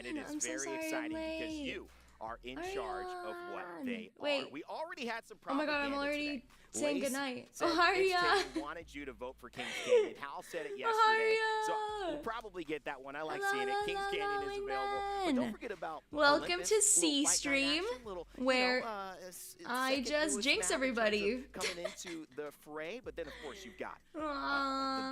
And it is I'm so very sorry I'm exciting because late. you are in charge of what they Wait. are. We already had some Oh my god, I'm propaganda already today. saying Lace goodnight. said Oh, Arya. It's wanted you to vote for Kings Canyon. Hal said it yesterday. So Arya. we'll probably get that one. I like La, seeing it. la, Kings la, Canyon la, is available. But man. don't forget about Welcome Olympus, to little C fight night Stream, action, little, where I second just newest jinx map in terms of everybody. coming into the fray, but then of course you've got the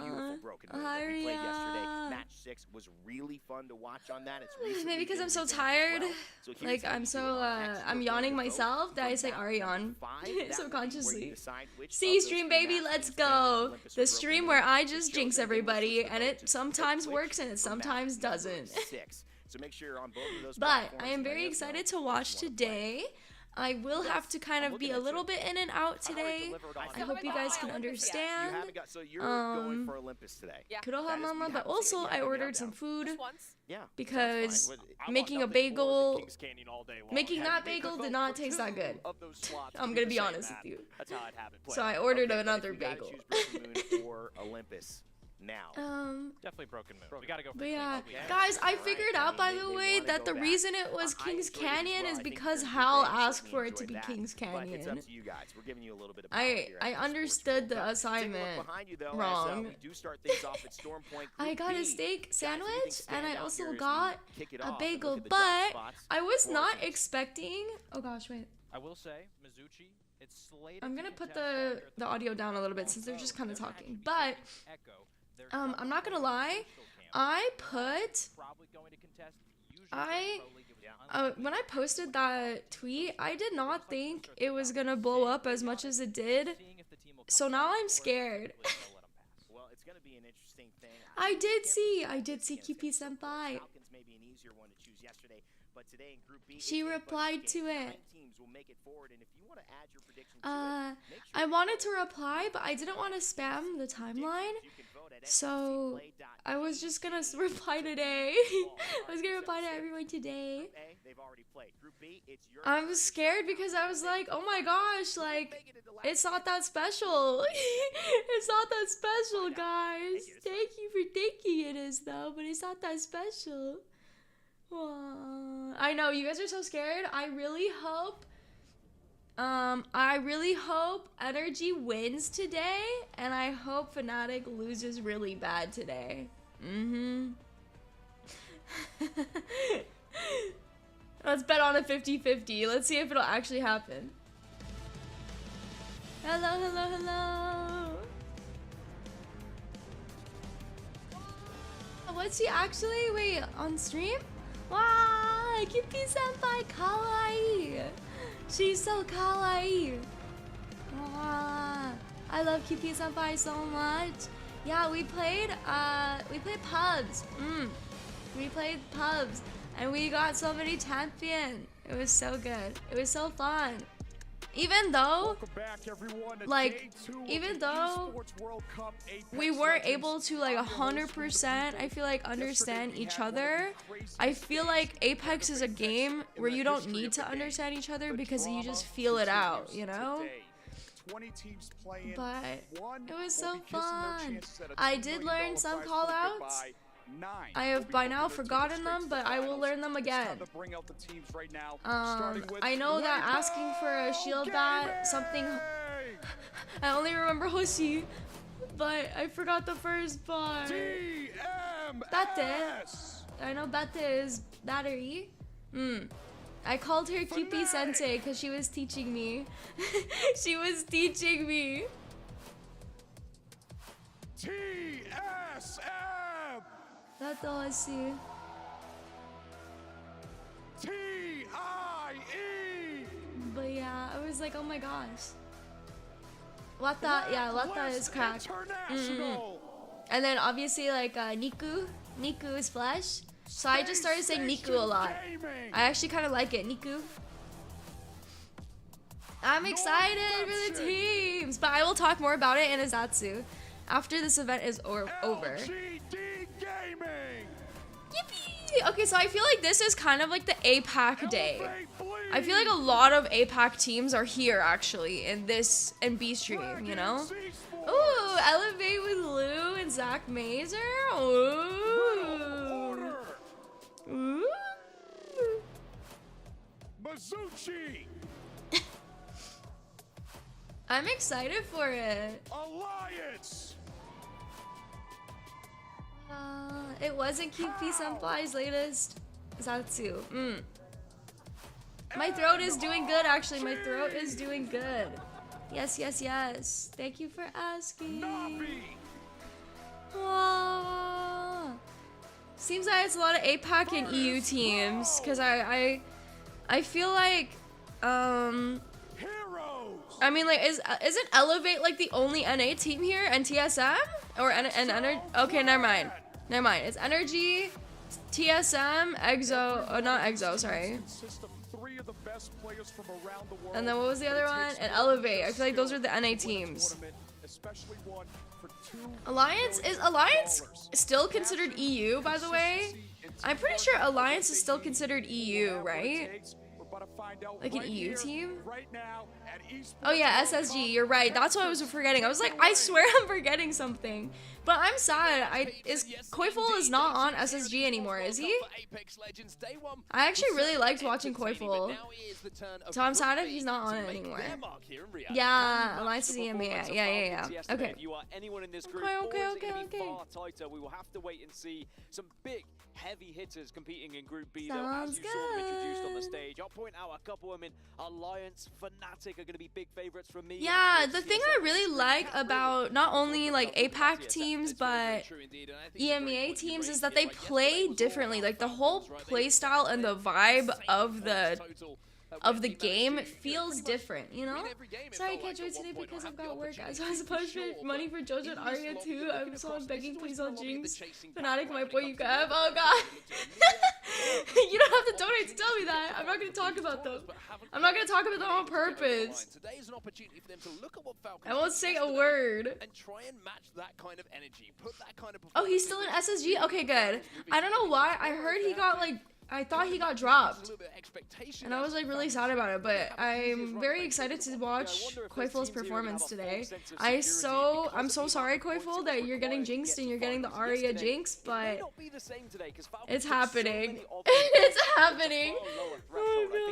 beautiful Broken Moon that we Arya. played yesterday. Match 6 was really fun to watch on that. It's recently Maybe because been I'm so revamped as tired. well. So here's Like how I'm you do so it on X. I'm You're yawning going to vote myself that I for say map Aryan number 5. That will be where you subconsciously. decide which C of those stream, 3 baby, maps let's you spend, go. Olympus or The Broken stream Moon. where I It's just chosen, jinx then we'll switch everybody, the and vote it to sometimes switch works and it for map sometimes number doesn't. 6. So make sure you're on both of those But platforms. I am very Let us know excited to which watch you wanna play. today. I will have to kind of be a little bit in and out today. I hope you guys can You understand. haven't got, so you're going for Olympus today. Yeah. Kuroha That is- mama, we but haven't also seen it yet, I but we ordered have some down. food Just once. Yeah, because that's fine. making a bagel, making that bagel did not taste that good. I'm gonna be honest with you. That's how I'd have it. So I ordered Okay, but another if you gotta bagel. choose Broken Moon or Olympus now. Definitely Broken Moon. We gotta go for But clean yeah, sweep. guys, I Alright, figured I out mean, by they the way wanna that go the back. reason it was I Kings enjoyed it as Canyon well. is I think because the Hal fans asked certainly for it to be enjoyed that. Kings But it's Canyon. up to you guys. We're giving you a little bit of power I here at the Sports understood the World Cup. assignment Take a look behind you, though, wrong. As, we do start things off at Storm Point I Group got B. a steak Guys, sandwich anything and stand I out also here as we got kick it a off and look bagel, at the drop but spots I was for not teams? expecting. Oh gosh, wait. I will say, Mizuchi, it's slated I'm to gonna put contest out here at the audio down a little bit since they're just kind of talking. But I'm not gonna lie, I put when I posted that tweet, I did not think it was gonna blow up as much as it did. So now I'm scared. Well, it's going to be an interesting thing. I did see Kipi Senpai. Falcons may be an easier one to choose yesterday, but today in Group B, She it's a replied bunch to of games. it. 9 teams will make it forward, and if you want to add your prediction to it, make sure I you wanted to reply, but I didn't want to spam the timeline. you can vote at So I was just gonna reply today. I was gonna reply to everyone today. Group A, they've already played. Group B, it's your I turn was to scared shout out. because I was like, oh my gosh, Who will like, make it into last it's not place? that special. It's not that special, guys. Thank you for thinking it is, though, but it's not that special. Aw. I know, you guys are so scared. I really hope Energy wins today, and I hope Fnatic loses really bad today. Let's bet on a 50-50. Let's see if it'll actually happen. Hello, hello, hello. What's she actually? Wait, on stream? Wow, Kipi Senpai kawaii. She's so kawaii. Wow, I love Kipi Senpai so much. Yeah, we played pubs. We played pubs, and we got so many champions. It was so good. It was so fun. Even though, like, even though we weren't able to, like, 100%, I feel like, understand each other, I feel like Apex is a game where you don't need to understand each other because you just feel it out, you know? But it was so fun. I did learn some callouts. I have by now forgotten them, but I will learn them again. I know that asking for a shield bat, something... I only remember Hoshi, but I forgot the first part. Bate. I know Bate is battery. I called her Kipi Sensei because she was teaching me. She was teaching me. That's all I see. T-I-E. But yeah, I was like, oh my gosh. Wata, yeah, Wata is cracked. And then obviously like Niku is flesh. So I just started saying Niku a lot. I actually kind of like it, Niku. I'm excited for the teams, but I will talk more about it in Azatsu after this event is over. Yippee! Okay, so I feel like this is kind of like the APAC day. I feel like a lot of APAC teams are here actually in this B stream, you know? Ooh, Elevate with Lou and Zach Mazer. Ooh. Ooh. Mizuchi! I'm excited for it. Alliance! It wasn't QP Senpai's latest Zatsu. My throat is doing good, actually. My throat is doing good. Yes, yes, yes. Thank you for asking. Aww. Seems like it's a lot of APAC and EU teams, because I feel like I mean, like, isn't Elevate like the only NA team here and TSM or okay, never mind. It's Energy, TSM, EXO, not EXO, sorry. And then what was the other one? And Elevate. I feel like those are the NA teams. Alliance still considered EU, by the way? I'm pretty sure Alliance is still considered EU, right? Like an EU team? Oh yeah, SSG, you're right. That's what I was forgetting. I was like, I swear I'm forgetting something. But I'm sad. Koiful is not on SSG anymore, is he? I actually really liked watching Koiful. So I'm sad if he's not on it anymore. Yeah, Alliance is EMEA. Yeah. Okay. If you are anyone in this group, Okay. far tighter. We will have to wait and see some big, heavy hitters competing in Group B. Sounds as you saw them introduced on the good. stage. I'll point out a couple of them in Alliance, Fnatic are going to be big favorites from me. Yeah, the thing I really like about not only like APAC teams but EMEA teams is that they play differently. Like the whole play style and the vibe of the game feels different, you know? Sorry, I can't join today because I've got work. So I was supposed to pay money for JoJo and Arya too. I'm so begging, please don't jinx. Fnatic, my boy, you have. Oh god. You don't have to donate to tell me that. I'm not gonna talk about them. I'm not gonna talk about them on purpose. I won't say a word. Oh, he's still in SSG? Okay, good. I don't know why. I heard he got like, I thought he got dropped, and I was like really sad about it, but I'm very excited to watch Koiful's performance today. I'm so sorry, Koiful, that you're getting jinxed and you're getting the Arya jinx, but it's happening. It's happening. Oh god.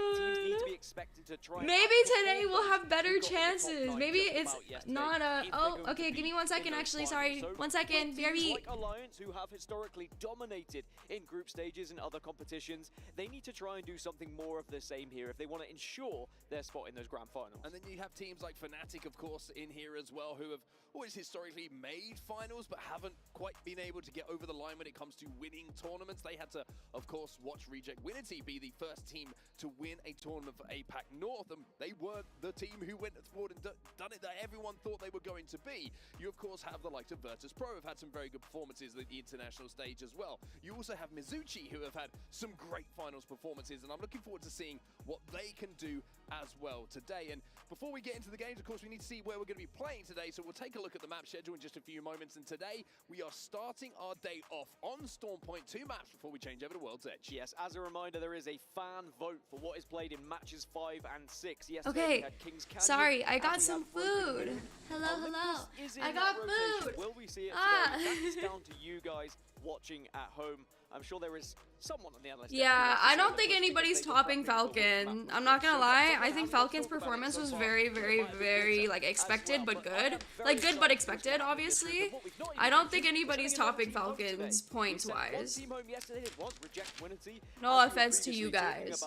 Maybe today we'll have better chances. Maybe it's not a. Oh, okay. Give me 1 second. Actually, sorry. 1 second. BRB. Alliance, who have historically dominated in group stages and other competitions, they need to try and do something more of the same here if they want to ensure their spot in those grand finals. And then you have teams like Fnatic, of course, in here as well, who have always historically made finals but haven't quite been able to get over the line when it comes to winning tournaments. They had to, of course, watch Reject Winity be the first team to win a tournament for APAC North, and they were the team who went forward and done it that everyone thought they were going to be. You, of course, have the likes of Virtus.pro, who have had some very good performances at the international stage as well. You also have Mizuchi, who have had some great finals performances, and I'm looking forward to seeing what they can do as well today. And before we get into the games, of course, we need to see where we're going to be playing today, so we'll take a look at the map schedule in just a few moments. And today we are starting our day off on Storm Point, 2 maps before we change over to World's Edge. Yes, as a reminder, there is a fan vote for what is played in matches 5 and 6. Yes, okay, sorry, I got some food. Hello. I got food. Will we see it today? That's down to you guys watching at home. I'm sure there is someone on the analyst. Yeah, I don't think anybody's topping Falcon. I'm not gonna lie. I think Falcon's performance was very like expected but good. Like good but expected, obviously. I don't think anybody's topping Falcon's points wise. No offense to you guys.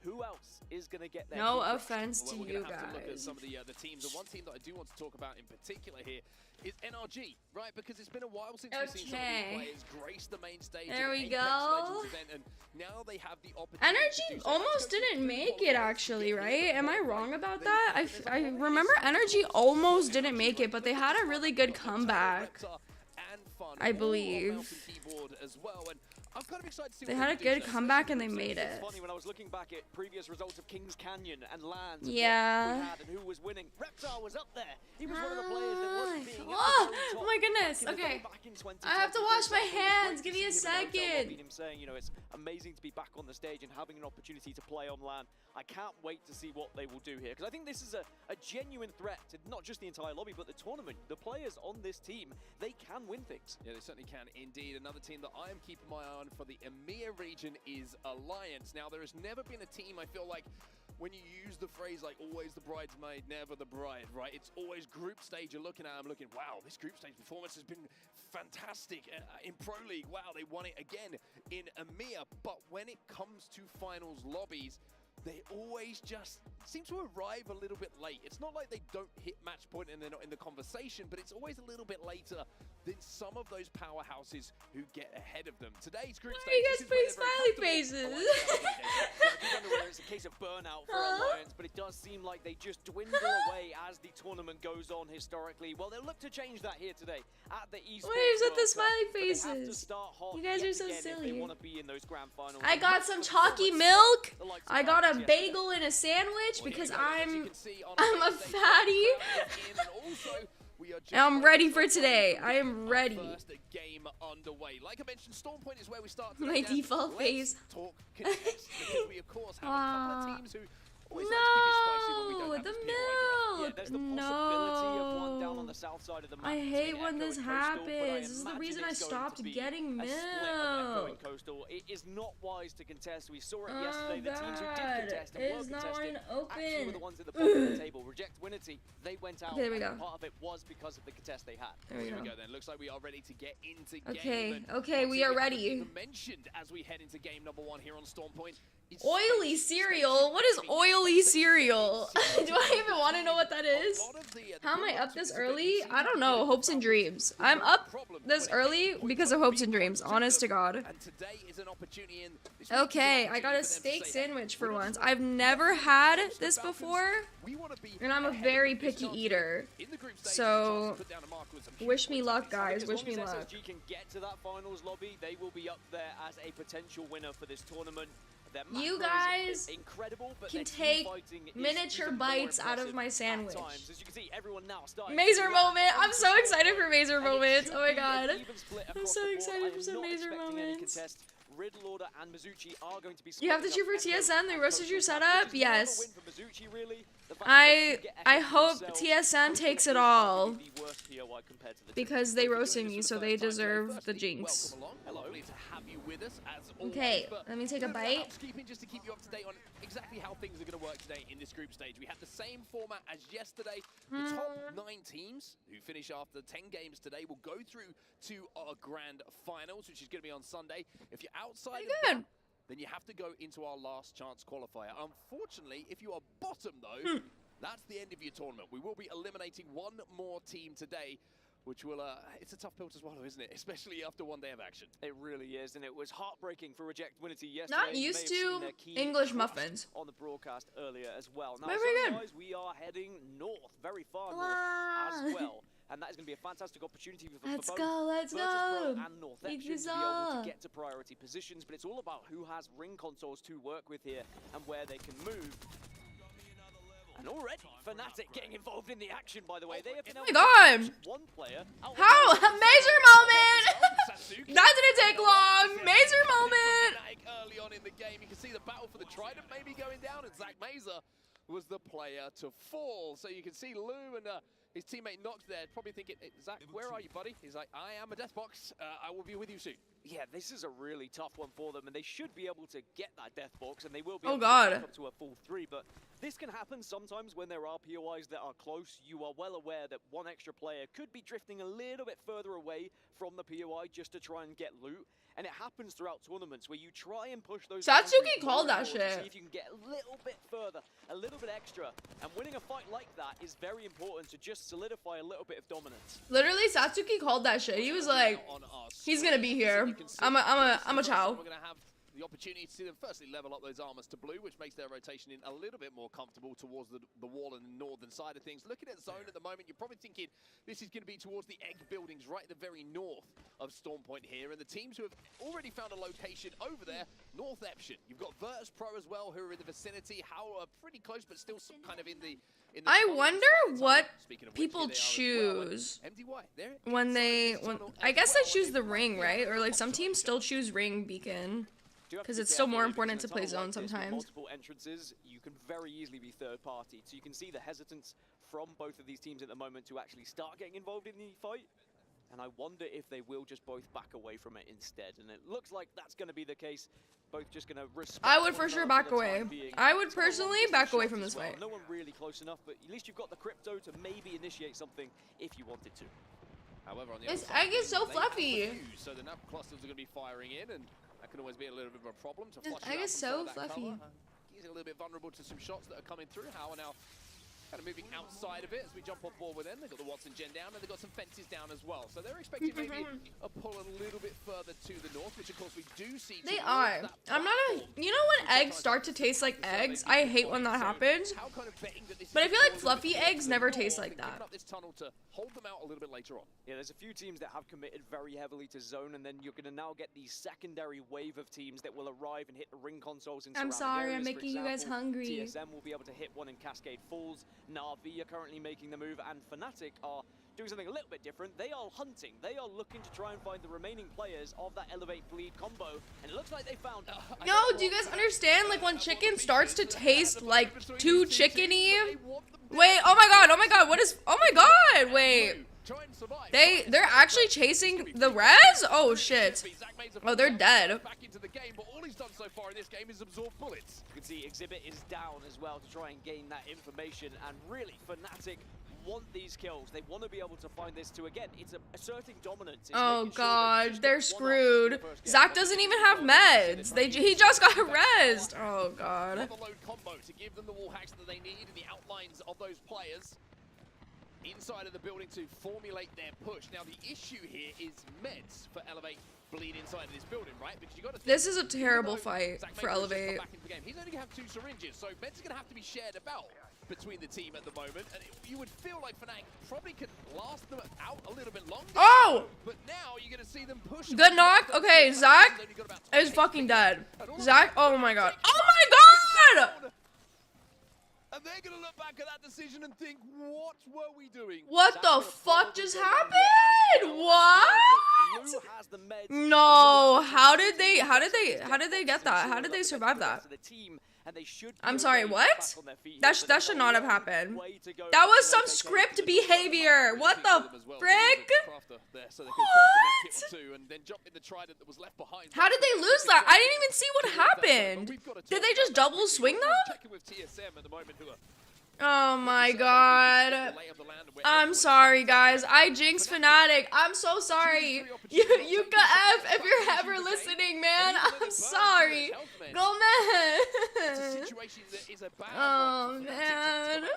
Who else is going to get there? No offense to you Have to look at guys. some of the teams. The one team that I do want to talk about in particular here is NRG, right? Because it's been a while since we've seen some of these players grace the main stage. There we Apex go. Legends event, and now they have the opportunity Energy to do so. almost didn't make it actually, right? Am I wrong about that? I remember Energy almost didn't make it, but they had a really good comeback, I believe. I'm kind of excited to see They what had a good comeback and they made it. It's funny when I was looking back at previous results of Kings Canyon and Lands. and Yeah. what we had and who was winning. Reptar was up there. He was one of the players that wasn't being at the Oh, very top. oh my goodness. Back in the Okay. day, back in 2020, I have to wash my for example, hands. great Give to me a see him in hotel lobby second. and him saying, you know, it's amazing to be back on the stage and having an opportunity to play on LAN. I can't wait to see what they will do here, because I think this is a genuine threat to not just the entire lobby, but the tournament. The players on this team, they can win things. Yeah, they certainly can indeed. Another team that I am keeping my eye on for the EMEA region is Alliance. Now, there has never been a team, I feel like, when you use the phrase like always the bridesmaid, never the bride, right? It's always group stage. You're looking at them looking, wow, this group stage performance has been fantastic in Pro League. Wow, they won it again in EMEA. But when it comes to finals lobbies, they always just seem to arrive a little bit late. It's not like they don't hit match point and they're not in the conversation, but it's always a little bit later than some of those powerhouses who get ahead of them. Today's group stage. You guys putting smiley faces. I wonder whether it's a case of burnout for Alliance, but it does seem like they just dwindle away as the tournament goes on historically. Well, they'll look to change that here today at the Esports. What is with the World smiley Cup, but they have to faces? start hot You guys yet are so again if silly. They want to be in those grand finals. I got some chalky milk. I got a bagel and a sandwich because I'm a fatty. And I'm ready for today. I am ready. First game underway. Like I mentioned, Storm Point is where we start My today. default Let's face. talk context, because we of course have a couple of teams who always like to keep it spicy when we No, don't have the this POI draft. Yeah, there's the possibility of one down on No. the south side of the map. I hate between when Echo this and Coastal, but I happens. This is the imagine reason I it's going stopped to be getting a split of Echo and milk. Coastal. It is not wise to contest. We saw it Oh yesterday. The teams who did God, contest and it's were not contested actually open. were the ones at the bottom of the table. Reject Winity, they went out. Okay, there we and go. part of it was because of the contest they had. There we Here go. we go then. Looks like we are ready to get into Okay, game. And okay, one we thing are haven't ready. even mentioned as we head into game number 1 here on Storm Point. is Oily space. cereal? What is oily cereal? Do I even want to know what that is? A lot of the How am I good up luck this to the early? teams I don't who know. get Hopes and dreams. I'm up this early points because on of hopes and being dreams. positive. Honest to God. And today is an opportunity in this Okay, I got a opportunity for them to steak say, hey, sandwich for we're not once. just I've never had this Falcons. before, We wanna be and I'm a ahead of very the big picky chances eater. in the group stage, So, the chance to put down a mark with some huge wish me points. luck, I think guys. as Wish long me as luck. SSG can get to that finals lobby, they will be up there as a potential winner for this tournament. Their You macros guys is incredible, but can their team take fighting is miniature even more bites out of impressive my at sandwich. times. As you can see, everyone now starting Mazer to moment. react I'm to so the excited for scoreline, Mazer and it moments. should Oh my be an God. even split I'm across so the board. excited I for am some not Mazer expecting any moments. contest. Riddle Order and Mizuchi are going to be You have to splitting cheer for up Echo TSN? They and roasted your Coastal, setup? which is more of a Yes. win for Mizuchi, really. The fact that they can get I Echo hope themselves, TSN Coastal takes is it all arguably the worst POI compared to the because team. they If you're roasted joining me, us for so the they first time, deserve the firstly, jinx. welcome along. Lovely to have you with us as always. Okay, But let me take a little bit of bite. housekeeping just to keep you up to date on exactly how things are going to work today in this group stage. We have the same format as yesterday. The top 9 teams who finish after 10 games today will go through to our grand finals, which is going to be on Sunday. If you're outside of Good. that, then you have to go into our last chance qualifier. Unfortunately, if you are bottom though, that's the end of your tournament. We will be eliminating one more team today, which will, it's a tough pill to swallow, isn't it? Especially after one day of action. It really is, and it was heartbreaking for Reject Winity yesterday. Not You may used have seen to their key English crushed muffins. on the broadcast earlier as well. Now, Very, very so good. guys, we are heading north, very far north Wow. as well. And that is going to be a fantastic opportunity for Let's both go, let's Virtus Pro go. and North Pick Epsilon this to be able up. to get to priority positions. But it's all about who has ring consoles to work with here and where they can move. And already, Fnatic getting involved in the action, by the way. They have been able Oh my God. to catch one player. out of How? another. Mazer moment! Sasuke. That didn't take long. Mazer moment. Fnatic early on in the game, you can see the battle for the Trident maybe going down, and Zach Mazer was the player to fall. So you can see Lou and his teammate Nox there, probably thinking, hey, Zach, where are you, buddy? He's like, I am a Deathbox. I will be with you soon. Yeah, this is a really tough one for them, and they should be able to get that death box, and they will be Oh able God. to get up to a full 3. But this can happen sometimes when there are POIs that are close. You are well aware that one extra player could be drifting a little bit further away from the POI just to try and get loot. And it happens throughout tournaments where you try and push those. Satsuki boundaries called more that and more to shit. See if you can get a little bit further, a little bit extra. And winning a fight like that is very important to just solidify a little bit of dominance. Literally, Satsuki called that shit. He was like, On our he's gonna be here. you can see I'm a chow. We're going to have the opportunity to see them firstly level up those armors to blue, which makes their rotation in a little bit more comfortable towards the wall and the northern side of things. Looking at zone at the moment, you're probably thinking this is going to be towards the egg buildings right at the very north of Storm Point here. And the teams who have already found a location over there, North Epsilon. You've got Virtus Pro as well, who are in the vicinity. How pretty close, but still some kind of in the I tunnel wonder despite the what tunnel. Speaking of which, people here they are as choose well. And MDY, they're when inside this tunnel I as guess well, they choose and the they ring, might be right? Or like some able to teams still choose ring beacon. Do have to 'Cause be it's still careful more here, because important in a to play tunnel zone like this with sometimes. multiple entrances, you can very easily be third party. So you can see the hesitance from both of these teams at the moment to actually start getting involved in the fight. And I wonder if they will just both back away from it instead. And it looks like that's going to be the case. Both just going to respect. I would for sure back away. I would personally back away from this fight. No one really close enough, but at least you've got the crypto to maybe initiate something if you wanted to. However, on the This other side, egg is so they fluffy. have the fuse, so the nav clusters are going to be firing in, and that can always be a little bit of a problem to This flush it egg out is from so some of that fluffy. cover. He's a little bit vulnerable to some shots that are coming through. How are now kind of moving outside of it as we jump on board with them. They've got the Watson gen down, and they've got some fences down as well. So they're expecting maybe a pull a little bit further to the north, which of course we do see. They towards are. that I'm not a. platform. You know when eggs start to taste like eggs? I hate when that happens. How kind of betting that this But is I feel like a little fluffy bit eggs to the never north taste like and giving that. up this tunnel to hold them out a little bit later on. Yeah, there's a few teams that have committed very heavily to zone, and then you're going to now get the secondary wave of teams that will arrive and hit the ring consoles in I'm surrounding sorry, I'm areas. For making you guys example, hungry. TSM will be able to hit one in Cascade Falls. Na'Vi are currently making the move, and Fnatic are doing something a little bit different. They are hunting. They are looking to try and find the remaining players of that Elevate Bleed combo, and it looks like they found. No, do you guys understand? Like when chicken starts to taste like too chickeny. Wait, oh my god, what is? Oh my god, wait. They're actually chasing the res? Oh shit. Oh, they're dead. Back into the game, but all he's done so far in this game is absorb bullets. You can see Exhibit is down as well to try and gain that information, and really Fnatic want these kills. They want to be able to find this too. Again, it's asserting dominance. It's Oh making sure god, they just they're get one up in screwed. the first game. Zach doesn't even have meds. He just got rezzed. Oh god. Another load combo to give them the wall hacks that they need and the outlines of those players inside of the building to formulate their push. Now the issue here is meds for Elevate Bleed inside of this building, right? Because you got to. This is a terrible fight for Elevate. He's only gonna have 2 syringes, so meds are gonna have to be shared about between the team at the moment, and you would feel like Fnatic probably could last them out a little bit longer. Oh! But now you're gonna see them push. Good knock. Okay, Zach is fucking dead. Zach, oh my god. Oh my god! And they're gonna look back at that decision and think, what were we doing? What the fuck just happened? What? Blue has the meds. No, how did they get that? How did they survive that? To the team, and they should be I'm sorry, okay what? back on their feet That here, but that there's should a not have long happened. way to go That was before some they script get to the behavior. What the frick? How did they lose that? I didn't even see what happened. Did they just double swing that? Oh my god. I'm sorry, guys. I jinxed Fnatic. I'm so sorry. Yuka F, if you're ever listening, man, I'm sorry. Go man. Oh man.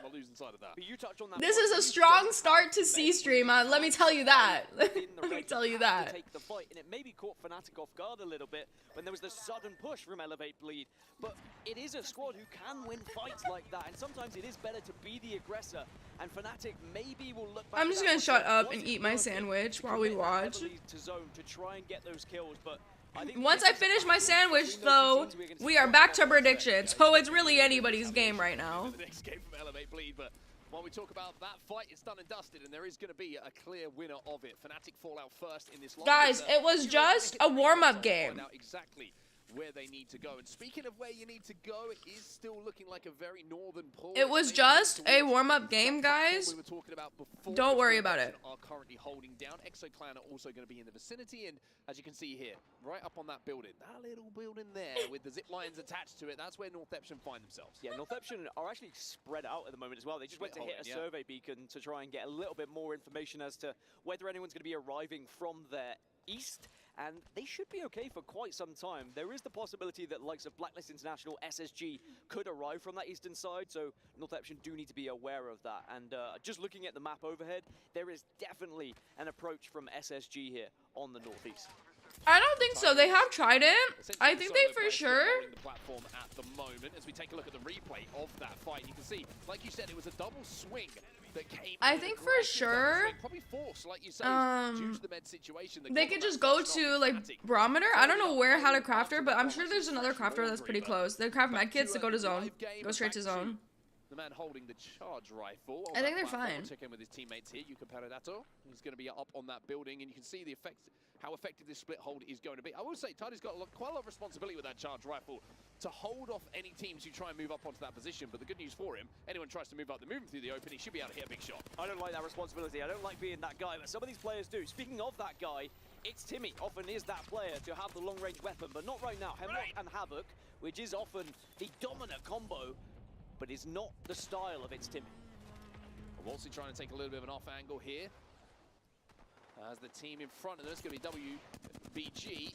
But you touch on that This point, is a you strong don't start have to the C meds stream. Let me tell you that. Let me tell you have to that. take the fight, and it maybe caught Fnatic off guard a little bit when there was the sudden push from Elevate Bleed. But it is a squad who can win fights like that, and sometimes it is better to be the aggressor. And Fnatic maybe will look back. I'm at just that gonna and shut say, up was and it eat my worth it sandwich to while we commit watch. heavily to zone to try and get those kills? But I think Once this I is finish a my fight sandwich, between those two though, teams. We're gonna we see are what back to happens. predictions. So it's really anybody's game right now. The next game from Elevate Bleed, but while we talk about that fight, it's done and dusted, and there is going to be a clear winner of it. Fnatic fall out first in this line. Guys, it was just a warm-up game. Find out exactly where they need to go. And speaking of where you need to go, it is still looking like a very northern pull. It was just a warm-up game, guys. We were talking about before. Don't worry about it. Are currently holding down. ExoClan are also going to be in the vicinity, and as you can see here, right up on that building, that little building there with the zip lines attached to it, that's where Northeption find themselves. Yeah, Northeption are actually spread out at the moment as well. They just went to hit a survey beacon to try and get a little bit more information as to whether anyone's going to be arriving from their east, and they should be okay for quite some time. There is the possibility that likes of Blacklist International, SSG, could arrive from that eastern side, so Northeption do need to be aware of that. And just looking at the map overhead, there is definitely an approach from SSG here on the northeast. I don't think so. They have tried it. I think they for sure. The platform at the moment, as we take a look at the replay of that fight, you can see, like you said, it was a double swing that came. I think for sure. Probably forced, like you say, due to the med situation. They could just go to like barometer. I don't know where how to craft her, but I'm sure there's another crafter that's pretty close. They craft medkits to go to zone. Go straight to zone. the man holding the charge rifle. I think they're fine. Check in with his teammates here. Yuka Peradato. He's going to be up on that building, and you can see the effect, how effective this split hold is going to be. I will say, Tidy's got quite a lot of responsibility with that charge rifle to hold off any teams who try and move up onto that position. But the good news for him, anyone tries to move up, they're moving through the open, he should be able to hit a big shot. I don't like that responsibility. I don't like being that guy, but some of these players do. Speaking of that guy, it's Timmy. Often is that player to have the long-range weapon, but not right now. Hemlock and Havoc, which is often the dominant combo, but is not the style of its Timmy. Wolsey trying to take a little bit of an off angle here. As the team in front of them, it's going to be WBG.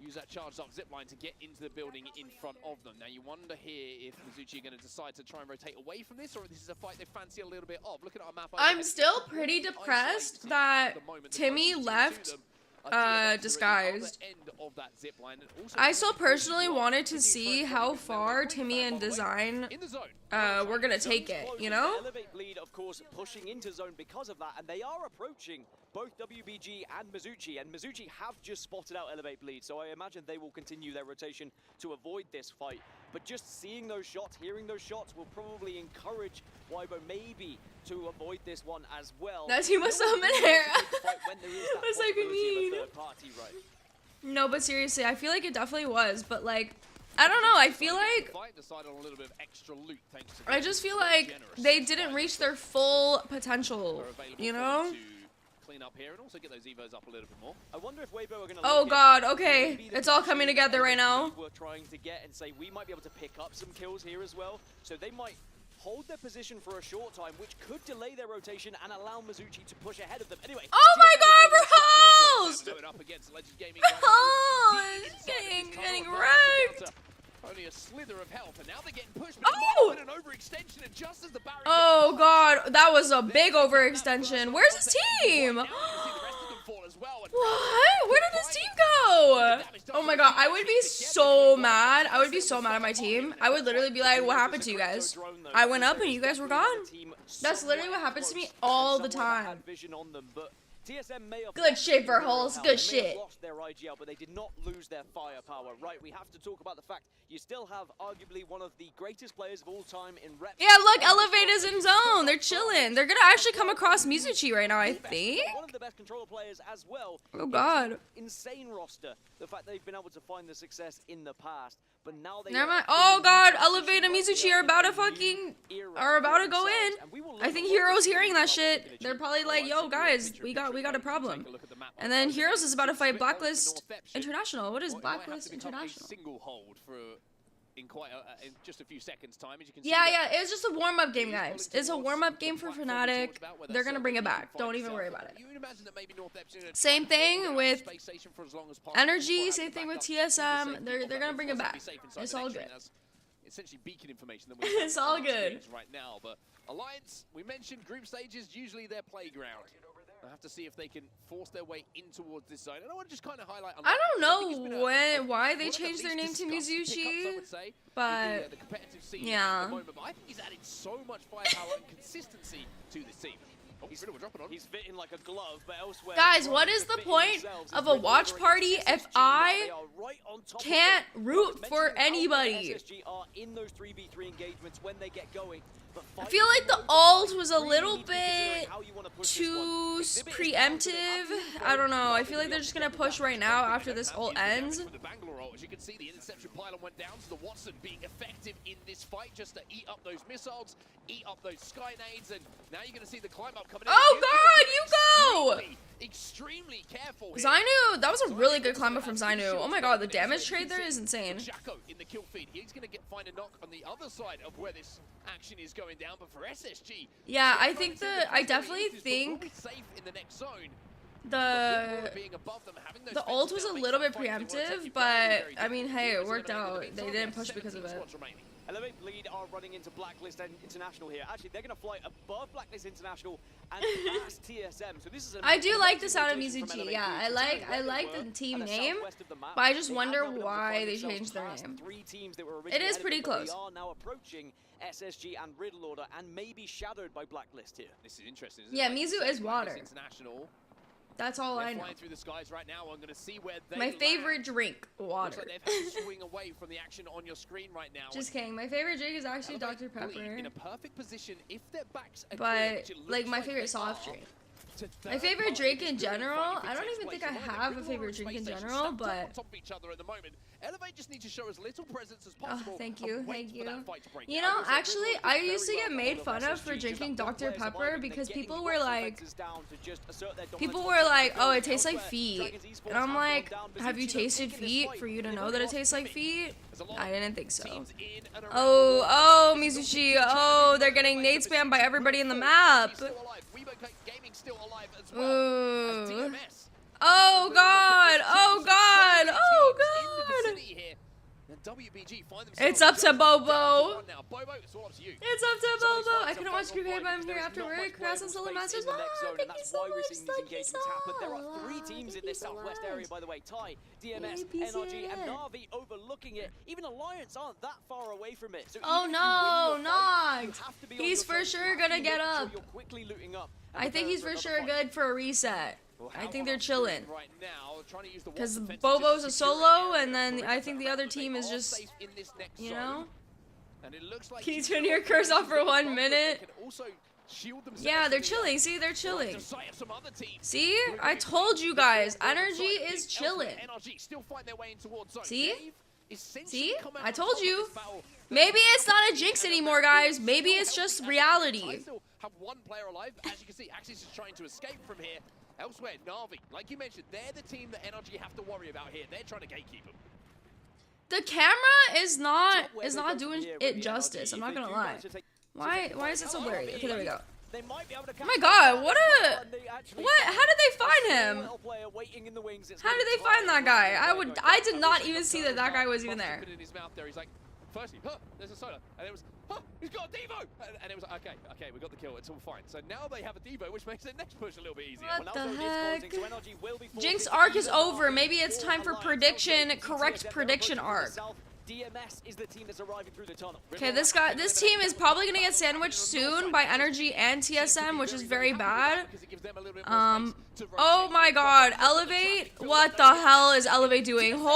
Use that charged up zipline to get into the building in front of them. Now you wonder here if Mizuchi are going to decide to try and rotate away from this, or if this is a fight they fancy a little bit of. Looking at our map, I'm still pretty depressed that Timmy left disguised. I still personally wanted to see how far Timmy and Design were gonna take it, you know? Elevate Bleed, of course, pushing into zone because of that, and they are approaching both WBG and Mizuchi have just spotted out Elevate Bleed, so I imagine they will continue their rotation to avoid this fight. But just seeing those shots, hearing those shots will probably encourage Weibo maybe to avoid this one as well. That team was so mad. What's that mean? No, but seriously, I feel like it definitely was, but like, I don't know, I feel like, I just feel like they didn't reach their full potential, you know? Clean up here and also get those evos up a little bit more. I wonder if Weibo are going to Oh god, okay, it's all coming together right now. We're trying to get and say we might be able to pick up some kills here as well, so they might hold their position for a short time, which could delay their rotation and allow Mizuchi to push ahead of them. Anyway, oh my god, we're host! Going up against Legend Gaming. Oh, it's getting wrecked. Only a slither of health, and now they're getting pushed. Oh! An overextension, and just as the barrier Oh god, that was a big overextension. Where's his team? What? Where did this team go? Oh my god, I would be so mad. I would be so mad at my team. I would literally be like, what happened to you guys? I went up and you guys were gone. That's literally what happens to me all the time. Good shit, Verhulst. Good shit. Lost their IGL, but they did not lose their firepower. Right, we have to talk about the fact you still have arguably one of the greatest players of all time in rep. Yeah, look, Elevators in zone. They're chilling. They're gonna actually come across Mizuchi right now, I think. One of the best controller players as well. Oh god. Insane roster. The fact they've been able to find the success in the past, but now they. Never mind. Oh god, Elevate and Mizuchi are about to go in. I think Hero's hearing that shit. They're probably like, yo guys, we got a problem. And then Heroes is about to fight Blacklist International. What is Blacklist International? Single hold for in just a few seconds time, as you can see. Yeah, it's just a warm-up game, guys. It's a warm-up game for Fnatic. They're gonna bring it back. Don't even worry about it. Same thing with Energy. Same thing with TSM. They're gonna bring it back. It's all good. Essentially beacon information that it's all good right now. But Alliance, we mentioned group stages, usually their playground. I have to see if they can force their way in towards this zone. And I want to just kind of highlight. I don't know why they changed their name to Mizuchi, but yeah. I think he's added so much firepower and consistency to this team. He's fitting like a glove, but elsewhere. Guys, what is the point of a watch party if I can't root for anybody? SSG are in those 3v3 engagements when they get going. I feel like the ult was a little bit too preemptive. I don't know. I feel like they're just gonna push right now after this ult ends. As you can see, the interception pylon went down to the Watson being effective in this fight, just to eat up those missiles, eat up those sky nades, and now you're gonna see the climb up coming in. Oh god, you go! Extremely careful. Zainu, that was a really good climb up from Zainu. Oh my god, the damage trade there is insane. Jacko in the kill feed. He's gonna find a knock on the other side of where this action is going down, but for SSG, yeah, I definitely think the ult was a little bit preemptive, but I mean, hey, it worked out. They didn't push because of it. Elevate Bleed are running into Blacklist International here. Actually, they're going to fly above Blacklist International and past TSM. So this is. I do like the sound of Mizuchi. Yeah, I like the team name, but I just wonder why they changed their name. It is pretty close. They are now approaching SSG and Riddle Order, and maybe shadowed by Blacklist here. This is interesting. Yeah, Mizu is water. That's all I know. Flying through the skies right now. I'm gonna see where they My land. favorite drink, Looks water. like they've had to swing away from the action on your screen right now. Just kidding. My favorite drink is actually Dr. Elevate Pepper. lead in a perfect position if their backs are clear, But which it looks like my they favorite soft are, drink. to My third favorite party drink is in good fighting general, if it I don't takes even place. think I One of the have a Grid favorite Warriors drink in space station general, stacked up but on top of each other at the moment. Elevate just need to show as little presence as oh, possible. thank and you, wait thank for you. that fight to break You out. know, Also, actually, Grid I Warriors used to very get well made on fun of SSG, for just drinking that one Dr. player Pepper surviving, because they're people getting were lots of like, fences down to just assert their people dominance were on like, the oh, it field tastes like elsewhere. feet. Dragons Esports And I'm have like, gone down. have you Mizuchi, though, tasted taking this feet fight, for you to and know they've that it lost tastes like Timmy. feet? There's a lot I of didn't think so. teams in and around Oh, the oh, world. Mizuchi. Oh, they're getting nade spam by everybody in the map. Still alive. Weibo Gaming still alive as well. As Ooh. DMS. Oh, God. Oh, God. Oh, In the God. vicinity here. And WBG find themselves It's up to just Bobo. down to one now. Bobo, it's all up to you. It's up to Somebody's Bobo. fighting I to couldn't fight watch on Group A, point but I'm because here there is after not work. much Congrats on playable Solo space Masters. in the next Wow, zone, thank and you that's so why we're much. seeing these Thank you engagements so happen. There are much. 3 teams in this Southwest area, by the way. Ty, DMS, APC. NRG, and Na'Vi overlooking it. Even Alliance aren't that far away from it. So Oh, even if you no, win your fight, you not. have to be on He's your for toes. You sure have to gonna be get making sure up. you're quickly looting up and I think preparing he's for for another sure fight. good for a reset. Well, I how think they're are chilling. right now, trying to use the Because wall defense to Bobo's just a secure solo, area and then for I it. think the other They team is are just, safe in this next you zone. know? And it looks like Can you G2 turn your are cursor off for very 1 well, but minute? they can also shield themselves Yeah, they're from the chilling. See, they're chilling. sight of some other teams. See? I told you guys. Energy is chilling. NRG still find their way in towards zone. See? They've essentially See? come out I on told top of you. this battle. Maybe it's not a jinx anymore, guys. Maybe Still it's just healthy. reality. I still have one player alive. As you can see, Axis is trying to escape from here. Elsewhere, Na'Vi, like you mentioned, they're the team that NRG have to worry about here. They're trying to gatekeep them. The camera is not doing it justice. I'm not gonna lie. Why is it so blurry? Okay, there we go. Oh my God, what? How did they find him? How did they find that guy? I did not even see that guy was even there. In his mouth there, he's like, firstly, there's a soda, and it was, he's got a Devo, and it was like, okay, we got the kill, it's all fine. So now they have a Devo, which makes their next push a little bit easier. What the heck? Jinx arc is over. Maybe it's time for correct prediction arc. DMS is the team that's arriving through the tunnel. Okay, this team is probably gonna get sandwiched soon by Energy and TSM, which is very bad. Oh my God, Elevate? What the hell is Elevate doing? Elevate?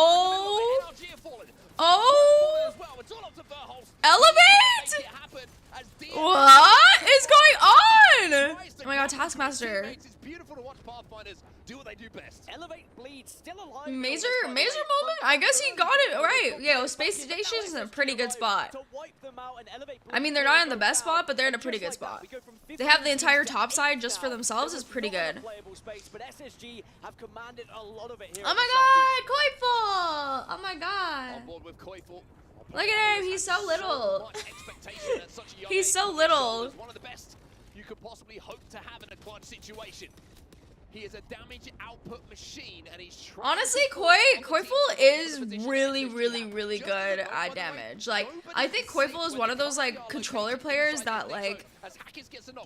What is going on? Oh my God, Taskmaster. It's beautiful to watch Pathfinders do what they do best. Elevate bleed still alive. Mazer moment? I guess he got it right. Yeah, Space Station is in a pretty good spot. I mean, they're not in the best spot, but they're in a pretty good spot. They have the entire top side just for themselves. Is pretty good. Oh my God, Koiful! Oh my God. On board with Koiful. Look at him, he's so little. He's so little. One of the best you could possibly hope to have in a clutch situation. He is a damage output machine, and he's trying. Honestly, Koiful is really good at damage. Like, I think Koiful is one of those like controller players that like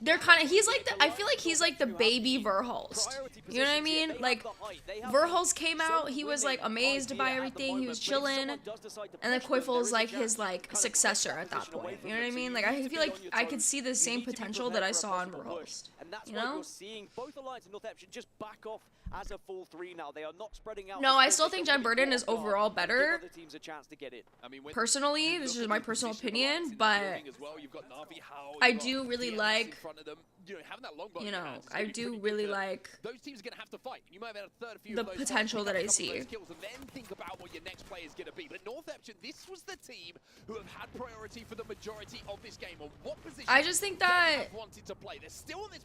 they're kind of. He's like I feel like he's like the baby Verhulst. You know what I mean? Like Verhulst came out, he was like amazed by everything, he was chilling, and then Koiful is like his like successor at that point. You know what I mean? Like I feel like I could see the same potential that I saw in Verhulst. You know? You're seeing both Alliance and North should just back off as a full 3 now. They are not spreading out. No, I still think Jen Burden is overall better. Give other teams a chance to get in. Personally, this is my personal opinion, but I do really like, you know, I do really like those teams are going to have to fight. You might have had a third few the of those potential that I kills see. and then think about what your next play is going to be. But Northampton, this was the team who have had priority for the majority of this game. On what position I just think that they have wanted to play. They're still on this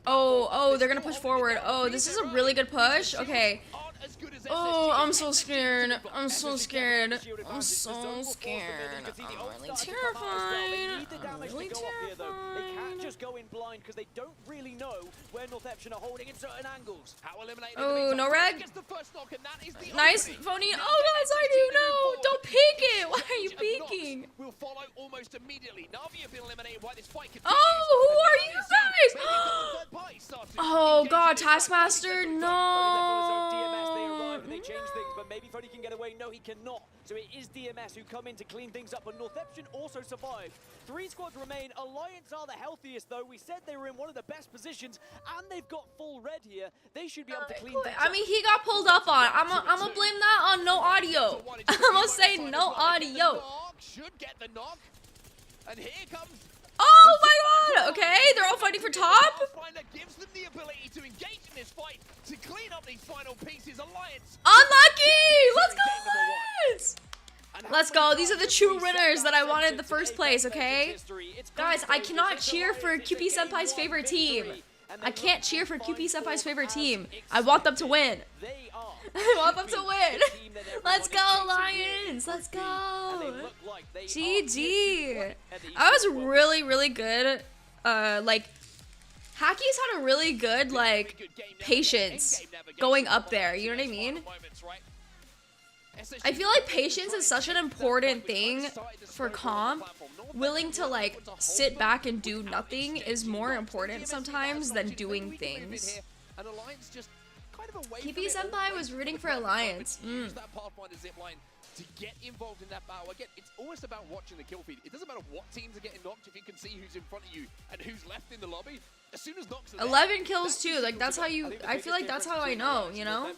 they're gonna push forward. Oh, this is a really good push. Okay. Oh, I'm so scared. I'm so scared. I'm so scared. I'm really terrified. I'm really They can't terrified. just go in blind because they don't really know where Northampton are holding in certain angles. Oh, no red. Nice, phony. Oh, guys, I do know. Don't peek it. Why are you peeking? Will follow almost immediately. Navi have been eliminated while this fight continues. Oh, who are you guys? Oh God, Taskmaster, no. They changed things, but Maybe Freddy can get away. No, he cannot. So it is DMS who come in to clean things up, but Northeption also survived. 3 squads remain. Alliance are the healthiest, though. We said they were in one of the best positions, and they've got full red here. They should be able to clean things up. I mean, he got pulled up on. I'm gonna blame that on no audio. I'm gonna say no audio. Should get the knock. And here comes... Oh my god! Okay, they're all fighting for top. Pathfinder gives them the ability to engage in this fight, to clean up these final pieces. Alliance. Unlucky! Let's go, Alliance! Let's go. These are the true winners that I wanted in the first place, okay? Guys, I cannot cheer for QP Senpai's favorite team. I can't cheer for QP Senpai's favorite team. I want them to win. I want them to win. Let's go, Lions. Let's go. GG. I was really, really good. Like, Hacky's had a really good, like, patience going up there. You know what I mean? I feel like patience is such an important thing for comp. Willing to, like, sit back and do nothing is more important sometimes than doing things. QP Senpai was rooting for Alliance. To get involved in that battle. Again, it's almost about watching the kill feed. It doesn't matter what teams are getting knocked if you can see who's in front of you and who's left in the lobby. As soon as knocks are there, 11 kills too. Like, that's how you... I feel like that's how I know, you know?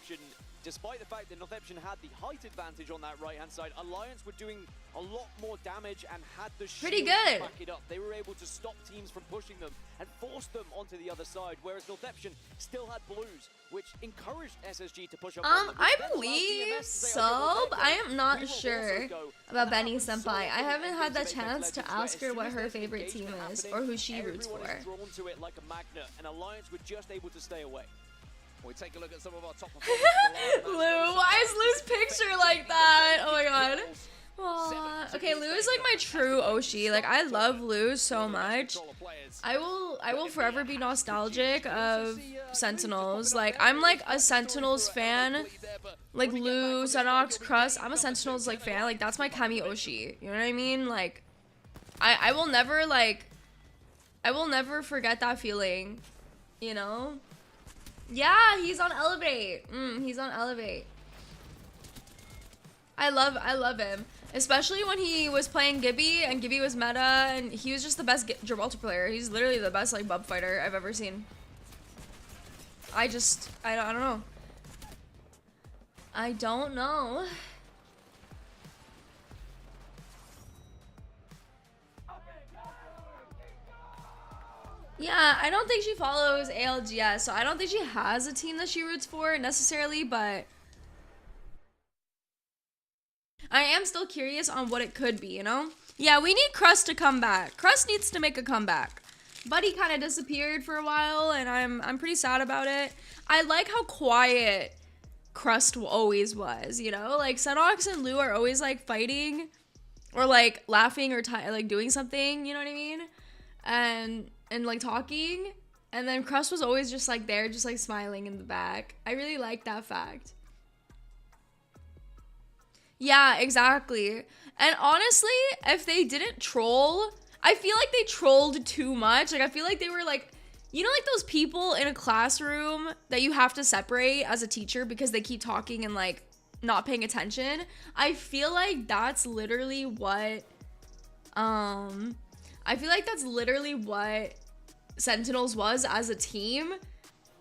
Despite the fact that Northeption had the height advantage on that right-hand side, Alliance were doing a lot more damage and had the shield pretty good to back it up. They were able to stop teams from pushing them and force them onto the other side, whereas Northeption still had blues, which encouraged SSG to push up on them, I believe so, but I am not sure about Benny Senpai. I haven't had the chance to ask her what her favorite team is or who she roots for. Drawn to it like a magnet, and Alliance were just able to stay away. We take a look at some of our top performers. Lou, why is Lou's picture like that? Oh my god. Aww. Okay, Lou is like my true Oshi. Like, I love Lou so much. I will forever be nostalgic of Sentinels. Like, I'm like a Sentinels fan. Like Lou, Senox, Crust. I'm a Sentinels like fan. Like, that's my Kami Oshi. You know what I mean? Like, I will never like, I will never forget that feeling. You know? Yeah, he's on Elevate. He's on Elevate. I love him. Especially when he was playing Gibby and Gibby was meta and he was just the best Gibraltar player. He's literally the best like bub fighter I've ever seen. I don't know. I don't know. Yeah, I don't think she follows ALGS, so I don't think she has a team that she roots for necessarily, but I am still curious on what it could be, you know? Yeah, we need Crust to come back. Crust needs to make a comeback. Buddy kind of disappeared for a while, and I'm pretty sad about it. I like how quiet Crust always was, you know? Like, Senox and Lou are always, like, fighting or, like, laughing or, like, doing something, you know what I mean? And like talking, and then Crust was always just like there, just like smiling in the back. I really like that fact. Yeah, exactly. And honestly, if they didn't troll, I feel like they trolled too much. Like, I feel like they were like, you know, like those people in a classroom that you have to separate as a teacher because they keep talking and like not paying attention. I feel like that's literally what Sentinels was as a team.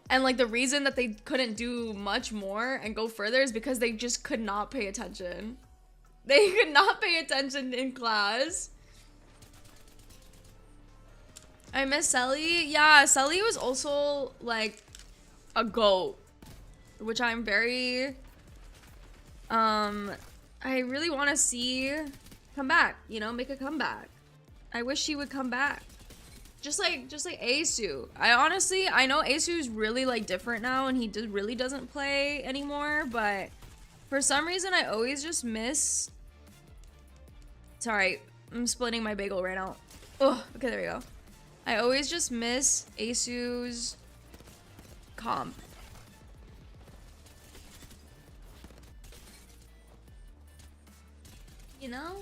And like the reason that they couldn't do much more and go further is because they just could not pay attention. They could not pay attention in class. I miss Selly. Yeah, Selly was also like a GOAT, which I'm very I really want to see come back, you know, make a comeback. I wish she would come back. Just like Asu. I know Asu's really like different now and he really doesn't play anymore, but for some reason I always just miss. Sorry, I'm splitting my bagel right now. Oh, okay, there we go. I always just miss Asu's comp. You know?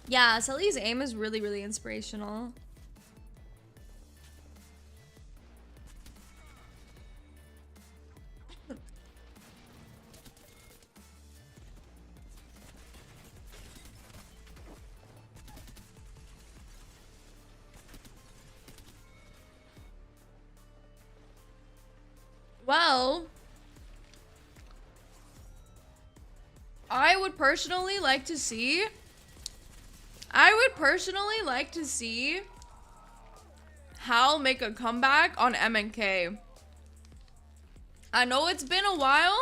Yeah, Sully's aim is really, really inspirational. Well, I would personally like to see Hal make a comeback on MNK. I know it's been a while,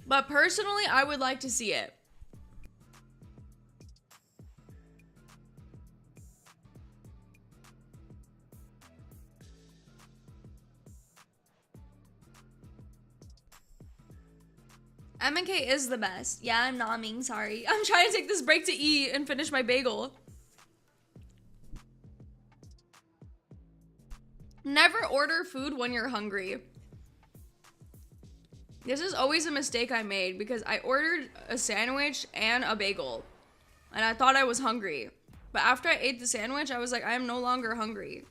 but personally, I would like to see it. MNK is the best. Yeah, I'm nomming, sorry. I'm trying to take this break to eat and finish my bagel. Never order food when you're hungry. This is always a mistake I made because I ordered a sandwich and a bagel. And I thought I was hungry. But after I ate the sandwich, I was like, I am no longer hungry.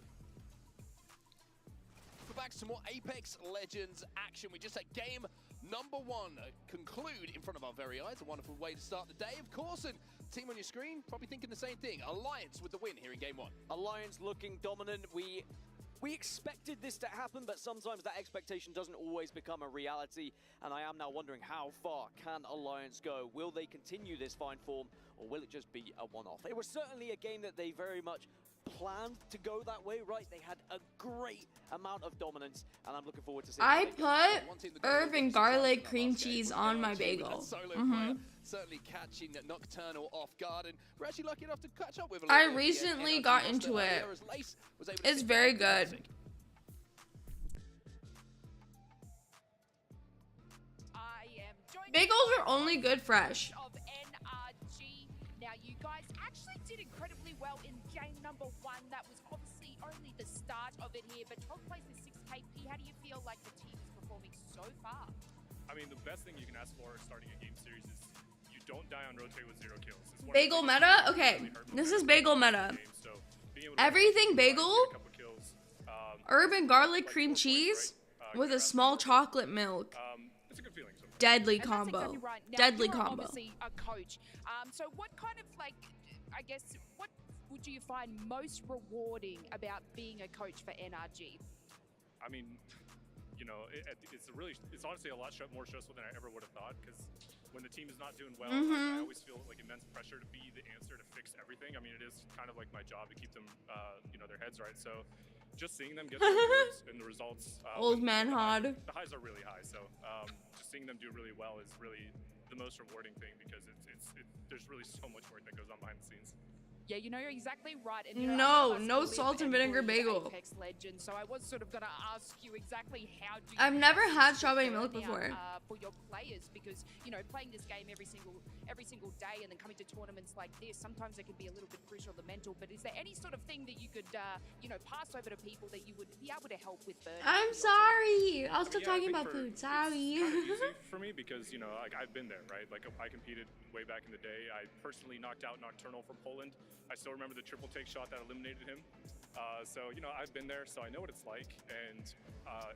We're back to some more Apex Legends action. We just had game number 1 conclude in front of our very eyes. A wonderful way to start the day, of course. And team on your screen probably thinking the same thing. Alliance with the win here in game 1. Alliance looking dominant. We expected this to happen, but sometimes that expectation doesn't always become a reality. And I am now wondering, how far can Alliance go? Will they continue this fine form, or will it just be a one-off? It was certainly a game that they very much planned to go that way, right? They had a great amount of dominance, and I'm looking forward to seeing. I put herb and garlic cream cheese on my bagel. Certainly catching Nocturnal off guard, and we're actually lucky enough to catch up with. I recently got into it. It's very good. Bagels are only good fresh. Now you guys actually did incredibly well in game number 1. That was obviously only the start of it here, but 12th place with 6 KP. How do you feel like the team is performing so far? I mean, the best thing you can ask for starting a game series is you don't die on rotate with 0 kills. Bagel meta? Okay, this is bagel meta. Everything bagel, herb and garlic cream cheese with a small chocolate milk. It's a good feeling. Deadly combo. Exactly right. Now, Deadly you're combo. Obviously a coach. So what kind of, like, I guess, what would you find most rewarding about being a coach for NRG? I mean, you know, it's honestly a lot more stressful than I ever would have thought, because when the team is not doing well, I always feel like immense pressure to be the answer to fix everything. I mean, it is kind of like my job to keep them, you know, their heads right. So just seeing them get the rewards and the results. Old man Hod. The highs are really high, so just seeing them do really well is really the most rewarding thing, because there's really so much work that goes on behind the scenes. Yeah, you know, you're exactly right. And, you No, know, no salt and vinegar bagel. Apex Legends, so I was sort of going to ask you exactly how do you I've never had strawberry milk burn before. out, for your players, because, you know, playing this game every single day and then coming to tournaments like this, sometimes it can be a little bit crucial, the mental. But is there any sort of thing that you could, you know, pass over to people that you would be able to help with burning? I'm sorry. I was still talking about food. Sorry. It's kind of easy for me because, you know, like, I've been there, right? Like, I competed way back in the day. I personally knocked out Nocturnal from Poland. I still remember the triple take shot that eliminated him. So, you know, I've been there, so I know what it's like. And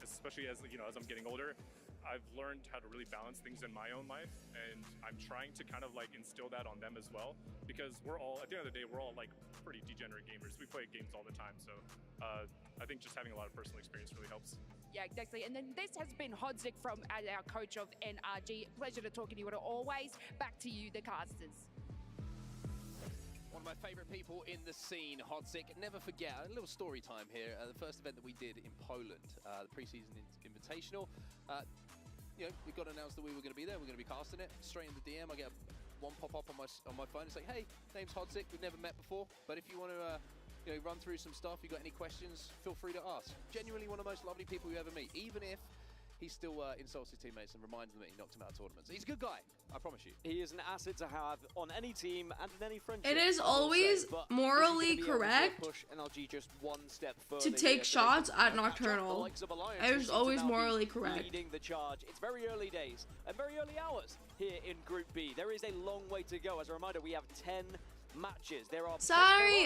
especially as, you know, as I'm getting older, I've learned how to really balance things in my own life. And I'm trying to kind of like instill that on them as well, because we're all, at the end of the day, we're all like pretty degenerate gamers. We play games all the time. So I think just having a lot of personal experience really helps. Yeah, exactly. And then this has been Hodzik from our coach of NRG. Pleasure to talk to you as always. Back to you, the casters. One of my favorite people in the scene, Hodzik. Never forget, a little story time here. The first event that we did in Poland, the preseason invitational. You know, we got announced that we were going to be there. We're going to be casting it. Straight in the DM, I get one pop up on my phone and say, "Hey, name's Hodzik. We've never met before, but if you want to, you know, run through some stuff, you got any questions, feel free to ask." Genuinely one of the most lovely people you ever meet, even if he still insults his teammates and reminds them that he knocked him out of tournaments. He's a good guy, I promise you. He is an asset to have on any team and in any friendship. It is always morally correct push NLG just one step further to take shots at Nocturnal. It is always morally correct. Leading the charge. It's very early days and very early hours here in Group B. There is a long way to go. As a reminder, we have 10 matches. There are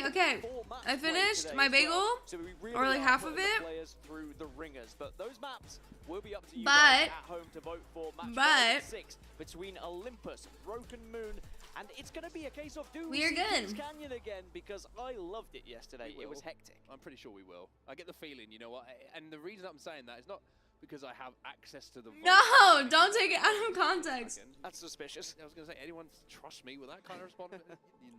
okay. I finished my bagel, so we really or like half of the it. Players through the ringers, but those maps will be up to you But- guys at home to vote for. Match 6 between Olympus, Broken Moon, and it's going to be a case of do we We're see good. Kings Canyon again, because I loved it yesterday. We It was will. hectic. I'm pretty sure we will. I get the feeling, you know what, and the reason I'm saying that is not because I have access to the voice. No, don't take it out of context. That's suspicious. I was going to say, anyone trust me with that kind of response? You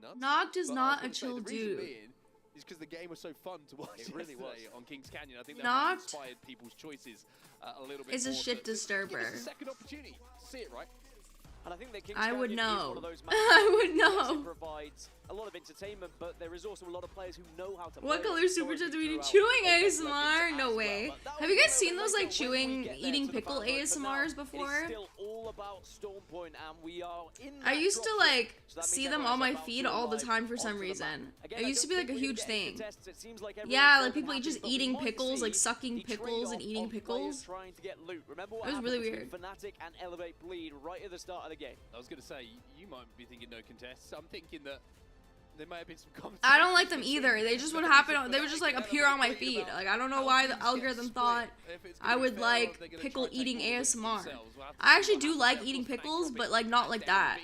nuts? Noct is But I was not a gonna say, chill the reason dude. being is because the game was so fun to watch. It really was. on Kings Canyon. I think that Noct inspired people's choices a little bit. It's a more shit to give disturber. us a second opportunity to see it, right? And I think that Kings I would Canyon is know. one of those matches I would that know. provides a lot of entertainment, but there is also a lot of players who know how to What play color super chat do we do? Chewing ASMR? No way. Have you guys seen those like chewing, eating pickle ASMRs before? It's still all about Stormpoint, and we are in I that used to drop like zone. So that see means them everyone's on my about to feed all the arrive time for onto some the reason. map. Again, It I used to don't be like a think we're huge getting thing. contests. It seems like everyone's Yeah, building like people happens, just but we eating might pickles, like see sucking the pickles and trade-off eating of pickles. players trying to get loot. Remember what It was happened really between weird. Fnatic and Elevate Bleed right at the start of the game? I was going to say, you might be thinking no contests. I'm thinking that there may have been some comments. I don't like them either. They just would happen. They would just like appear on my feed. Like I don't know why the algorithm thought I would like pickle eating ASMR. I actually do like eating pickles, but like not like that.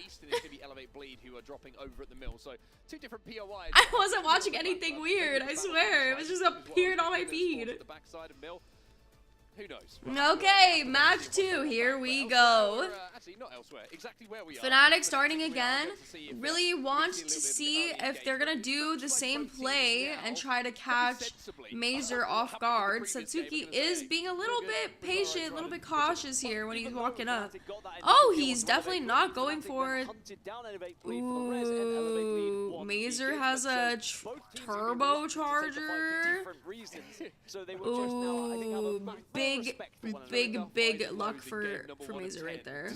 Elevate Bleed who are dropping over at the mill. So two different POIs. I wasn't watching anything weird. I swear, it was just appeared on my feed. The backside of mill. Who knows? Okay, match 2. Here we go. Actually, not elsewhere. Exactly where we are. Fnatic starting again. Really want to see if they're gonna do the same play and try to catch Mazer off guard. Satsuki is being a little bit patient, a little bit cautious here when he's walking up. Oh, he's definitely not going for it. Ooh, Mazer has a turbocharger. Ooh, big luck for Mazer right there.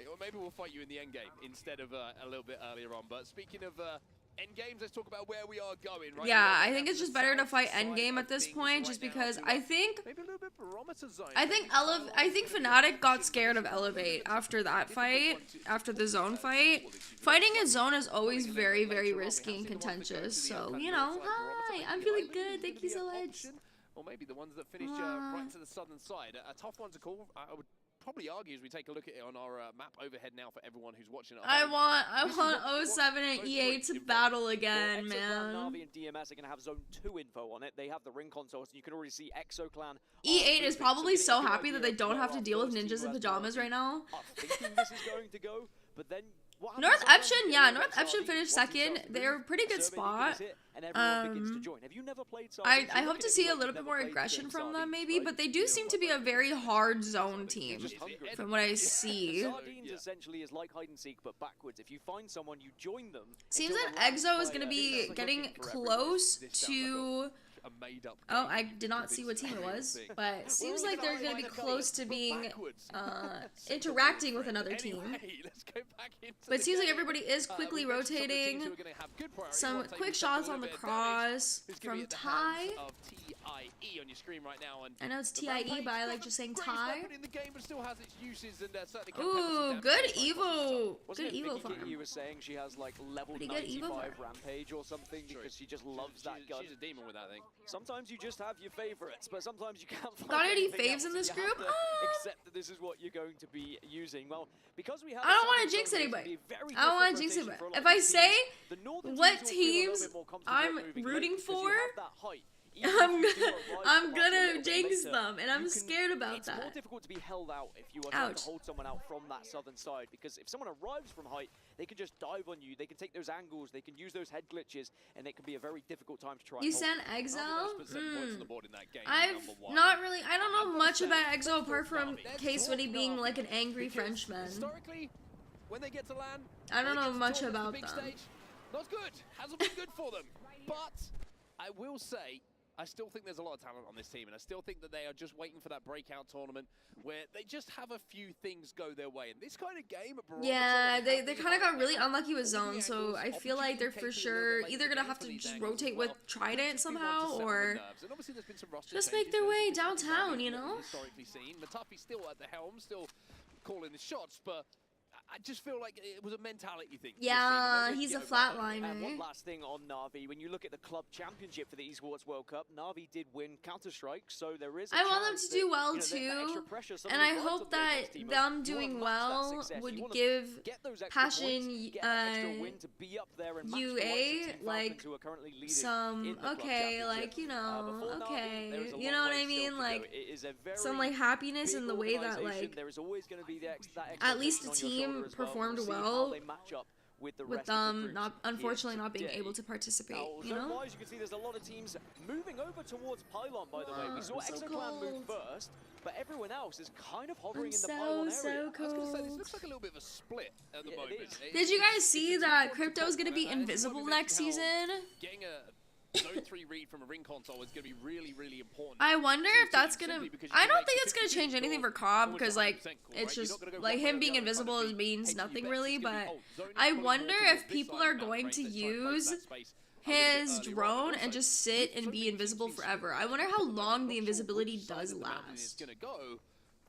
Or maybe we'll fight you in the end game instead of a little bit earlier on. But speaking of end games, let's talk about where we are going. Right Yeah, now. I think it's just better to fight end game at this point, just because I think Fnatic got scared of Elevate after that fight, after the zone fight. Fighting in zone is always very risky and contentious. So you know, hi, I'm feeling good. Thank you so much. Or maybe the ones that finished right to the southern side. A tough one to call. I would probably argue as we take a look at it on our map overhead now for everyone who's watching at home. I want 07 and E8 to battle again, man. Navi and DMS are going to have Zone 2 info on it. They have the ring consoles, and you can already see ExoClan. E8 is probably so happy that they don't have to deal with ninjas in pajamas right now. Thinking this is going to go, but then North Epson, yeah, North Epson finished second. They're a pretty good spot. I hope to see a little bit more aggression from them, maybe, but they do seem to be a very hard zone team, from what I see. Sardines essentially is like hide and seek, but backwards. If you find someone, you join them. Seems that Exo is going to be getting close to... Oh, I did not see what team it was, but it seems like they're going to be close to being interacting with another team. But it seems like everybody is quickly rotating. Some quick shots on the cross from Ty. I know it's TIE, but I like just saying Ty. Ooh, good Evo. Good Evo farm. You were saying she has like level 95 rampage or something because she just loves that gun. She's a demon with that thing. Sometimes you just have your favorites, but sometimes you can't find Got any anything faves else, in this and you have group? to accept that this is what you're going to be using. Well, because we have I don't want to jinx anybody. I don't want to jinx anybody. If I say what teams I'm rooting for, I'm gonna jinx them, and I'm scared about that. It's more difficult to be held out if you are trying to hold someone out from that southern side, because if someone arrives from height, they can just dive on you, they can take those angles, they can use those head glitches, and it can be a very difficult time to try You and send Exo? I don't know much about Exo apart from K-Sweaty being like an angry Frenchman. Historically, when they get to land, I don't know much about them. Not good. Hasn't been good for them. But I will say, I still think there's a lot of talent on this team, and I still think that they are just waiting for that breakout tournament where they just have a few things go their way. And this kind of game, yeah, they kind of got really unlucky with zone, so I feel like they're for sure either gonna have to just rotate with Trident somehow, or just make their way downtown, you know? Historically seen, Matafi's still at the helm, still calling the shots, but I just feel like it was a mentality thing. Yeah, he's a And flatliner. one last thing on Na'Vi, when you look at the club championship for the Esports World Cup, Na'Vi did win Counter-Strike, so there is a I want them chance to do that, well you know, that extra too, pressure and suddenly I rides hope on the that Apex team. them You wanna doing match that well success. would You wanna give get those extra Passion points, get that extra win to be up there and match the likes of UA Team like Falcons, who are currently leading in some the club okay, championship. like you know, Before Na'Vi, there is a okay, you long know what way I still mean, to like go. It is a very some like happiness in big the way that organisation. like there is always going to be that at least the expectation on your team shoulder as well. performed We'll see how well they match up with the with rest of the them groups not here unfortunately not being today. able to participate. Now, You know. zone-wise, you can see there's a lot of teams moving over towards Pylon, by the way. We saw so Exoclan move cold. first, but everyone else is kind of hovering I'm in the Pylon so area. I was going to say, this cold. looks like a little bit of a split at the Yeah, it moment. is. Did you guys It's see a that tough one to Crypto is call, gonna be and this is why invisible we next mentioned how season? Getting a Zone 3 read from a ring console is going to be really, really important. I wonder if that's gonna. Simply because you I can don't make think the it's gonna 50-50 change anything for score Cobb almost because like 100% cool, it's right? You're just not gonna go like one way or him the being other and kind of invisible be means hedging your nothing bets. really. It's gonna But be, oh, zone is I pulling more wonder towards if this people side are of the going range. to Let's try and close use that space a little bit his earlier on. drone and Also, just sit with and so be many invisible teams being forever. I split wonder up how at the moment, long I'm the not sure invisibility which side does of the mountain it's last. gonna go.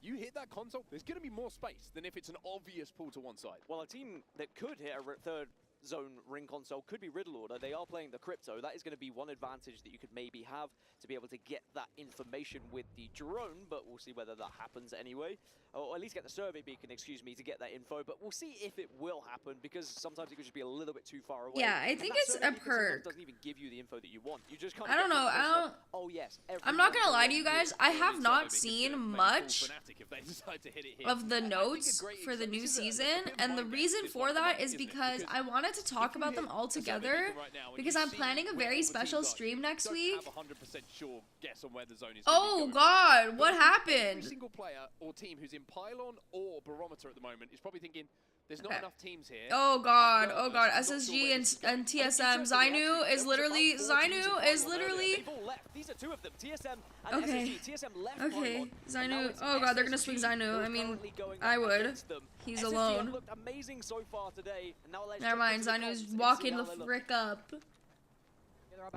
You hit that console, there's going to be more space than if it's an obvious pull to one side. Well, a team that could hit a third zone ring console could be Riddle Order. They are playing the Crypto. That is going to be one advantage that you could maybe have to be able to get that information with the drone, but we'll see whether that happens anyway. Or at least get the survey beacon, excuse me, to get that info. But we'll see if it will happen, because sometimes it could just be a little bit too far away. Yeah, I And think that it's survey a beacon sometimes perk. doesn't even give you the info that you want. You just kind I of don't know. I don't. oh yes. I'm not gonna everyone lie to you knows guys. it. I Or have these not survey beacons seen gonna make full much fanatic if they decide to hit it here. of the I think a notes great for the example- new this is a season, bit and the mind reason game, for this one, that is isn't it? because I wanted to talk if you about them hit all a survey together beacon right now and because you I'm see planning a where very all the special teams are, stream next don't week. have a 100% sure guess on where the zone is. Oh God, what Every happened? single player or team who's in Pylon or Barometer at the moment is probably thinking, there's not Okay. enough teams here. Oh God, I'm oh nervous. God, I'm not sure SSG where and, this is going. and I think TSM. interestingly, Zainu actually, is there was literally, about 4 teams in Zainu Pylon is earlier. literally. They've all left. These are two of them, TSM and Okay. SSG. TSM left Okay, Pylon, and now Zainu. it's Oh God, they're gonna SSG swing Zainu. who are I mean, currently going I up would. against them. He's SSG alone. have looked amazing so far today, and now let's Never jump mind, into the Zainu's comms and see walking how the they look. frick up. Can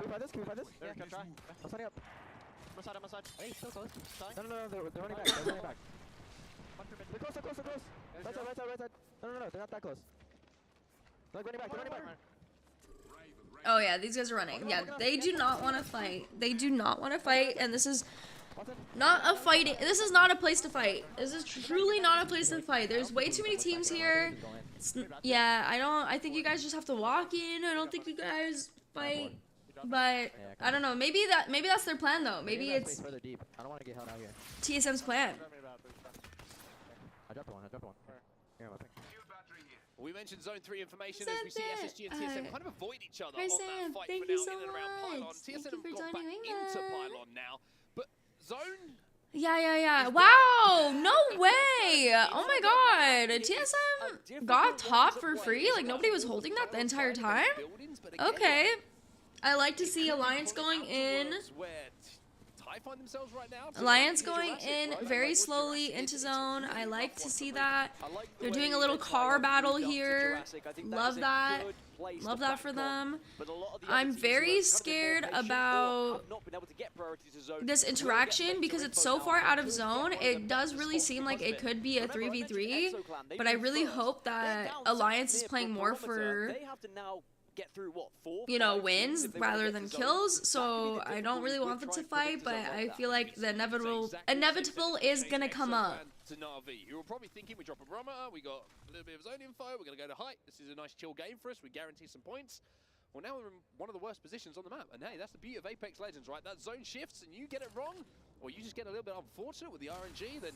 we fight this? Can we fight this? Yeah, can try. I'm setting up. I'm on side. Hey, still close. Side. No, they're running back. They're running back. They're close, they're close, they're close. Right side, right side, right side. No, they're not that close. They're running back, they're running back. Oh yeah, these guys are running. Yeah, they do not want to fight. They do not want to fight, and this is not a fighting. This is not a place to fight. This is truly not a place to fight. There's way too many teams here. Yeah, I think you guys just have to walk in. I don't think you guys fight. But I don't know. Maybe that's their plan though. Maybe it's further deep. I don't want to get held out here. TSM's plan. I dropped one. Here, my ping. We mentioned Zone 3 information Zone as we see SSG and TSM kind of avoid each other on Ryzen, that fight thank for you now so in and around Pylon. much. TSM Thank you have for gone back joining into us. Pylon now, but Zone... Yeah. Wow, no way. Oh my God, TSM got top for free. Like nobody was holding that the entire time. Okay. I like to see Alliance going in. Alliance going in very slowly into zone. I like to see that. They're doing a little car battle here. Love that. Love that for them. I'm very scared about this interaction because it's so far out of zone. It does really seem like it could be a 3v3, but I really hope that Alliance is playing more for, you know, wins rather than kills. So I don't really want them to fight, but I feel like the inevitable is gonna come up. To Na'Vi, who were probably thinking we drop a barometer, we got a little bit of zone info, we're going to go to height. This is a nice chill game for us. We guarantee some points. Well, now we're in one of the worst positions on the map, and hey, that's the beauty of Apex Legends, right? That zone shifts, and you get it wrong, or you just get a little bit unfortunate with the RNG, then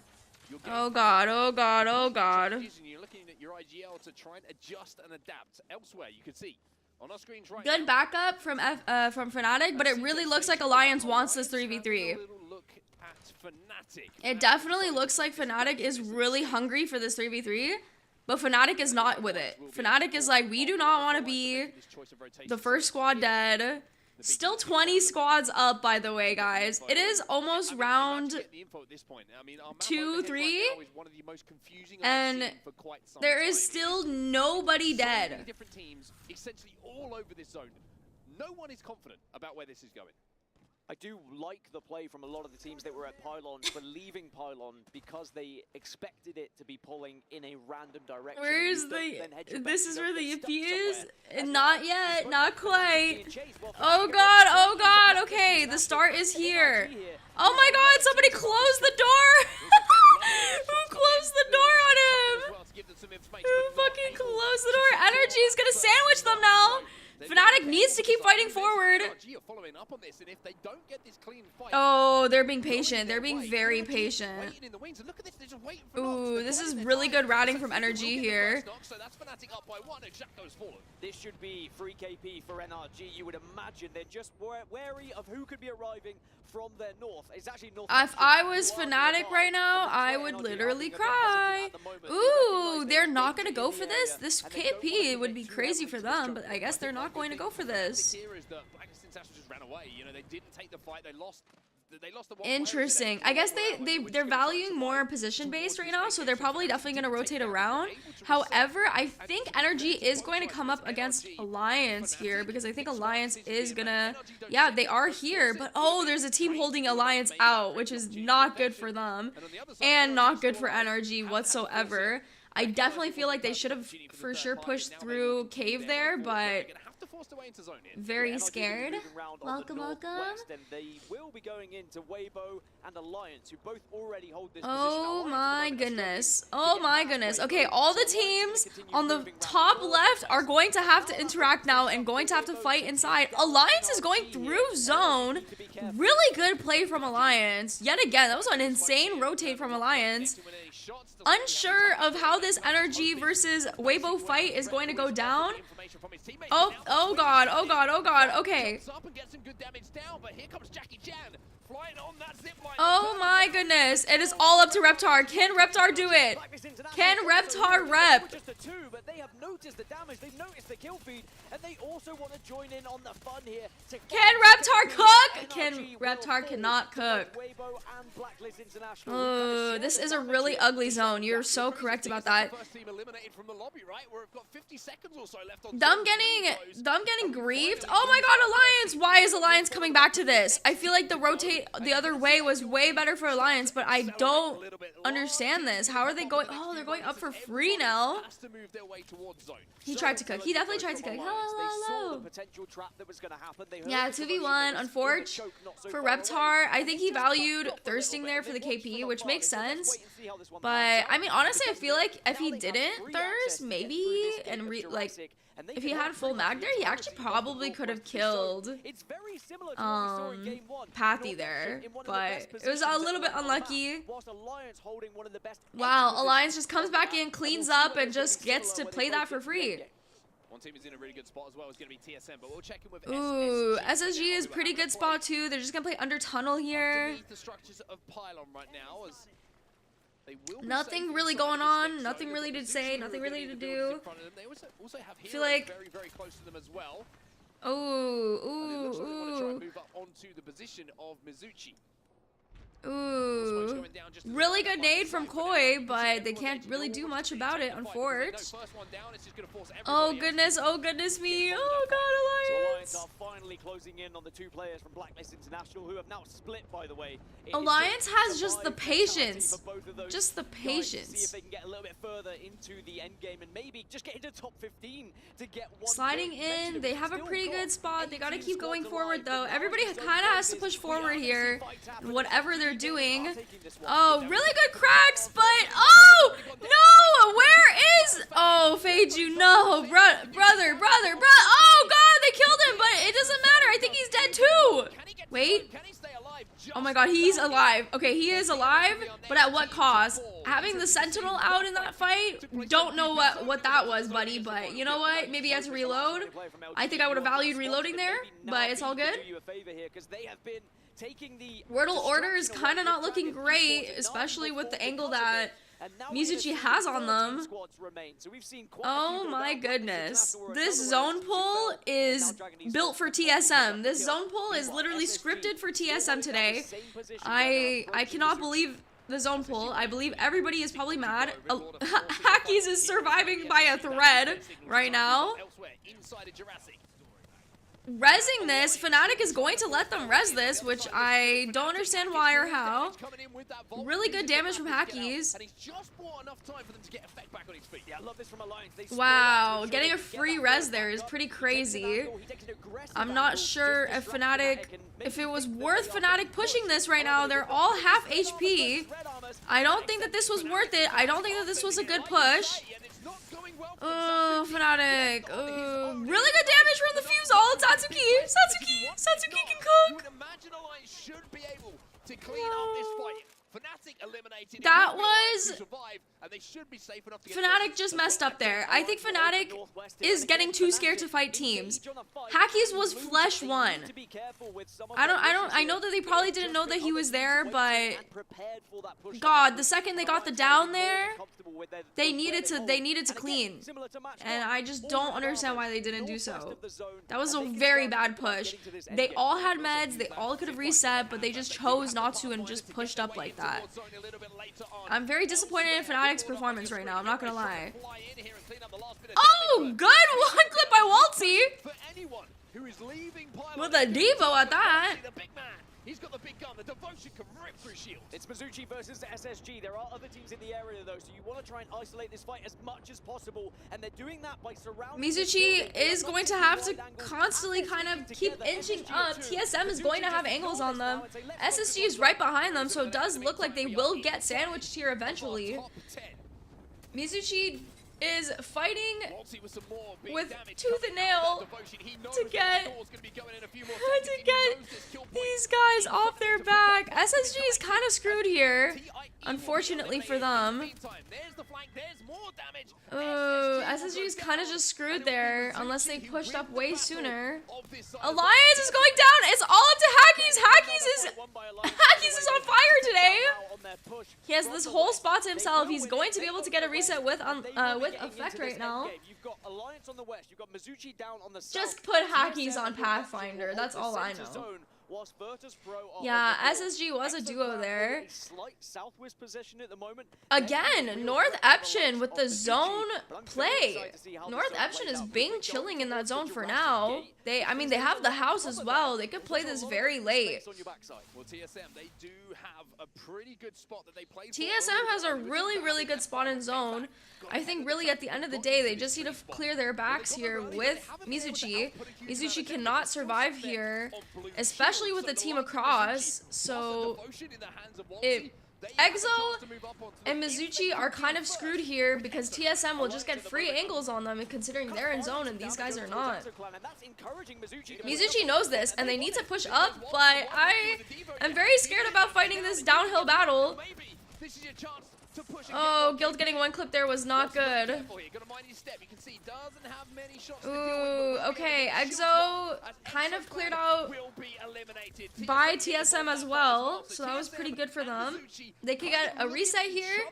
you're getting Oh God, oh God, oh God. and you're looking at your IGL to try and adjust and adapt. Elsewhere, you can see on our screens right Good now, backup from Fnatic, but it really looks like Alliance wants this 3v3. It definitely looks like Fnatic is really hungry for this 3v3, but Fnatic is not with it. Fnatic is like, we do not want to be the first squad dead. Still 20 squads up, by the way, guys. It is almost round 2, 3, and there is still nobody dead. Different teams, essentially all over this zone. No one is confident about where this is going. I do like the play from a lot of the teams that were at Pylon for leaving Pylon because they expected it to be pulling in a random direction. Where's the... This is where the EP is? Not yet, not quite. Oh god, oh god, okay, the start is here. Oh my god, somebody closed the door! Who closed the door on him? Who fucking closed the door? Energy is gonna sandwich them now! Fnatic needs to keep fighting forward. Oh, they're being patient. They're being very patient. Ooh, this is really good routing from Energy here. This should be free KP for NRG. You would imagine they're just wary of who could be arriving from their north. It's actually north. If I was Fnatic right now, I would literally cry. Ooh, they're not gonna go for this? This KP would be crazy for them, but I guess they're not going to go for this. Interesting. I guess they're valuing more position based right now, so they're probably definitely going to rotate around. However, I think Energy is going to come up against Alliance here, because I think Alliance is gonna, yeah, they are here, but oh, there's a team holding Alliance out, which is not good for them and not good for Energy whatsoever. I definitely feel like they should have for sure pushed through Cave there, but very scared. Welcome, welcome. And they will be going into Weibo and Alliance, who both already hold this oh my goodness. Oh my goodness. Okay, all the teams on the top left are going to have to interact now and going to have to fight inside. Alliance is going through zone. Really good play from Alliance. Yet again, that was an insane rotate from Alliance. Unsure of how this Energy versus Weibo fight is going to go down. Oh god, oh god, oh god, okay. Oh my goodness, it is all up to Reptar. Can Reptar do it? Can Reptar rep? Just the two, but they have noticed the damage, they've noticed the kill feed, and they also want to join in on the fun here. Can Reptar cook? Reptar cannot cook. Oh, this is a really ugly zone. You're so correct about that. Them getting grieved. Oh my god, Alliance! Why is Alliance coming back to this? I feel like the rotate the other way was way better for Alliance, but I don't understand this. How are they going? Oh, they're going up for free now. He tried to cook. He definitely tried to cook. Hello. Yeah, 2v1 on Forge for Reptar. I think he valued thirsting there for the KP, which makes sense. But I mean, honestly, I feel like if he didn't thirst, maybe, and if he had full mag there, he actually probably could have killed Pathy there, but it was a little bit unlucky. Wow, Alliance just comes back in, cleans up, and just gets to play that for free. One team is in a really good spot as well. It's going to be TSM, but we'll check in with Ooh, SSG is pretty good spot too. They're just going to play under tunnel here. The structures of Pylon right now, as nothing really going on, nothing really to say, nothing really to do. I feel like very close to them as well. Ooh. Move up onto the position of Mizuchi. Ooh, really good nade from Koi, but they can't really do much about it on Forge. Oh goodness me, oh god, Alliance! Are finally closing in on the two players from Blacklist International, who have now split, by the way. Alliance has just the patience, just the patience. See if they can get a little bit further into the end game and maybe just get into top 15 to get one. Sliding in, they have a pretty good spot. They gotta keep going forward though. Everybody kind of has to push forward here, whatever they're doing. Oh, really good cracks, but oh no, where is? Oh, Feiju, no, brother. Oh god, they killed him, but it doesn't matter. I think he's dead too. Wait. Oh my god, he's alive. Okay, he is alive, but at what cost? Having the Sentinel out in that fight, don't know what that was, buddy, but you know what? Maybe he had to reload. I think I would have valued reloading there, but it's all good. Wordle order is kind of not looking great, especially with the angle that Mizuchi has on them. Oh my goodness. This zone pull is built for TSM. This zone pull is literally scripted for TSM today. I cannot believe the zone pull. I believe everybody is probably mad. Hackies is surviving by a thread right now. rezzing this. Fnatic is going to let them res this, which I don't understand why or how. Really good damage from Hackies. Wow, getting a free res there is pretty crazy. I'm not sure if Fnatic, if it was worth Fnatic pushing this right now. They're all half HP. I don't think that this was worth it. I don't think that this was a good push. Oh, Fnatic. Really good damage from the fuse all. Satsuki can cook. That was... Fnatic just messed up there. I think Fnatic is getting too scared to fight teams. Hackies was flesh 1. I know that they probably didn't know that he was there, but God, the second they got the down there, they needed to clean. And I just don't understand why they didn't do so. That was a very bad push. They all had meds, they all could have reset, but they just chose not to and just pushed up like that. I'm very disappointed in Fnatic's performance right now, I'm not gonna lie. Oh, good one clip by Waltzy! With a Devo at that. He's got the big gun. The devotion can rip through shields. It's Mizuchi versus SSG. There are other teams in the area though, so you want to try and isolate this fight as much as possible, and they're doing that by surrounding. Mizuchi is going to have to constantly kind of keep inching up. TSM is going to have angles on them. SSG is right behind them, so it does look like they will get sandwiched here eventually. Mizuchi is fighting with tooth and nail to get these guys off their back. SSG is kind of screwed here, unfortunately for them. Oh, SSG is kind of just screwed there, unless they pushed up way sooner. Alliance is going down. It's all up to Hackies. Hackies is on fire today. He has this whole spot to himself. He's going to be able to get a reset with effect right now. Just put Hackies on Pathfinder. That's all I know. Yeah, SSG was a duo there. Again, North Eption with the zone play. North Eption is being chilling in that zone for now. I mean, they have the house as well. They could play this very late. TSM has a really good spot in zone. I think really at the end of the day, they just need to clear their backs here with Mizuchi. Mizuchi cannot survive here, especially with the team across. So Exo and Mizuchi are kind of screwed here because TSM will just get free angles on them, and considering they're in zone and these guys are not. Mizuchi knows this and they need to push up, but I am very scared about fighting this downhill battle. Oh, Guild getting one clip there was not good. Ooh, okay, Exo kind of cleared out by TSM as well, so that was pretty good for them. They could get a reset here.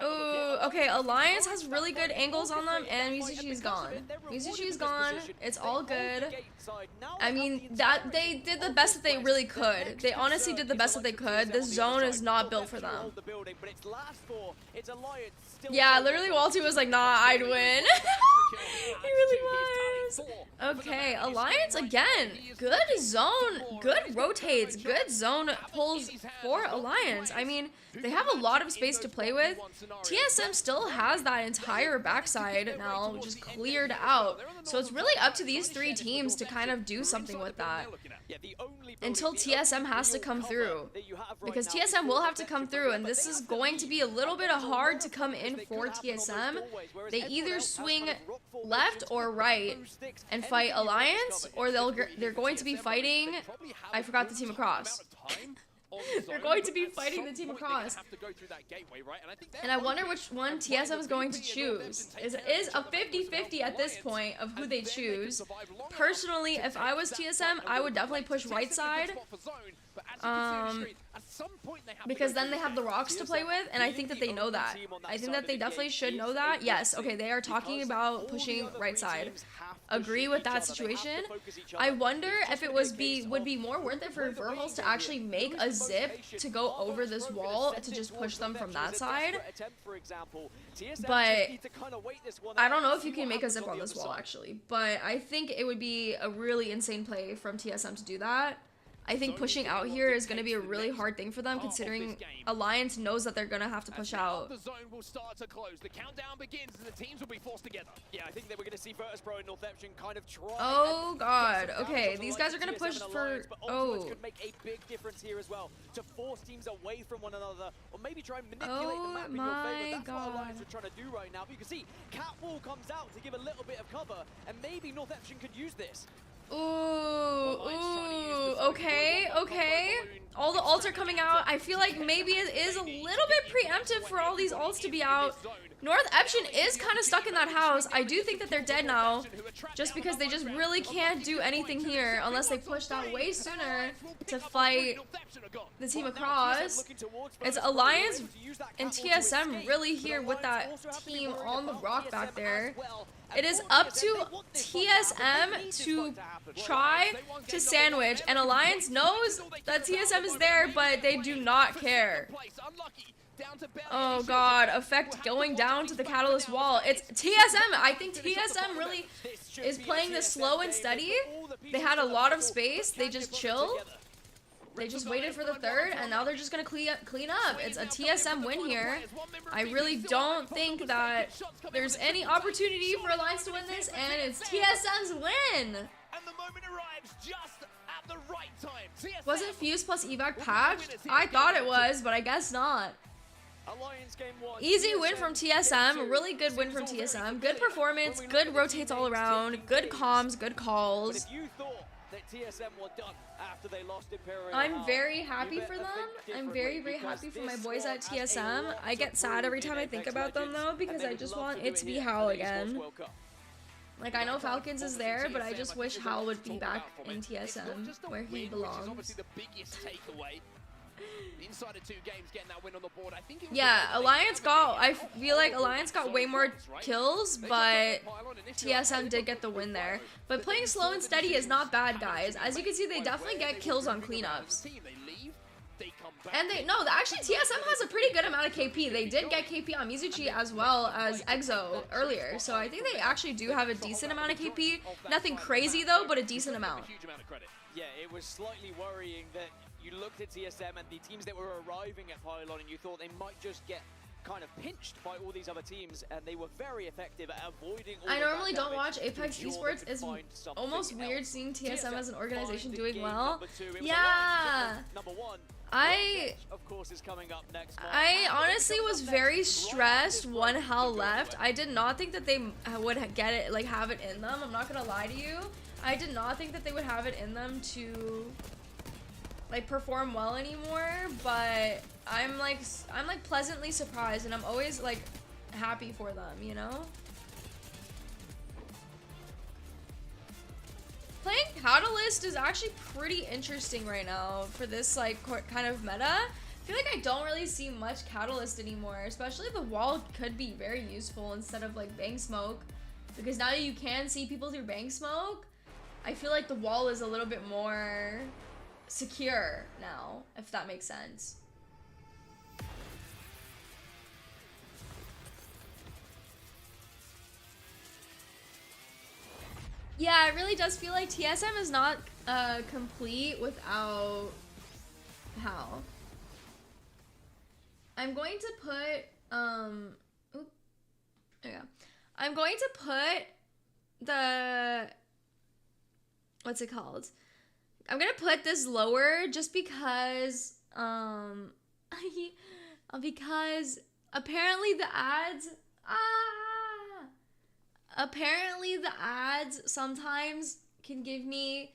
Ooh, okay, Alliance has really good angles on them, and Mizuchi is gone. Mizuchi is gone. It's all good. I mean, they did the best that they really could. They honestly did the best that they could. This zone is not built for them. Yeah, literally Walty was like, nah, I'd win. He really was. Okay, Alliance again. Good zone. Good rotates. Good zone pulls for Alliance. I mean, they have a lot of space to play with. TSM still has that entire backside now just cleared out. So it's really up to these three teams to kind of do something with that. Until TSM has to come through. Because TSM will have to come through, and this is going to be a little bit hard to come in for TSM. They either swing left or right and fight Alliance, or they're going to be fighting... I forgot the team across. They're going to be fighting the team across. And I wonder which one TSM is going to choose. It is a 50-50 at this point of who they choose. Personally, if I was TSM, I would definitely push right side. Because then they have the rocks to play with, and I think that they know that. I think that they definitely should know that. Yes, okay, they are talking about pushing right side. Agree with that situation. I wonder if it would be more worth it for Verhulst to actually make a zip to go over this wall to just push them from that side. But I don't know if you can make a zip on this wall, actually. But I think it would be a really insane play from TSM to do that. I think pushing out here is going to be a really hard thing for them, considering Alliance knows that they're going to have to push out. The zone will start to close. The countdown begins and the teams will be forced together. Yeah, I think that we're going to see Vspo and Northeption kind of try. Oh god, okay, these guys are going to push for... Oh. Could make a big difference here as well, to force teams away from one another, or maybe try and manipulate the map in your favor. That's what Alliance are trying to do right now. But you can see, Catwall comes out to give a little bit of cover, and maybe Northeption could use this. Ooh, okay, okay. All the ults are coming out. I feel like maybe it is a little bit preemptive for all these ults to be out. Northeption is kind of stuck in that house. I do think that they're dead now, just because they just really can't do anything here unless they pushed out way sooner to fight the team across. It's Alliance and TSM really here with that team on the rock back there. It is up to TSM to try to sandwich, and Alliance knows that TSM is there, but they do not care. Oh god, effect going down to the Catalyst wall. It's TSM. I think TSM really is playing this slow and steady. They had a lot of space. They just chilled. They just waited for the third, and now they're just going to clean up. It's a TSM win here. I really don't think that there's any opportunity for Alliance to win this, and it's TSM's win. Wasn't Fuse plus evac patched? I thought it was, but I guess not. Easy win from TSM, really good win from TSM. Good performance, good rotates all around, good comms, good calls. I'm very happy for them. I'm very, very happy for my boys at TSM. I get sad every time I think about them though, because I just want it to be Hal again. Like, I know Falcons is there, but I just wish Hal would be back in TSM, where he belongs. Inside of 2 games, getting that win on the board. I think yeah, Alliance got, I feel like Alliance got way more kills, but TSM did get the win there. But playing slow and steady is not bad, guys. As you can see, they definitely get kills on cleanups. And actually TSM has a pretty good amount of KP. They did get KP on Mizuchi as well as Exo earlier. So I think they actually do have a decent amount of KP. Nothing crazy though, but a decent amount. Yeah, it was slightly worrying that you looked at TSM and the teams that were arriving at Pylon and you thought they might just get kind of pinched by all these other teams, and they were very effective at avoiding all I normally don't watch Apex Esports. It's almost weird seeing TSM as an organization doing well. Yeah. I honestly was very stressed when Hal left. I did not think that they would get it, like have it in them. I'm not gonna lie to you. I did not think that they would have it in them to like perform well anymore, but I'm like pleasantly surprised, and I'm always like happy for them, you know? Playing Catalyst is actually pretty interesting right now for this like kind of meta. I feel like I don't really see much Catalyst anymore, especially the wall could be very useful instead of like bang smoke, because now you can see people through bang smoke. I feel like the wall is a little bit more secure now, if that makes sense. Yeah, it really does feel like TSM is not complete without Hal. I'm going to put oop, there you go. I'm going to put the, what's it called? I'm gonna put this lower just because because apparently the ads sometimes can give me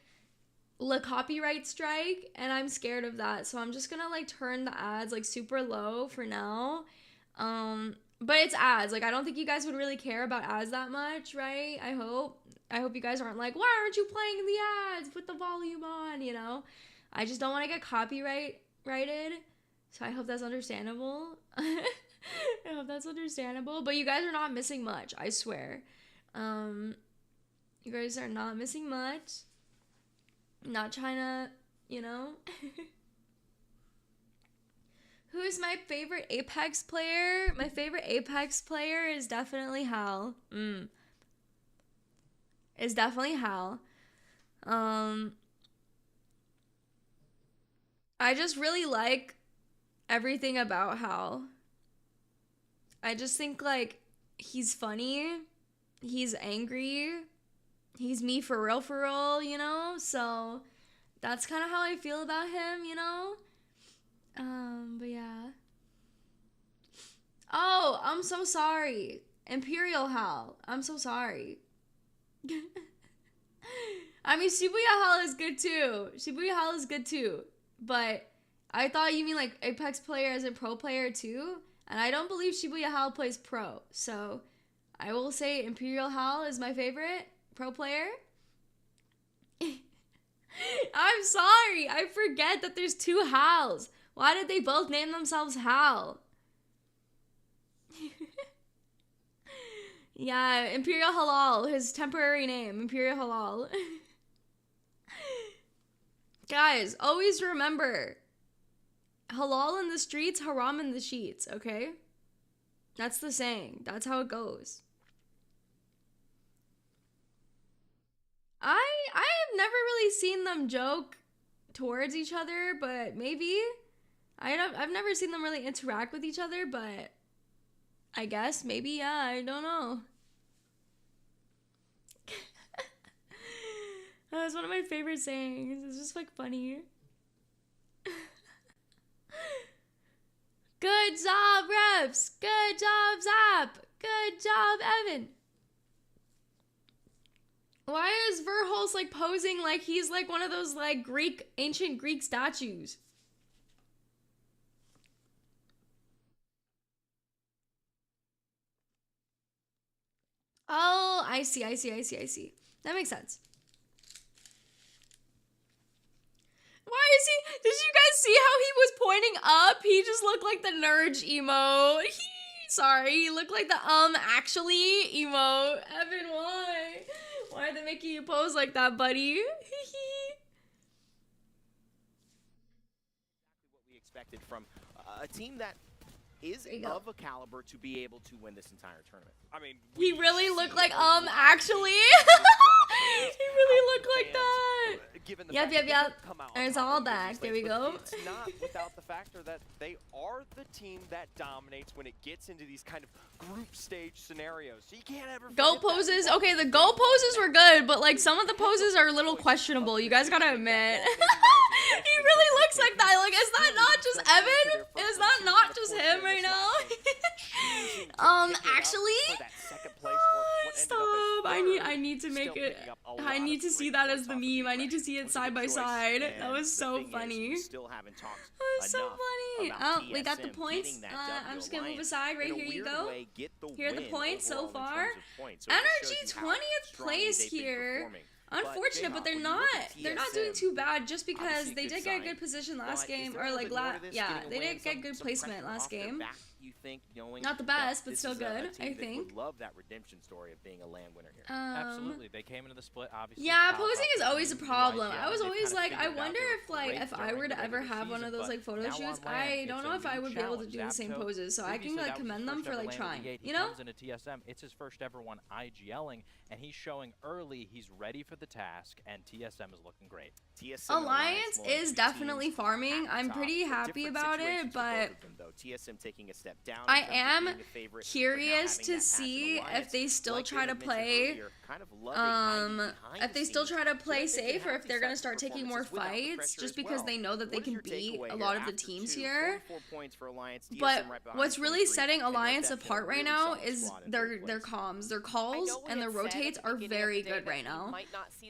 a copyright strike, and I'm scared of that, so I'm just gonna like turn the ads like super low for now. But it's ads, like I don't think you guys would really care about ads that much, right? I hope you guys aren't like, why aren't you playing the ads? Put the volume on, you know? I just don't want to get copyrighted, so I hope that's understandable. I hope that's understandable, but you guys are not missing much, I swear. You guys are not missing much. I'm not trying to, you know? Who's my favorite Apex player? My favorite Apex player is definitely Hal. Is definitely Hal. I just really like everything about Hal. I just think, like, he's funny, he's angry, he's me for real, you know? So that's kind of how I feel about him, you know? But yeah. Oh, I'm so sorry. Imperial Hal. I'm so sorry. I mean, Shibuya Hal is good too. Shibuya Hal is good too. But I thought you mean like Apex player as a pro player too. And I don't believe Shibuya Hal plays pro. So I will say Imperial Hal is my favorite pro player. I'm sorry. I forget that there's two Hals. Why did they both name themselves Hal? Yeah, Imperial Halal, his temporary name, Imperial Halal. Guys, always remember, halal in the streets, haram in the sheets, okay? That's the saying. That's how it goes. I have never really seen them joke towards each other, but maybe. I've never seen them really interact with each other, but I guess maybe, yeah, I don't know. That's one of my favorite sayings. It's just like funny. Good job, Reps. Good job, Zap. Good job, Evan. Why is Verholz like posing like he's like one of those like ancient Greek statues? Oh, I see. That makes sense. Why is he? Did you guys see how he was pointing up? He just looked like the nerd emote. Sorry, he looked like the actually emote. Evan, why? Why are they making you pose like that, buddy? What we expected from a team that is of a caliber to be able to win this entire tournament. I mean, he really looked like actually. He really looked like that. Yep. It's all back. There we go. It's not without the factor that they are the team that dominates when it gets into these kind of group stage scenarios. So you can't ever go poses. Okay, the go poses were good, but like some of the poses are a little questionable. You guys gotta admit. He really looks like that. Like, is that not just Evan? Is that not just him right now? Actually. Stop. I need to make it. I need to see that as the meme. I need to see it side by side. That was so funny. That was so funny. Oh, we got the points. I'm just gonna move aside. Right here you go. Here are the points so far. NRG 20th place here. Unfortunate, but they're not doing too bad just because they did get a good position last game, or like they did get good placement last game. Not the best, but still good, I think. Love that redemption story of being a land winner here. Absolutely, they came into the split obviously. Yeah, posing is always a problem. I was always like, I wonder if I were to ever have one of those like photo shoots, I don't know if I would be able to do the same poses. So I can like commend them for like trying. You know? It's his first ever one IGLing, and he's showing early he's ready for the task, and TSM is looking great. Alliance is definitely farming. I'm pretty happy about it, but I am curious to see if they still try to play safe, or if they're gonna start taking more fights just because they know that they can beat a lot of the teams here. But what's really setting Alliance apart right now is their comms. Their calls and their rotates are very good right now.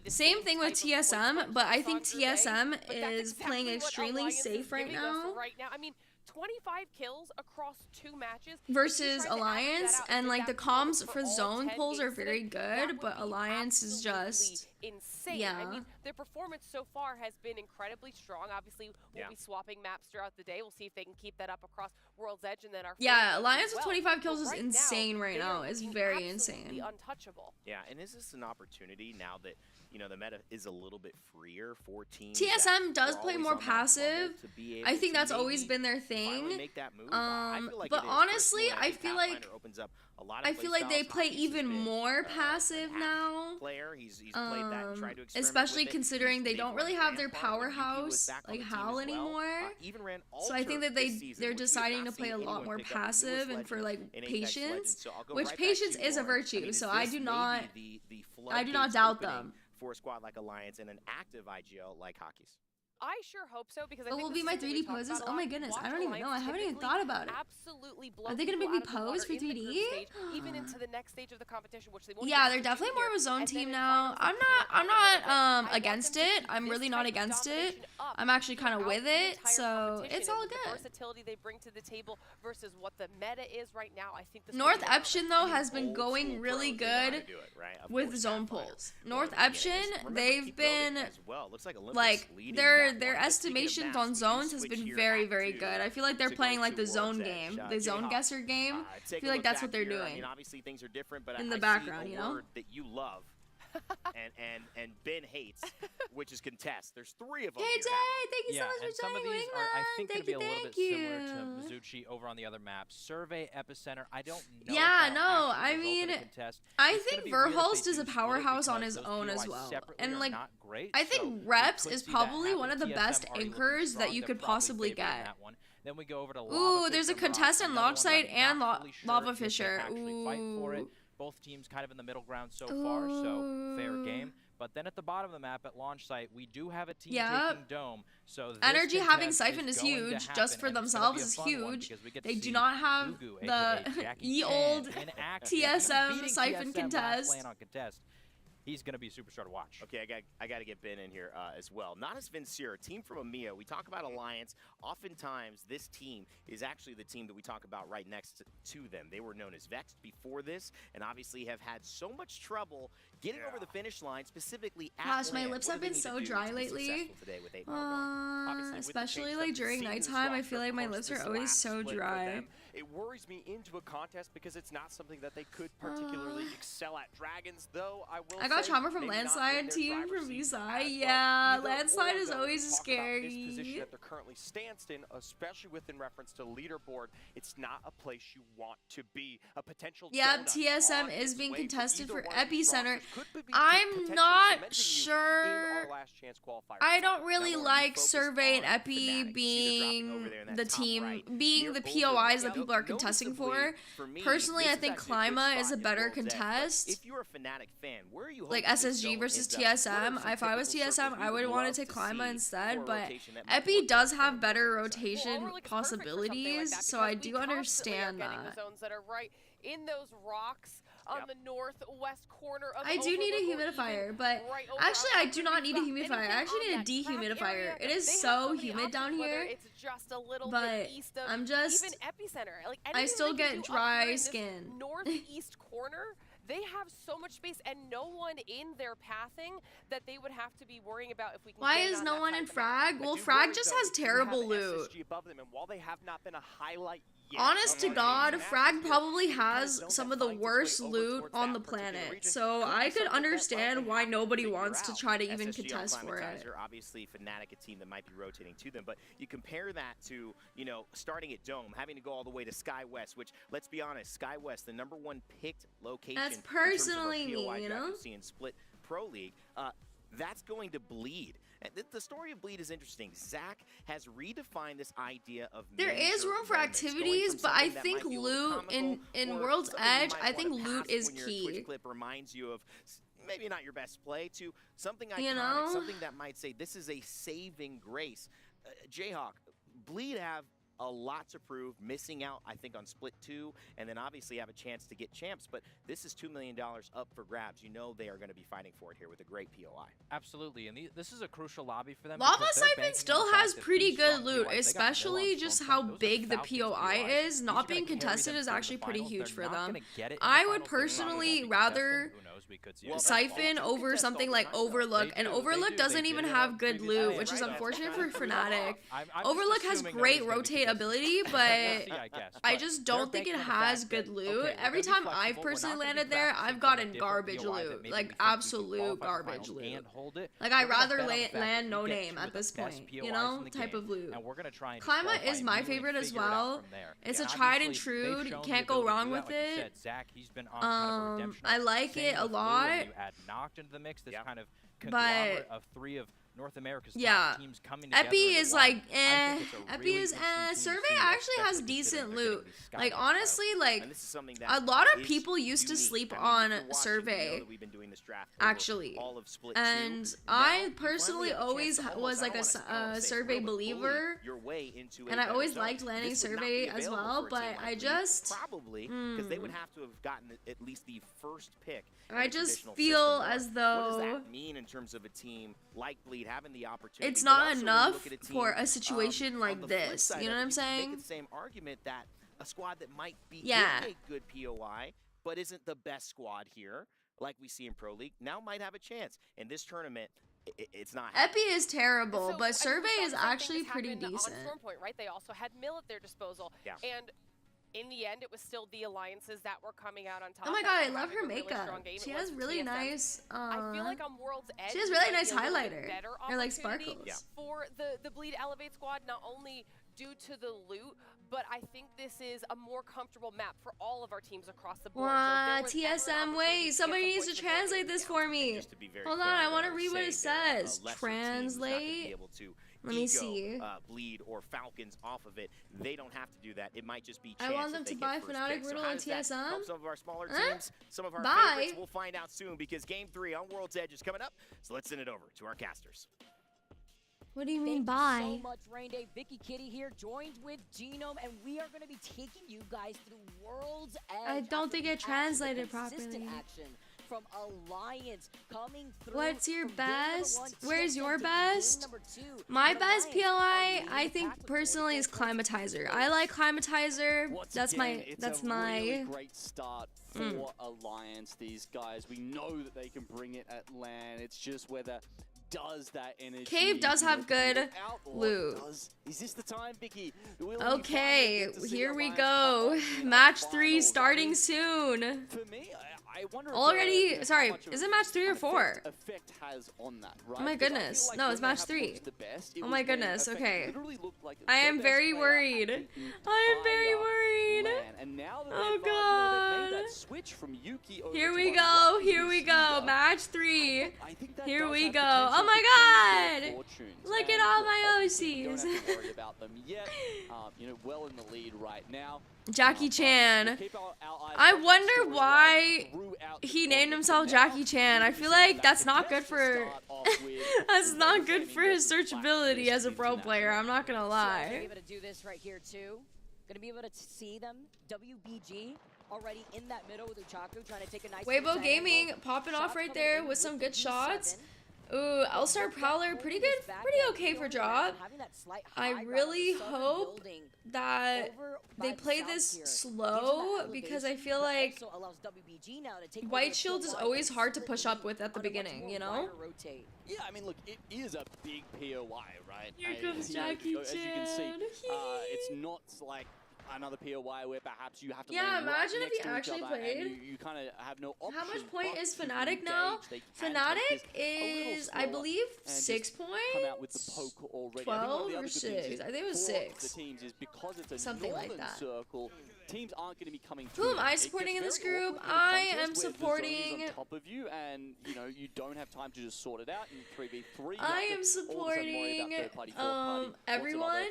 Same thing with TSM, but I think TSM is playing extremely safe right now. I mean, 25 kills across 2 matches versus Alliance, and like the comms for zone pulls are very good, but Alliance is just insane. Yeah. I mean, their performance so far has been incredibly strong. Obviously, we'll be swapping maps throughout the day. We'll see if they can keep that up across World's Edge and then our Yeah, first Alliance as with well. 25 kills But is right insane now, right they now. are It's looking very absolutely insane. untouchable. Yeah, and is this an opportunity now that, you know, the meta is a little bit freer for teams? TSM that does are play always more on that bubble passive. to be I able think to that's always maybe been their finally thing. make that move. I feel like But it is. honestly, Personally, I think feel like Pathfinder opens up a lot of I feel like they playstyles. play Hockey's has even been, more an passive active now. Player. He's played that and tried to experiment Especially with it. considering they He's don't big really on have their Rampart when Yuki was powerhouse back on like the team Hal as well. anymore. Even ran So I think Alter that this season, they're which we have deciding not to play seen a lot anyone more pick up. Newest passive and for Legend like in Apex Legends. patience, So I'll go which right back patience to you, is a Lauren. I virtue. mean, So is I this do maybe not the I do not floodgates doubt opening them. for a squad like Alliance and an active IGL like Hockey's? I sure hope so because I What think will this be is my something we 3D talk poses? about a Oh my lot. goodness, Watch I don't even know. I Alliance haven't even typically thought about it. Absolutely blow Are they gonna people make me out of the pose water for in the group 3D? stage, even into the next stage of the competition, which they won't Yeah, even they're get to definitely do more of a here. zone And team then in now. finals, I'm I want them not to against keep it. I'm this really type not of against it. domination up I'm actually kind of throughout with the it, entire so competition. it's all And with the good. versatility they bring to the table versus what the meta is right now, I think this North will be a Eption moment. though I mean, has been old going school really pros, they know how to good do it, right? Of with course, zone Pathfinder, pulls. one North of the beginnings. Eption, Remember, they've keep building been as well. Looks like Olympus like leading their that one. But speaking of estimations maps, on we do zones has switch been here very, at very 2 good. I feel like they're to go playing like to the zone World's game, Edge. the zone Jayhawk, guesser game. I take a feel like look that's back what they're here. I doing. mean, obviously things are different, but In I the background, see you a know? word that you love. and Ben hates, which is contest. There's 3 of them. Hey here. Jay, thank you so Yeah, much and for some of joining these are, I think, going to be a little bit Thank you. similar to Mizuchi over on the other maps. Survey, Epicenter, I don't know. Yeah, if no, that'll I actually result in a mean, contest. I It's gonna think be weird if they Verhulst is do a split it powerhouse on because his those own as POIs well. separately And are like, not great, I so think we Reps could is see that probably one happen. of the TSM best already looking anchors that strong. you They're could probably possibly favoring get. that one. Then we go over to Ooh, Lava there's a Fisher Mirage, contest in another one Lodgeside I'm and not fully sure Lava if they Fisher. actually fight for it. Ooh. Both teams kind of in the middle ground so far, so fair game. But then at the bottom of the map at launch site, we do have a team taking Dome. So this Energy having contest Siphon is going to huge, happen, just for and it's gonna themselves be a is fun one huge. because we get to They do see not have Gugu, the aka Jackie ye Chan, old in action, TSM beating Siphon TSM last contest. playing on contest. He's going to be a superstar to watch. Okay, I got to get Ben in here as well. Not as Vincere, a team from EMEA. We talk about Alliance. Oftentimes, this team is actually the team that we talk about right next to them. They were known as Vexed before this, and obviously have had so much trouble getting over the finish line, specifically at Gosh, my land. lips What have do they been need to so do dry to be lately. successful today with 8 more gone? Obviously, with the Especially changes like that we've during seen in this nighttime, I roster, feel like of my course, lips this are always last so split for dry. them, it worries me into a contest because it's not something that they could particularly excel at. Dragons, though, I will I got say, trauma from maybe not in Landslide their team driver's from seat VSI. as well. Yeah, Either Landslide or, is though, always talk about this scary. position that they're currently stanced in, especially within reference to leaderboard, it's not a place you want to be. A potential Yeah, donut TSM on is its being way contested either for one of these Epicenter. rosters could be I'm potentially not cementing you sure. in our last chance qualifier. I don't really Now, Lauren, you like focused Survey and on Epi Fnatic. You see they're dropping being over there in that the top team, right, being near the over POIs the that people are contesting for. me, Personally, this I is think actually a good Klima is spot a in better World's Edge, but contest. If you're a Fnatic fan, where are you Like hoping this SSG zone versus ends up? What are TSM. some If I was typical TSM, circles I you would want love to take see Klima for instead, a but rotation that might Epi work does out have for better World's Edge? rotation Well, Overlook is perfect for something like possibilities, that so because I we do constantly are understand getting that. the zones that are right in those rocks on the northwest corner of I do need a Overlook, or humidifier, even but right over actually our I do not need a anything humidifier. I actually on need a that track dehumidifier. area, It is they have so many humid down options, whether here, it's just a little but bit east of I'm just, even epicenter. Like I anything still they can get do up dry here in this skin. northeast corner. They have so much space and no one in their pathing that they would have to be worrying about if we can Why get it is on no that one side in of the map. frag? Well, frag just has terrible loot. SSG above them, and while they have not been a highlight yet, Honest to among God, these frag maps, probably it's kind of has zone some that of the finds its way worst over loot towards on that the particular planet, region. so Could be I could something that understand London why have to nobody figure wants to out. try to even SSG on contest for it. Climatizer, obviously Fnatic, a team that might be rotating to them, but you compare that to, you know, starting at Dome, having to go all the way to Sky West, which, let's be honest, Sky West, the #1 picked location That's in terms of our personally me, POI you draft know? we've seen in Split Pro League, that's going to bleed. And the story of Bleed is interesting. Zach has redefined this idea of There is major room for moments, going activities, from but I something that think might be a little loot in comical or World's something you Edge, might I think wanna loot pass is when your key. Twitch clip reminds you of maybe not your best play, to something iconic, You know? something that might say this is a saving grace. Jayhawk, Bleed have a lot to prove, missing out, I think, on Split 2, and then obviously have a chance to get champs. But this is $2 million up for grabs. You know they are going to be fighting for it here with a great POI. Absolutely, and this is a crucial lobby for them. Lava Siphon still has pretty good loot, especially just how big the POI is. Not being contested is actually pretty huge for them. I would personally rather Siphon over something like Overlook, and Overlook doesn't even have good loot, which is unfortunate for Fnatic. Overlook has great rotate ability, but I just don't think it has good loot. Every time I've personally landed there, I've gotten garbage loot, like absolute garbage loot. Like I'd rather land no name at this point, you know, type of loot. Climate is my favorite as well. It's a tried and true, you can't go wrong with it. I like it a lot. You add Noct into the mix, this kind of conglomerate of 3 of North America's top teams coming together. Epi is like, Epi is, Survey actually has decent loot. Like, honestly, like, a lot of people used to sleep on Survey, actually. And I personally always was like a Survey believer, and I always liked landing Survey as well, but I just, because they would have to have gotten at least the first pick. I just feel as though, what does that mean in terms of a team like Bleed having the opportunity? It's not enough for a situation like this. You know what I'm saying? Make the same argument that a squad that might be a good POI, but isn't the best squad here, like we see in Pro League, now might have a chance. In this tournament, it's not. Epi is terrible, but Survey is actually pretty decent. On Stormpoint, right? They also had Mill at their disposal, and in the end, it was still the alliances that were coming out on top. Oh my god, I love her makeup. She has really nice, I feel like on World's Edge, she has really nice highlighter. Or like sparkles. For the Bleed Elevate squad, not only due to the loot, but I think this is a more comfortable map for all of our teams across the board. Wow, TSM, wait, somebody needs to translate this for me. Hold on, I want to read what it says. Translate. Let me see. Bleed or Falcons off of it. They don't have to do that. It might just be I want them to buy Fnatic Riddle and TSM. Some of our smaller teams, some of our favorites, we'll find out soon because Game 3 on World's Edge is coming up. So let's send it over to our casters. What do you mean buy? Thank you so much, Rain Day. Vicky Kitty here, joined with Genome, and we are going to be taking you guys through World's Edge. I don't think it translated properly. From Alliance coming through. What's your best? Where's your best? My best POI, I think personally, is Climatizer. I like Climatizer. That's my. It's a really great start for Alliance. These guys, we know that they can bring it at LAN. It's just whether does that energy. Cave does have good loot. Is this the time, Vicky? Okay, here we go. Match 3 starting soon. For me, I wonder already, sorry, is it match 3 or 4? Effect has on that, right? Oh my goodness, like no, it's match 3. Oh my goodness, okay. I am very worried. I am very worried. And now that oh god. Made that switch from Yuki over here we go, here we go, match 3. Here we go. Oh my god! Look at all my OCs. Don't have to worry about them yet. You know, well in the lead right now. Jackie Chan. I wonder why he named himself Jackie Chan. I feel like that's not good for that's not good for his searchability as a pro player. I'm not gonna lie. Gonna be able to do this right here too. Gonna be able to see them. WBG already in that middle with Uchaku trying to take a nice. Weibo Gaming popping off right there with some good shots. Ooh, L-Star Prowler, pretty good, pretty okay for drop. I really hope that they play this slow because I feel like White Shields is always hard to push up with at the beginning, you know? Yeah, I mean, look, it is a big POI, right? Here comes Jackie Chan. As you can see, it's not like another POI where perhaps you have to imagine if he actually played. You kind of have no option. How much point is Fnatic now? Fnatic is, I believe, 6 points. Come out with the poke already. 12 or 6? I think it was 6. The teams is because it's a something like that. Circle. Teams aren't going to be coming. Who am I supporting in this group? I am supporting. On top of you, and you know you don't have time to just sort it out in 3v3. I am supporting everyone.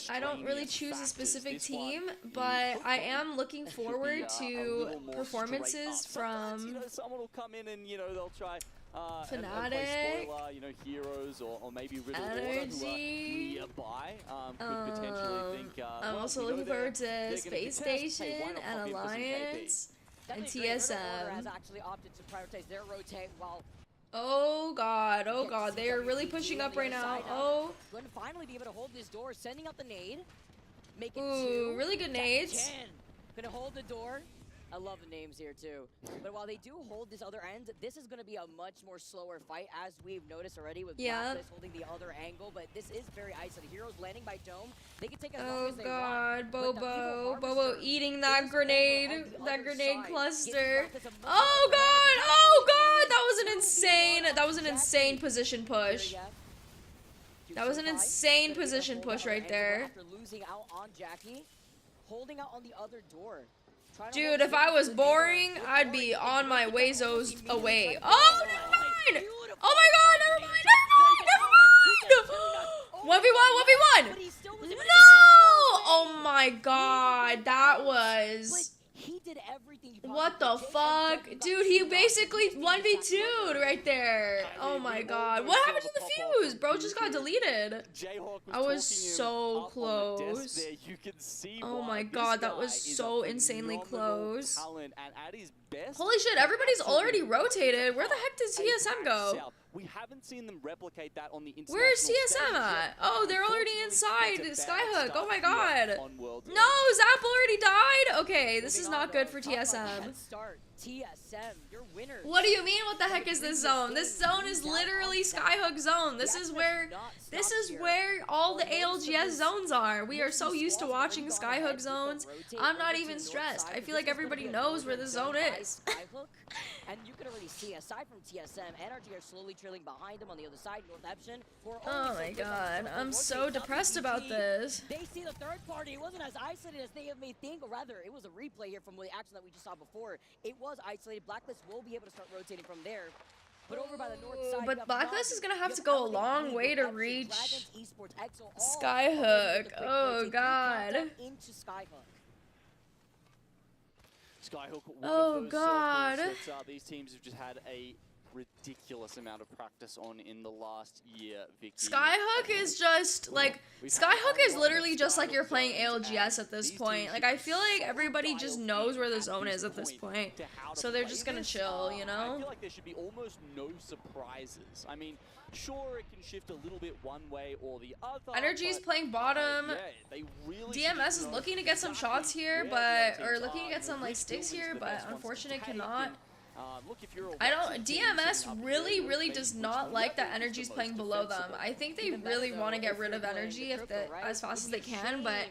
I don't really choose a specific team, but I am looking forward to performances from. Someone will come in and they'll try Fnatic. Spoiler, you know, Heroes or maybe Riddle Order who are nearby could potentially think. I'm also looking forward to Space Station and Alliance and TSM. Has actually opted to prioritize their rotate while. Oh god, they are really pushing up right now. Oh. Going to finally be able to hold this door, sending out the nade. Make it Ooh, 2. really good nades. Gonna hold the door. I love the names here too. But while they do hold this other end, this is gonna be a much more slower fight, as we've noticed already with Blacklist holding the other angle. But this is very isolated. Heroes landing by dome. They can take as long as they want. Bobo eating that grenade cluster. Oh god, that was an insane position push. That was an insane position push right there. After losing out on Jackie, holding out on the other door. Dude, if I was boring, I'd be on my Wazos away. Oh, never mind! Oh my god, never mind! 1v1! No! Oh my god, that was... He did everything. What the fuck? Dude, he basically 1v2'd right there. Oh my god. What happened to the fuse? Bro just got deleted. I was so close. Oh my god, that was so insanely close. Holy shit, everybody's already rotated. Where the heck did TSM go? We haven't seen them replicate that on the international Where's TSM at? Oh, they're already inside Skyhook. Oh my god. No, Zap already died? Okay, this is not good for TSM. What do you mean, what the heck is this zone? This zone is literally Skyhook zone. This is where all the ALGS zones are. We are so used to watching Skyhook zones. I'm not even stressed. I feel like everybody knows where the zone is. And you can already see, aside from TSM, NRG are slowly trailing behind them on the other side, North Epson. Oh my god, I'm so depressed about this. They see the third party. It wasn't as isolated as they may think, or rather, it was a replay here from the action that we just saw before. It was isolated. Blacklist will be able to start rotating from there. But over by the north side, but Blacklist is gonna have to go a long way to reach Skyhook. Oh god. Into Skyhook. Skyhook, oh god. That, these teams have just had a ridiculous amount of practice on in the last year, Vicky. Skyhook is just like Skyhook is literally just like you're playing ALGS at this point. Like I feel like everybody just knows where the zone is at this point, so they're just gonna chill, you know. I feel like there should be almost no surprises. I mean, sure, it can shift a little bit one way or the other. Energy's playing bottom. Yeah, they really DMS is looking to get some shots here, or looking to get some like sticks here, but unfortunately cannot. DMS really does not like that Energy's playing below them. I think they really want to get rid of Energy as fast as they can, but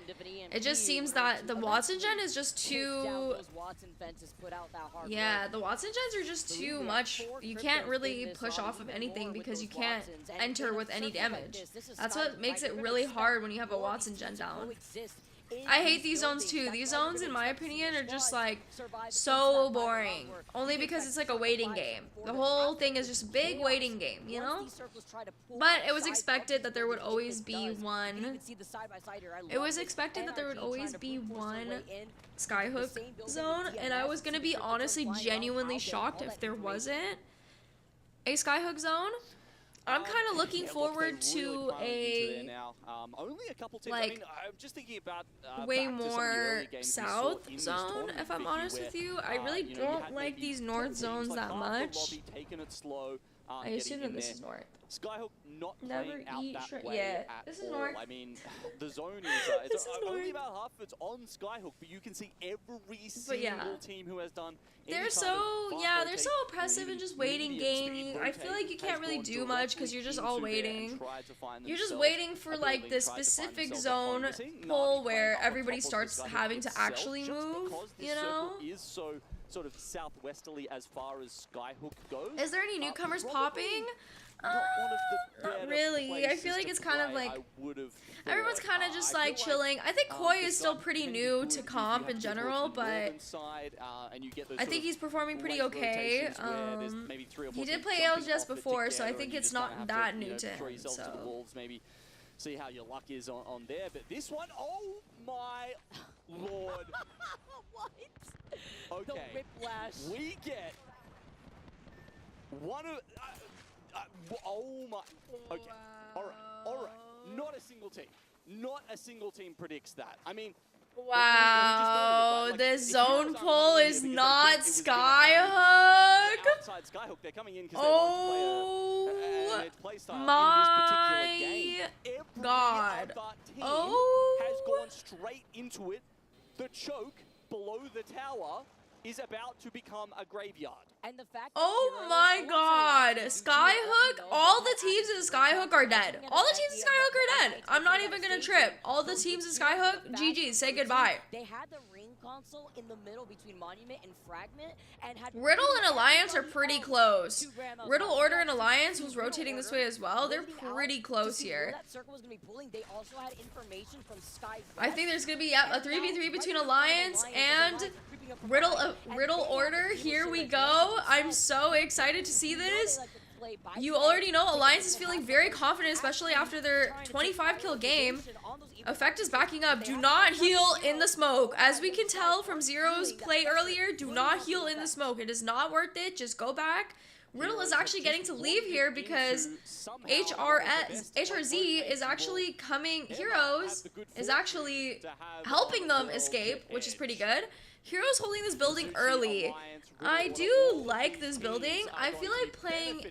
it just seems that the Watson gen is just too... Yeah, the Watson gens are just too much. You can't really push off of anything because you can't enter with any damage. That's what makes it really hard when you have a Watson gen down. I hate these zones too. These zones, in my opinion, are just like so boring. Only because it's like a waiting game. The whole thing is just a big waiting game, you know? But it was expected that there would always be one. It was expected that there would always be one Skyhook zone, and I was gonna be honestly genuinely shocked if there wasn't a Skyhook zone. I'm kind of looking forward to a like way more south zone, if I'm honest with you. I really don't like these north zones that much. I assume that this is north. Skyhook not Never playing out eat that shrimp. way Yeah, at this is all. north. I mean, the zone is This is only north. about half of it's on Skyhook, but you can see every single team who has done. They're so oppressive and just waiting gaming. I feel like you can't really do much because you're just all waiting. You're just waiting for like this specific zone pull where everybody starts having to actually move, you know? Is so sort of southwesterly as far as Skyhook goes. Is there any newcomers popping? Not really. I feel like it's kind of like everyone's kind of just like chilling. I think Koi is still pretty new to comp in general, but I think he's performing pretty okay. He did play ALGS before, so I think it's not that new to him. So maybe see how your luck is on there, but this one, oh my lord! What? Okay, the whiplash. we get One of... oh my... Okay. All right. Not a single team. Not a single team predicts that. I mean... Wow, the zone pull is not Skyhook. Oh my god. Oh. Has gone straight into it. The choke below the tower is about to become a graveyard. And the fact oh my god, Skyhook, all the teams in Skyhook are dead. All the teams in Skyhook are dead. I'm not even gonna trip. All the teams in Skyhook, GG, say goodbye. They had the ring console in the middle between Monument and Fragment and had Riddle and Alliance are pretty close. Riddle Order and Alliance was rotating this way as well. They're pretty close here. I think there's gonna be a 3v3 between Alliance and Riddle Order. Here we go. I'm so excited to see this. You already know Alliance is feeling very confident, especially after their 25 kill game. Effect is backing up. Do not heal in the smoke. As we can tell from Zero's play earlier, do not heal in the smoke. It is not worth it. Just go back. Riddle is actually getting to leave here because HRZ is actually coming. Heroes is actually helping them escape, which is pretty good. Heroes holding this building early. I do like this building. I feel like playing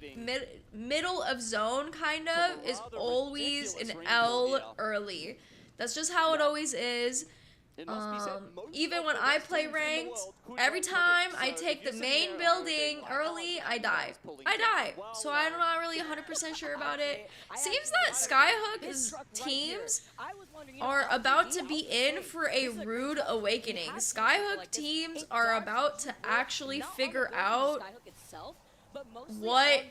middle of zone kind of is always an L early. That's just how it always is. Even when I play ranked, every time I take the main building early, I die. So I'm not really 100% sure about it. Seems that Skyhook's teams are about to be in for a rude awakening. Skyhook teams are about to actually figure out what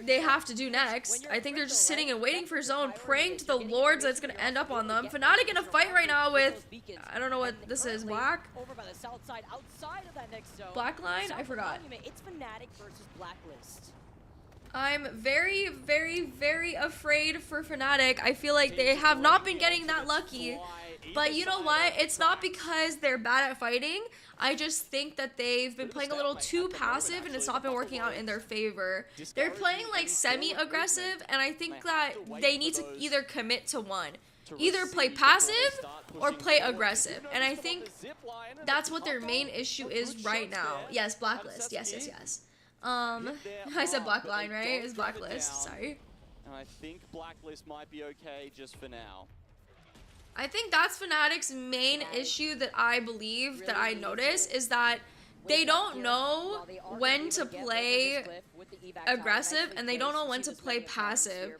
they have to do next. I think they're just sitting and waiting for zone, praying to the lords that it's going to end up on them. Fnatic in a fight right now with, I don't know what this is, black? Black line? I forgot. It's Fnatic versus Blacklist. I'm very, very, very afraid for Fnatic. I feel like they have not been getting that lucky. But you know what? It's not because they're bad at fighting. I just think that they've been playing a little too passive and it's not been working out in their favor. They're playing like semi-aggressive, and I think that they need to either commit to one. Either play passive or play aggressive. And I think that's what their main issue is right now. Yes, Blacklist. Yes. I said black line, right? It's Blacklist. Sorry. And I think Blacklist might be okay just for now. I think that's Fnatic's main issue that I believe, that I notice, is that they don't know when to play aggressive and they don't know when to play passive.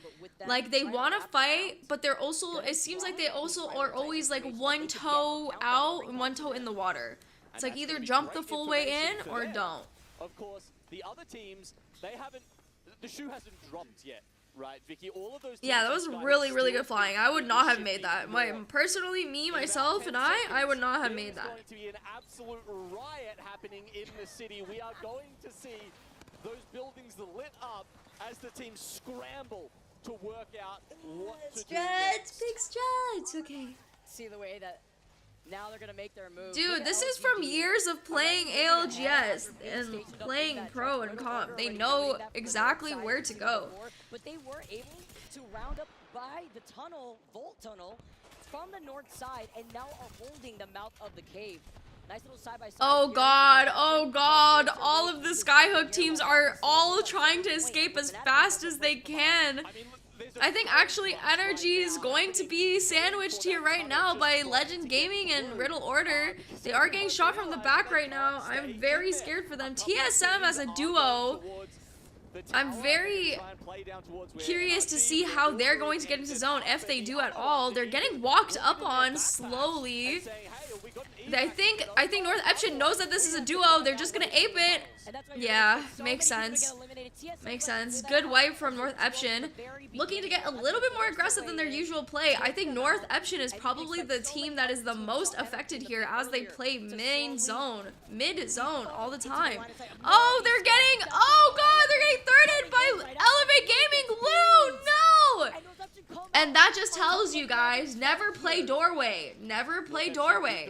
Like, they want to fight, but they're also, it seems like they also are always like one toe out and one toe in the water. It's like either jump the full way in or don't. Of course, the other teams, they haven't, the shoe hasn't dropped yet. Right, Vicky, all of those. Yeah, that was really, really good flying. I would not have made that. Personally, me, myself, and I would not have made that. There's going to be an absolute riot happening in the city. We are going to see those buildings lit up as the teams scramble to work out what to do next. Big strats, okay. See the way that now they're gonna make their move. Dude, this is from years of playing ALGS and playing pro and comp. They know exactly where to go. But they were able to round up by the tunnel, Volt Tunnel, from the north side, and now are holding the mouth of the cave. Nice little side-by-side. Oh god, oh god. All of the Skyhook teams are all trying to escape as fast as they can. I think actually Energy is going to be sandwiched here right now by Legend Gaming and Riddle Order. They are getting shot from the back right now. I'm very scared for them. TSM as a duo, I'm very curious to see how they're going to get into zone, if they do at all. They're getting walked up on slowly. I think North Eption knows that this is a duo. They're just gonna ape it. Yeah, makes sense. Makes sense. Good wipe from North Eption. Looking to get a little bit more aggressive than their usual play. I think North Eption is probably the team that is the most affected here as they play mid zone all the time. Oh, they're getting, oh god, they're getting thirded by Elevate Gaming. Lou, no! And that just tells you guys, never play doorway. Never play doorway.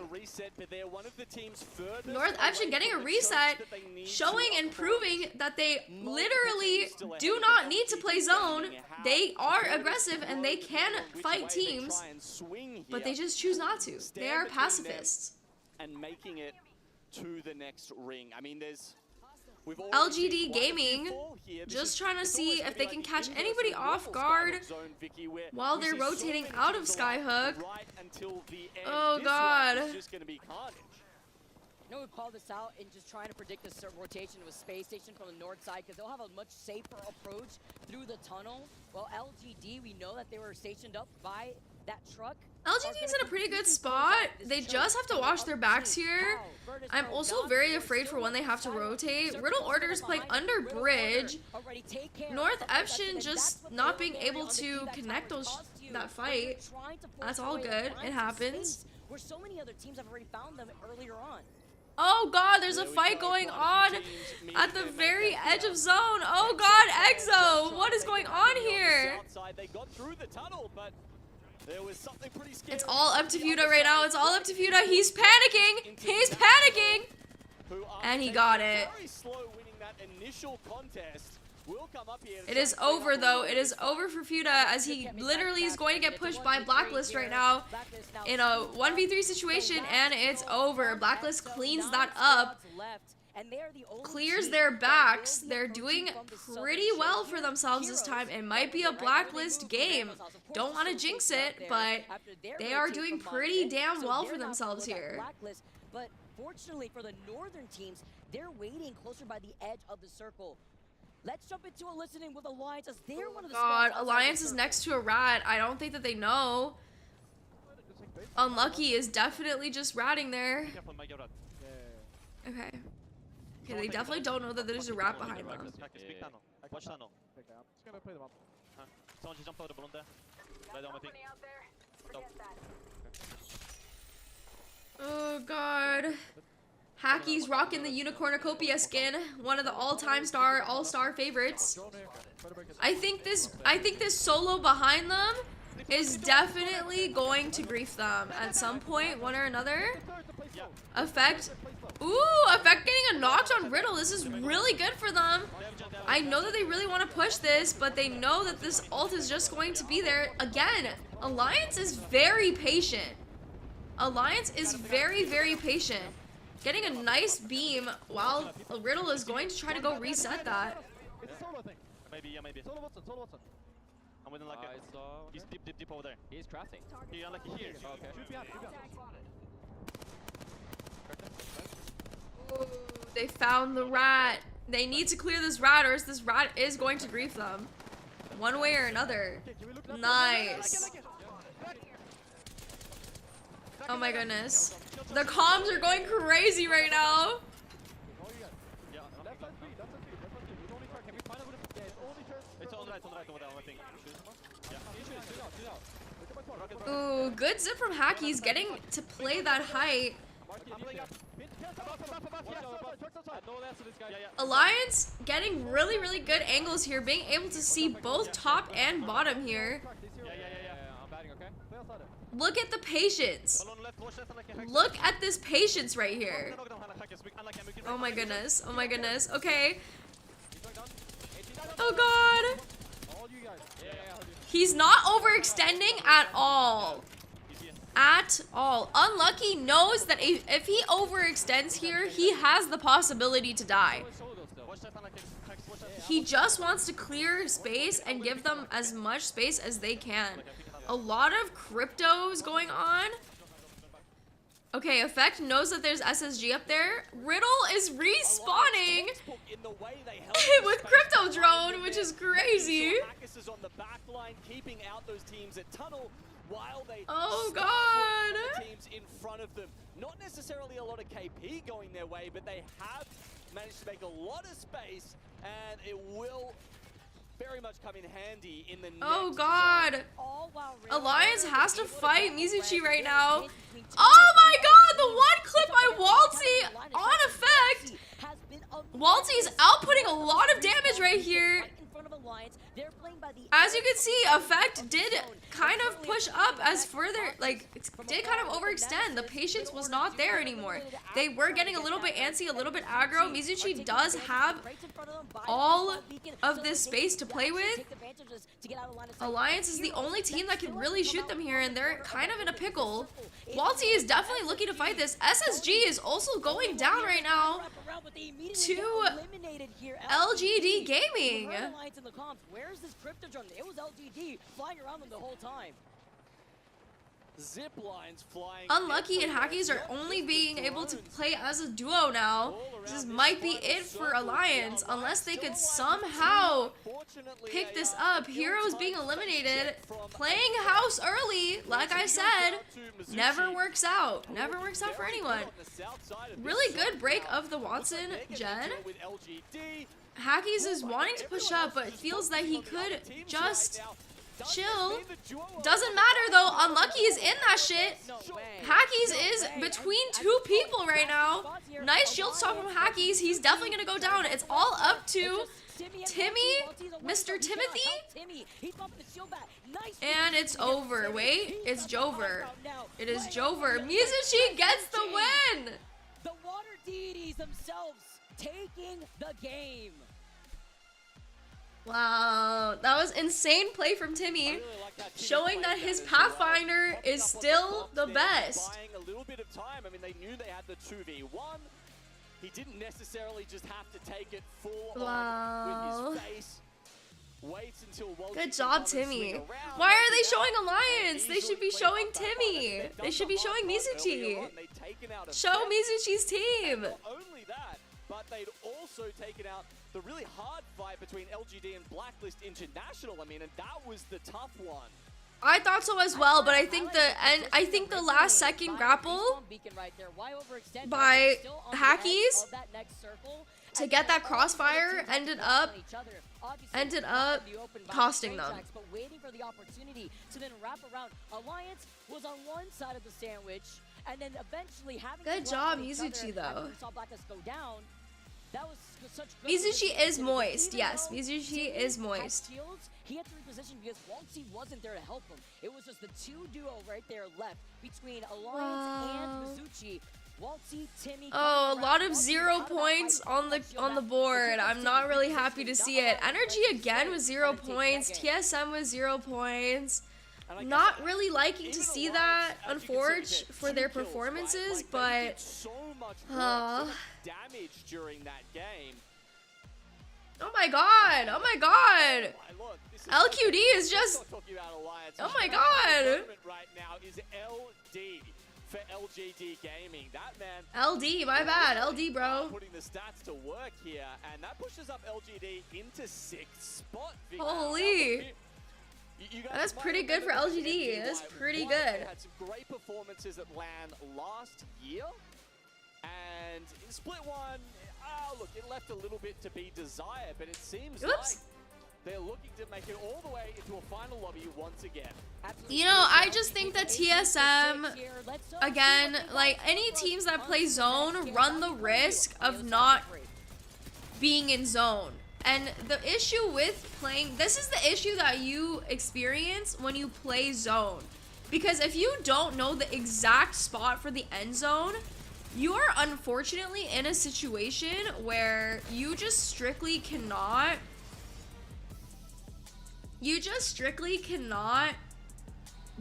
North Epson getting a reset, showing and proving that they literally do not need to play zone. They are aggressive and they can fight teams, but they just choose not to. They are pacifists. And making it to the next ring. I mean, LGD Gaming just trying to see if they can catch anybody off guard while they're rotating out of Skyhook. Oh god. No, we called this out and just trying to predict this rotation of a space station from the north side because they'll have a much safer approach through the tunnel. Well, LGD, we know that they were stationed up by that truck. LGD's in a pretty good spot. They just have to watch their backs here. I'm also very afraid for when they have to rotate. Riddle Order's playing under bridge. North Epson just not being able to connect that fight. That's all good. It happens. Where so many other teams have already found them earlier on. Oh god, there's a fight going on at the very edge of zone. Oh god, Exo, what is going on here? It's all up to Fuda right now. It's all up to Fuda. He's panicking. He's panicking. And he got it. It is over though. It is over for Fuda as he literally is going to get pushed by Blacklist right now in a 1v3 situation, and it's over. Blacklist cleans that up, clears their backs. They're doing pretty well for themselves this time. It might be a Blacklist game. Don't want to jinx it, but they are doing pretty damn well for themselves here. But fortunately for the northern teams, they're waiting closer by the edge of the circle. Let's jump into a listening with Alliance as they're one of the God, Alliance is next to a rat. I don't think that they know. Unlucky is definitely just ratting there. Okay. Okay, they definitely don't know that there's a rat behind them. Oh god. Hacky's rocking the Unicornucopia skin, one of the all-time all-star favorites. I think this solo behind them is definitely going to grief them at some point, one or another. Effect. Ooh, Effect getting a knocked on Riddle. This is really good for them. I know that they really want to push this, but they know that this ult is just going to be there. Again, Alliance is very patient. Alliance is very, very patient. Getting a nice beam while Riddle is going to try to go reset that. It's a solo thing. Maybe, yeah, maybe. Solo Watson. I'm within like he's deep over there. He's crafting. He unlucky here. Okay. Shoot behind. Ooh, they found the rat. They need to clear this rat or else this rat is going to grief them. One way or another. Nice. Oh my goodness. The comms are going crazy right now. Ooh, good zip from Hacky's getting to play that height. Alliance getting really, really good angles here, being able to see both top and bottom here. Look at the patience. Look at this patience right here. Oh my goodness. Oh my goodness. Okay. Oh god. He's not overextending at all. At all. Unlucky knows that if he overextends here, he has the possibility to die. He just wants to clear space and give them as much space as they can. A lot of cryptos going on. Okay, Effect knows that there's SSG up there. Riddle is respawning with Crypto Drone, which is crazy. Oh god. Teams in front of them. Not necessarily a lot of KP going their way, but they have managed to make a lot of space, and it will very much come in handy in the oh god. Alliance has to fight Mizuchi right now. Oh my god, the one clip by Waltzy on Effect. Waltzy is outputting a lot of damage right here. As you can see, Effect did kind of push up as further, like, did kind of overextend. The patience was not there anymore. They were getting a little bit antsy, a little bit aggro. Mizuchi does have all of this space to play with. Alliance is the only team that can really shoot them here, and they're kind of in a pickle. Walty is definitely looking to fight this. SSG is also going down right now to LGD Gaming. Where's this crypto drone? It was LGD flying around them the whole time. Zip lines flying. Unlucky and Hackies are only being able to play as a duo now. This might be it for Alliance, unless they could somehow pick this up. Heroes being eliminated, playing house early, like I said, never works out. Never works out for anyone. Really good break of the Watson gen. Hackies is wanting to push up, but feels that he could just chill. Doesn't matter though. Unlucky is in that shit. Hackies is between two people right now. Nice shield stop from Hackies. He's definitely gonna go down. It's all up to Timmy, Mr. Timothy. And it's over. Wait, it's Jover. It is Jover. Mizuchi gets the win. The water deities themselves taking the game. Wow, that was insane play from Timmy, showing that his Pathfinder is still the best. Buying a little bit of time. I mean, they knew they had the 2v1. He didn't necessarily just have to take it full on with his face. Waits until good job, Timmy. Why are they showing Alliance? They should be showing Timmy. They should be showing Mizuchi. Show Mizuchi's team. Not only that, but they'd also taken out the really hard fight between LGD and Blacklist International. I mean, and that was the tough one. I thought so as well, but I think the last second grapple by Hackies to get that crossfire ended up costing them. But waiting for the opportunity to then wrap around. Alliance was on one side of the sandwich, and then eventually having good job, Mizuchi though. We saw Blacklist go down. That was such good Mizuchi is moist. Yes, Mizuchi is moist. He had to reposition because Waltzy wasn't there to help him. It was just the two duo right there left between Alliance and Mizuchi. Waltzy, Timmy. Oh, a lot of 0 points on the board. I'm not really happy to see it. Energy again with 0 points. TSM with 0 points. Not really liking to see that, unfortunately, for their performances, but damage during that game. Oh my god! Oh my god! LQD is just. Oh my god! Right now is LD for LGD Gaming. That man. LD, my bad, LD, bro. Putting the stats to work here, and that pushes up LGD into 6th spot. Holy! That's pretty good for LGD. That's pretty good. Had some great performances at LAN last year, and in Split 1, look, it left a little bit to be desired, but it seems like they're looking to make it all the way into a final lobby once again. You know, I just think that TSM, again, like any teams that play zone run the risk of not being in zone. And the issue with playing, this is the issue that you experience when you play zone. Because if you don't know the exact spot for the end zone, you are unfortunately in a situation where you just strictly cannot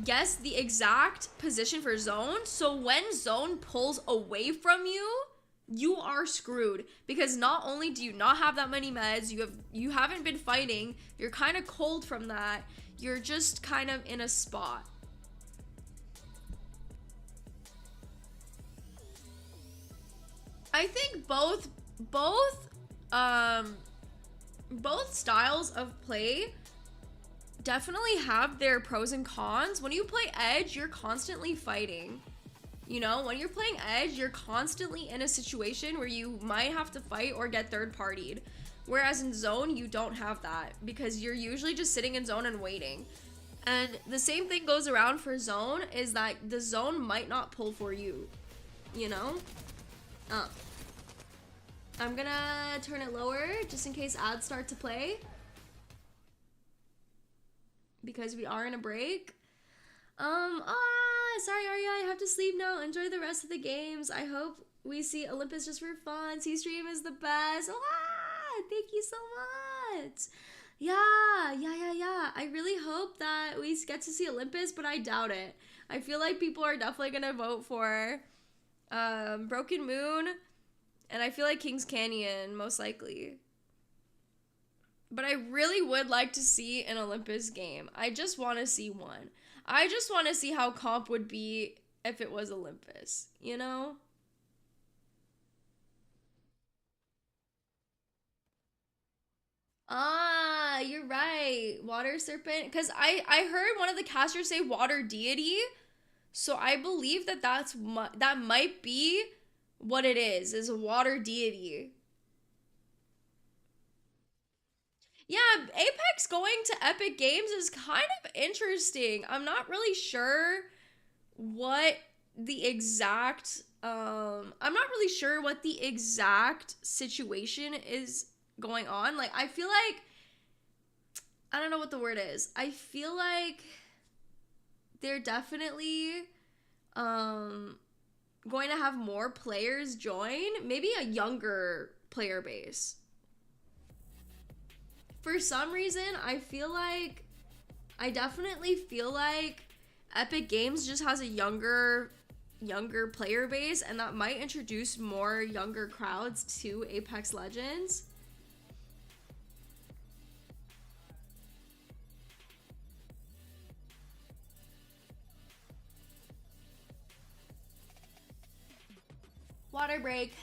guess the exact position for zone. So when zone pulls away from you, you are screwed, because not only do you not have that many meds, you haven't been fighting, you're kind of cold from that, you're just kind of in a spot. I think both styles of play definitely have their pros and cons. When you play Edge, you're constantly fighting. You know, when you're playing Edge, you're constantly in a situation where you might have to fight or get third-partied. Whereas in zone, you don't have that, because you're usually just sitting in zone and waiting. And the same thing goes around for zone, is that the zone might not pull for you, you know? I'm gonna turn it lower just in case ads start to play. because we are in a break. Sorry, Arya, I have to sleep now. Enjoy the rest of the games. I hope we see Olympus just for fun. C-Stream is the best. Thank you so much. Yeah. I really hope that we get to see Olympus, but I doubt it. I feel like people are definitely gonna vote for Broken Moon, and I feel like King's Canyon, most likely. But I really would like to see an Olympus game. I just want to see one. I just want to see how comp would be if it was Olympus, you know? You're right. Water serpent. Because I heard one of the casters say water deity. So I believe that that might be what it is a water deity. Yeah, Apex going to Epic Games is kind of interesting. I'm not really sure what the exact situation is going on. Like, I feel like, I don't know what the word is. I feel like they're definitely going to have more players join, maybe a younger player base. For some reason, I definitely feel like Epic Games just has a younger player base, and that might introduce more younger crowds to Apex Legends. Water break.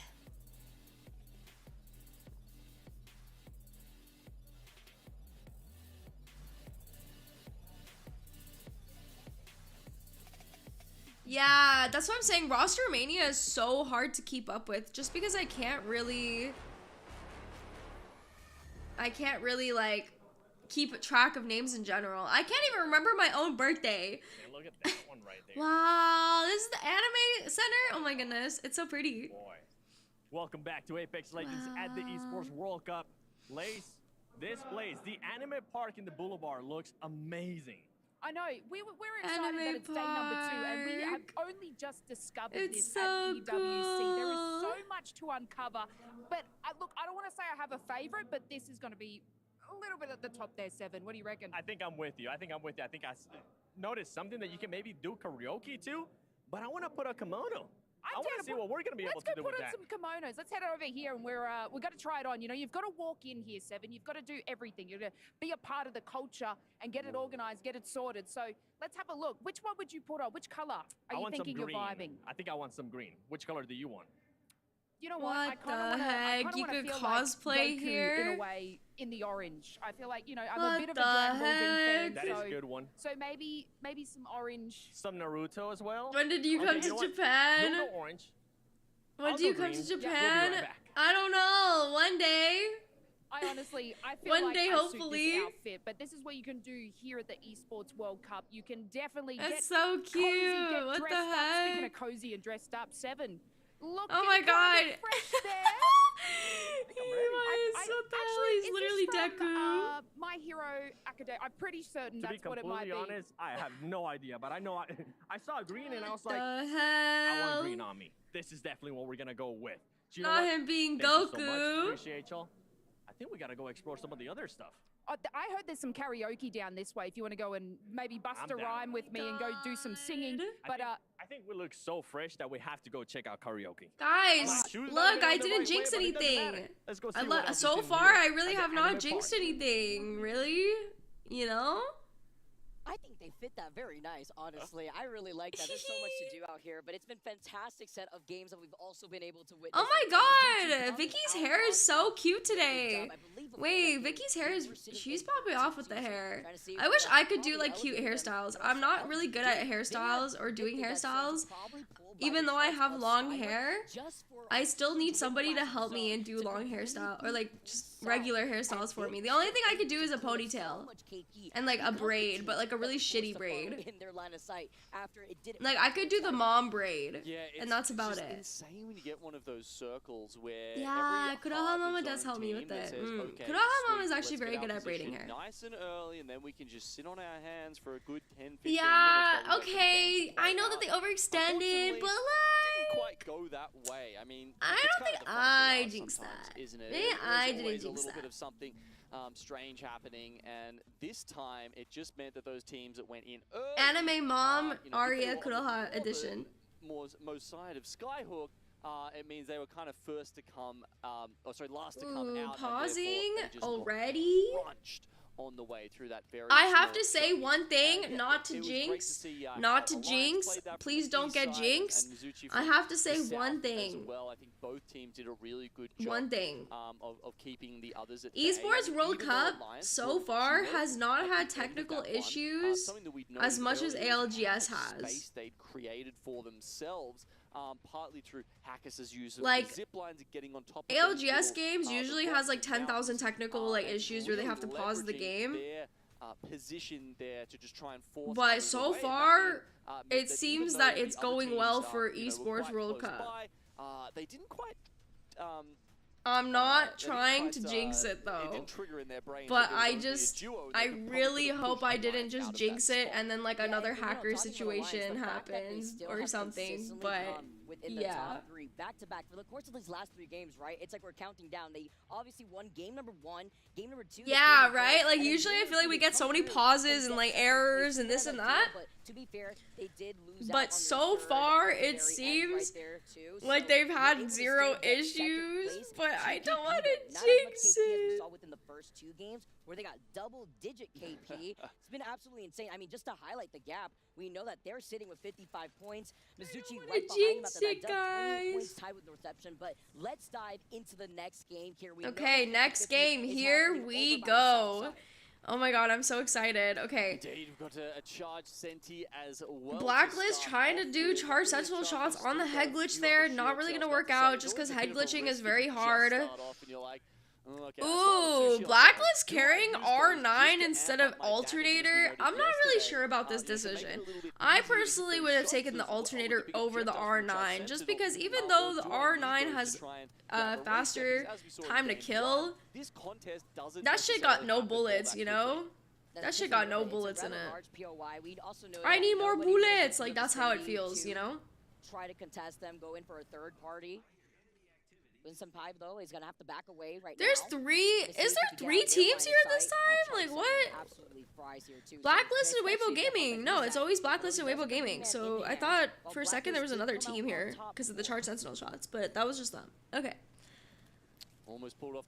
Yeah, that's what I'm saying. Roster Mania is so hard to keep up with just because I can't really like keep track of names in general. I can't even remember my own birthday. Hey, look at that one right there. Wow, this is the anime center. Oh my goodness, it's so pretty. Boy. Welcome back to Apex Legends at the Esports World Cup. Lace, this place, the anime park in the Boulevard looks amazing. I know, we're excited that it's day number 2, and we have only just discovered this at EWC. Cool. There is so much to uncover, but look, I don't want to say I have a favorite, but this is going to be a little bit at the top there, Seven. What do you reckon? I think I'm with you. I think I noticed something that you can maybe do karaoke to, but I want to put a kimono. I want to see what we're going to be able to do with that. Let's go put on some kimonos. Let's head over here, and we're going to try it on. You know, you've got to walk in here, Seven. You've got to do everything. You've got to be a part of the culture and get it organized, get it sorted. So let's have a look. Which one would you put on? Which color are you thinking you're vibing? I think I want some green. Which color do you want? You know what? What the heck? You could cosplay like here? In a way, in the orange. I feel like, you know, I'm a bit of a Dragon Ball Z fan. That is a good one. So maybe some orange. Some Naruto as well. When did you come to Japan? You'll go orange. When do you come to Japan? Yeah, we'll be right back. I don't know. One day. I honestly, I feel One like day, I hopefully. suit this outfit, but this is what you can do here at the Esports World Cup. You can definitely get so cute. cozy, get What the dressed up. heck? Speaking of cozy and dressed up, Seven. Look, Oh my god. fresh there. He's literally Deku. My Hero Academia. I'm pretty certain that's what it might be. To be completely honest, I have no idea, but I know I saw green and I was like, hell? I want green on me. This is definitely what we're gonna go with. Do you know Not what? him being Thank Goku. You so much. Appreciate y'all. I think we gotta go explore some of the other stuff. I heard there's some karaoke down this way if you want to go and maybe bust a rhyme with me and go do some singing. But I think we look so fresh that we have to go check out karaoke. Guys, look, I didn't jinx anything. Let's go see what else So is in far, here I really at the have not anime jinxed park. anything. Really? You know? I think they fit that very nice, honestly. I really like that. There's so much to do out here, but it's been fantastic set of games that we've also been able to witness. Oh my god! Vicky's hair is so cute today. Wait, Vicky's hair is... She's popping off with the hair. I wish I could do, like, cute hairstyles. I'm not really good at hairstyles or doing hairstyles. even though I have long hair, I still need somebody to help me and do long hairstyle, or like just regular hairstyles for me. The only thing I could do is a ponytail and like a braid, but like a really shitty braid. Like I could do the mom braid, and that's about it. It's insane when you get one of those circles where Kuroha Mama does help me with it. Says, okay, Kuroha Mama is actually let's very get good our at braiding position hair. nice and early, and then we can just sit on our hands for a good 10, 15 Yeah, minutes. okay, I know that they overextended, but like, didn't quite go that way. I mean, I don't think I jinxed that. Isn't it? Maybe I didn't jinx a little that. bit of something strange happening, and this time it just meant that those teams that went in early, Anime Mom you know, if they Arya were on Kuroha the edition. most side of Skyhook, it means they were kind of first to come, last to come out. Pausing and they just got already. crunched on the way through that very I have small to say zone. one thing, And, not to it was great jinx, see, not to Alliance jinx. played that from Please the don't east get side, jinxed. and Mizuchi I from have to the say south one as thing. well. I think both teams did a really good job. One thing. Of keeping the others at bay. Esports World Even though Cup Alliance so were far slow has not at had the end of technical that one, issues something that we'd as noticed much as earlier was ALGS how much has. space they'd created for themselves. Partly through Hackers' use of Like, zip lines and getting on top of those ALGS little, games usually has like 10,000 technical like and issues where they have to really pause the leveraging game. their, position there to just try and force But others so away. That far, meant it that seems even that though it's the other going teams, well for you know, were Esports quite World close Cup. by, they didn't quite. I'm not they didn't trying quite, to jinx it it though. didn't trigger in their brains But that there was I going to be a just, duo that I could really probably hope push I Alliance didn't out just of jinx that it spot. and then like Yeah, another if we're hacker talking about Alliance, situation the fact that they happens still or have something. consistently But gone within the yeah. top three back to back for the course of these last 3 games, right? It's like we're counting down. They obviously won game number 1, game number 2. Yeah, right? Like usually I feel like we get so many pauses and like errors and this and that. But to be fair, they did lose out But on their so third far at the it very end seems right there, too. like So they've they're had able to 0 still get second issues, place. but I KP, don't want though, to not as much jinx KP as we it. saw within the first 2 games where they got double-digit KP. It's been absolutely insane. I mean, just to highlight the gap, we know that they're sitting with 55 points. Mizuchi right behind them jinx after that it, does 20 points guys. tied with Reception. But let's dive into the next game here. We know Okay, that next 50 game. is Here happening we over by the south go. side. Oh my god, I'm so excited. Okay. Indeed, we've got a charge Senti as well. Blacklist trying to do charge sentinel shots on the head glitch there. Not really gonna work out just because head glitching is very hard. Ooh, Blacklist carrying R9 instead of alternator. I'm not really sure about this decision. I personally would have taken the alternator over the R9 just because even though the R9 has faster time to kill, that shit got no bullets, you know? That shit got no bullets in it. I need more bullets, like that's how it feels, you know? Try to contest them, go in for a third party. Vincent Pipe, though, is going to have to back away right now. Is there 3 teams here this time? Like, what? Blacklisted Weibo Gaming. No, it's always Blacklisted Weibo Gaming. So I thought for a second there was another team here because of the charge sentinel shots, but that was just them. Okay.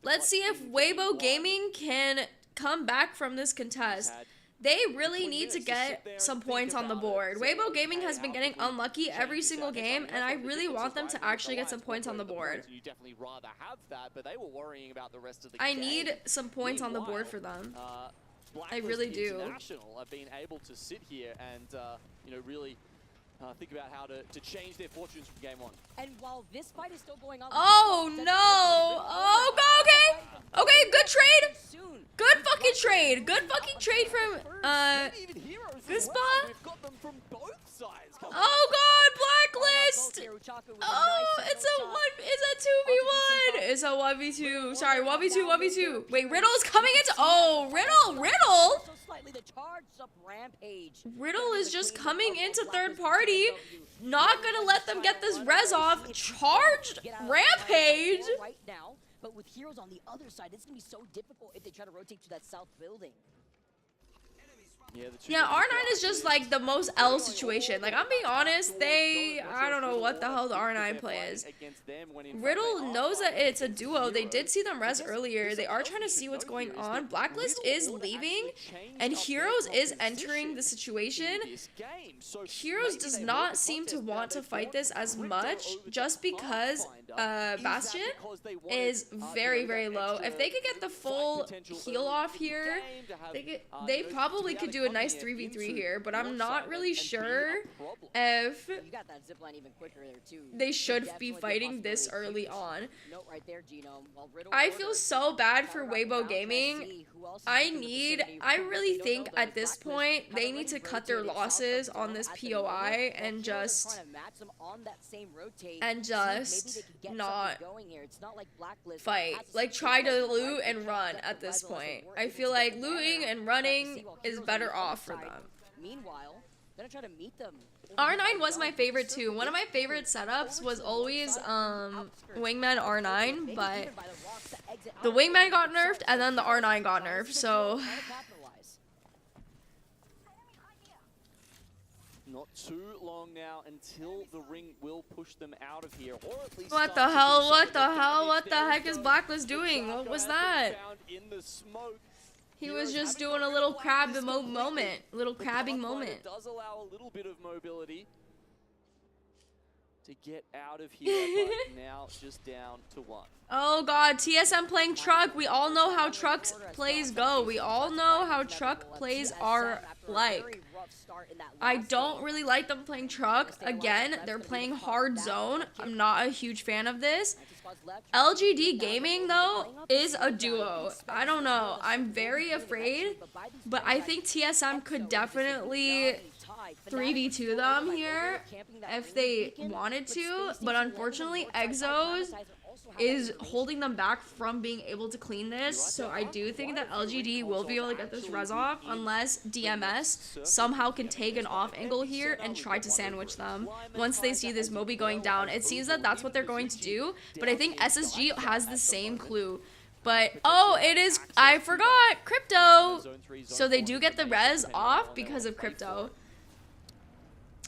Let's see if Weibo Gaming can come back from this contest. They really need to get some points on the board. Weibo Gaming has been getting unlucky every single game, and I really want them to actually get some points on the board. You definitely rather have that, but they were worrying about the rest of the I game. need some points on the board for them. I really do. International have been able to sit here and you know, really think about how to change their fortunes from game 1. And while this fight is still going on, oh no! Oh, okay, okay, good trade. Good fucking trade. Good fucking trade from good spot. Oh god, Blacklist. Oh, it's a 2v1. It's a 1v2. Sorry, 1v2, 1v2. Wait, Riddle is coming into. Oh, Riddle. Riddle is just coming into third party. Not gonna let them get this res off. Charged Rampage. Right now, but with heroes on the other side, it's gonna be so difficult if they try to rotate to that south building. Yeah, R9 is just like the most L situation. Like, I'm being honest, I don't know what the hell the R9 play is. Riddle knows that it's a duo. They did see them res earlier. They are trying to see what's going on. Blacklist is leaving, and Heroes is entering the situation. Heroes does not seem to want to fight this as much just because Bastion is very, very low. If they could get the full heal off here, they probably could do do a nice 3v3 here, but I'm not really sure if they should be fighting this early on. I feel so bad for Weibo Gaming. I really think at this point they need to cut their losses on this POI and just not fight. Like, try to loot and run at this point. I feel like looting and running is better off for them. Meanwhile, gonna try to meet them. R9 was my favorite too. One of my favorite setups was always Wingman R9, but the Wingman got nerfed and then the R9 got nerfed, so not too long now until the ring will push them out of here, or at least what the hell? What the hell? What the heck is Blacklist doing? What was that? He was just doing a little crab moment, little crabbing moment. It does allow a little bit of mobility to get out of here, but now just down to 1. Oh god, TSM playing truck. We all know how truck's plays go. We all know how truck plays are like. I don't really like them playing truck. Again, they're playing hard zone. I'm not a huge fan of this. LGD Gaming, though, is a duo. I don't know. I'm very afraid, but I think TSM could definitely 3v2 them here if they wanted to, but unfortunately, Exos is holding them back from being able to clean this, so I do think that LGD will be able to get this res off unless DMS somehow can take an off angle here and try to sandwich them once they see this Moby going down. It seems that that's what they're going to do, but I think SSG has the same clue. But, oh, it is, I forgot, Crypto! So they do get the res off because of Crypto.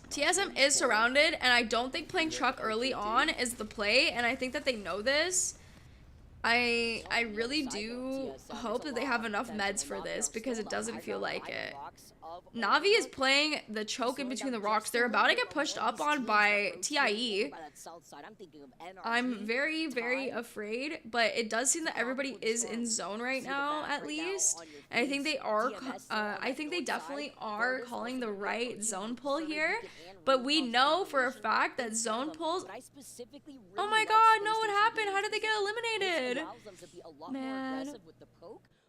TSM is surrounded, and I don't think playing truck early on is the play, and I think that they know this. I really do hope that they have enough meds for this, because it doesn't feel like it. Navi is playing the choke in between the rocks. They're about to get pushed up on by TIE. I'm very, very afraid, but it does seem that everybody is in zone right now, at least. And I think they are, I think they definitely are calling the right zone pull here. But we know for a fact that zone pulls... Oh my god, no, what happened? How did they get eliminated? Man.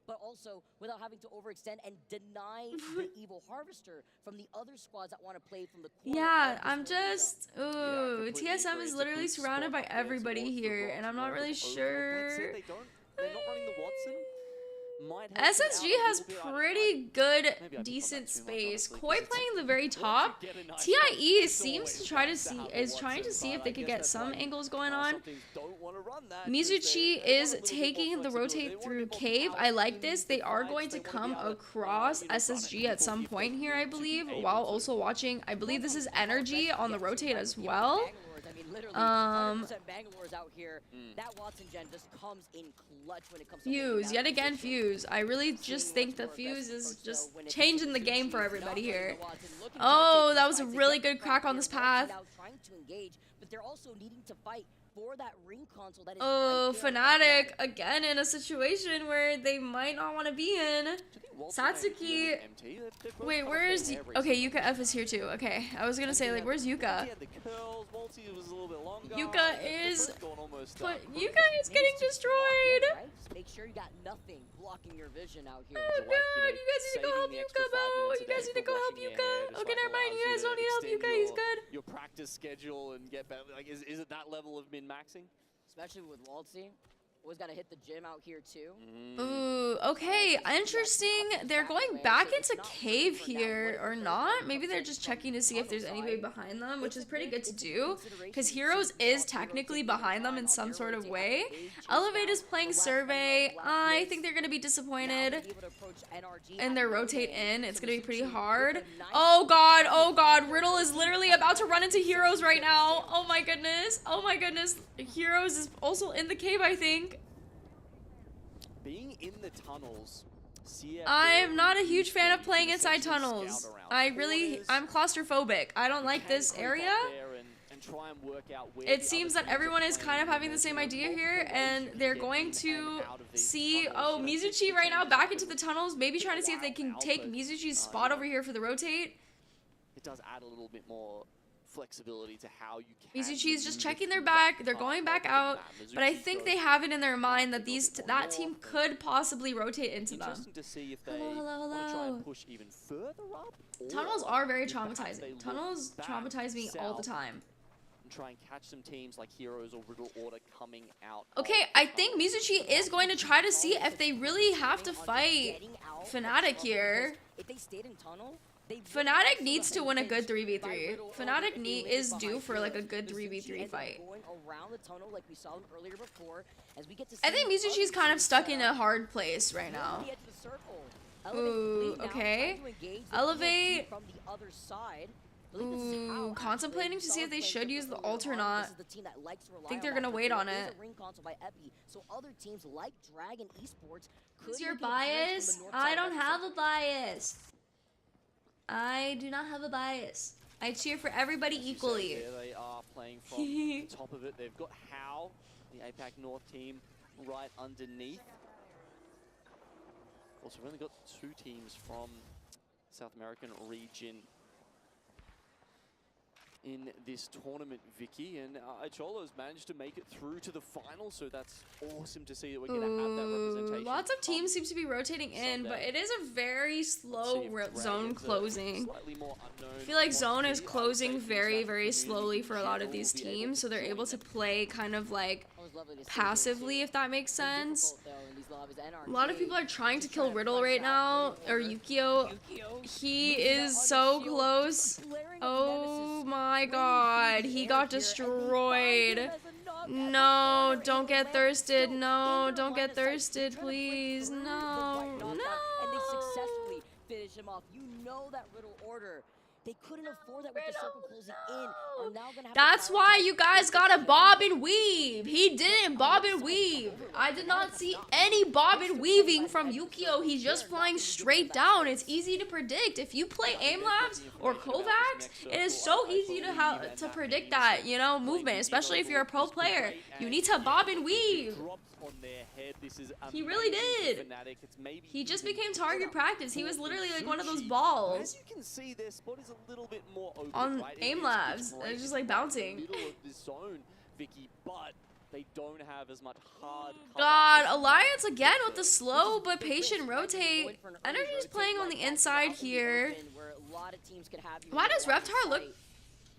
But also without having to overextend and deny the Evil Harvester from the other squads that want to play from the corner. Yeah, I'm just... Ooh, TSM is literally surrounded by everybody here, and I'm not really sure... They're not running the Watson. SSG has pretty good, decent space. Koi playing the very top. TIE seems to trying to see if they could get some angles going on. Mizuchi is taking the rotate through cave. I like this. They are going to come across SSG at some point here, I believe, while also watching. I believe this is Energy on the rotate as well. Fuse, yet again Fuse. I really just think the Fuse is just changing the game for everybody here. Oh, that was a really good crack on this path. Oh, Fnatic again in a situation where they might not want to be in. Satsuki. Wait, where's... Okay, Yuka F is here too. Okay, I was gonna say, like, where's Yuka? Yuka is... Yuka is getting destroyed! Make sure you got nothing blocking your vision out here. Oh god, you guys need to go help Yuka, bro! You guys need to go help Yuka! Okay, never mind, you guys don't need help Yuka, he's good. Your practice schedule and get better. Like, is it that level of min-maxing? Especially with Waltzy. Always gotta hit the gym out here too. Ooh, okay, interesting. They're going back into cave here, or not? Maybe they're just checking to see if there's anybody behind them, which is pretty good to do, because Heroes is technically behind them in some sort of way. Elevate is playing Survey. I think they're gonna be disappointed in their rotate in. It's gonna be pretty hard. Oh god, Riddle is literally about to run into Heroes right now. Oh my goodness, Heroes is also in the cave, I think. Being in the tunnels, I'm not a huge fan of playing inside tunnels. I'm claustrophobic. I don't like this area. and try and work out where it seems that everyone is kind of having the same idea here, and they're going to see, oh, Mizuchi right now back into the tunnels, maybe trying to see if they can take Mizuchi's spot over here for the rotate. It does add a little bit more flexibility to how you can. Mizuchi's just checking their back, they're going back out, but I think they have it in their mind that that team could possibly rotate into them. Interesting to see if they Hello. want to try and push even further up. Tunnels are very traumatizing. Tunnels traumatize me all the time. And try and catch some teams like Heroes or Riddle Order coming out. Okay, I think Mizuchi is going to try to see if they really have to fight Fnatic here. If they stayed in tunnel, Fnatic needs to win a good 3v3. Fnatic is due for like a good 3v3 fight. I think Mizuchi's kind of stuck in a hard place right now. Ooh, okay. Elevate. Ooh, contemplating to see if they should use the ult or not. I think they're gonna wait on it. Who's your bias? I don't have a bias. I do not have a bias. I cheer for everybody equally. They are playing from the top of it. They've got How, the APAC North team, right underneath. Also, we've only got 2 teams from South American region in this tournament, Vicky, and Cholo's managed to make it through to the final, so that's awesome to see that we're going to have that representation. Lots of teams seem to be rotating in, but it is a very slow zone closing. I feel like zone is closing very, very slowly for a lot of these teams, so they're able to play kind of like passively, if that makes sense. A lot of people are trying to kill Riddle right now, or Yukio. He is so close. Oh my god, he got destroyed. No, don't get thirsted. No, don't get thirsted, please. No, no. And they successfully finish him off. You know that Riddle order. They couldn't afford that with the circle closing in. Are now gonna have That's why you guys gotta bob and weave. He didn't bob and weave. I did not see any bob and weaving from Yukio. He's just flying straight down. It's easy to predict. If you play Aim Labs or Kovacs, it is so easy to predict that, you know, movement, especially if you're a pro player. You need to bob and weave. He really did. He just became target practice. He was literally like one of those balls. As you can see, their spot is a little bit more open, on right? Aim Labs. It's just like bouncing. Middle of this zone, Vicky, but they don't have as much hard God, Alliance again with the slow but patient rotate. Energy's playing on the inside here. Why does Reptar look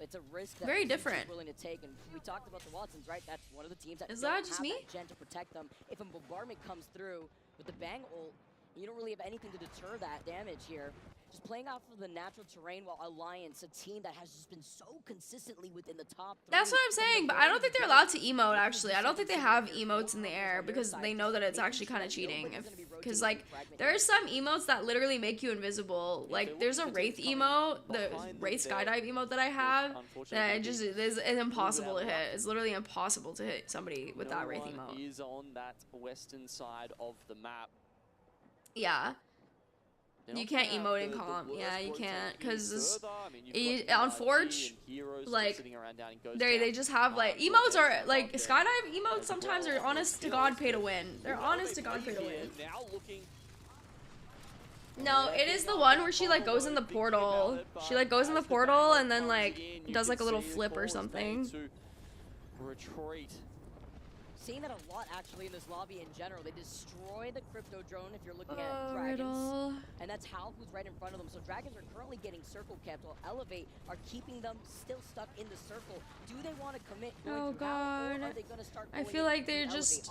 It's a risk that very different? Willing to take, and we talked about the Watsons, right? That's one of the teams that is that just have me? That gen to protect them. If a bombardment comes through with the bang ult, you don't really have anything to deter that damage here. Just playing off of the natural terrain, while Alliance, a team that has just been so consistently within the top 3. That's what I'm saying, but I don't think they're allowed to emote, actually. I don't think they have emotes in the air because they know that it's actually kind of cheating. Because, like, there are some emotes that literally make you invisible. Like, there's a Wraith emote, the Wraith Skydive emote that I have, that it just is impossible to hit. It's literally impossible to hit somebody with that Wraith emote. Is on that western side of the map. Yeah. You can't emote in comp. Yeah, you can't, because on Forge, like, they just have, like, emotes are, like, Skydive emotes sometimes are honest to God pay to win. They're honest to God pay to win. No, it is the one where she, like, goes in the portal. She, like, goes in the portal and then, like, does, like, a little flip or something. Retreat. Seeing that a lot actually in this lobby in general. They destroy the crypto drone if you're looking at Dragons. Riddle. And that's Hal who's right in front of them. So Dragons are currently getting circle kept while Elevate are keeping them still stuck in the circle. Do they want to commit going through Hal, or are they going to start I feel like they're just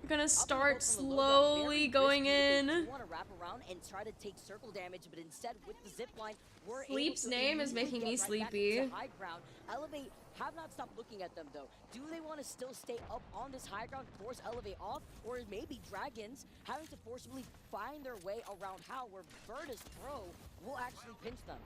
gonna start slowly going in. They want to wrap around and try to take circle damage, but instead with the zip line, Sleep's name is making me sleepy. High ground. Elevate have not stopped looking at them though. Do they want to still stay up on this high ground, force Elevate off, or maybe Dragons having to forcibly find their way around How, where Virtus Pro will actually pinch them?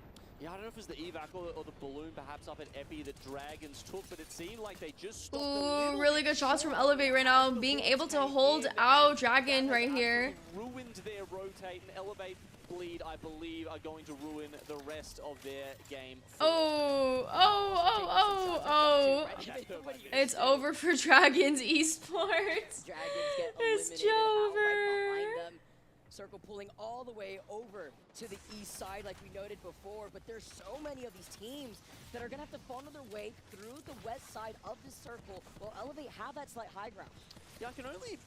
Yeah, I don't know if it's the evac or the balloon perhaps up at Epi that Dragons took, but it seemed like they just stopped. Ooh, really good shots from Elevate right now, being able to hold out Dragon right here. Ruined their rotate, and Elevate nosebleed, I believe, are going to ruin the rest of their game. Oh. It's over for Dragons Esports. It's over. Circle pulling all the way over to the east side like we noted before, but there's so many of these teams that are gonna have to funnel their way through the west side of the circle while Elevate have that slight high ground. Yeah, I can only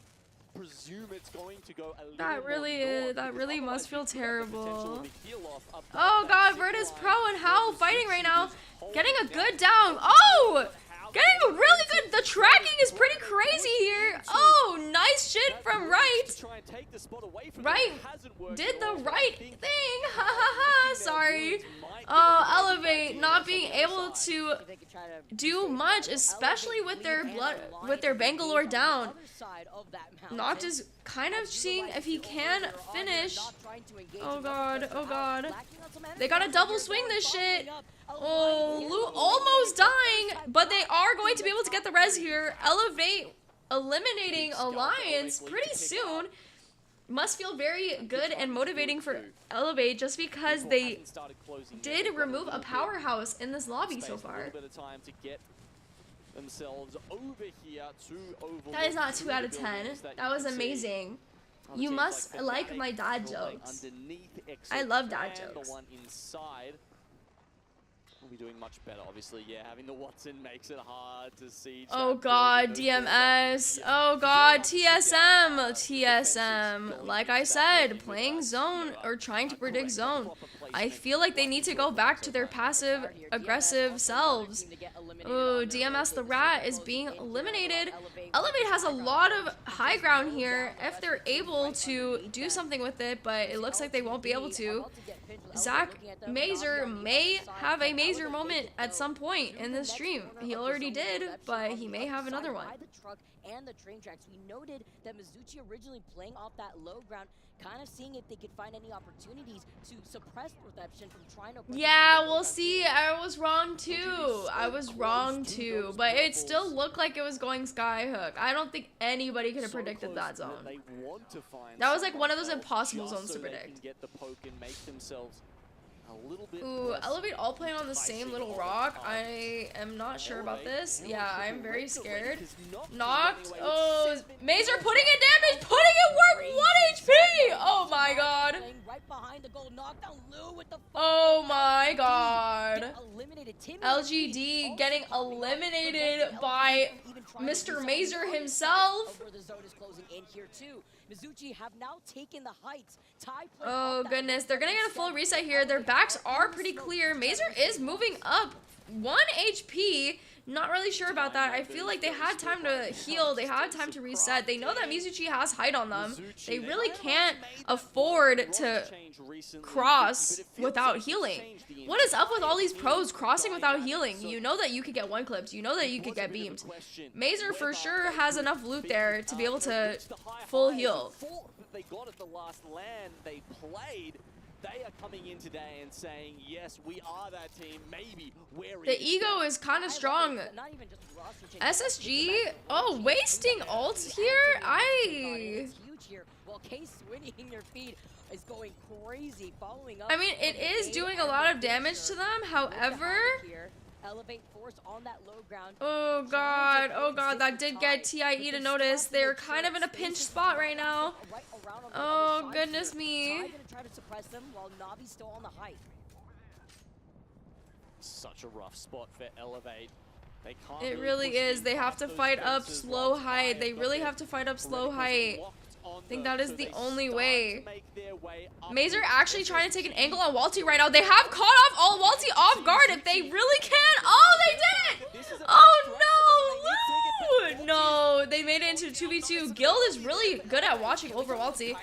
presume it's going to go a little That really must feel terrible. Oh god, Virtus Pro and Howl fighting right now. Getting a good down. Oh! Getting a really good, the tracking is pretty crazy here. Oh, nice shit from Right. Right did the right thing. Ha ha ha, sorry. Elevate not being able to do much, especially with their Bangalore down. Noct is kind of seeing if he can finish. Oh god. They gotta double swing this shit. Oh, Lu almost dying, but they are going to be able to get the res here. Elevate eliminating Alliance pretty soon. Must feel very good and motivating for Elevate just because they did remove a powerhouse in this lobby so far. That is not 2 out of 10. That was amazing. You must like my dad jokes. I love dad jokes. We'll be doing much better, obviously. Yeah, having the Watson makes it hard to see. Oh god, DMS. Oh god, TSM. Like I said, playing zone or trying to predict zone. I feel like they need to go back to their passive, aggressive selves. Oh, DMS the Rat is being eliminated. Elevate has a lot of high ground here if they're able to do something with it, but it looks like they won't be able to. Zach Mazer may have a Mazer moment at some point in this stream. He already did, but he may have another one. And the train tracks, we noted that Mizuchi originally playing off that low ground, kind of seeing if they could find any opportunities to suppress perception from trying to... Yeah, we'll see. I was wrong too. But it still looked like it was going Skyhook. I don't think anybody could have predicted that zone. That was like one of those impossible zones to predict. Ooh, Elevate all playing on the same little rock. I am not sure about this. Yeah, I'm very scared. Knocked. Oh, Mazer putting in damage, putting in work. 1 HP. Oh my god. Oh my god. LGD getting eliminated by Mr. Mazer himself. Mizuchi have now taken the heights. Oh goodness, they're gonna get a full reset here. Their backs are pretty clear. Mazer is moving up 1 HP. Not really sure about that. I feel like they had time to heal. They had time to reset. They know that Mizuchi has height on them. They really can't afford to cross without healing. What is up with all these pros crossing without healing? You know that you could get one clipped. You know that you could get beamed. Mazer for sure has enough loot there to be able to full heal. They got at the last land they played. They are coming in today and saying, yes, we are that team. Maybe we're the ego is kind of strong. SSG, oh, wasting ults here? I mean, it is doing a lot of damage to them. However, oh god, that did get TIE to notice. They're kind of in a pinch spot right now. Oh goodness me. Such a rough spot for Elevate. They can't it really is. They have to fight up slow height. They really have to fight up slow height. I think that is the only way. Mazer actually trying to take an angle on Walty right now. They have caught off all Walty off guard if they really can. Oh, they did! Oh no! No, they made it into 2v2. Guild is really good at watching over Walty.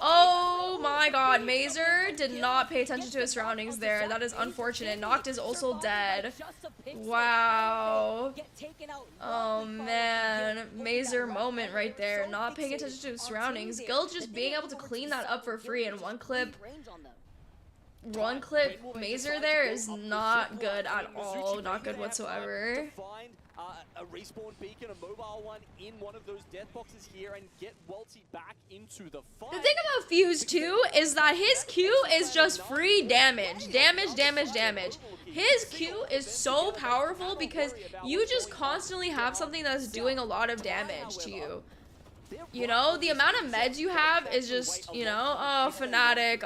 Oh my god, Mazer did not pay attention to his surroundings there. That is unfortunate. Noct is also dead. Wow. Oh man, Mazer moment right there. Not paying attention to his surroundings. Guild just being able to clean that up for free in one clip. one clip Mazer there is not good at all. Not good whatsoever. A respawn beacon, a mobile one in one of those death boxes here and get Welty back into the fight. The thing about Fuse too is that his Q is just free damage. Damage. His Q is so powerful because you just constantly have something that's doing a lot of damage to you. You know, the amount of meds you have is just, you know, oh, Fnatic.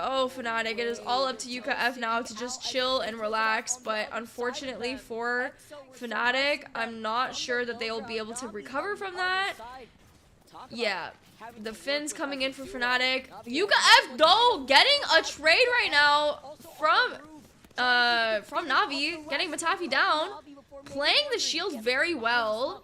It is all up to UKF now to just chill and relax, but unfortunately for Fnatic, I'm not sure that they will be able to recover from that. Yeah, the Finns coming in for Fnatic. UKF, though, getting a trade right now from Navi, getting Matafi down, playing the shield very well.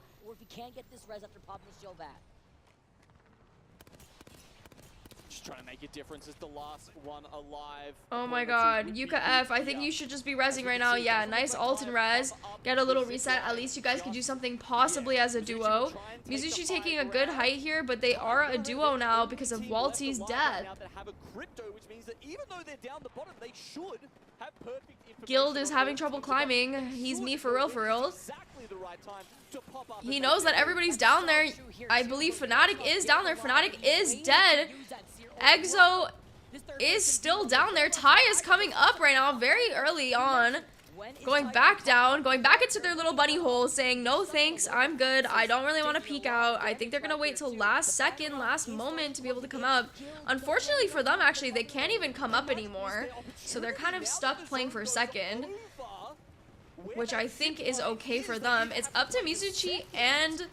Trying to make a difference as the last one alive. Oh my god, UKF, I think you should just be rezzing right now. Yeah, nice ult and res. Get a little reset. At least you guys could do something possibly as a duo. Mizuchi taking a good height here, but they are a duo now because of Walty's death. Guild is having trouble climbing. He's me for real. He knows that everybody's down there. I believe Fnatic is down there. Fnatic is dead. Exo is still down there. Ty is coming up right now very early on. Going back down. Going back into their little bunny hole saying, no thanks, I'm good. I don't really want to peek out. I think they're going to wait till last second, last moment to be able to come up. Unfortunately for them, actually, they can't even come up anymore. So they're kind of stuck playing for second, which I think is okay for them. It's up to Mizuchi and...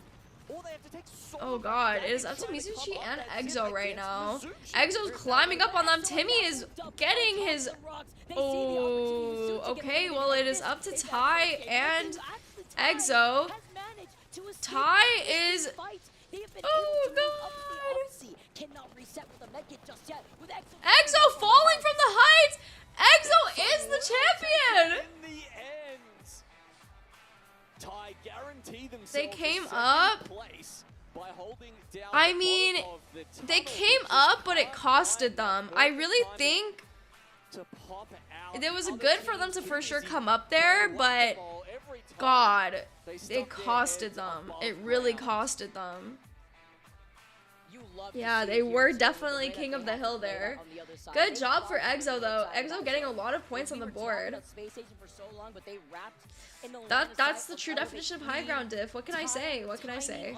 oh god, it is up to Mizuchi and Exo right now. Exo's climbing up on them. Timmy is getting his... oh, okay, well it is up to Ty and Exo. Ty is... oh god. Exo falling from the heights! Exo is the champion! They came up. I mean, they came up, but it costed them. I really think it was good for them to for sure come up there, but god, it costed them. It really costed them. Yeah, they were definitely king of the hill there. Good job for Exo, though. Exo getting a lot of points on the board. That's the true definition of high ground diff. What can I say? What can I say?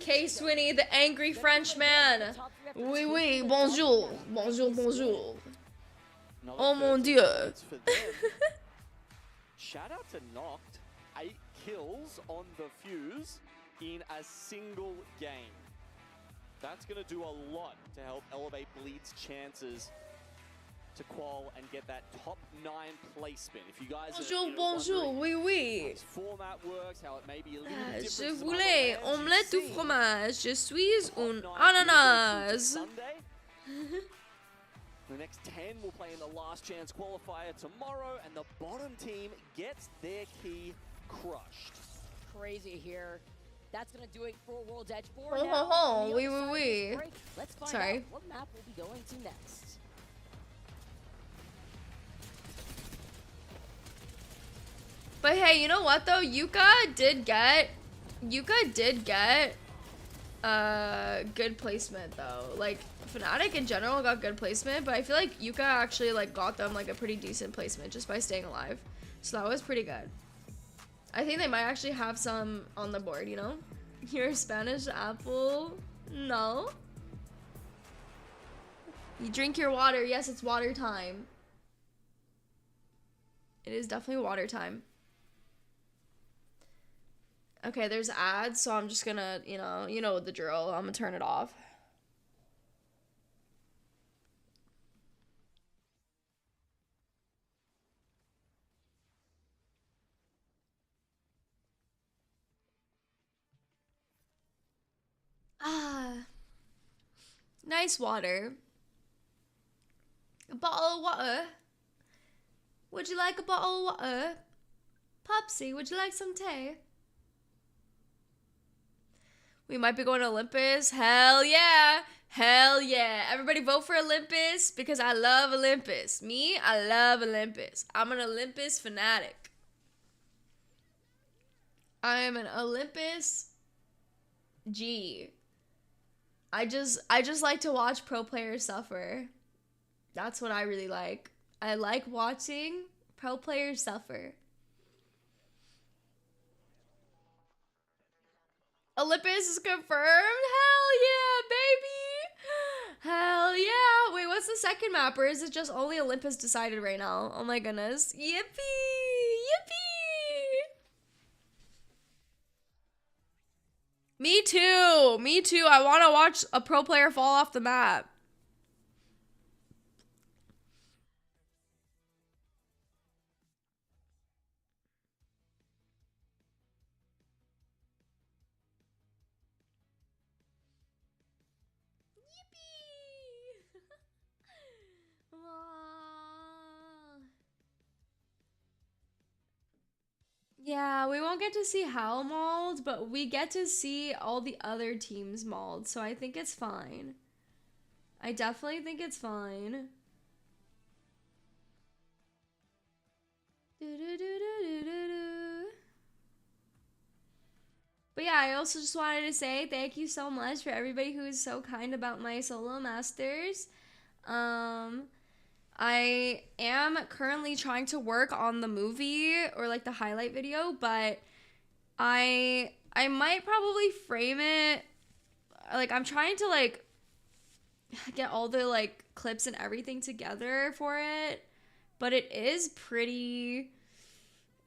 K Swinny, the angry French man. Oui, oui, bonjour. Bonjour. Oh mon dieu. Shout out to Noct. 8 kills on the Fuse in a single game. That's going to do a lot to help elevate Bleed's chances to qual and get that top 9 placement. If you guys bonjour, oui, oui. How this format works, how it may be a little bit different. Je voulais omelette au fromage. Je suis un ananas. The next 10 will play in the last chance qualifier tomorrow, and the bottom team gets their key crushed. Crazy here. That's gonna do it for World's Edge 4. Oui, oui, oui. Let's find Sorry. out what map we'll be going to next. But hey, you know what though? Yuka did get good placement though. Like Fnatic in general got good placement, but I feel like Yuka actually like got them like a pretty decent placement just by staying alive. So that was pretty good. I think they might actually have some on the board, you know? Your Spanish apple? No. You drink your water. Yes, it's water time. It is definitely water time. Okay, there's ads, so I'm just gonna, you know the drill. I'm gonna turn it off. Ah, nice water. A bottle of water. Would you like a bottle of water? Popsy, would you like some tea? We might be going to Olympus. Hell yeah. Hell yeah. Everybody vote for Olympus because I love Olympus. Me, I love Olympus. I'm an Olympus fanatic. I am an Olympus G. I just like to watch pro players suffer. That's what I really like. I like watching pro players suffer. Olympus is confirmed? Hell yeah, baby! Hell yeah! Wait, what's the second map? Or is it just only Olympus decided right now? Oh my goodness. Yippee! Yippee! Me too! Me too! I want to watch a pro player fall off the map. Yeah, we won't get to see Hal mauled, but we get to see all the other teams mauled, so I think it's fine. I definitely think it's fine. But yeah, I also just wanted to say thank you so much for everybody who is so kind about my solo masters. I am currently trying to work on the movie or like the highlight video, but I might probably frame it. Like I'm trying to like get all the like clips and everything together for it, but it is pretty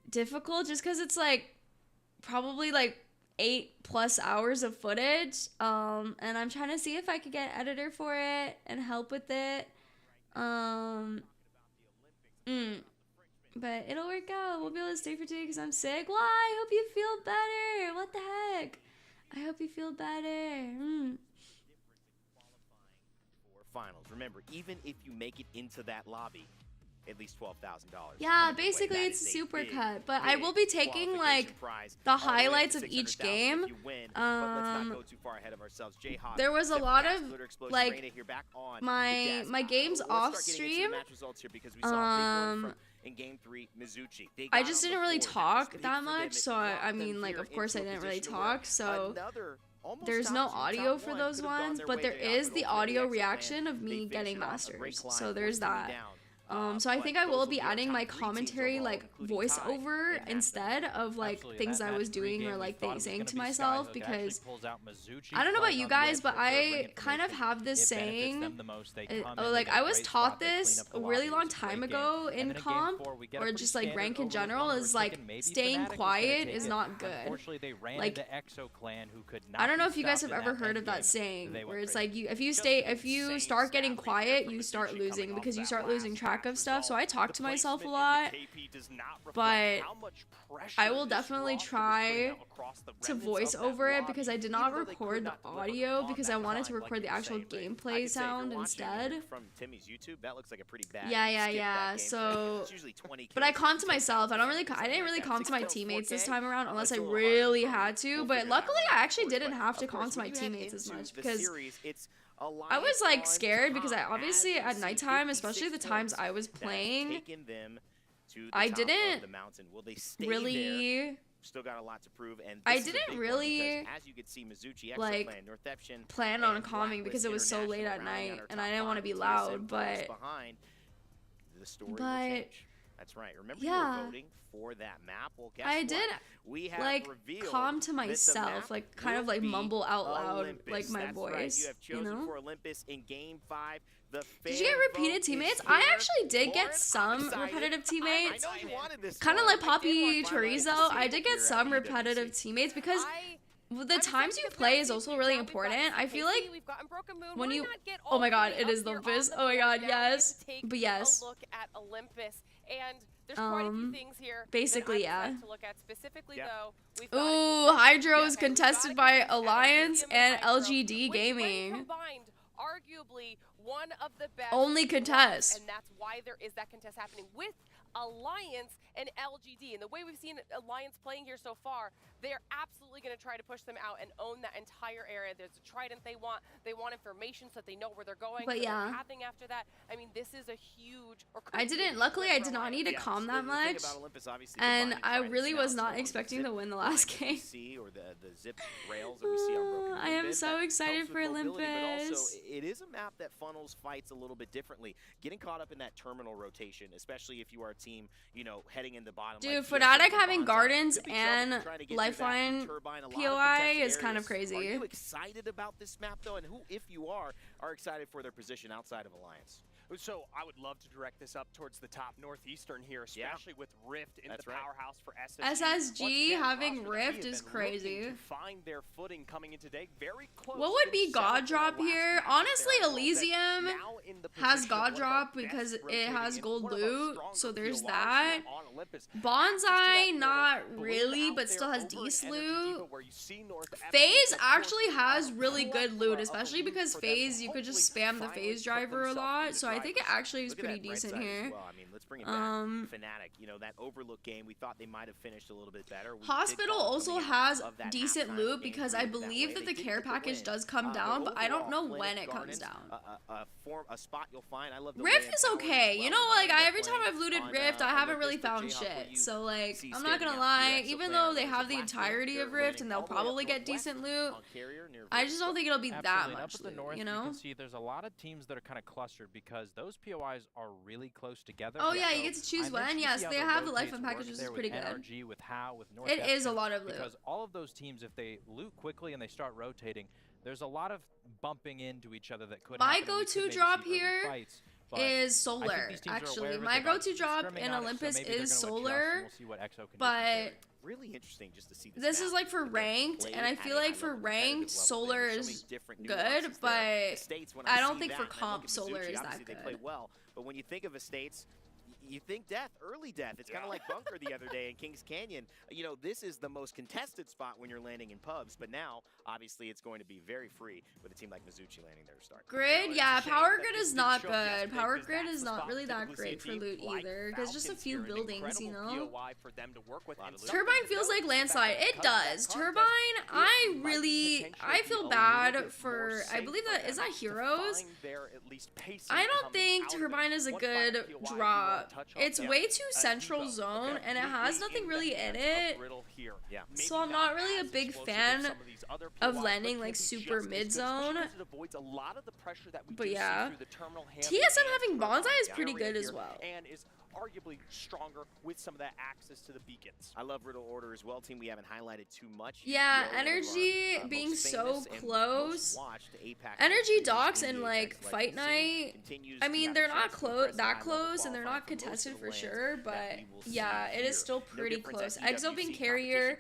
difficult just because it's like probably like 8+ hours of footage. And I'm trying to see if I could get an editor for it and help with it. But it'll work out. We'll be able to stay for 2 because I'm sick. Why? I hope you feel better. What the heck? I hope you feel better. For finals. Remember, even if you make it into that lobby, at least $12,000. Yeah, basically it's a super cut, but I will be taking like the highlights of each game. There was a lot of like my games off stream. In game 3, Mizuchi. I just didn't really talk that much, so I mean, like, of course I didn't really talk, so there's no audio for those ones, but there is the audio reaction of me getting masters, so there's that. So I think I will be adding my commentary like voiceover instead of like things I was doing or like saying to myself, because I don't know about you guys, but I kind of have this saying, like I was taught this a really long time ago in comp or just like rank in general, is like staying quiet is not good. Like I don't know if you guys have ever heard of that saying where it's like if you start getting quiet, you start losing because you start losing track of stuff. So I talk to myself a lot, but I will definitely try to voice over it because I did not record the audio because I wanted to record the actual gameplay sound instead. From Timmy's YouTube, that looks like a pretty bad yeah. So, but I comp to myself. I didn't really comp to my teammates this time around unless I really had to. But luckily, I actually didn't have to comp to my teammates as much because I was like scared because I obviously at nighttime, especially the times I was playing, I didn't really still got a lot to prove, and I didn't really as you could see, Mizuchi, like plan on calming because it was so late at night and I didn't want to be loud, but that's right. Remember you were voting for that map? Well, guess I did we have like calm to myself, like kind of like mumble out loud like my voice, you have chosen for Olympus in game 5. Did you get repeated teammates? I actually did get some repetitive teammates. Kind of like Poppy Chorizo, I did get some repetitive teammates because the times you play is also really important. I feel like when you, oh my god, it is Olympus. Oh my god, yes. But yes. Look at Olympus, and there's quite a few things here. Basically, yeah. To look at specifically though. Ooh, Hydro is contested by Alliance and LGD Gaming. Combined, arguably one of the best. Only contest. And that's why there is that contest happening with Alliance and LGD. And the way we've seen Alliance playing here so far, they're absolutely going to try to push them out and own that entire area. There's a trident they want. They want information so that they know where they're going. But yeah. Pathing after that. I mean, this is a huge. Luckily, I did not need to calm that much. And I really was not expecting to win the last game. Or the zip rails that we see on Broken I am so excited for Olympus. But also, it is a map that funnels fights a little bit differently. Getting caught up in that terminal rotation, especially if you are a team, you know, heading in the bottom. Dude, Fnatic having Gardens and Lifeline POI is kind of crazy. Are you excited about this map, though? And who, if you are excited for their position outside of Alliance? So I would love to direct this up towards the top northeastern here, especially with Rift in the powerhouse for SSG having Rift is crazy. To find their footing coming in today, very close. What would be God Drop here? Honestly, Elysium has God Drop because it has gold loot, so there's that. Bonsai, not really, but still has decent loot. FaZe actually has really good loot, especially because FaZe, you could just spam the FaZe driver a lot, so I think it actually is pretty decent here. Well. I mean, let's bring it back. Fnatic, you know, that Overlook game, we thought they might have finished a little bit better. Hospital also has decent loot because I believe that the care package does come down, but I don't know when it comes down. A spot you'll find. I love the Rift is okay. You know, like every time I've looted Rift, I haven't really found shit. So like, I'm not gonna lie, even though they have the entirety of Rift and they'll probably get decent loot, I just don't think it'll be that much loot, you know? You can see there's a lot of teams that are kind of clustered because those POIs are really close together. Oh yeah, you get to choose when. Yes, they have the Lifeline package, which is pretty good. With How, with North it is a lot of loot. Because all of those teams, if they loot quickly and they start rotating, there's a lot of bumping into each other that could happen. My go-to drop here is Solar, actually. My go-to drop in Olympus is Solar, but really interesting just to see this is like for ranked, and I feel like for ranked, Solar is good, but I don't think for comp, Solar is that good. They play well, but when you think of Estates, you think death, early death. It's kind of like Bunker the other day in Kings Canyon. You know, this is the most contested spot when you're landing in pubs, but now, obviously, it's going to be very free with a team like Mizuchi landing there to start. Grid, yeah, Power Grid is not good. Power Grid is not really that great for loot either, because just a few buildings, you know? Turbine feels like Landslide. It does. Turbine, I feel bad for, I believe that, is that Heroes? I don't think Turbine is a good drop. It's way too central zone, and it has nothing really in it. So I'm not really a big fan of landing like super mid zone. But yeah, TSM having Bonsai is pretty good as well. And is arguably stronger with some of that access to the beacons. I love Riddle Order as well, team we haven't highlighted too much. Yeah, Energy being so close. Energy Docks and like Fight Night, I mean, they're not that close and they're not contested for sure, but yeah, it is still pretty close. Exo being carrier,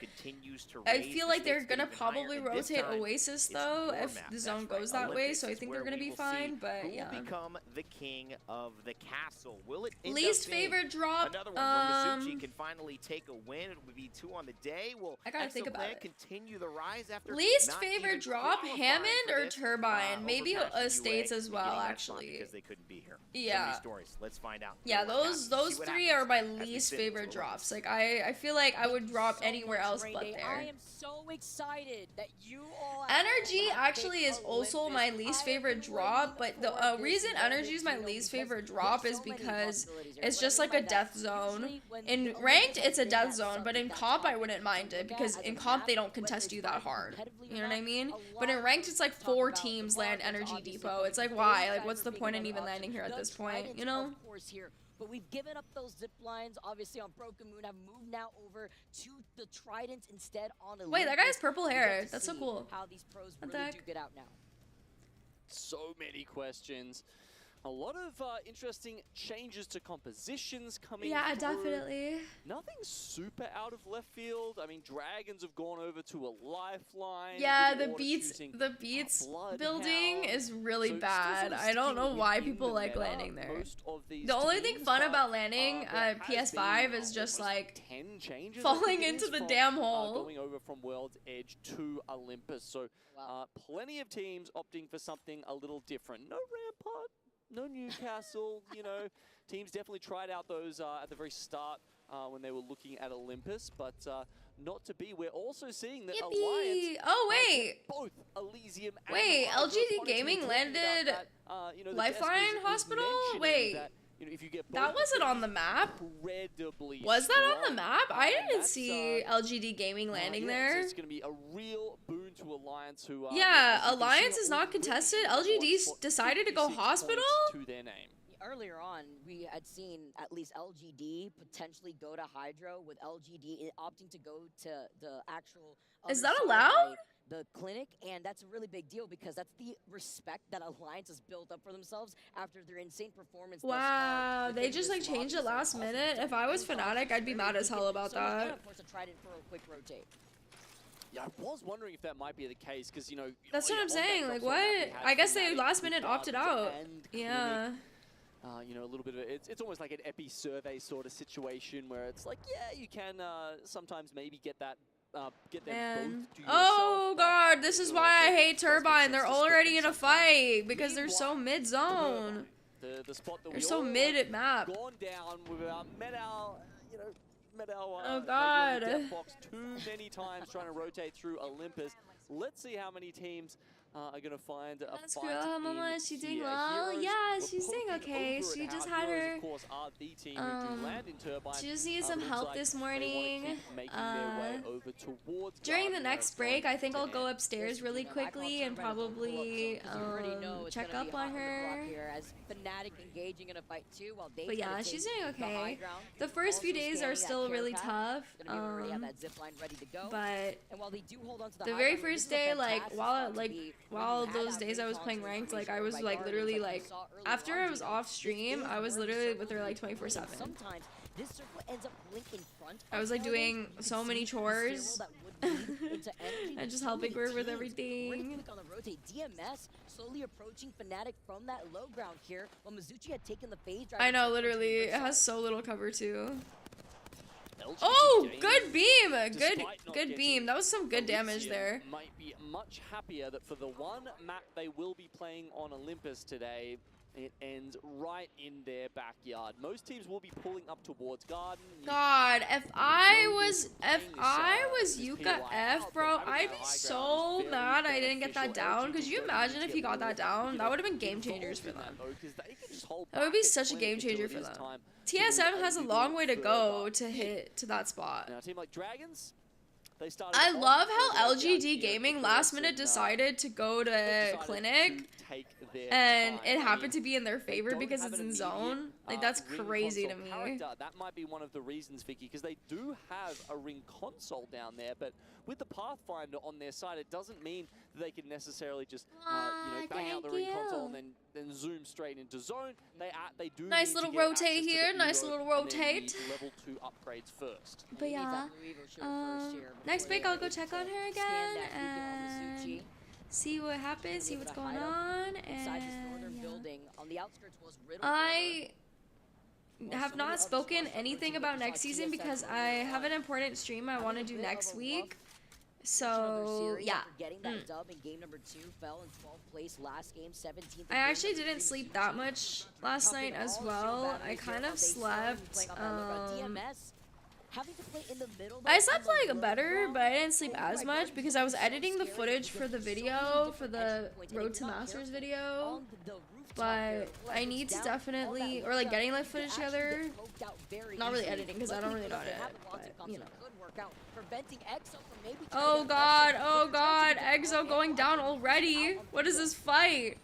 I feel like they're gonna probably rotate Oasis though if the zone goes that way, so I think they're gonna be fine, but yeah. Who will become the king of the castle? Will it least favorite drop? Another one where Mizuchi can finally take a win. It would be 2 on the day. Will I gotta think about it. Continue the rise after least favorite drop? Hammond or Turbine? Maybe Estates as well, actually. Because they couldn't be here. Yeah. So stories. Let's find out. Yeah, those three are my least favorite drops. Like I feel like I would drop anywhere else but there. I am so excited that you all Energy actually is also my least favorite drop, but the reason Energy is my least favorite drop is because it's just like a death zone. In ranked, it's a death zone, but in comp, I wouldn't mind it because in comp, they don't contest you that hard. You know what I mean? But in ranked, it's like 4 teams land Energy Depot. It's like, why? Like, what's the point in even landing here at this point? You know? But we've given up those zip lines, obviously, on Broken Moon. Have moved now over to the Tridents instead on Olympus. Wait, that guy has purple hair. That's so cool. How these pros really do get out now. So many questions. A lot of interesting changes to compositions coming through. Definitely. Nothing super out of left field. I mean, Dragons have gone over to a Lifeline. Yeah, the beats building is really bad. I don't know why people like landing there. The only thing fun about landing PS5 is just like 10 changes falling into the damn hole. Going over from World's Edge to Olympus. So plenty of teams opting for something a little different. No Rampart. no Newcastle. You know, teams definitely tried out those at the very start when they were looking at Olympus, but not to be. We're also seeing that Alliance. Oh wait. Both Elysium. Wait, and LGD Gaming landed you know, Lifeline Hospital? Wait. That, you know, if you get That wasn't on the map. incredibly Was that on the strong. map? I And didn't that's, see LGD Gaming landing yeah, there. So it's going to be a real boon to Alliance who Yeah, as you can see, Alliance are is not already contested. on LGD spot, decided to go 56 hospital? points to their name. Earlier on, we had seen at least LGD potentially go to Hydro, with LGD opting to go to the actual. Is other that side allowed? by The clinic, and that's a really big deal because that's the respect that Alliance has built up for themselves after their insane performance. thus far Wow, they within just this like changed lobby. it last So minute. If I was Fnatic, I'd be mad as hell about so and that. of course, a Trident for a quick rotate. Yeah, I was wondering if that might be the case because you know. That's what yeah, I'm on that saying. drop Like, zone what? map, we had I guess they Fnatic last with minute Garden opted out. and Yeah. Clinic. You know, a little bit of it's almost like an epi survey sort of situation where it's like, yeah, you can sometimes maybe get that. Get them Man. both to Oh yourself, god, this is why I hate does make Turbine. sense They're to split already in them a fight because they're so Meanwhile, mid-zone. the spot that They're we so all mid have at map. gone down with Medal, you know, Medal. Oh, maybe God. on the death box too many times trying to rotate through Olympus. Let's see how many teams are going to find a That's fight Kuroha, in Mama. Is she doing here. well? Heroes Yeah, were she's doing poking okay. over She at just how had Heroes, her. of course, are the team who do land in Turbine. She just needs some looks help like this they wanna morning. keep making their way over towards During the Garden, next where it's break, I think going I'll to go end. upstairs really quickly and probably check up on her. As Fnatic engaging in a fight too, while they But try to yeah, she's take doing the high okay. ground. The first few Also days scanning are that still care really path. tough. Gonna be already have that zip line ready to go. But and while they do hold on to the high very ground, this first is a day, like fantastic while spot to like be while when you had those that days I was recon playing ranked, like I situation was by like Guardians, literally like we like saw earlier after on, I was Gino. off This stream, is I was where literally the with her circle like will be played, 24/7. and sometimes this circle ends up blinking front. I was like doing so many chores and and just helping her with We're everything. gonna click on the rotate. DMS slowly approaching Fnatic from that low ground here, while Mizuchi had taken the phase drive. I know, literally, it has so little cover too. Oh, good beam, good beam. That was some good damage there. Might be much happier that for the one map they will be playing on Olympus today, it ends right in their backyard. Most teams will be pulling up towards Garden. God, if I was Yuka F, bro, I'd be so mad I didn't get that down. Could you imagine if he got that down? That would have been game changers for them. That would be such a game changer for them. TSM has a long way to go to hit to that spot. Now, a team like Dragons, they started I off love how early LGD here Gaming because last minute decided to go to Clinic, and it happened to be in their favor because it's in zone. Like, that's crazy to me. That might be one of the reasons, Vicky, because they do have a ring console down there, but with the Pathfinder on their side, it doesn't mean that they can necessarily just bang out the ring console and then zoom straight into zone. They do Nice need little to get rotate access to here, the nice Evo little and then rotate. the level 2 upgrades first. But yeah, next break I'll go check on her again and see what happens, see what's going on, and I have not spoken anything about next season because I have an important stream I want to do next week. So yeah. I actually didn't sleep that much last night as well. I kind of slept. I slept like better, but I didn't sleep as much because I was editing the footage for the video, for the Road to Masters video. But I need to definitely, or like getting like footage together. Not really editing because I don't really know how to edit, but you know. Oh god, Exo going down already. What is this fight?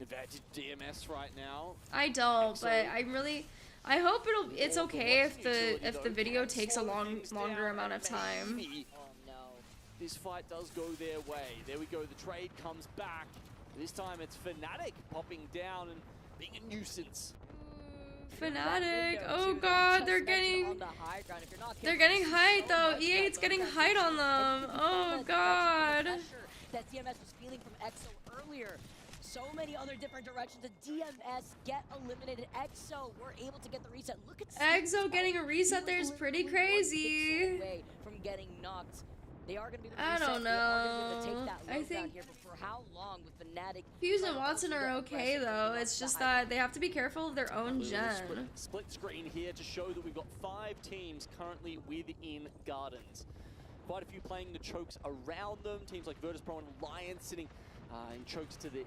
Advantage DMS right now. I don't, but I hope it's okay if the video takes a longer amount of time. This fight does go their way. There we go, the trade comes back. This time it's Fnatic popping down and being a nuisance. Fnatic, oh god, they're getting height though. E8's getting height on them. Oh god. That DMS was feeling from EXO earlier. So many other different directions. The DMS get eliminated. EXO were able to get the reset. Look at EXO getting a reset there is pretty crazy. From getting knocked. They are going to be able to I reset. don't They are gonna be able to know. take that I load down think here, but for how long with Fnatic? Fuse and Watson are okay though. It's just that they have to be careful of their own gen. Split screen here to show that we've got 5 teams currently within Gardens. Quite a few playing the chokes around them. Teams like Virtus Pro and Alliance sitting in chokes to the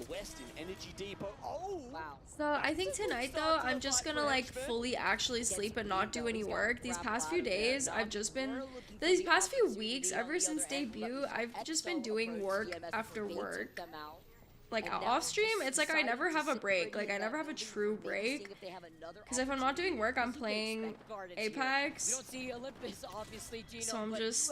west in Energy Depot. Oh! Wow. So I think tonight though, I'm just gonna like fully actually sleep and not do any work. These past few days, these past few weeks, ever since debut, I've just been doing work after work. Like off stream, it's like I never have a break. Like I never have a true break. Because if I'm not doing work, I'm playing Apex. So I'm just,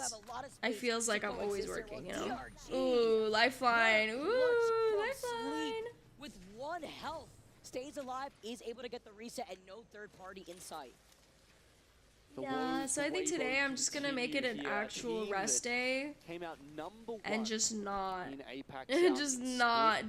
I feels like I'm always working, you know? Ooh, lifeline. Ooh, lifeline. With 1 health, stays alive, is able to get the reset, and no third party in sight. Yeah, so I think today I'm just gonna make it an actual rest day and just not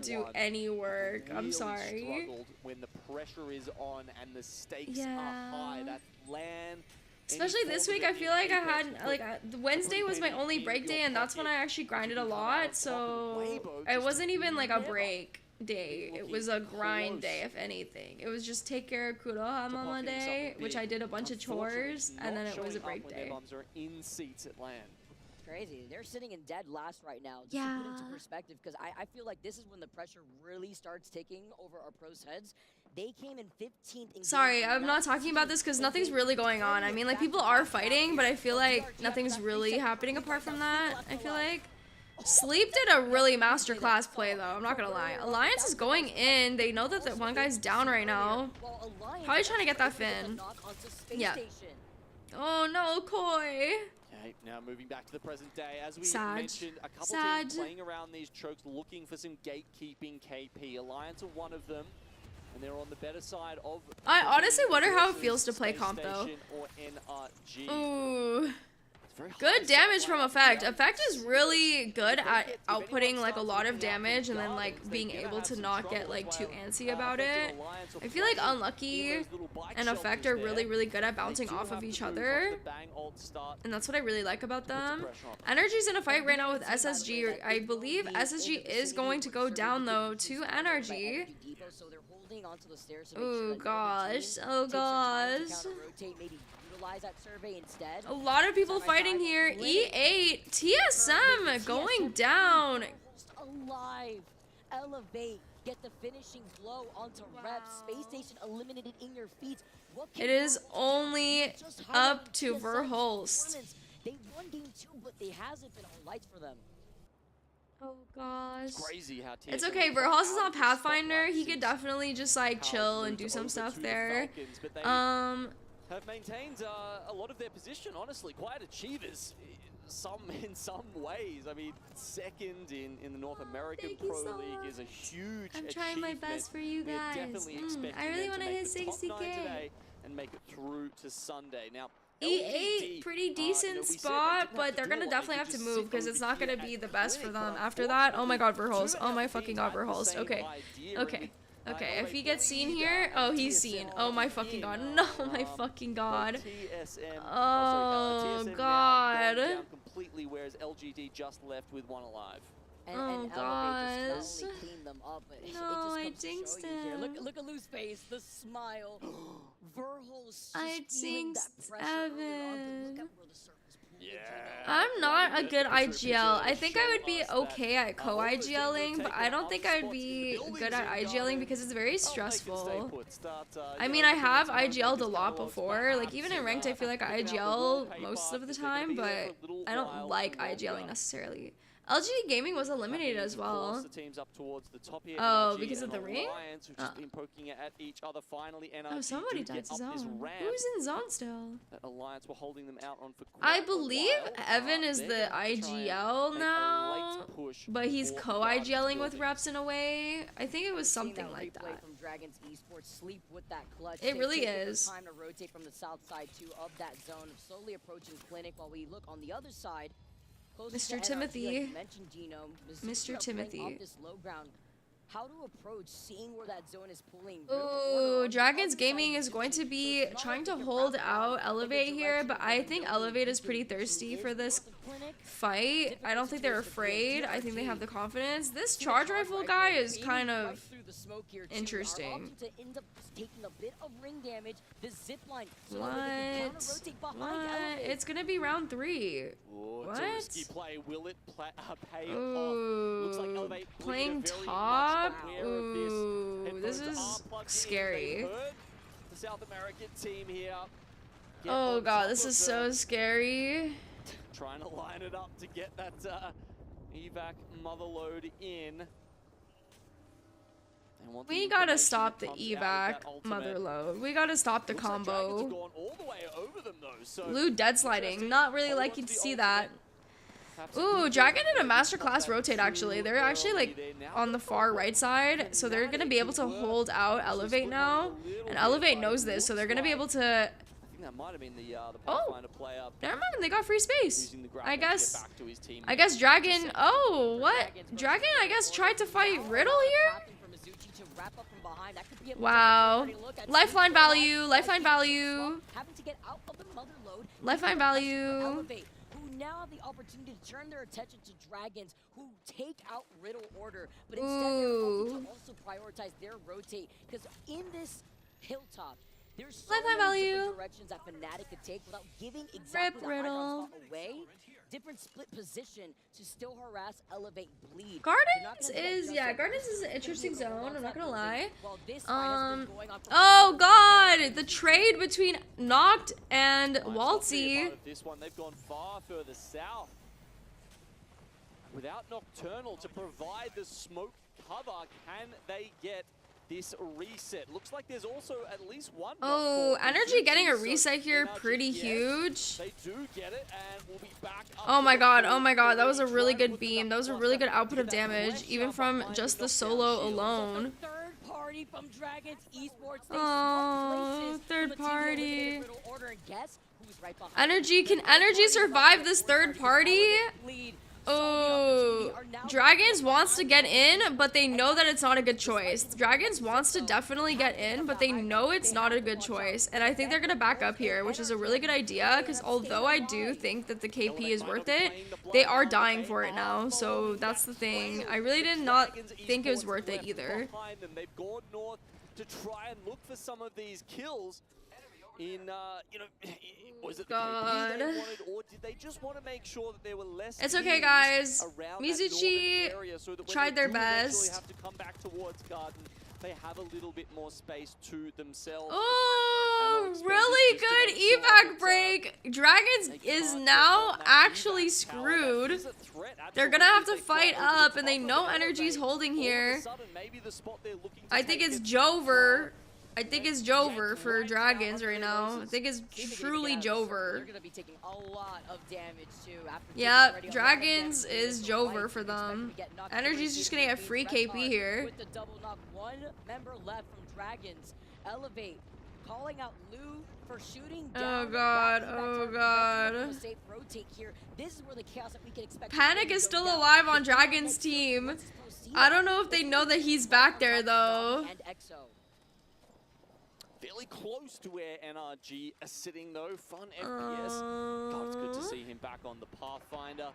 do any work. I'm sorry. When the pressure is on and the stakes are high, that LAN. Especially this week, I feel like I had Wednesday was my only break day, and that's when I actually grinded a lot. So it wasn't even like a break day. It was a grind day, if anything. It was just take care of Kuroha Mama day, which I did a bunch of chores, and then it was a break day. Are in seats at LAN. Crazy. They're sitting in dead last right now. Just to put into perspective, because I feel like this is when the pressure really starts taking over our pros' heads. They came in 15th. Sorry, I'm not talking about this because nothing's really going on. I mean, like, people are fighting, but I feel like nothing's really happening apart from that, I feel like. Sleep did a really masterclass play, though. I'm not gonna lie. Alliance is going in. They know that the one guy's down right now. Probably trying to get that Finn. Yeah. Oh, no, Koi. Okay, now moving back to the present day. As we Sad. mentioned, a couple teams playing around these chokes, looking for some gatekeeping KP. Alliance are one of them. And they're on the better side of... I honestly wonder how it feels to play comp, though. Ooh. Good damage from Effect. Effect is really good at outputting like a lot of damage and then like being able to not get like too antsy about it. I feel like Unlucky and Effect are really, really good at bouncing off of each other. And that's what I really like about them. Energy's in a fight right now with SSG. I believe SSG is going to go down though to Energy. Oh gosh. Oh gosh. A lot of people fighting here. E8, TSM going down. Alive, elevate, get the finishing blow onto Rep. Space Station eliminated in your feet. It is only up to Verhulst. They won game 2, but it hasn't been all lights for them. Oh gosh. It's crazy how it's okay, Verhulst is on Pathfinder. He could definitely just like chill and do some stuff there. Have maintained a lot of their position, honestly. Quite achievers in some ways. I mean, second in the North American Pro League is a huge I'm trying my best for you guys. I really want to hit 60K and make it through to Sunday. Now, E8, pretty decent spot, but they're gonna definitely have to move because it's not gonna be the best for them after that. Oh my god, Verhulst. Oh my fucking god, Verhulst. Okay. Okay. Okay, if he gets seen here, oh, he's seen. Oh my fucking god. No, my fucking god. Oh god. Completely, whereas LGD just left with one alive. Oh gosh. No, I jinxed him. Look at Lou's face, the smile. Verhulst. I jinxed Evan. Yeah. I'm not a good IGL. I think I would be okay at co-IGLing, but I don't think I'd be good at IGLing because it's very stressful. I mean, I have IGL'd a lot before. Like, even in ranked, I feel like I IGL most of the time, but I don't like IGLing necessarily. LG Gaming was eliminated as well. Oh, because of the ring? Oh, somebody died to zone. Who's in zone still? Alliance were holding them out on for I believe Evan is the IGL now, but he's co-IGLing with reps in a way. I think it was something like that. It really is. Time to rotate from the south side of that zone, slowly approaching Clinic while we look on the other side. Mr. Timothy. Mr. Timothy. how to approach seeing where that zone is pulling. Ooh, Dragons Gaming is going to be trying to hold out Elevate here, but I think Elevate is pretty thirsty for this fight. I don't think they're afraid. I think they have the confidence. This charge rifle guy is kind of interesting. What? It's gonna be round 3. What? Play. Will it pay Ooh, Looks like Elevate playing top. Ooh, this is scary. The South American team here. Oh god, this is so scary. Trying to line it up to get that evac mother load in. We gotta stop the evac mother load. We gotta stop the combo. Blue dead sliding. Not really liking to see that. Ooh, Dragon did a masterclass rotate actually. They're actually like on the far right side, so they're gonna be able to hold out Elevate now. And Elevate knows this, so they're gonna be able to. I think that might have been the Pathfinder player. Never mind, they got free space. I guess Dragon. Oh, what? Dragon, I guess, tried to fight Riddle here. Wow. Lifeline value. Lifeline value. Lifeline value. Now have the opportunity to turn their attention to Dragons who take out Riddle order, but instead they're opting to also prioritize their rotate, because in this hilltop there's so many different directions that Fnatic could take without giving exactly the high ground spot away. Different split position to still harass, elevate, bleed. Gardens is an interesting zone, I'm not gonna lie. Oh god, the trade between Noct and Waltzy. This one, they've gone far further south. Without Nocturnal to provide the smoke cover, can they get this reset? Looks like there's also at least one. Oh, Energy getting a reset here, pretty huge. They do get it, and we'll be back up. Oh my god, that was a really good beam. That was a really good output of damage, even from just the solo alone. Oh, third party. Energy, can Energy survive this third party? Oh, Dragons wants to get in, but they know that it's not a good choice. Dragons wants to definitely get in, but they know it's not a good choice. And I think they're going to back up here, which is a really good idea, because although I do think that the KP is worth it, they are dying for it now. So that's the thing. I really did not think it was worth it either. They've gone north to try and look for some of these kills. In, was it the KP they wanted, or did they just want to make sure that there were less? It's okay, guys. Mizuchi tried their best. Have to come back towards Garden. They have a little bit more space to themselves. Oh, really good evac break. Dragons is now actually screwed. They're gonna have to fight up, and they know Energy's holding here. I think it's Jover. I think it's Jover for Dragons right now. I think it's truly Jover. Yep, Dragons is Jover for them. Energy's just gonna get free KP here. With the double knock, one member left from Dragons. Elevate, calling out Lou for shooting down. Oh god, oh god. Panic is still alive on Dragon's team. I don't know if they know that he's back there though. Fairly close to where NRG are sitting though. Fun FPS. God, it's good to see him back on the Pathfinder.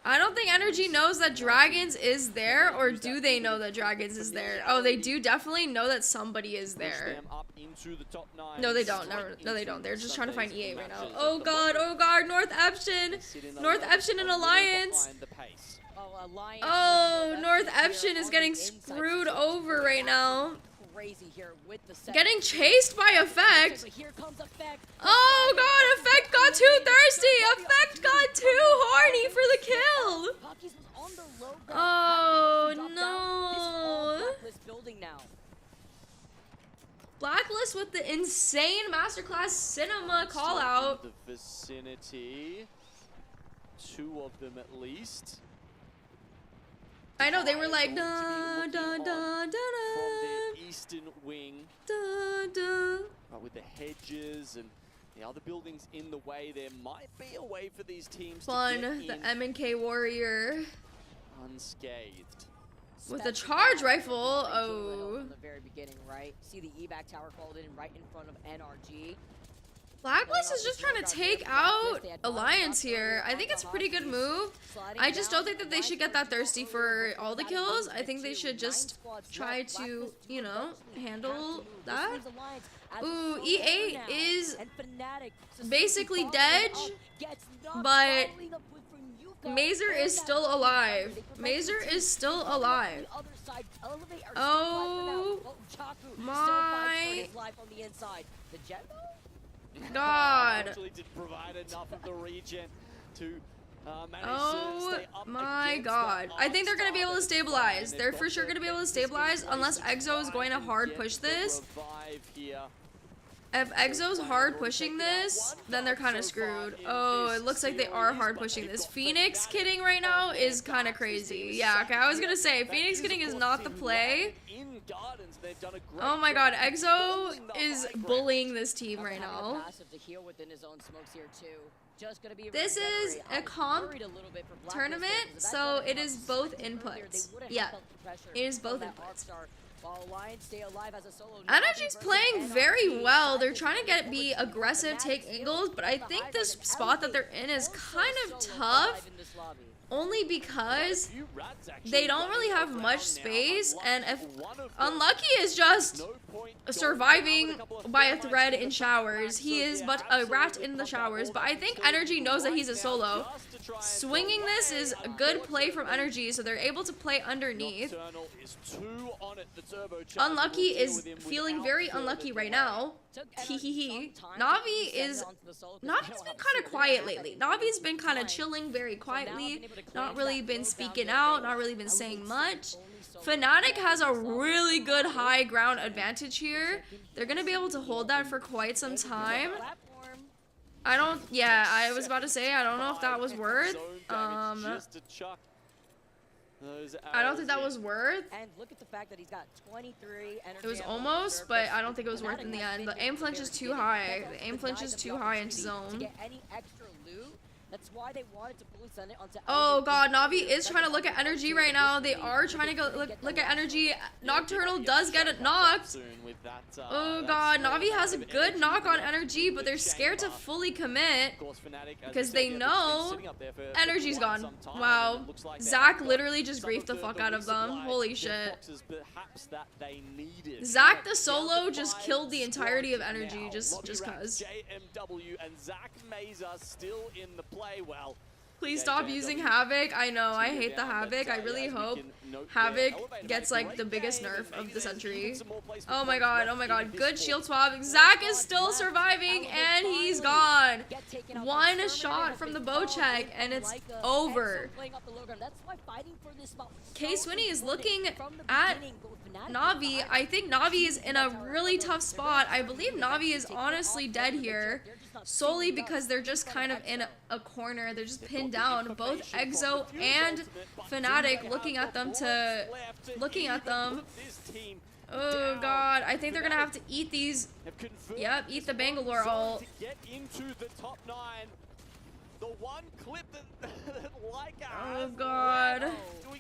I don't think Energy knows that Dragons is there, or do they know that Dragons is there? Oh, they do definitely know that somebody is there. No, they don't. No, they don't. They're just trying to find E8 right now. Oh god, North Epson. North Epson and Alliance. Oh, North Epson is getting screwed over right now. Getting chased by Effect. Oh god, Effect got too thirsty. Effect got too horny for the kill. Oh no. Blacklist with the insane masterclass cinema call out. The vicinity. 2 of them at least. I know, they were like da da da da da from their eastern wing, with the hedges and the other buildings in the way. There might be a way for these teams to get in the M&K Warrior unscathed. With the charge rifle, oh. From the very beginning, right? See the evac tower called in right in front of NRG. Blacklist is just trying to take out Alliance here. I think it's a pretty good move. I just don't think that they should get that thirsty for all the kills. I think they should just try to, you know, handle that. Ooh, E8 is basically dead, but Mazer is still alive. Mazer is still alive. Oh my God. Oh my God. I think they're going to be able to stabilize. They're for sure going to be able to stabilize unless Exo is going to hard push this. If Exo's hard pushing this, then they're kind of screwed. Oh, it looks like they are hard pushing this. Phoenix kidding right now is kind of crazy. Yeah, okay, I was going to say, Phoenix kidding is not the play. Oh my God, Exo is bullying this team right now. This is a comp tournament, so it is both inputs. Yeah, it is both inputs. Energy's playing very well. They're trying to be aggressive, take angles, but I think this spot that they're in is kind of tough. Only because they don't really have much space, and if Unlucky is just surviving by a thread in showers, he is but a rat in the showers, but I think Energy knows that he's a solo. Swinging this is a good play from Energy, so they're able to play underneath. Unlucky is feeling very unlucky right now. Hehehe. Navi's been kind of quiet lately. Navi's been kind of chilling very quietly, not really been speaking out, not really been saying much. Fnatic has a really good high ground advantage here. They're gonna be able to hold that for quite some time. I was about to say, I don't know if that was worth. I don't think that was worth. And look at the fact that he's got 23 energy. It was almost, but I don't think it was worth in the end. The aim flinch is too high. The aim flinch is too high into zone. To get any extra loot. That's why they wanted to fully send it onto. Oh God, Navi is trying to look at Energy right now. They are trying to go look at Energy. Nocturnal does get it knocked. Oh God, Navi has a good knock on Energy, but they're scared to fully commit because they know Energy's gone. Wow, Zach literally just griefed the fuck out of them. Holy shit. Zach the solo just killed the entirety of Energy just cause. JMW and Zach Mazer still in the play. Well, please stop using Havoc. I know, I hate the Havoc. I really hope Havoc gets like the biggest nerf of the century. Oh my God, good shield swap. Zach is still surviving and he's gone. One shot from the bow check and it's over. K-Swinny is looking at Navi. I think Navi is in a really tough spot. I believe Navi is honestly dead here. Solely because they're just kind of in a corner. They're just pinned down. Both Exo and Fnatic looking at them. Oh God, I think they're gonna have to eat these. Yep, eat the Bangalore ult. Oh God.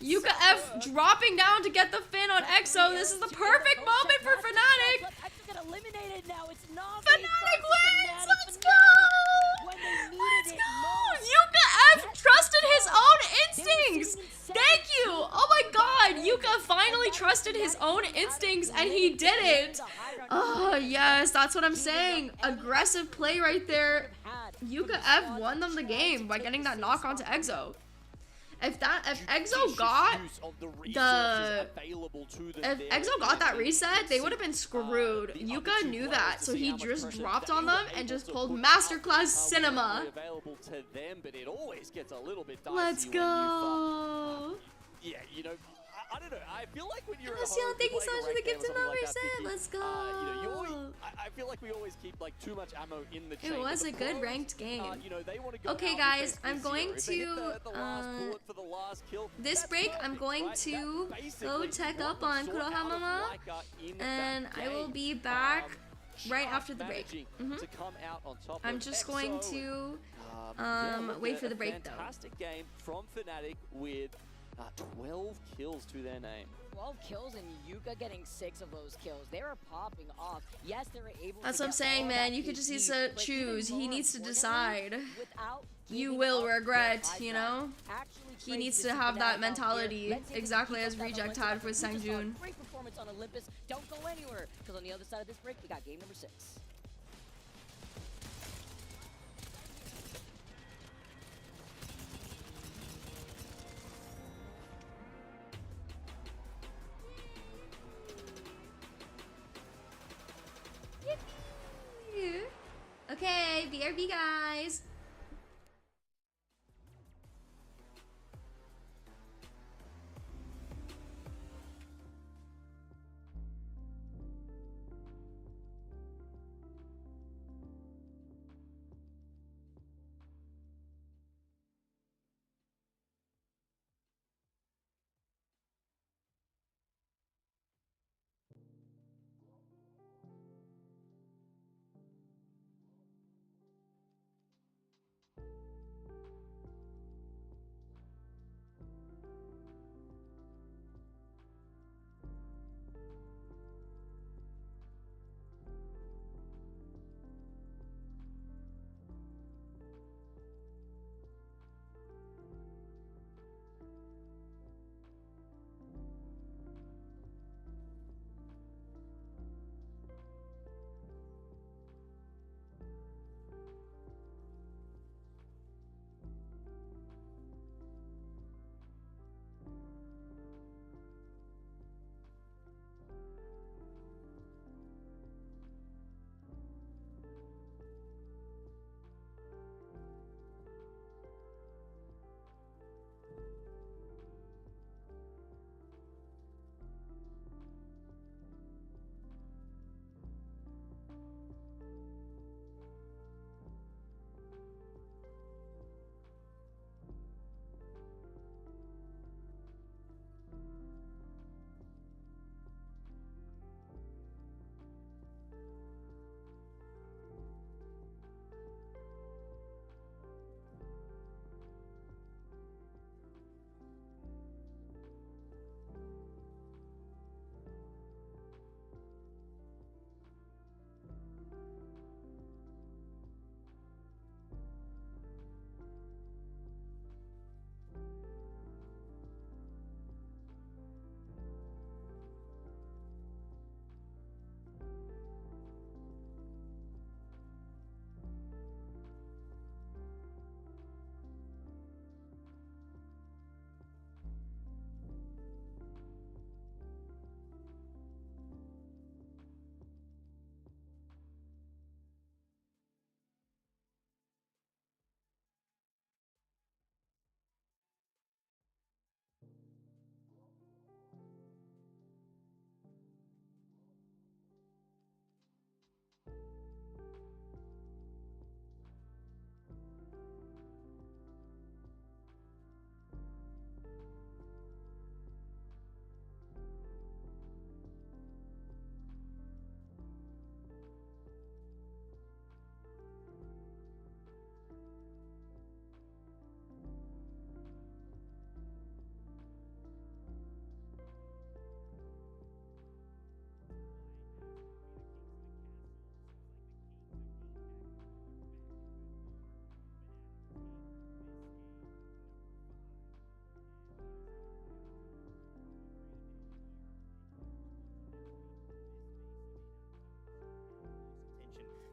Yuka F dropping down to get the fin on Exo. This is the perfect moment for Fnatic. Fnatic wins! Let's go! Let's go! Yuka F trusted his own instincts! Thank you! Oh my God! Yuka finally trusted his own instincts and he did it! Oh yes, that's what I'm saying. Aggressive play right there. Yuka F won them the game by getting that knock onto Exo. If Exo got that reset, they would have been screwed. Yuka knew that, so he just dropped on them and just pulled Masterclass Cinema. Let's go. Yeah, you know, I don't know. I feel like when you're Luciano, thank you so much for the gift and reset. Let's go. You know, I feel like we always keep like too much ammo in the chamber. It was a good ranked game. You know, they want to go okay, guys, I'm going to this break. I'm going to go check up on Kuroha Mama, and I will be back right after the break. I'm just going to wait for the break though. Fantastic game from Fnatic with 12 kills to their name. 12 kills and Yuka getting 6 of those kills. They are popping off. Yes, they were able That's to what I'm get saying, all man. that You could just KP, need to but choose. even He more needs to importantly, decide. without You giving will up regret, their you high know? ground, actually He creates needs this to have that fanatic out mentality, here. Let's see if they exactly can as keep up that Reject momentum. had for We just saw a Sangjun. Great performance on Olympus. Don't go anywhere, because on the other side of this break, we got game number 6. Yippee! Okay, BRB guys.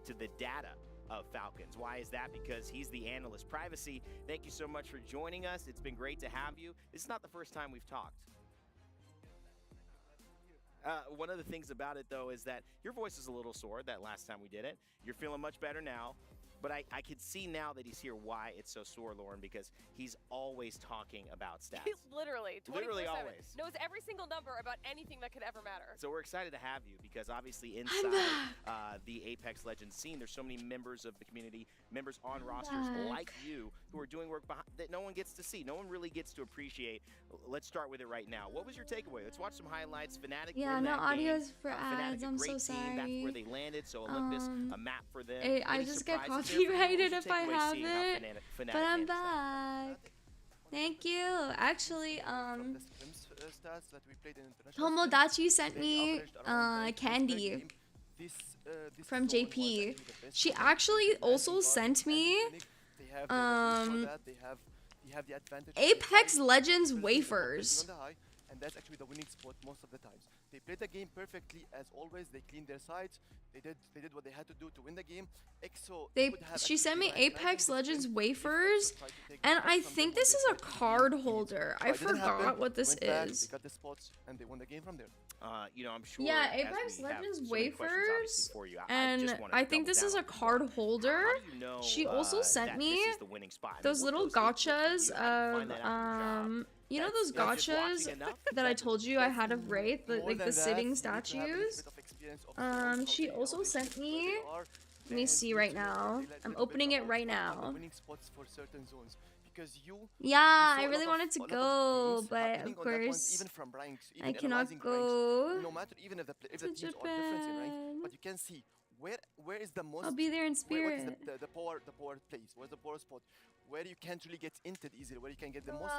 To the data of Falcons. Why is that? Because he's the analyst. Privacy, thank you so much for joining us. It's been great to have you. This is not the first time we've talked. One of the things about it, though, is that your voice is a little sore that last time we did it. You're feeling much better now. But I can see now that he's here why it's so sore, Lauren, because he's always talking about stats. Literally, 24/7. Literally always. Knows every single number about anything that could ever matter. So we're excited to have you because obviously inside the Apex Legends scene, there's so many members of the community, members on rosters like you who are doing work behind, that no one gets to see. No one really gets to appreciate. Let's start with it right now. What was your takeaway? Let's watch some highlights. Fnatic Yeah, win no that audios game. for ads. Fnatic, I'm great so team. sorry. That's where they landed. So Olympus, a map for them. I Any just get surprises there for you? What was copyrighted your if I takeaway have seeing how it. Fnatic But I'm managed that? back. Thank you. Actually, Tomodachi sent me candy from JP. She actually also sent me Apex Legends wafers. And that's actually the winning spot most of the times. They played the game perfectly as always. They cleaned their sides. They did what they had to do to win the game. She sent me Apex Legends wafers, and I think this is a card holder. I forgot what this is. They got the spots and they won the game from there. You know, I'm sure. Yeah, Apex Legends wafers, and I think this is a card holder. She also sent me those little gachas of you know those gachas that I told you I had of Wraith, like the sitting statues? She also sent me, let me see right now. I'm opening it right now. Yeah, I really wanted to go, but of course, I cannot go to Japan. But you can see where is the most. I'll be there in spirit. What is the power place? Where's the power spot? Where you can't really get into it easily, where you can get the most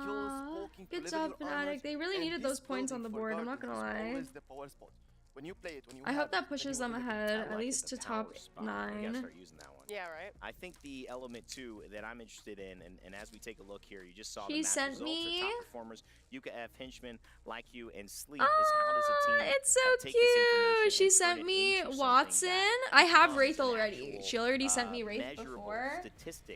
kills, poking, good job, Fnatic. They really needed those points on the board, I'm not gonna lie. Always the power spot. When you play it, I hope that pushes them ahead, at least to top 9. Yeah, right. I think the element too that I'm interested in, and as we take a look here, you just saw she the sent results me top performers, Yuka F, Henchman, Like You, and Sleep. Is how does a team it's so cute. She sent me Watson. I have Wraith already. She already sent me Wraith before.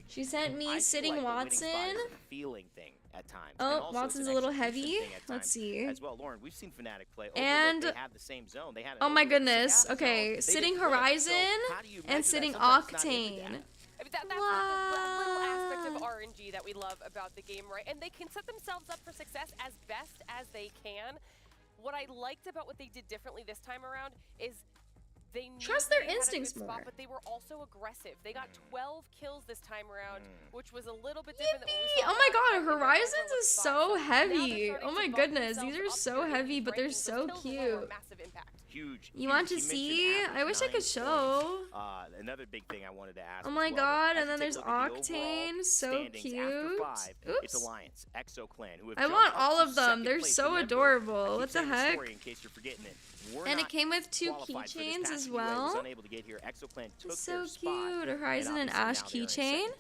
She sent me Sitting Watson. Feeling thing at times. Oh, Watson's a little heavy. Let's see. As well, Lauren, we've seen Fnatic play. And they have the same zone. They had oh my goodness. Okay, Sitting Horizon and Sitting Octane. I mean, that's the little aspect of RNG that we love about the game, right? And they can set themselves up for success as best as they can. What I liked about what they did differently this time around is they trust their instincts more. Spot, but they were also aggressive. They got 12 kills this time around, which was a little bit different than what we saw. Oh my god, Horizons is so heavy. Oh my goodness, these are so heavy, but they're so cute. Huge. You want to see? I wish I could show. Another big thing I wanted to ask. Oh my god, and then there's Octane, so cute. Oops. It's Alliance, Exo Clan, who have I want all of them. They're so adorable. What the heck? In case you're forgetting it. And it came with 2 keychains as well. It's so cute. A Horizon and Ash keychain.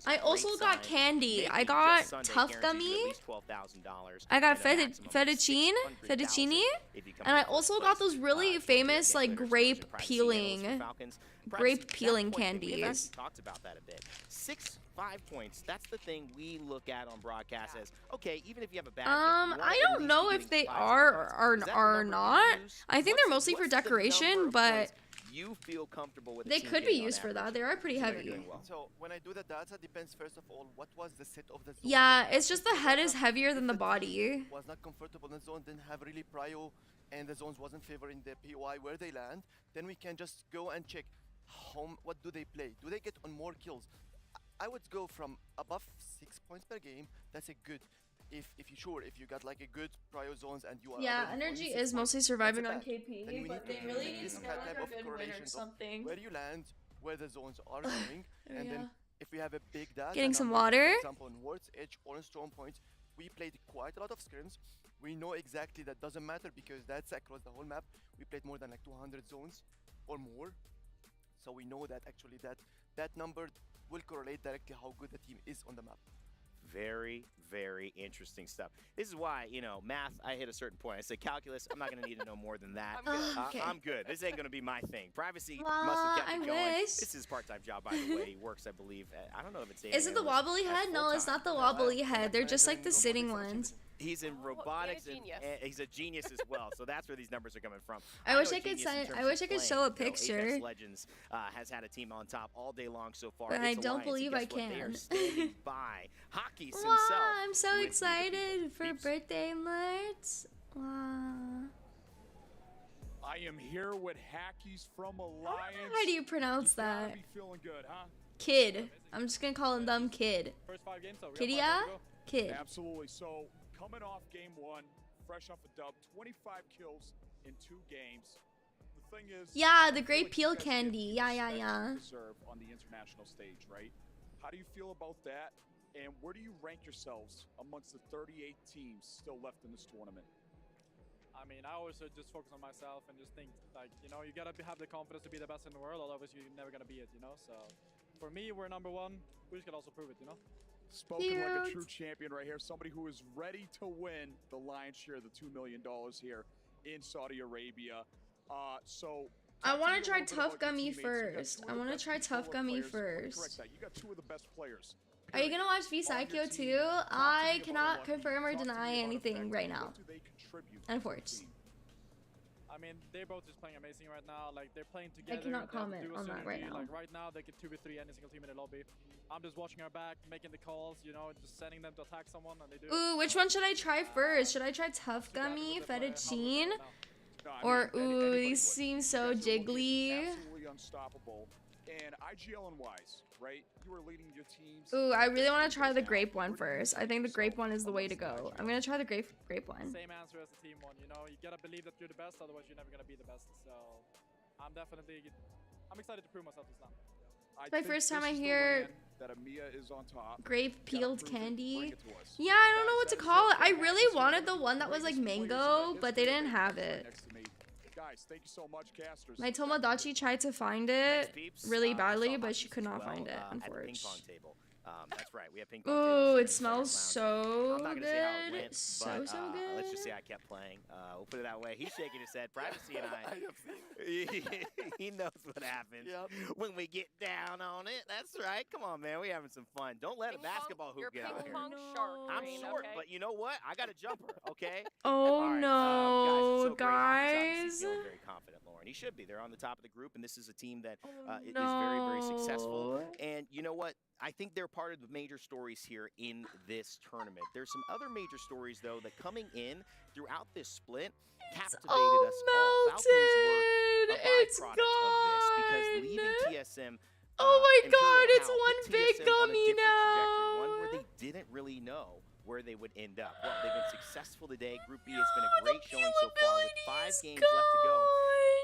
I also got candy. I got Tough Gummy. I got fettuccine, and I also got those really famous like grape peeling candies. Talked about that a bit. 5 points. That's the thing we look at on broadcast as okay. Even if you have a bad game, I don't know if they are or not. I think they're mostly for decoration, but you feel comfortable with they could be used for that. They are pretty heavy. So when I do the data, depends first of all what was the set of the zone. Yeah, it's just the head is heavier than the body. Was not comfortable in the zone, didn't have really prio, and the zones wasn't favoring the POI where they land. Then we can just go and check what do they play. Do they get on more kills? I would go from above 6 points per game. That's a good. If you got like a good prio zones and you are. Yeah, energy is mostly surviving on KP, but they really need to know like a good win or something. Where you land, where the zones are going, and then if we have a big data. Getting some water. For example, on Wards Edge or on Strong Points, we played quite a lot of scrims. We know exactly that doesn't matter because that's across the whole map. We played more than like 200 zones or more, so we know that actually that number will correlate directly how good the team is on the map. Very, very interesting stuff. This is why, you know, math, I hit a certain point. I said calculus, I'm not going to need to know more than that. I'm good. This ain't going to be my thing. Privacy must have kept me going. Wish. This is part-time job, by the way. He works, I believe. I don't know if it's Is it the wobbly head? No, it's not the wobbly head. They're just like the sitting ones. He's in robotics and he's a genius as well. So that's where these numbers are coming from. I wish I could show a picture. Apex Legends has had a team on top all day long so far. But I don't believe I can. They are standing by Hockey's wow, himself. I'm so excited for birthday merch. Wow. I am here with Hackies from Alliance. How do you pronounce that? Be feeling good, huh? Kid. I'm just gonna call him dumb Kid. First 5 games, Kidia? Kid. Absolutely. So coming off game 1, fresh off a dub, 25 kills in 2 games. The thing is, yeah, the great peel candy. Yeah. Reserve on the international stage, right? How do you feel about that? And where do you rank yourselves amongst the 38 teams still left in this tournament? I mean, I always just focus on myself and just think, like, you know, you gotta have the confidence to be the best in the world, otherwise you're never gonna be it, you know? So, for me, we're #1. We just can also prove it, you know? Spoken like a true champion right here. Somebody who is ready to win the lion's share of the $2 million here in Saudi Arabia. I want to try Tough Gummy first. I want to try Tough Gummy first. Correct that. You got 2 of the best players. Are you gonna watch Vspo too? I cannot confirm or deny anything right now. Unfortunately. I mean, they're both just playing amazing right now. Like, they're playing together. I cannot comment on that right now. Like, right now, they can 2v3 any single team in the lobby. I'm just watching our back, making the calls, you know, just sending them to attack someone, and they do. Ooh, which one should I try first? Should I try Tough Gummy, Fettuccine? Or, ooh, these seem so jiggly. Absolutely unstoppable. And IGL and Wise, right? You are leading your teams. Ooh, I really want to try the grape one first. I think the grape one is the way to go. I'm gonna try the grape one. Same answer as the team one, you know? You gotta believe that you're the best, otherwise you're never gonna be the best. So, I'm excited to prove myself this time. It's my first time I hear grape peeled candy. Yeah, I don't know what to call it. I really wanted the one that was like mango, but they didn't have it. Guys, thank you so much, casters. My Tomodachi tried to find it really badly, but she could not find it, unfortunately. That's right. We have ping pong Ooh, it smells so I'm not gonna say how it good. went, So but, good. let's just say I kept playing. We'll put it that way. He's shaking his head. Privacy and he knows what happens when we get down on it. That's right. Come on, man. We're having some fun. Don't let a basketball hoop get out here. I'm short, but you know what? I got a jumper, okay? Oh right, no, guys. guys. Feeling very confident, Lauren. He should be. They're on the top of the group, and this is a team that is very, very successful. And you know what? I think they're part of the major stories here in this tournament. There's some other major stories, though, that coming in throughout this split captivated us all. Falcons were a byproduct of this because leaving TSM. Oh my God! It's House one put big TSM on a gummy different now. One where they didn't really know where they would end up. Well, they've been successful today. Group B has been a great showing so far with 5 games left to go.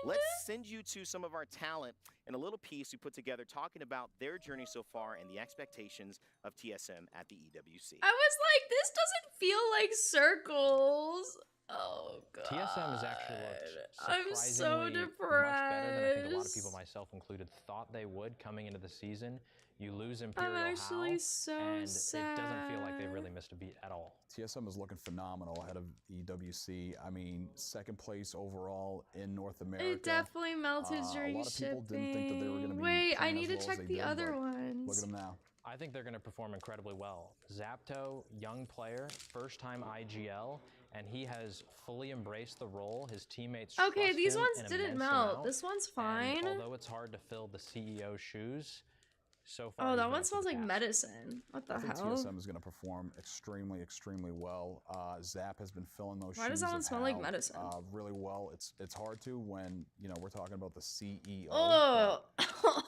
Let's send you to some of our talent in a little piece we put together talking about their journey so far and the expectations of TSM at the EWC. I was like, this doesn't feel like circles. Oh God. TSM has actually looked I'm so surprisingly depressed. much better than I think a lot of people, myself included, thought they would coming into the season. You lose Imperial I'm actually Hal, so and sad. it doesn't feel like they really missed a beat at all. TSM is looking phenomenal ahead of EWC. I mean, 2nd place overall in North America. It definitely melted during A lot of people shipping. didn't think that they were going to be Wait, I playing need as to well as check they the did, other but ones. Look at them now. I think they're going to perform incredibly well. Zapto, young player, first time IGL, and he has fully embraced the role. His teammates Okay, trust these him ones an didn't immense melt. amount, This one's and fine. although it's hard to fill the CEO's shoes, so far Oh, he's that been one up to smells the like task. medicine. What the I think hell? TSM is going to perform extremely, extremely well. Zap has been filling those shoes. Why does that one of smell like Hal, medicine? really well. It's hard to when we're talking about the CEO. Oh,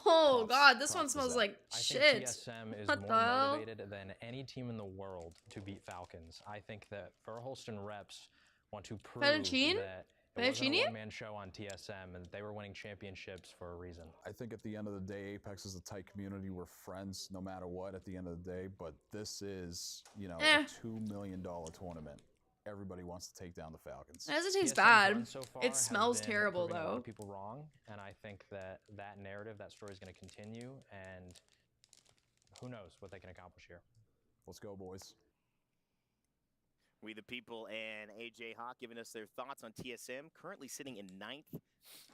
oh God, this one props to smells Zap. like I shit. think TSM is What more the hell? motivated than any team in the world to beat Falcons. I think that Verholsten reps want to prove Fettuccine? that it wasn't a Fettuccine? one-man show on TSM and they were winning championships for a reason. I think at the end of the day, Apex is a tight community. We're friends no matter what at the end of the day. But this is, a $2 million tournament. Everybody wants to take down the Falcons. It doesn't taste TSM's bad. run so far It has smells been terrible proving a lot though. of people wrong, and I think that narrative, that story is going to continue, and who knows what they can accomplish here. Let's go, boys. We the People and AJ Hawk giving us their thoughts on TSM, currently sitting in 9th.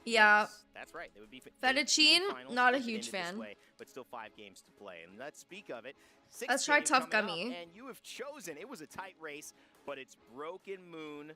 Yeah. place. That's right. They would be Fettuccine, finals not a if it huge ended this fan. way, but still 5 games to play. And let's speak of it. 6th Let's try game Tough coming up, Gummy. and you have chosen. It was a tight race, but it's Broken Moon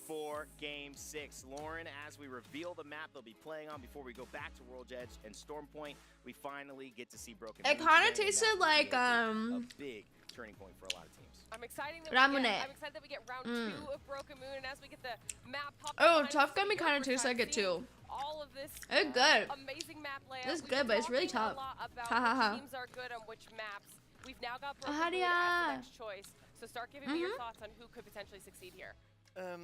for Game 6. Lauren, as we reveal the map they'll be playing on before we go back to World's Edge and Storm Point, we finally get to see Broken Moon. It kind of today, and tasted that will like be a big turning point for a lot of teams. I'm excited that Ramune. I'm excited that we get round 2 of Broken Moon, and as we get the map pop Oh, Tough Gummy kind of tastes like it too. all of this It's good. amazing map layout. It's We've good, been but it's really talking a tough. lot about Ha, ha, ha. which teams are good on which maps. We've now got Broken Arya. Moon as the next choice. So start giving me your Mhm. thoughts on who could potentially succeed here.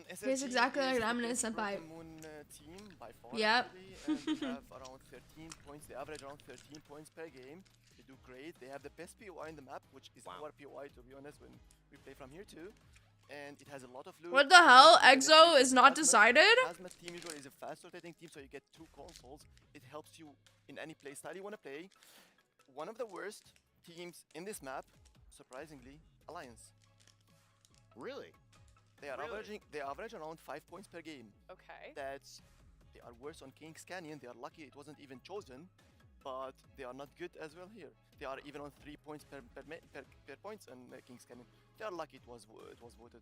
Tastes exactly like Ramune Senpai. Moon team by far. Yep. actually, and we have around 13 points. They average around 13 points per game. They do great. They have the best POI in the map, which is our POI, to be honest, when we play from here too. And it has a lot of loot. What the hell? EXO is not decided? Hazmat team usually is a fast rotating team, so you get 2 consoles. It helps you in any play style you want to play. One of the worst teams in this map, surprisingly, Alliance. Really? They average around 5 points per game. Okay. They are worse on King's Canyon. They are lucky it wasn't even chosen, but they are not good as well here. They are even on 3 points per points on King's Canyon. They are lucky it was voted.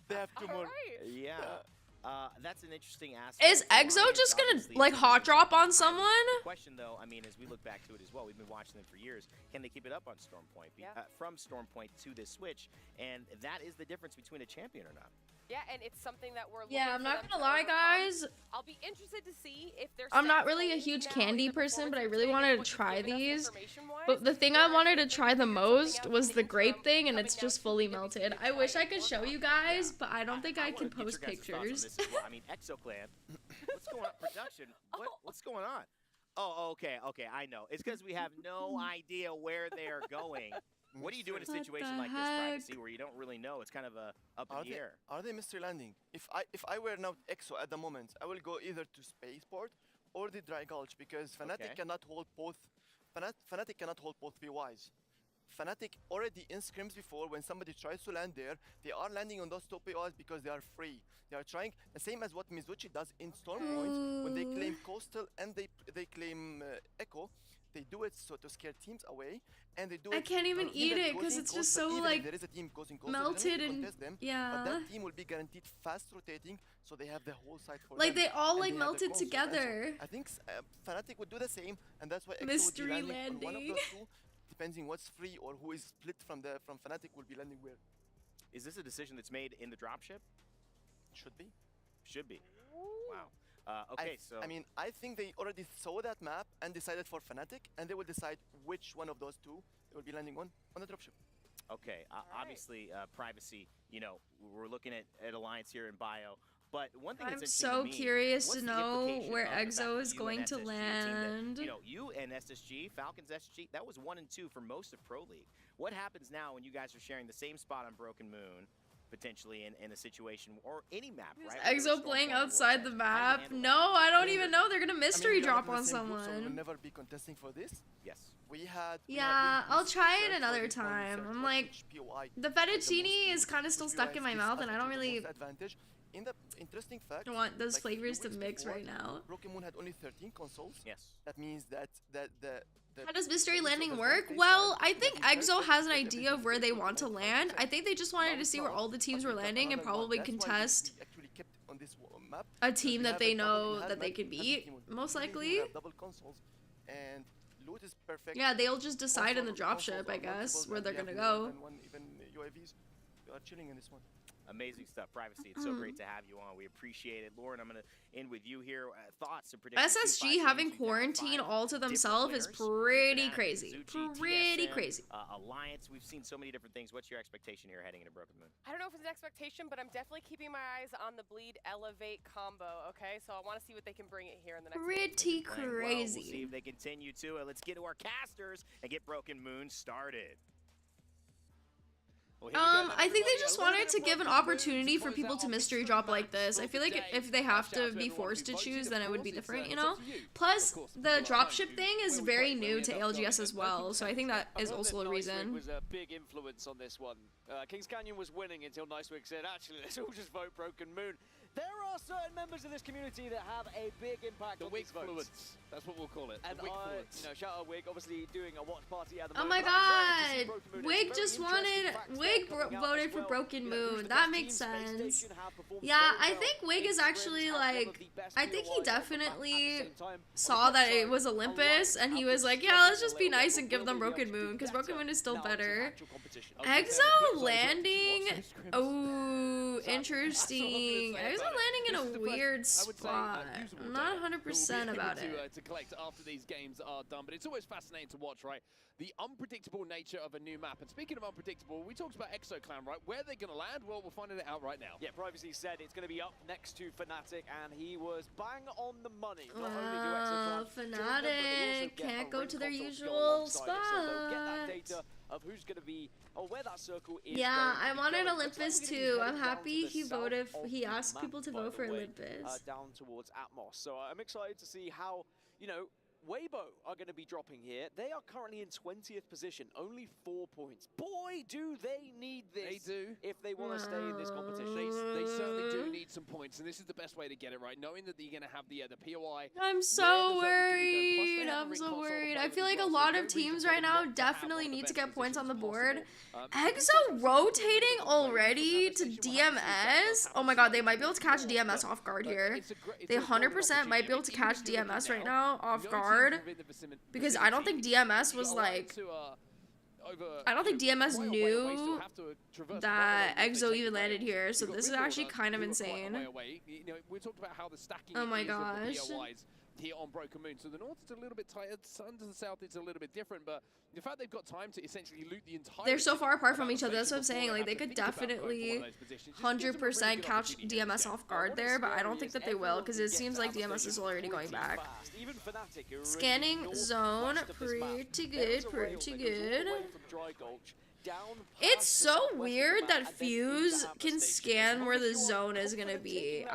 They have 2 more. Yeah. That's an interesting aspect. Is EXO just gonna like hot drop on someone? Question though, I mean, as we look back to it as well, we've been watching them for years. Can they keep it up on Stormpoint? From Stormpoint to this switch, and that is the difference between a champion or not. Yeah, and it's something that we're looking Yeah, I'm not for them gonna to lie, overcome. guys. I'll be interested to see if there's. I'm not really a huge candy person, but I really wanted to try these. But the thing I wanted to try the most was the grape thing, and it's just fully melted. I wish I could show you guys, but I don't think I can post pictures. I mean, ExoClan. What's going on? Production. What's going on? Oh, okay, I know. It's because we have no idea where they are going. What do you do in a situation like this, Privacy, where you don't really know? It's kind of up in the air. Are they mystery landing? If I were now EXO at the moment, I will go either to Spaceport or the Dry Gulch, because Fnatic cannot hold both. Fnatic cannot hold both POIs. Fnatic already in scrims before, when somebody tries to land there, they are landing on those 2 POIs because they are free. They are trying the same as what Mizuchi does in Stormpoint when they claim Coastal and they claim Echo. They do it so to scare teams away, and they do it. I can't even eat it because it's just so like there is a team goes in coastal, melted and them, yeah. But that team will be guaranteed fast rotating, so they have the whole side for like them. they all and like they have the melted console. together. So I think Fnatic would do the same, and that's why Mystery EXO would be landing on one of landing. those 2, depending what's free or who is split from Fnatic will be landing where. Is this a decision that's made in the dropship? Should be. Should be. Wow. Okay, I mean, I think they already saw that map and decided for Fnatic, and they will decide which one of those 2 they will be landing on the dropship. Okay, obviously, Privacy, you know, we're looking at Alliance here in bio, but one thing I'm that's interesting so to me, curious what's to the know implication where of the fact EXO that is you going and to SSG, a team land. that, you know, you and SSG, Falcons SSG, that was 1 and 2 for most of Pro League. What happens now when you guys are sharing the same spot on Broken Moon, potentially in a situation or any map, right? EXO playing outside the map? No, I don't even know. They're gonna mystery drop on So we'll someone. never be contesting for this. Yes. Yeah, I'll try it another time. I'm like, the fettuccine is kind of still stuck in my mouth, and I don't really advantage. In the interesting fact, want those flavors to mix right now. Broken Moon had only 13 consoles. Yes. That means that How does mystery landing work? Well, I think EXO has an idea of where they want to land. I think they just wanted to see where all the teams were landing and probably contest a team that they know that they could beat, most likely. Double consoles and loot is perfect. Yeah, they'll just decide in the dropship, I guess, where they're gonna go. Even UAVs are chilling in this one. Amazing stuff, Privacy. It's so great to have you on. We appreciate it. Lauren, I'm going to end with you here. Thoughts and predictions? SSG having quarantine all to themselves is pretty crazy. Pretty crazy. Alliance, we've seen so many different things. What's your expectation here heading into Broken Moon? I don't know if it's an expectation, but I'm definitely keeping my eyes on the Bleed Elevate combo, okay? So I want to see what they can bring it here in the next Pretty game. crazy. Well, we'll see if they continue to. Let's get to our casters and get Broken Moon started. I think they just wanted to give an opportunity for people to mystery drop like this. I feel like if they have to be forced to choose, then it would be different, you know? Plus, the dropship thing is very new to ALGS as well, so I think that is also a reason. Was a big influence on this one. Kings Canyon was winning until Nicewig said, actually, let's all just vote Broken Moon. There are certain members of this community that have a big impact on these votes. That's what we'll call it. And you know, shout out Wig, obviously doing a watch party at the Oh moment. my god! Wig just voted for Broken Moon. That makes sense. Yeah, I think Wig is actually like, I think he definitely saw that it was Olympus and he was like, yeah, let's just be nice and give them Broken Moon because Broken Moon is still better. EXO landing? Oh, interesting. EXO are landing in a weird spot. I'm not 100% about it. To collect after these games are done, but it's always fascinating to watch, right? The unpredictable nature of a new map. And speaking of unpredictable, we talked about ExoClan, right? Where they're going to land? Well, we're finding it out right now. Yeah, Privacy said it's going to be up next to Fnatic, and he was bang on the money. Not only do ExoClan Fnatic can't go to their usual spot. So they'll get that data of who's going to be, or where that circle is. Yeah, I wanted Olympus too. I'm happy he voted. He asked people to vote for Olympus. Down towards Atmos. So I'm excited to see how, you know, Weibo are going to be dropping here. They are currently in 20th position, only 4 points. Boy, do they need this. They do. If they want to stay in this competition. They certainly do need some points, and this is the best way to get it, right? Knowing that you're going to have the POI. I'm so worried. I'm so worried. I feel like a lot of teams right now definitely need to get points on the board. Exo rotating already to DMS? Oh my god, they might be able to catch DMS off guard here. They 100% might be able to catch DMS right now off guard. Because I don't think DMS was like, I don't think DMS knew that Exo even landed here, so this is actually kind of insane. Oh my gosh. Here on Broken Moon. So the north is a little bit tighter, sun to the south it's a little bit different, but the fact they've got time to essentially loot the entire... They're so far apart from each other, that's what I'm saying. Like, they could definitely 100% catch DMS off guard there, but I don't think that they will, because it seems like DMS is already going back. Scanning zone, pretty good, pretty good. It's so weird that Fuse can scan where the zone is gonna be.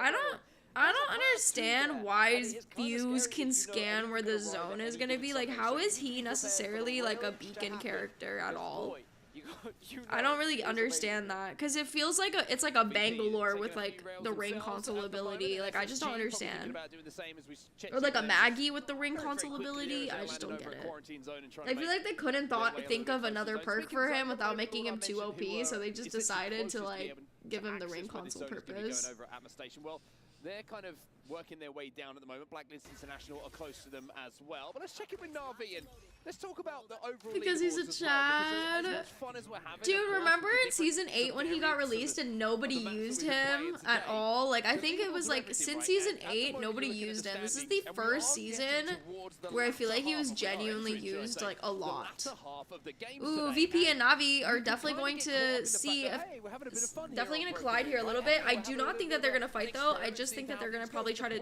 I don't understand why Fuse can scan where the zone is gonna be. Like, how is he necessarily like a beacon character at all? I don't really understand that, because it feels like it's like a Bangalore with like the ring console ability. Like, I just don't understand. Or like a Maggie with the ring console ability. I just don't get it. I feel like they couldn't think of another perk for him without making him too OP, so they just decided to like give him the ring console purpose. They're kind of working their way down at the moment. Blacklist International are close to them as well. But let's check in with Na'Vi and let's talk about the overall because he's a Chad. Dude, remember in Season 8 when he got released and nobody used him at all? Like, I think it was like, since Season 8, nobody used him. This is the first season where I feel like he was genuinely used, like, a lot. Ooh, VP and Na'Vi are definitely going to see if... Definitely going to collide here a little bit. I do not think that they're going to fight, though. I just think that they're going to probably try to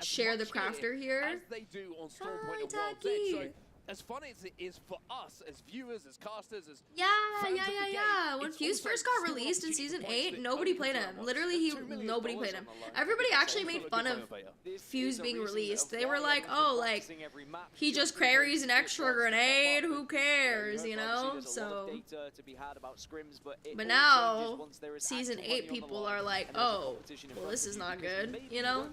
share the crafter here. Hi, Taki. As fun as it is for us, as viewers, as casters, as yeah. When Fuse first got released in Season 8, nobody played him. Literally, nobody played him. Everybody actually made fun of Fuse being released. They were like, oh, like, he just carries an extra grenade, who cares, you know? So, but now, Season 8 people are like, oh, well, this is not good, you know?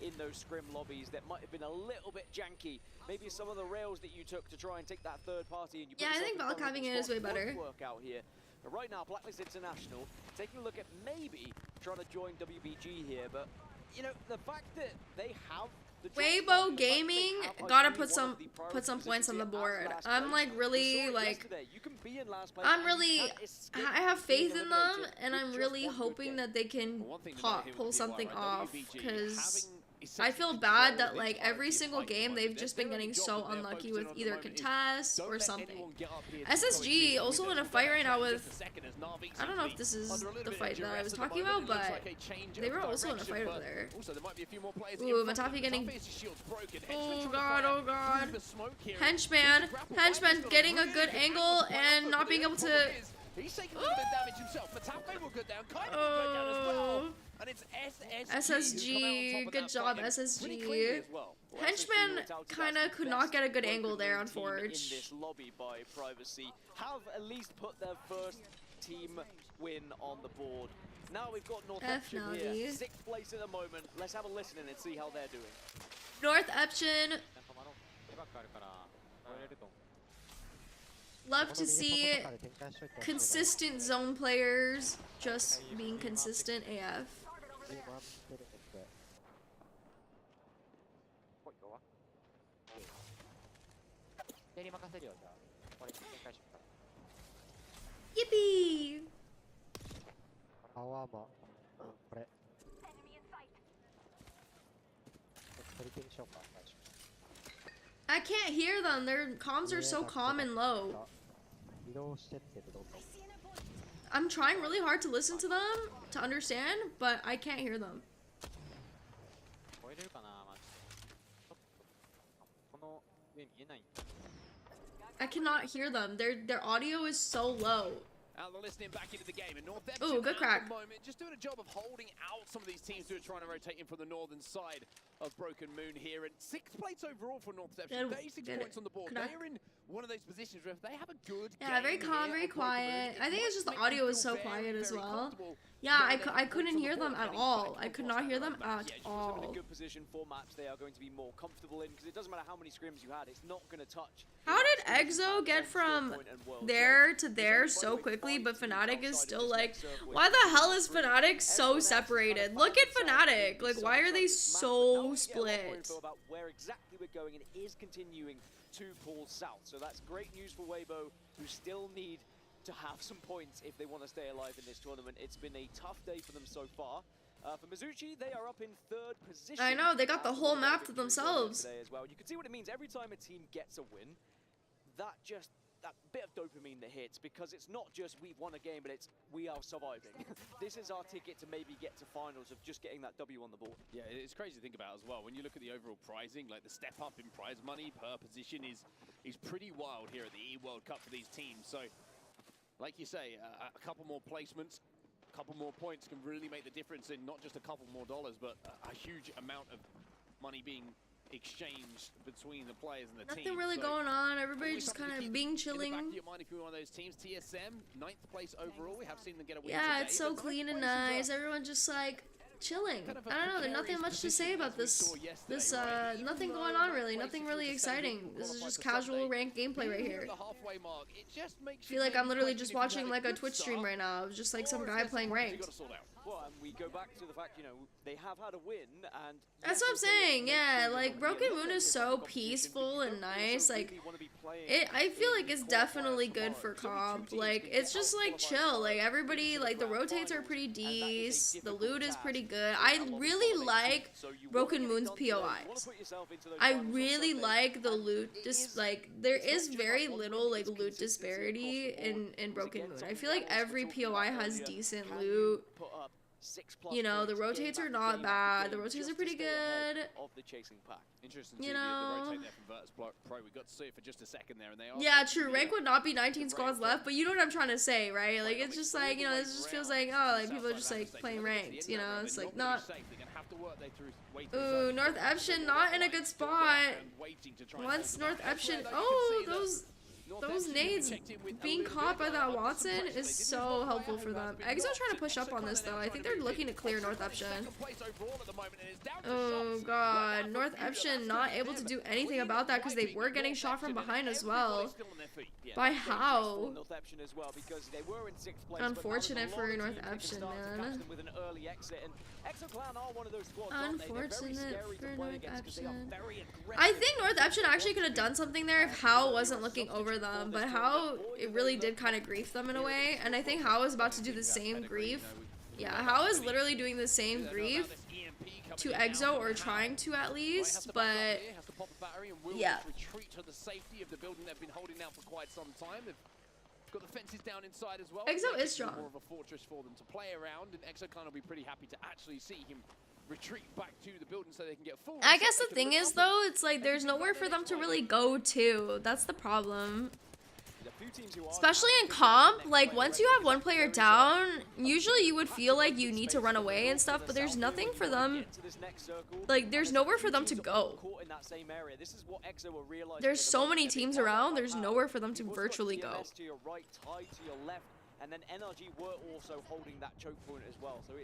In those scrim lobbies that might have been a little bit janky. Maybe some of the rails that you took to try and take that third party. And you I think Valk having it is way better. Work out here. But right now, Blacklist International taking a look at maybe trying to join WBG here. But you know, the fact that they have the Weibo Gaming gotta put some points on the board. I'm like really like I have faith in them, and I'm really hoping that they can pull something off, because I feel bad that like every single game they've just been getting so unlucky with either contests or something. SSG also in a fight right now with, I don't know if this is the fight that I was talking about, but they were also in a fight over there. Ooh, Matafi getting, oh god. Henchman getting a good angle and not being able to. He's taking a little bit of damage himself. Matafi will go down, kind of go down as well. And it's SSG, good job, SSG. Henchman kind of could not get a good angle there on Forge. In this lobby by Privacy have at least put their first team win on the board. Now we've got North Option here, 6th place at the moment. Let's have a listen in and see how they're doing. North Option. Love to see consistent zone players just being consistent AF. Yippee! I can't hear them. Their comms are so calm and low. I'm trying really hard to listen to them, to understand, but I can't hear them. I cannot hear them. Their audio is so low. Listening back into the game, and North Ooh, good crack. Just doing a job of holding out some of these teams who are trying to rotate in from the northern side of Broken Moon here. And 6 plates overall for North Deception, 36 points on the board. They are in one of those positions where if they have a good game very calm, very quiet. I think it's just the audio is so quiet as well. Yeah, I couldn't hear them at all. I could not hear them at all. In a good position for maps they are going to be more comfortable in, because it doesn't matter how many scrims you had, it's not going to touch. How did Exo get from there to there so quickly, but Fnatic is still like, why the hell is Fnatic so separated? Look at Fnatic, like why are they so split? About where exactly we're going, and it is continuing to pull south. So that's great news for Weibo, who still need to have some points if they want to stay alive in this tournament. It's been a tough day for them so far. For Mizuchi, they are up in 3rd position. I know, they got the whole map to themselves. As well. You can see what it means every time a team gets a win. That bit of dopamine that hits, because it's not just we've won a game, but it's we are surviving. This is our ticket to maybe get to finals of just getting that W on the board. Yeah, it's crazy to think about as well. When you look at the overall pricing, like the step up in prize money per position is pretty wild here at the E-World Cup for these teams. So, like you say, a couple more placements, a couple more points can really make the difference in not just a couple more dollars, but a huge amount of money being exchanged between the players and the team. Nothing really going on. Everybody's just kind of being chilling. In the back of your mind if you're one of those teams, TSM, 9th place overall. We have seen them get a win Yeah, today, it's so clean and nice. Everyone just like chilling. I don't know. There's nothing much to say about this. Nothing going on really. Nothing really exciting. This is just casual ranked gameplay right here. I feel like I'm literally just watching like a Twitch stream right now. It's just like some guy playing ranked. Well, and we go back to the fact, you know, they have had a win, and that's what I'm saying. Yeah, like Broken Moon is so peaceful and nice. Like I feel like it's definitely good for comp. Like it's just like chill. Like everybody, like the rotates are pretty decent. The loot is pretty good. I really like Broken Moon's POIs. I really like the loot. Just like there is very little like loot disparity in Broken Moon. I feel like every POI has decent loot. You know, the rotates are not bad. The rotates are pretty good. Interesting you to know. the rotate there from Virtus Pro. We got to see it for just a second there, and they are. Yeah, true. Rank would not be 19 squads left, but you know what I'm trying to say, right? Like it's just like, you know, this just feels like, oh, like people are just like playing ranked. You know, it's like not. Ooh, North Epshin not in a good spot. Once North Epshin, oh, those nades being caught by that Watson is so helpful for them. Exo trying to push up on this though. I think they're looking to clear North Epshin. Oh god, North Epshin not able to do anything about that because they were getting shot from behind as well. By how? Unfortunate for North Epshin, man. Unfortunate for North Epshin. I think North Epshin actually could have done something there if Hao wasn't looking over them, but Hao, it really did kind of grief them in a way, and I think Hao is about to do the same grief. Yeah, Hao is literally doing the same grief to Exo, or trying to at least, but yeah. Got the fences down inside as well. Exo is strong. More of a fortress for them to play around, and Exo kind of be pretty happy to actually see him retreat back to the building so they can get full. I guess the thing is though, it's like there's nowhere for them to really go to. That's the problem. Especially in comp, like once you have one player down, usually you would feel like you need to run away and stuff, but there's nothing for them. Like there's nowhere for them to go. There's so many teams around, there's nowhere for them to virtually go. And then NRG were also holding that choke point as well. So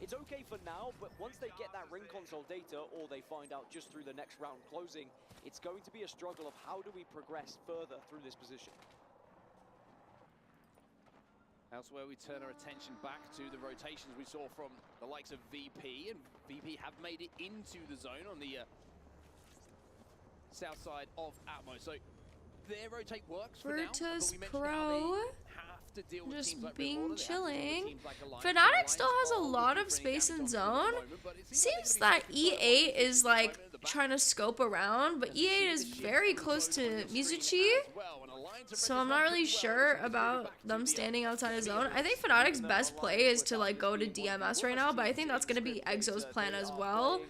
it's okay for now, but once they get that ring console data, or they find out just through the next round closing, it's going to be a struggle of how do we progress further through this position. Elsewhere, we turn our attention back to the rotations we saw from the likes of VP, and VP have made it into the zone on the south side of Atmo. So their rotate works for now, but we mentioned how they have to deal with Just teams like being Red Order, they have to deal with chilling. teams like Alliance. Fnatic still has a lot of space in zone. Seems that E8 is like trying to scope around, but E8 is very close to Mizuchi, so I'm not really sure about them standing outside of zone. I think Fnatic's best play is to like go to DMS right now, but I think that's gonna be EXO's plan as well.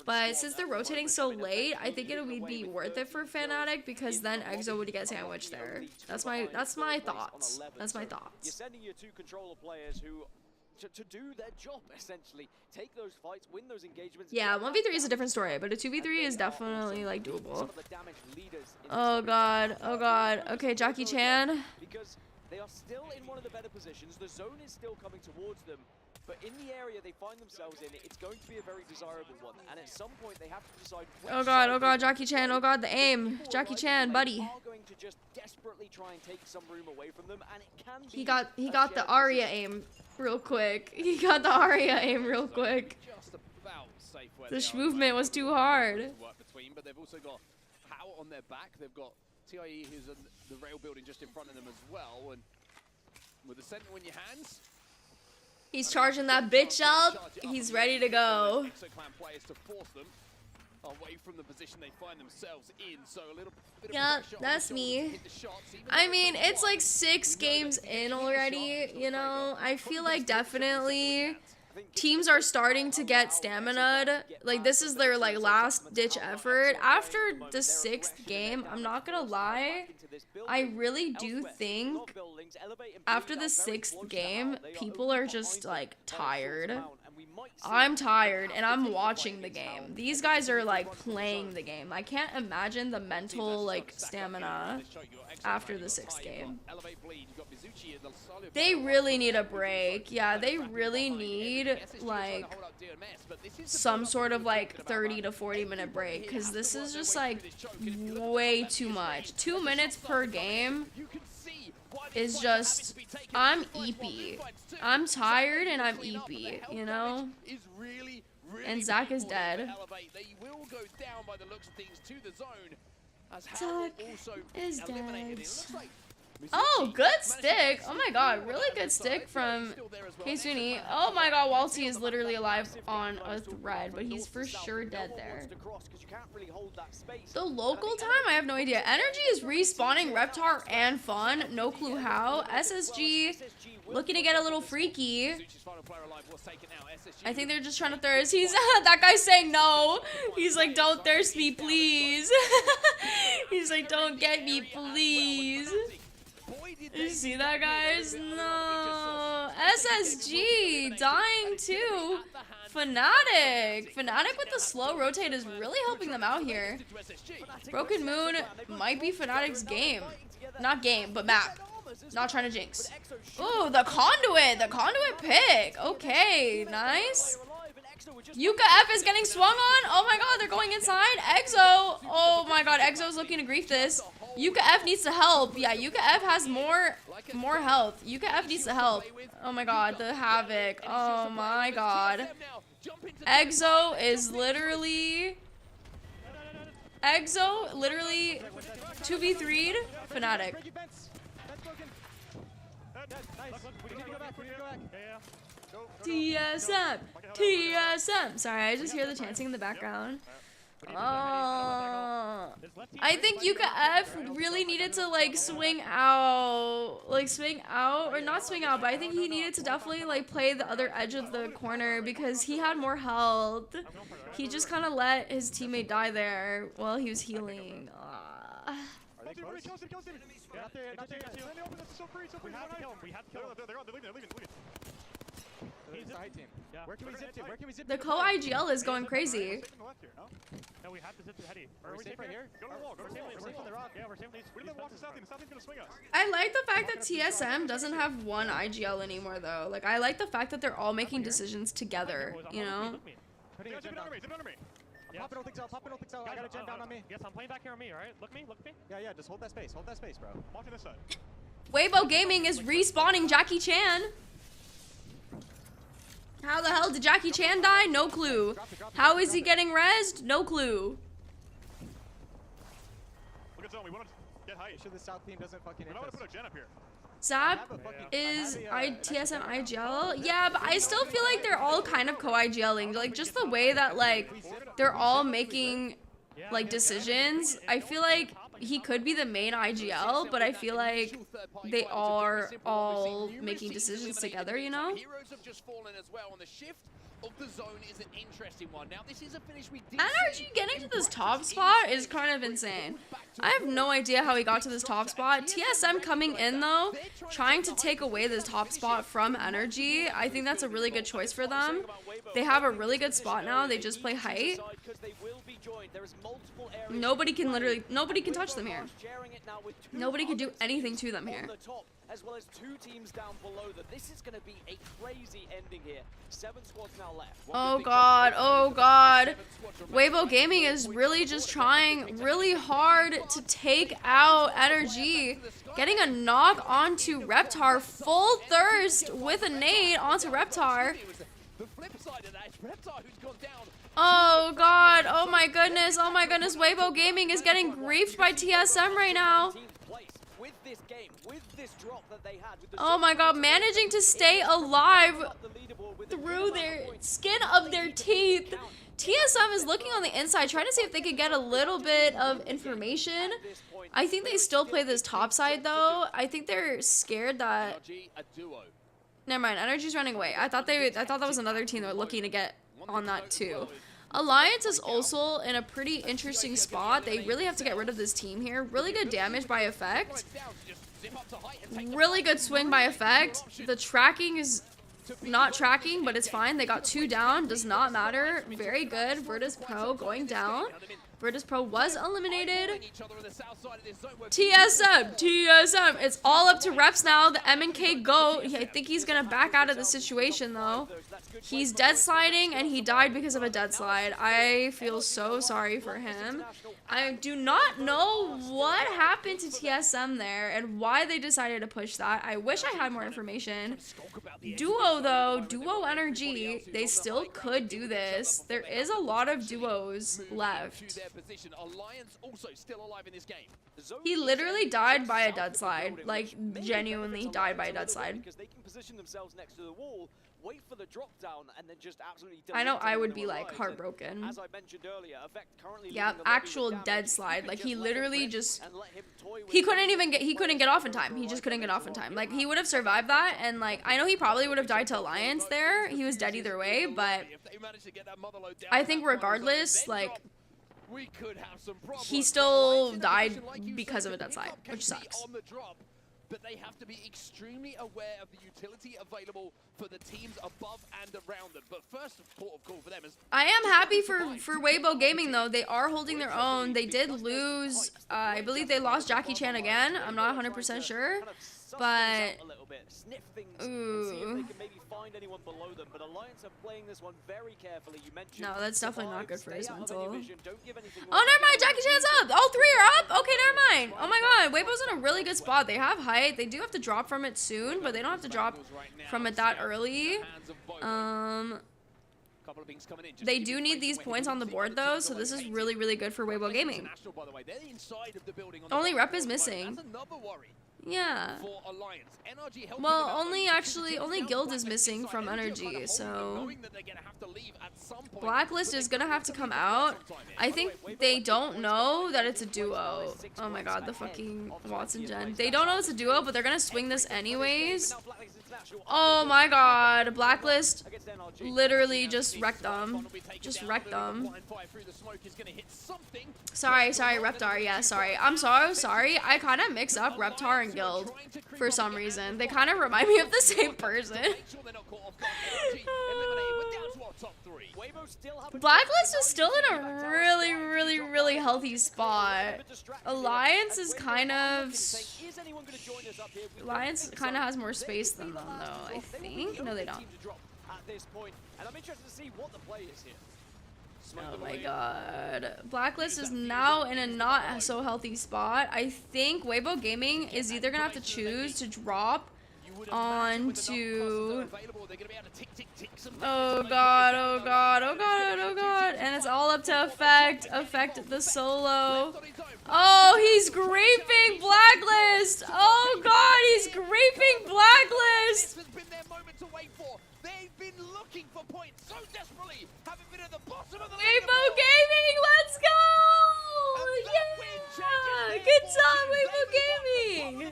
But since they're rotating so late, I think it would be worth it for Fnatic because then EXO would get sandwiched there. That's my thoughts. That's my thoughts. You're sending your 2 controller players who to do their job essentially, take those fights, win those engagements. Yeah, 1v3 is a different story, but a 2v3 is definitely like doable. Oh god, oh god. Okay, Jackie Chan. Because they are still in one of the better positions. The zone is still coming towards them. But in the area they find themselves in, it's going to be a very desirable one. And at some point they have to decide. Oh god, Jackie Chan. Oh god, the aim. Jackie Chan, buddy. They are going to just desperately try and take some room away from them, and it can be He got the Arya aim real quick. He got the Arya aim real quick. This movement was too hard. But they've also got power on their back. They've got TIE, who's in the rail building just in front of them as well. And with the Sentinel in your hands, He's charging that bitch up. He's ready to go. players to force them away from the position they find themselves in. So a little bit Yep, that's me. I mean, it's like 6 games in already, you know? I feel like definitely teams are starting to get stamina. Like, this is their like last ditch effort. After the 6th game, I'm not gonna lie, I really do think after the 6th game, people are just like tired. I'm tired and I'm watching the game. These guys are like playing the game. I can't imagine the mental like stamina after the 6th game. They really need a break. Yeah, they really need like some sort of like 30 to 40 minute break, because this is just like way too much. 2 minutes per game is just, I'm eepy. I'm tired and I'm eepy, you know? And Zach is dead. Zach is dead. Oh, good stick. Oh my god, really good stick from Keisuni. Oh my god, Waltzy is literally alive on a thread, but he's for sure dead there. The local time? I have no idea. Energy is respawning Reptar and Fun. No clue how. SSG looking to get a little freaky. I think they're just trying to thirst. He's that guy's saying no. He's like, don't thirst me, please. He's like, don't get me, please. You see that, guys? No. SSG dying too. Fnatic with the slow rotate is really helping them out here. Broken Moon might be Fnatic's game. Not game, but map. Not trying to jinx. Ooh, the conduit pick. Okay, nice. Yuka F is getting swung on. Oh my god, they're going inside. EXO. Oh my god, EXO's looking to grief this. Yuka F needs to help. Yeah, Yuka F has more health. Yuka F needs to help. Oh my god, the Havoc. Oh my god. EXO is literally 2v3'd Fnatic. TSM! TSM! Sorry, I just hear the chanting in the background. I think Yuka F really needed to like swing out, or not swing out, but I think he needed to definitely like play the other edge of the corner because he had more health. He just kind of let his teammate die there while he was healing. The co-IGL is going crazy. No, we have to zip to Heady. Are we safe right here? Go to the wall. Go to the wall. Yeah, we're safe. We didn't walk to Southie. Southie's gonna swing us. I like the fact that TSM doesn't have one IGL anymore, though. Like, I like the fact that they're all making decisions together, you know? Zip under me. Yeah. Pop it, I got a gen down on me. Yes, I'm playing back here on me, alright? Look me. Yeah, just hold that space, bro. I'm watching this side. Weibo Gaming is respawning Jackie Chan. How the hell did Jackie Chan die? No clue. How is he getting rezzed? No clue. Look at zone, we want to get height. Make sure the south team doesn't fucking we want to put a gen up here. Zap is TSM IGL. Yeah, but I still feel like they're all kind of co-IGLing. Like, just the way that, like, they're all making, like, decisions. I feel like he could be the main IGL, but I feel like they are all making decisions together, you know? Heroes have just fallen as well, and the shift of the zone is an interesting one. Now, this is a finish we did NRG getting to this top spot is kind of insane. I have no idea how he got to this top spot. TSM coming in, though, trying to take away this top spot from NRG. I think that's a really good choice for them. They have a really good spot now. They just play height. Nobody can touch them here. Nobody can do anything to them here. As well as 2 teams down below them. This is going to be a crazy ending here. 7 squads now left. Oh god, oh god. Weibo Gaming is really just trying really hard to take out NRG. Getting a knock onto Reptar. Full thirst with a nade onto Reptar. Oh god, oh my goodness, Weibo Gaming is getting griefed by TSM right now. Oh my god, managing to stay alive through their skin of their teeth. TSM is looking on the inside, trying to see if they could get a little bit of information. I think they still play this top side though. I think they're scared that... Never mind, NRG's running away. I thought that was another team that were looking to get on that too. Alliance is also in a pretty interesting spot. They really have to get rid of this team here. Really good damage by effect. Really good swing by effect. The tracking is not tracking, but it's fine. They got 2 down. Does not matter. Very good. Virtus Pro going down. Virtus Pro was eliminated. TSM. It's all up to reps now. The M&K GOAT. I think he's going to back out of the situation, though. He's dead sliding, and he died because of a dead slide. I feel so sorry for him. I do not know what happened to TSM there and why they decided to push that. I wish I had more information. Duo, though. Duo Energy. They still could do this. There is a lot of duos left. He literally died by a dead slide. Like, genuinely died by a dead slide. Wait for the drop down and then just absolutely I know I would be like heartbroken. As I mentioned earlier, Effect currently actual dead slide. Like he literally just he couldn't get off in time. He just couldn't get off in time. Like he would have survived that, and like I know he probably would have died to Alliance there. He was dead either way, but I think regardless, like he still died because of a dead slide, which sucks. But they have to be extremely aware of the utility available for the teams above and around them. But first port of call for them is... I am happy for Weibo Gaming, though. They are holding their own. They did lose... I believe they lost Jackie Chan again. I'm not 100% sure. But... Ooh. No, that's definitely not good for his mental. Oh, never mind. Jackie Chan's up. All 3 are up. Okay, never mind. Oh my god. Weibo's in a really good spot. They have height. They do have to drop from it soon, but they don't have to drop from it that early. They do need these points on the board, though, so this is really, really good for Weibo Gaming. Only rep is missing. Yeah. Well, only Guild is missing from Energy, so Blacklist is gonna have to come out. I think they don't know that it's a duo. Oh my god, the fucking Watson gen. They don't know it's a duo, but they're gonna swing this anyways. Oh my god, Blacklist literally just wrecked them. Just wrecked them. Sorry, Reptar. Yeah, sorry. I'm so sorry. I kind of mix up Reptar and Guild for some reason. They kind of remind me of the same person. Blacklist is still in a really, really, really healthy spot. Alliance is kind of... Alliance kind of has more space than them, though, I think. No, they don't. Oh my god. Blacklist is now in a not so healthy spot. I think Weibo Gaming is either gonna have to choose to drop onto... Oh god, oh god, oh god, oh god. And it's all up to Effect. Effect the solo. Oh, he's griefing Blacklist. Oh god, he's griefing first. This has been their moment to wait for. They've been looking for points so desperately, having been at the bottom of the Waypo Gaming, let's go! Yeah! Good job, Waypo Gaming!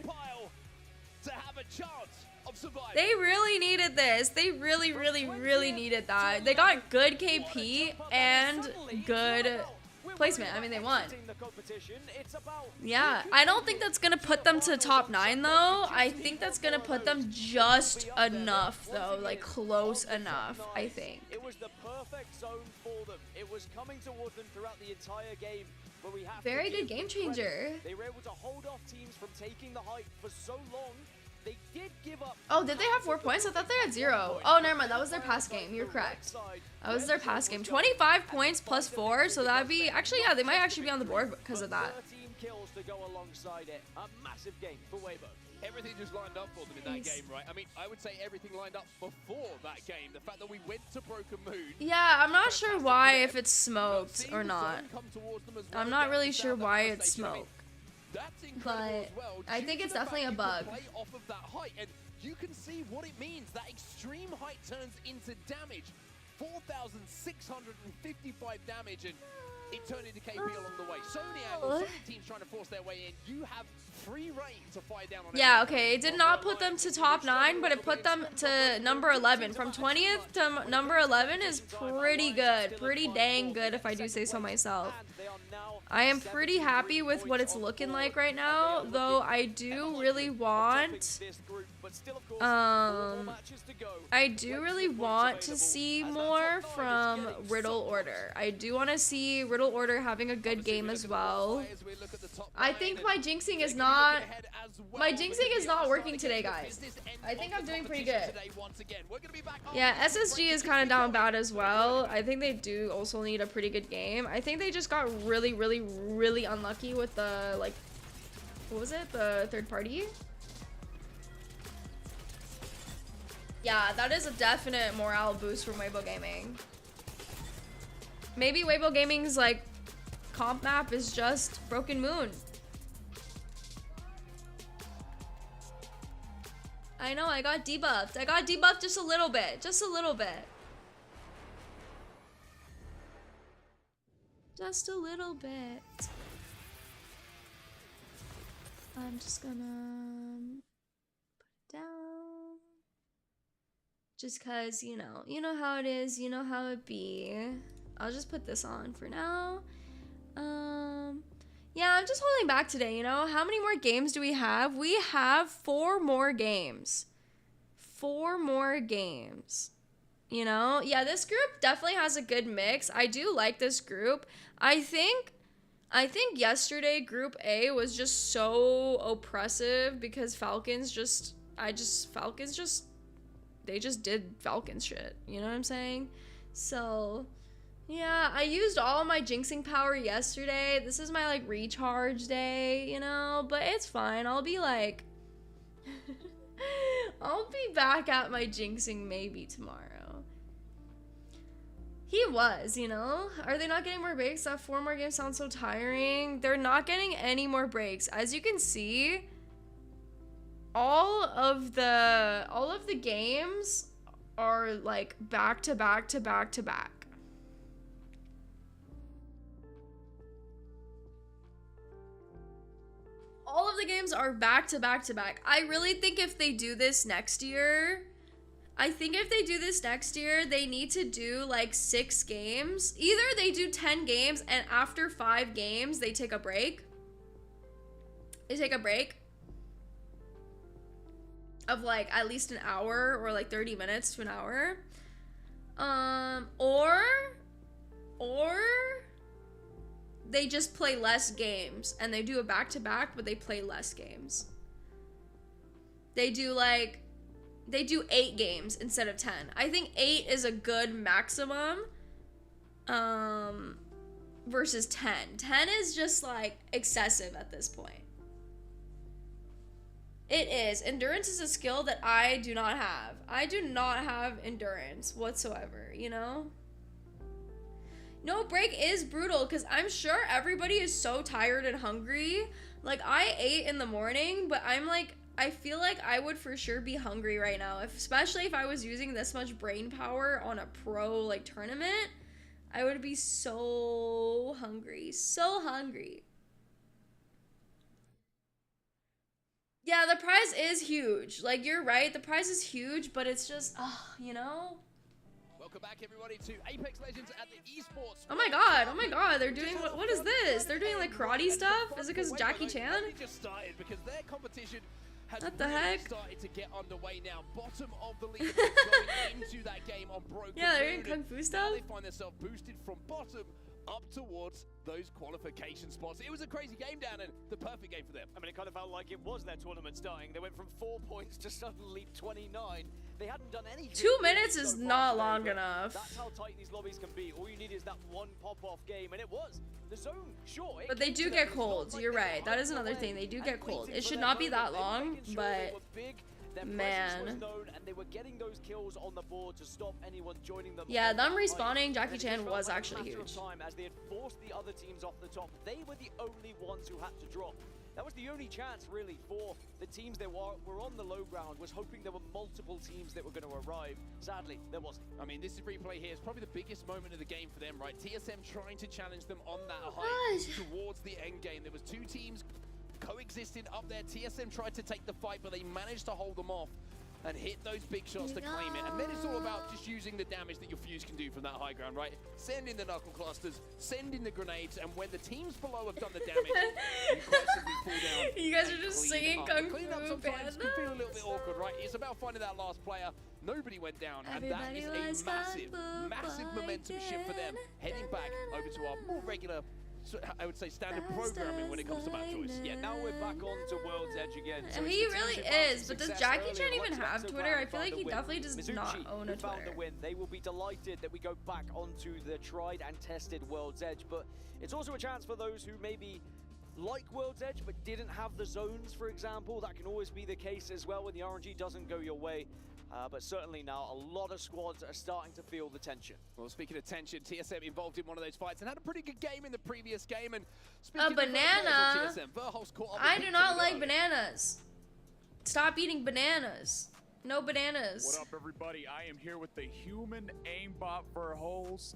To have a chance of surviving. They really needed this. They really, really, really needed that. They got good KP and good placement. I mean, they won. Yeah, I don't think that's gonna put them to top 9 though. I think that's gonna put them just enough though, like close enough, I think. It was the perfect zone for them. It was coming towards them throughout the entire game. But we have Very good game changer. They were able to hold off teams from taking the height for so long. They did give up. Oh, did they have 4 points? I thought they had 0. Oh, never mind. That was their past game. You're correct. That was their past game. 25 points plus 4. So that'd be actually, yeah, they might actually be on the board because of that. 13 kills to go alongside it. A massive game for Weibo. Everything just lined up for them in that game, right? I mean, I would say everything lined up before that game. The fact that we went to Broken Moon. Yeah, I'm not sure why, if it's smoked or not. I'm not really sure why it's smoked. But I think it's definitely a bug. Play off of that height, and you can see what it means. That extreme height turns into damage. 4,655 damage, and it turned into KP along the way. So many angles, so many teams trying to force their way in. You have free reign to fire down on. Yeah, okay, it did not put them to top 9, but it put them to number 11. From 20th to number 11 is pretty good. Pretty dang good, if I do say so myself. I am pretty happy with what it's looking like right now, though I do really want to see more from Riddle Order. I do want to see Riddle Order having a good game as well. I think my jinxing is not working today, guys. I think I'm doing pretty good. Yeah, SSG is kind of down bad as well. I think they do also need a pretty good game. I think they just got really, really, really unlucky with the, like, what was it? The third party? Yeah, that is a definite morale boost from Weibo Gaming. Maybe Weibo Gaming's, like, comp map is just Broken Moon. I know, I got debuffed. I got debuffed just a little bit. Just a little bit. Just a little bit. I'm just gonna put it down. Just cause, you know how it is, you know how it be. I'll just put this on for now. Yeah, I'm just holding back today, you know? How many more games do we have? We have 4 more games. 4 more games. You know? Yeah, this group definitely has a good mix. I do like this group. I think yesterday Group A was just so oppressive because Falcons they just did Falcons shit. You know what I'm saying? So, yeah, I used all my jinxing power yesterday. This is my, like, recharge day, you know? But it's fine. I'll be, like... I'll be back at my jinxing maybe tomorrow. He was, you know? Are they not getting more breaks? That 4 more games sounds so tiring. They're not getting any more breaks. As you can see, all of the games are, like, back to back to back to back. All of the games are back to back to back. I really think if they do this next year, they need to do like 6 games. Either they do 10 games and after 5 games, they take a break. Of like at least an hour or like 30 minutes to an hour. Or they just play less games and they do a back-to-back, but they play less games. They do 8 games instead of 10. I think 8 is a good maximum versus 10. 10 is just like excessive at this point. It is. Endurance is a skill that I do not have. I do not have endurance whatsoever, you know? No break is brutal because I'm sure everybody is so tired and hungry. Like, I ate in the morning, but I'm like, I feel like I would for sure be hungry right now, especially if I was using this much brain power on a pro like tournament. I would be so hungry, so hungry. Yeah, the prize is huge. Like, you're right, the prize is huge, but it's just, you know? Welcome back, everybody, to Apex Legends at the esports. Oh my god, they're doing, what is this? They're doing like karate stuff? Is it because Jackie Chan? Just started because their competition has What the really heck? started to get underway now. Bottom of the league going into that game on Broken Yeah, they're doing Moon, kung fu and stuff? Now they find themselves boosted from bottom up towards those qualification spots. It was a crazy game down and the perfect game for them. I mean, it kind of felt like it was their tournament starting. They went from 4 points to suddenly 29. They hadn't done anything. 2 minutes is not long enough. That's how tight these lobbies can be. All you need is that one pop-off game, and it was. The zone, sure. But they do get cold, you're right. That is another thing, they do get cold. It should not be that long, but man. And they were getting those kills on the board to stop anyone joining them. Yeah, them respawning Jackie Chan was actually huge. As they had forced the other teams off the top, they were the only ones who had to drop. That was the only chance, really, for the teams that were on the low ground, was hoping there were multiple teams that were going to arrive. Sadly, there wasn't. I mean, this replay here is probably the biggest moment of the game for them, right? TSM trying to challenge them on that height towards the end game. There was 2 teams coexisting up there. TSM tried to take the fight, but they managed to hold them off and hit those big shots to claim it. And then it's all about just using the damage that your fuse can do from that high ground, right? Send in the knuckle clusters, send in the grenades, and when the teams below have done the damage, you quite simply fall down. You guys are just singing Kung Fu Clean up sometimes can feel a little bit awkward, right? It's about finding that last player. Nobody went down, and that is a massive momentum shift for them. Heading back over to our more regular, I would say, standard programming when it comes to map choice. Yeah, now we're back on to World's Edge again. So He really is, but does Jackie Chan even have Twitter? I feel like he definitely does not own a found Twitter. the win. They will be delighted that we go back onto the tried and tested World's Edge, but it's also a chance for those who maybe like World's Edge but didn't have the zones, for example. That can always be the case as well when the RNG doesn't go your way. But certainly now, a lot of squads are starting to feel the tension. Well, speaking of tension, TSM involved in one of those fights and had a pretty good game in the previous game. And A banana? TSM, Verholz caught up I with do not like bananas. Stop eating bananas. No bananas. What up, everybody? I am here with the human aimbot Verholz.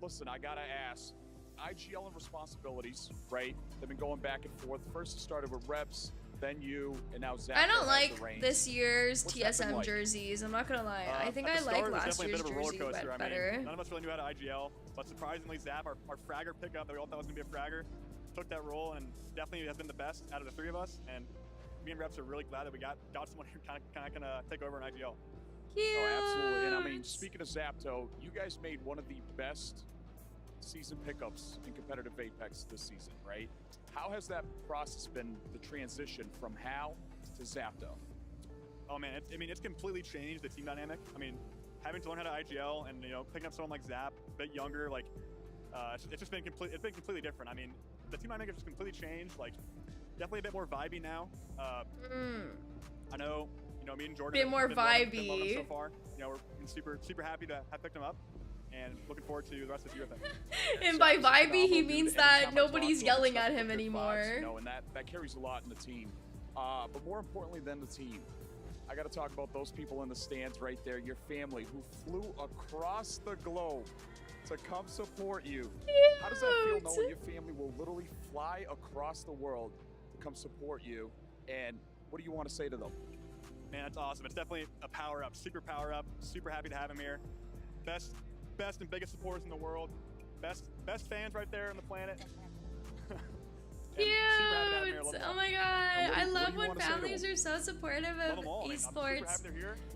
Listen, I gotta ask. IGL and responsibilities, right? They've been going back and forth. First it started with Reps, then you, and now Zach. I don't like this year's TSM jerseys. I'm not gonna lie. I think I like last year's jersey better. None of us really knew how to IGL, but surprisingly, Zap, our fragger pickup that we all thought was gonna be a fragger, took that role and definitely has been the best out of the 3 of us. And me and Reps are really glad that we got someone who kind of gonna take over in IGL. Cute. Oh, absolutely. And I mean, speaking of Zapto, you guys made one of the best season pickups in competitive Apex this season, right? How has that process been, the transition from Hal to Zapto? Oh man, it's completely changed the team dynamic. I mean, having to learn how to IGL and picking up someone like Zap, a bit younger, like it's just been completely different. I mean, the team dynamic has just completely changed. Like, definitely a bit more vibey now. I know, me and Jordan. Bit more been loving him vibey. so far. We're super happy to have picked him up. And looking forward to the rest of the year with him. And by vibey, he means that nobody's yelling at him anymore. And that carries a lot in the team. But more importantly than the team, I got to talk about those people in the stands right there, your family who flew across the globe to come support you. How does that feel knowing your family will literally fly across the world to come support you? And what do you want to say to them? Man, that's awesome. It's definitely a power up, super power up. Super happy to have him here. Best and biggest supporters in the world. Best fans right there on the planet. Cute! Oh my god, I love when families are so supportive of esports.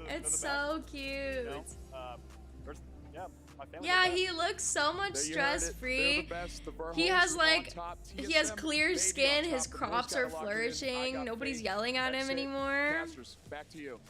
It's so cute. Yeah, he looks so much stress-free. He has clear skin, his crops are flourishing, nobody's yelling at him anymore. Back to you.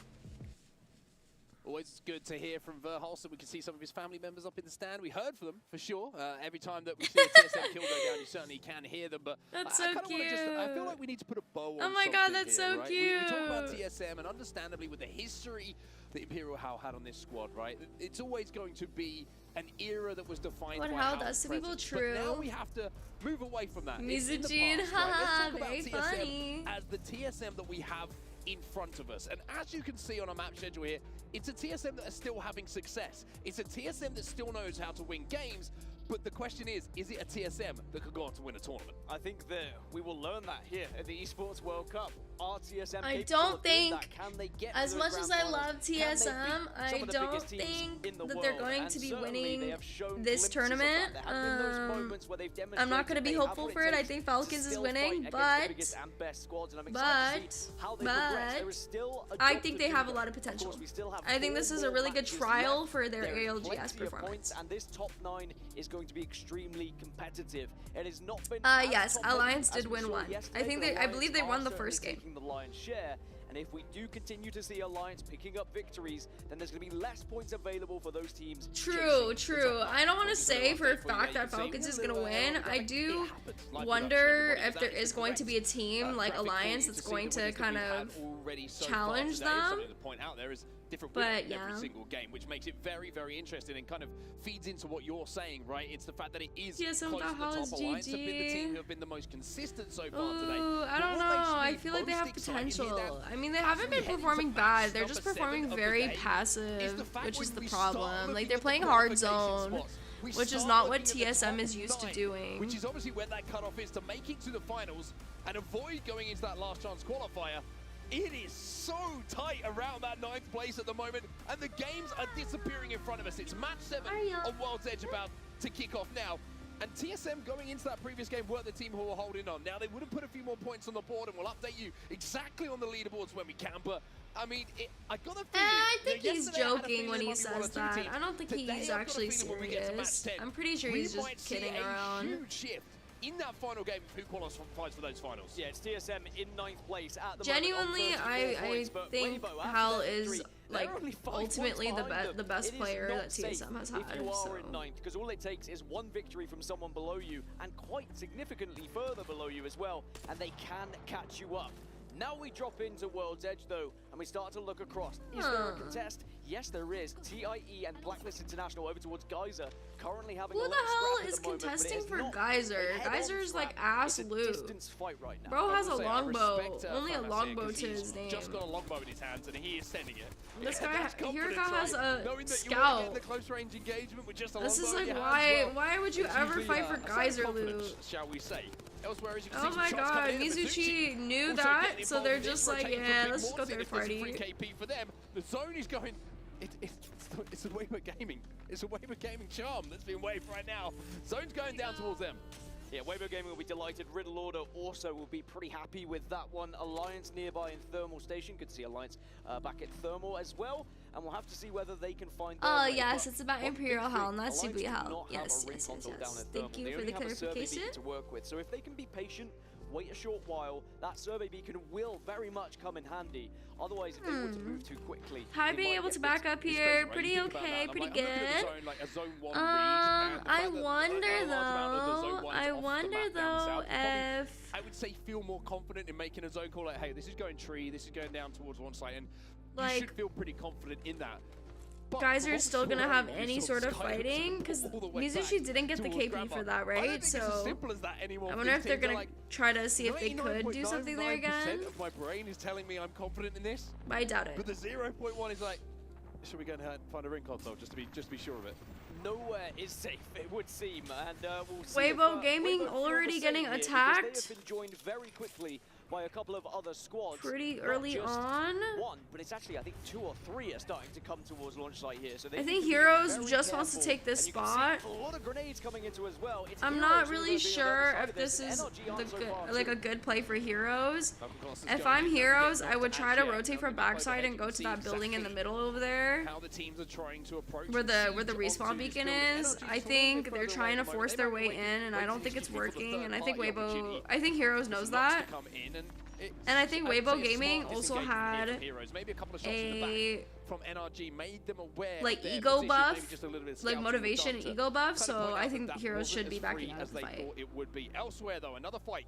Always good to hear from Verholz, and we can see some of his family members up in the stand. We heard from them, for sure. Every time that we see a TSM kill go down, you certainly can hear them. But that's so cute. I feel like we need to put a bow on Oh my god, that's here, so right? cute. We talk about TSM, and understandably, with the history that Imperial Hal had on this squad, right? It's always going to be an era that was defined by Hal Hal's does to people presence. true. But now we have to move away from that. Mizujin, haha, very funny. as the TSM that we have in front of us. And as you can see on our map schedule here, it's a TSM that are still having success. It's a TSM that still knows how to win games, but the question is it a TSM that could go on to win a tournament? I think that we will learn that here at the Esports World Cup. Are TSM I capable don't of doing think, that? Can they get as to the much grand as I finals? love Can they beat TSM, I some of the don't biggest teams think in the that they're world? going And to be certainly winning they have shown this glimpses of tournament. that. There have been those moments where they've I'm not going to demonstrated be they have hopeful what for it. I takes think to Falcons is still winning, fight against but the biggest and best squads, and I'm excited to see how they progress. There is still a I job think to they do have a there. lot of potential. Of course, we still have I think 4 this is a more really good matches trial left. for their There is ALGS plenty of performance. points, and this top 9 is going to be extremely competitive. It has not been Yes, top Alliance heavy as did we win saw one. yesterday, I think but I believe they Alliance won the are first certainly game. taking the lion's share. And if we do continue to see Alliance picking up victories, then there's going to be less points available for those teams. True. I don't want to say for a fact that Falcons is going to win. I do wonder if there is going to be a team like Alliance that's going to kind of challenge them. But yeah, every single game, which makes it very, very interesting and kind of feeds into what you're saying, right? It's the fact that it is close to the top. Alliance have been the team who have been the most consistent so far today. I don't know. I feel like they have potential. I mean, they haven't been performing bad. They're just performing very passive, which is the problem. Like, they're playing hard zone, which is not what TSM is used to doing. Which is obviously where that cutoff is to make it to the finals and avoid going into that last chance qualifier. It is so tight around that 9th place at the moment, and the games are disappearing in front of us. It's match 7 on World's Edge about to kick off now. And TSM going into that previous game were the team who were holding on. Now, they would have put a few more points on the board, and we'll update you exactly on the leaderboards when we can, but I mean, I got a feeling. I think he's joking when he says that. I don't think he's actually serious. I'm pretty sure he's just kidding around. Huge shift in that final game of who qualifies for those finals. Yeah, it's TSM in 9th place at the Genuinely, moment. I think Hal is like ultimately the best player that TSM has had. If you are in 9th, because all it takes is one victory from someone below you, and quite significantly further below you as well, and they can catch you up. Now we drop into World's Edge though, and we start to look across. Is there a contest? Yes, there is. TIE and Blacklist International over towards Geyser, currently having Who a the hell is contesting for Geyser? Geyser's like ass loot. Fight right now. Bro has a longbow. Only a longbow to his name. Just got a longbow in his hands, and he is sending it. This guy, Hiraka has a scout. The close range engagement with just a this is longbow like why would you ever fight for Geyser loot? Shall we say? Elsewhere, as you can Oh see, my god, Mizuchi knew that, so they're just like, yeah, let's just go third party. KP for them. The zone is going. It's a Weibo Gaming. It's a Weibo Gaming charm that's being waved right now. Zone's going down towards them. Yeah, Weibo Gaming will be delighted. Riddle Order also will be pretty happy with that one. Alliance nearby in Thermal Station. Could see Alliance back at Thermal as well. And we'll have to see whether they can find their way. Yes, it's about Imperial Hell, not Subi Hell. Yes. Thank you for the clarification. To work with. So if they can be patient, wait a short while, that survey beacon will very much come in handy. Otherwise, if they were to move too quickly... Hi, being able to back up here. Pretty okay, pretty good. I wonder though if... I would say feel more confident in making a zone call like, hey, this is going tree, this is going down towards one side, and you should feel pretty confident in that. Geyser is still gonna have any sort of fighting because Mizuchi didn't get the KP for that, right? So I wonder if they're gonna try to see if they could do something there again. Of my brain is telling me I'm confident in this, but I doubt it. But the 0.1 is like, should we go and find a ring console just to be sure of it? Nowhere is safe, it would seem, and we'll see. Weibo Gaming already getting attacked. They have been joined very quickly by a couple of other squads. Pretty early on. One, but it's actually, I think 2 or 3 are starting to come towards launch site here. So I think Heroes just wants to take this spot. A lot of grenades coming into as well. I'm not really sure if this is a good play for Heroes. If I'm Heroes, I would try to rotate from backside and go to that building in the middle over there, where the respawn beacon is. I think they're trying to force their way in, and I don't think it's working. And I think Heroes knows that. And I think Weibo Gaming also had a like ego buff, like motivation ego buff, so I think Heroes should be backing out of the fight. It would be elsewhere though. Another fight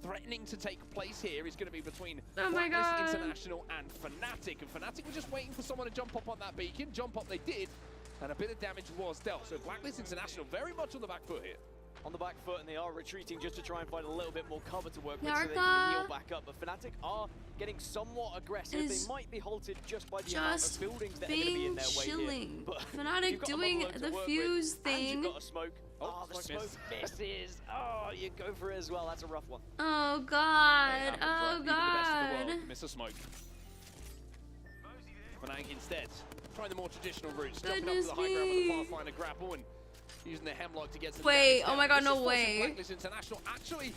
threatening to take place here is going to be between Blacklist International and Fnatic. And Fnatic were just waiting for someone to jump up on that beacon. Jump up they did, and a bit of damage was dealt. So Blacklist International very much on the back foot here. on the back foot, and they are retreating just to try and find a little bit more cover to work with so they Yarka can heal back up. But Fnatic are getting somewhat aggressive. They might be halted just by the amount of buildings that are going to be in their way here. But Fnatic doing the fuse thing. You've got a smoke. Oh, the smoke misses. Oh, you go for it as well. That's a rough one. Oh god. Oh god. Miss a smoke. Fnatic instead trying the more traditional routes, jumping up to the high ground with the Pathfinder grapple and using the Hemlock to get some. Wait, oh my god, no way.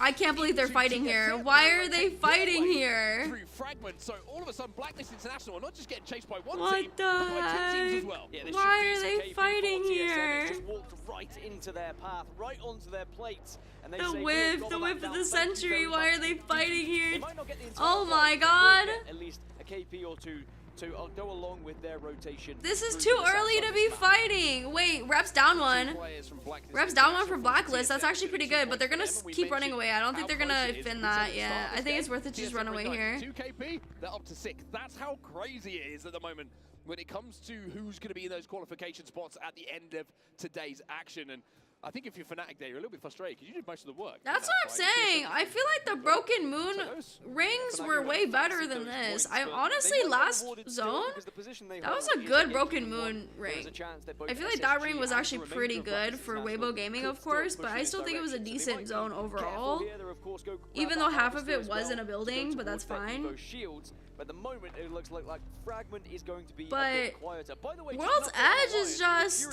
I can't believe they're fighting here. Why are they fighting here? Through fragment, so all of a sudden Blacklist International are not just getting chased by one what team, the but by two teams heck? as well. Yeah, why are they fighting here? Just walked right into their path, right onto their plates. And they the say, whiff of the century. Why are they fighting here? They might not get the Oh entire my fight, god. at least a KP or two to go along with their rotation. This is too early to be fighting. Wait, Rep's down one. Rep's down one from Blacklist. That's actually pretty good, but they're gonna keep running away. I don't think they're gonna fin that. Yeah, I think it's worth it to just run away here. 2 KP, they're up to 6. That's how crazy it is at the moment when it comes to who's going to be in those qualification spots at the end of today's action. And I think if you're Fnatic there, you're a little bit frustrated because you did most of the work. That's what I'm saying. I feel like the Broken Moon rings were way better than this. I honestly, last zone, that was a good Broken Moon ring. I feel like that ring was actually pretty good for Weibo Gaming, of course, but I still think it was a decent zone overall. Even though half of it was in a building, but that's fine. But at the moment, it looks like Fragment is going to be a But bit quieter. By the way, World's Edge is just...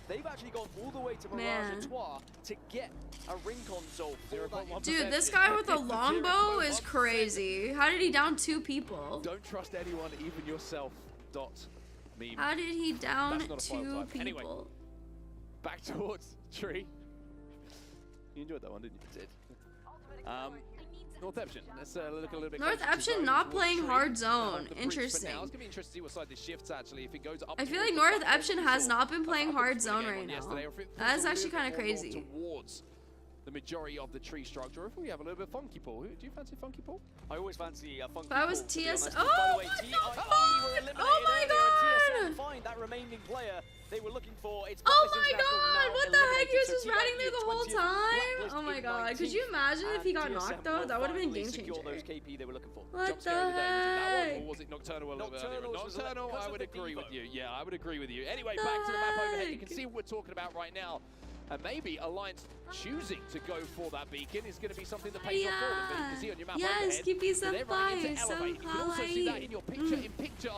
They've actually gone all the way to Mirage Etoile to get a ring console. Dude, this guy with a longbow is crazy. How did he down 2 people? Don't trust anyone, even yourself. Meme. How did he down 2 people? Anyway, back towards Tree. You enjoyed that one, didn't you? North Eption. Let's look a little bit. North Eption not playing hard zone. Interesting. Now it's gonna be interesting to see what side this shifts actually. If it goes up. I feel like North Eption has not been playing hard zone right now. That's actually kind of crazy. Towards the majority of the tree structure. If we have a little bit of Funky Pool, do you fancy Funky Pool? I always fancy a Funky If I was Pool. TS, Oh, what the fuck? Oh my god! Find that remaining player they were looking for. It's oh my god! What the heck? He was just riding there the whole time? Oh my god! Could you imagine if he got knocked though? That would have been game changer. What the heck? Or was it Nocturnal a little bit earlier? Nocturnal, I would agree with you. Yeah, I would agree with you. Anyway, back to the map overhead. You can see what we're talking about right now. And maybe Alliance choosing to go for that beacon is going to be something that pays off for them. But you can see on your map overhead, they're running into Elevate. You can also see that in your picture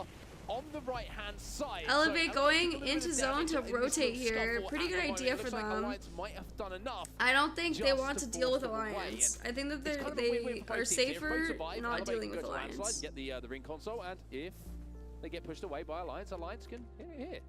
on the right-hand side. Elevate going into zone to rotate here. Pretty good idea for them. I don't think they want to deal with Alliance. I think that they are safer not dealing with Alliance. Get the ring console, and if they get pushed away by Alliance, Alliance can hit.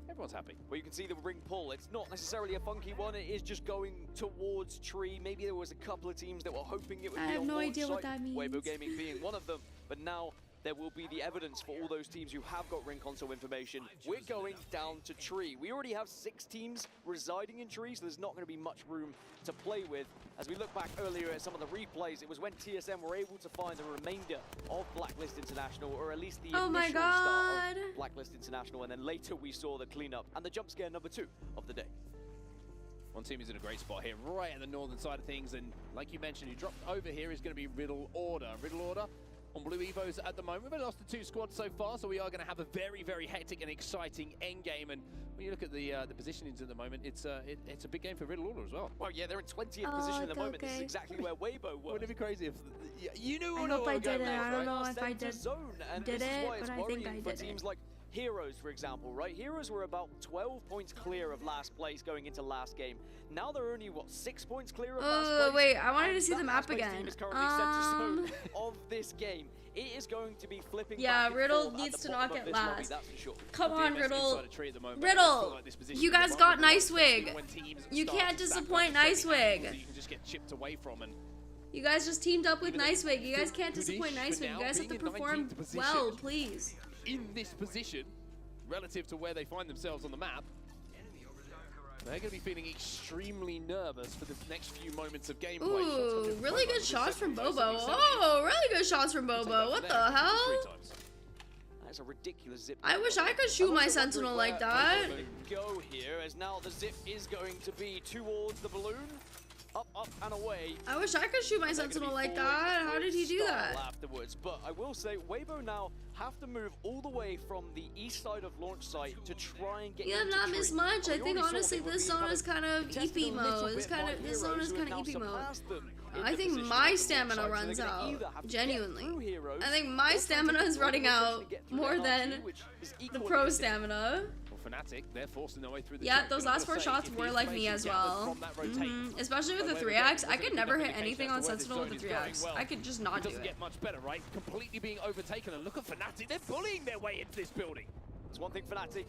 Everyone's happy. Well, you can see the ring pull. It's not necessarily a funky one. It is just going towards Tree. Maybe there was a couple of teams that were hoping it would be on I have no launch idea site, what that means. Weibo Gaming being one of them. But now there will be the evidence for all those teams who have got ring console information. We're going down to Tree. We already have 6 teams residing in Tree, so there's not going to be much room to play with. As we look back earlier at some of the replays, it was when TSM were able to find the remainder of Blacklist International, or at least the initial start of Blacklist International, and then later we saw the cleanup and the jump scare number 2 of the day. One team is in a great spot here, right at the northern side of things, and like you mentioned, who dropped over here is going to be Riddle Order. Riddle Order on Blue Evos at the moment. We've only lost the 2 squads so far, so we are going to have a very, very hectic and exciting end game. And when you look at the positionings at the moment, it's a big game for Riddle Order as well. Well, yeah, they're in 20th position at the moment. This is exactly where Weibo was. Wouldn't it be crazy if you knew? I hope I did it. I don't know if I did and it, this is why it's but I think I worrying for did teams it. like Heroes, for example, right? Heroes were about 12 points clear of last place going into last game. Now they're only, what, 6 points clear of last place? Oh, wait, I wanted to see the map Last place again. team is currently center zone of this game. It is going to be flipping Yeah, back and Riddle forth needs at the to bottom not of get this lobby, last. that's for sure. Come on, DMS Riddle. inside a tree at the moment. Riddle, you guys got Nice Wig. When teams You start can't to stack disappoint up Nice so many angles Wig. that you can just get chipped away from, and You guys just teamed up with Nice Wig. You guys can't disappoint Nice Wig. You guys have to perform well, please. in this position, relative to where they find themselves on the map, they're going to be feeling extremely nervous for the next few moments of gameplay. Ooh, really good shots from Bobo. Oh, really good shots from Bobo. What the hell? That's a ridiculous zip. I wish I could shoot my Sentinel like that. Go here, as now the zip is going to be towards the balloon. Up and away. I wish I could shoot my Sentinel like that. How did he do that? Afterwards, but I will say, Weibo now have to move all the way from the east side of launch site to try and get. You have not missed much. I think honestly this zone is kind of EP mode. This zone is kind of EP mode. I think my stamina runs out. Genuinely, I think my stamina is running out more than the pro stamina. Fnatic, they're forcing their way through the yeah, those last 4 shots were like me as well. Especially with the 3x, I could never hit anything on Sentinel with the 3x. I could just not do it. Doesn't get much better, right? Completely being overtaken, and look at Fnatic, they're bullying their way into this building. There's one thing Fnatic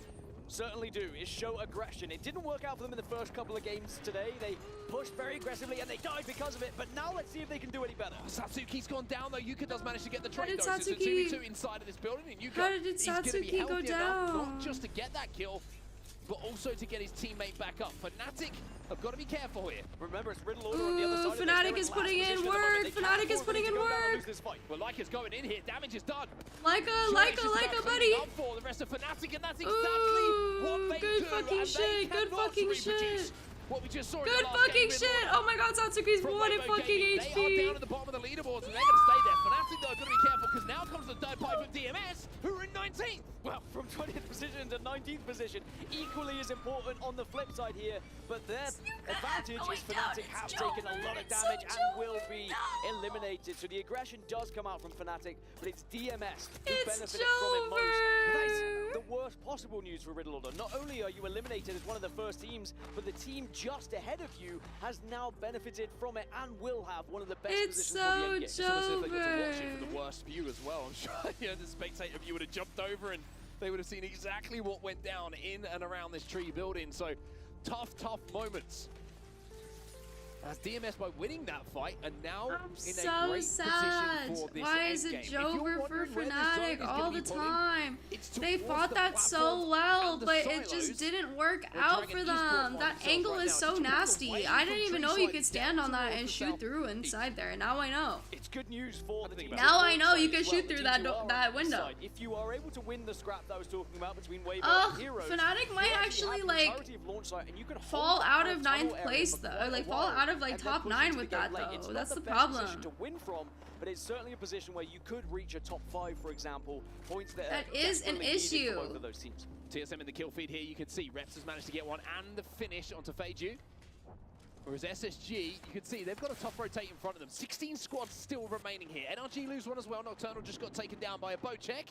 certainly do, is show aggression. It didn't work out for them in the first couple of games today. They pushed very aggressively and they died because of it, but now let's see if they can do any better. Satsuki's gone down though. Yuka does manage to get the trade though. Satsuki? It's a 2v2 inside of this building, and Yuka How did Satsuki go down? Not just to get that kill, but also to get his teammate back up. Fnatic have got to be careful here. Remember, it's Riddle Order on the other side. Fnatic is putting in work. Fnatic is putting in work. Well, Leica's going in here. Damage is done. Leica, buddy. For the rest of Fnatic, and that's exactly what they good do. fucking shit. Good fucking shit. What we just saw good fucking shit! Oh my god, Satsuki's 1 in fucking HP! They are down at the bottom of the leaderboards and they're going to stay there. Fnatic though, got to be careful because now comes the third pipe of DMS, who are in 19th! Well, from 20th position to 19th position, equally as important on the flip side here, but their advantage is Fnatic have taken a lot of damage and will be eliminated. So the aggression does come out from Fnatic, but it's DMS who benefited from it most. That is the worst possible news for Riddle Order. Not only are you eliminated as one of the first teams, but the team just ahead of you has now benefited from it and will have one of the best positions for the end game. It's almost as if they got to watch it from the worst view as well. I'm sure the spectator view would have jumped over and they would have seen exactly what went down in and around this tree building. So tough moments. As DMS by winning that fight and now in a great position for this Why is it Jover for Fnatic all the time? They fought that so well, but it just didn't work out for them. That angle is so nasty. I didn't even know you could stand on that and shoot through inside there. Now I know. It's good news for the team. Now I know you can shoot through that window. If you are able to win the scrap that I was talking about between Weibo and Heroes, Fnatic might actually like fall out of 9th place though, like fall out of like top 9 with that though. That's the problem. To win from, but it's certainly a position where you could reach a top 5, for example. Points that is an issue. For both of those teams. TSM in the kill feed here, you can see Reps has managed to get one and the finish onto Feiju. Whereas SSG, you can see they've got a tough rotate in front of them. 16 squads still remaining here. NRG lose one as well. Nocturnal just got taken down by a boat check.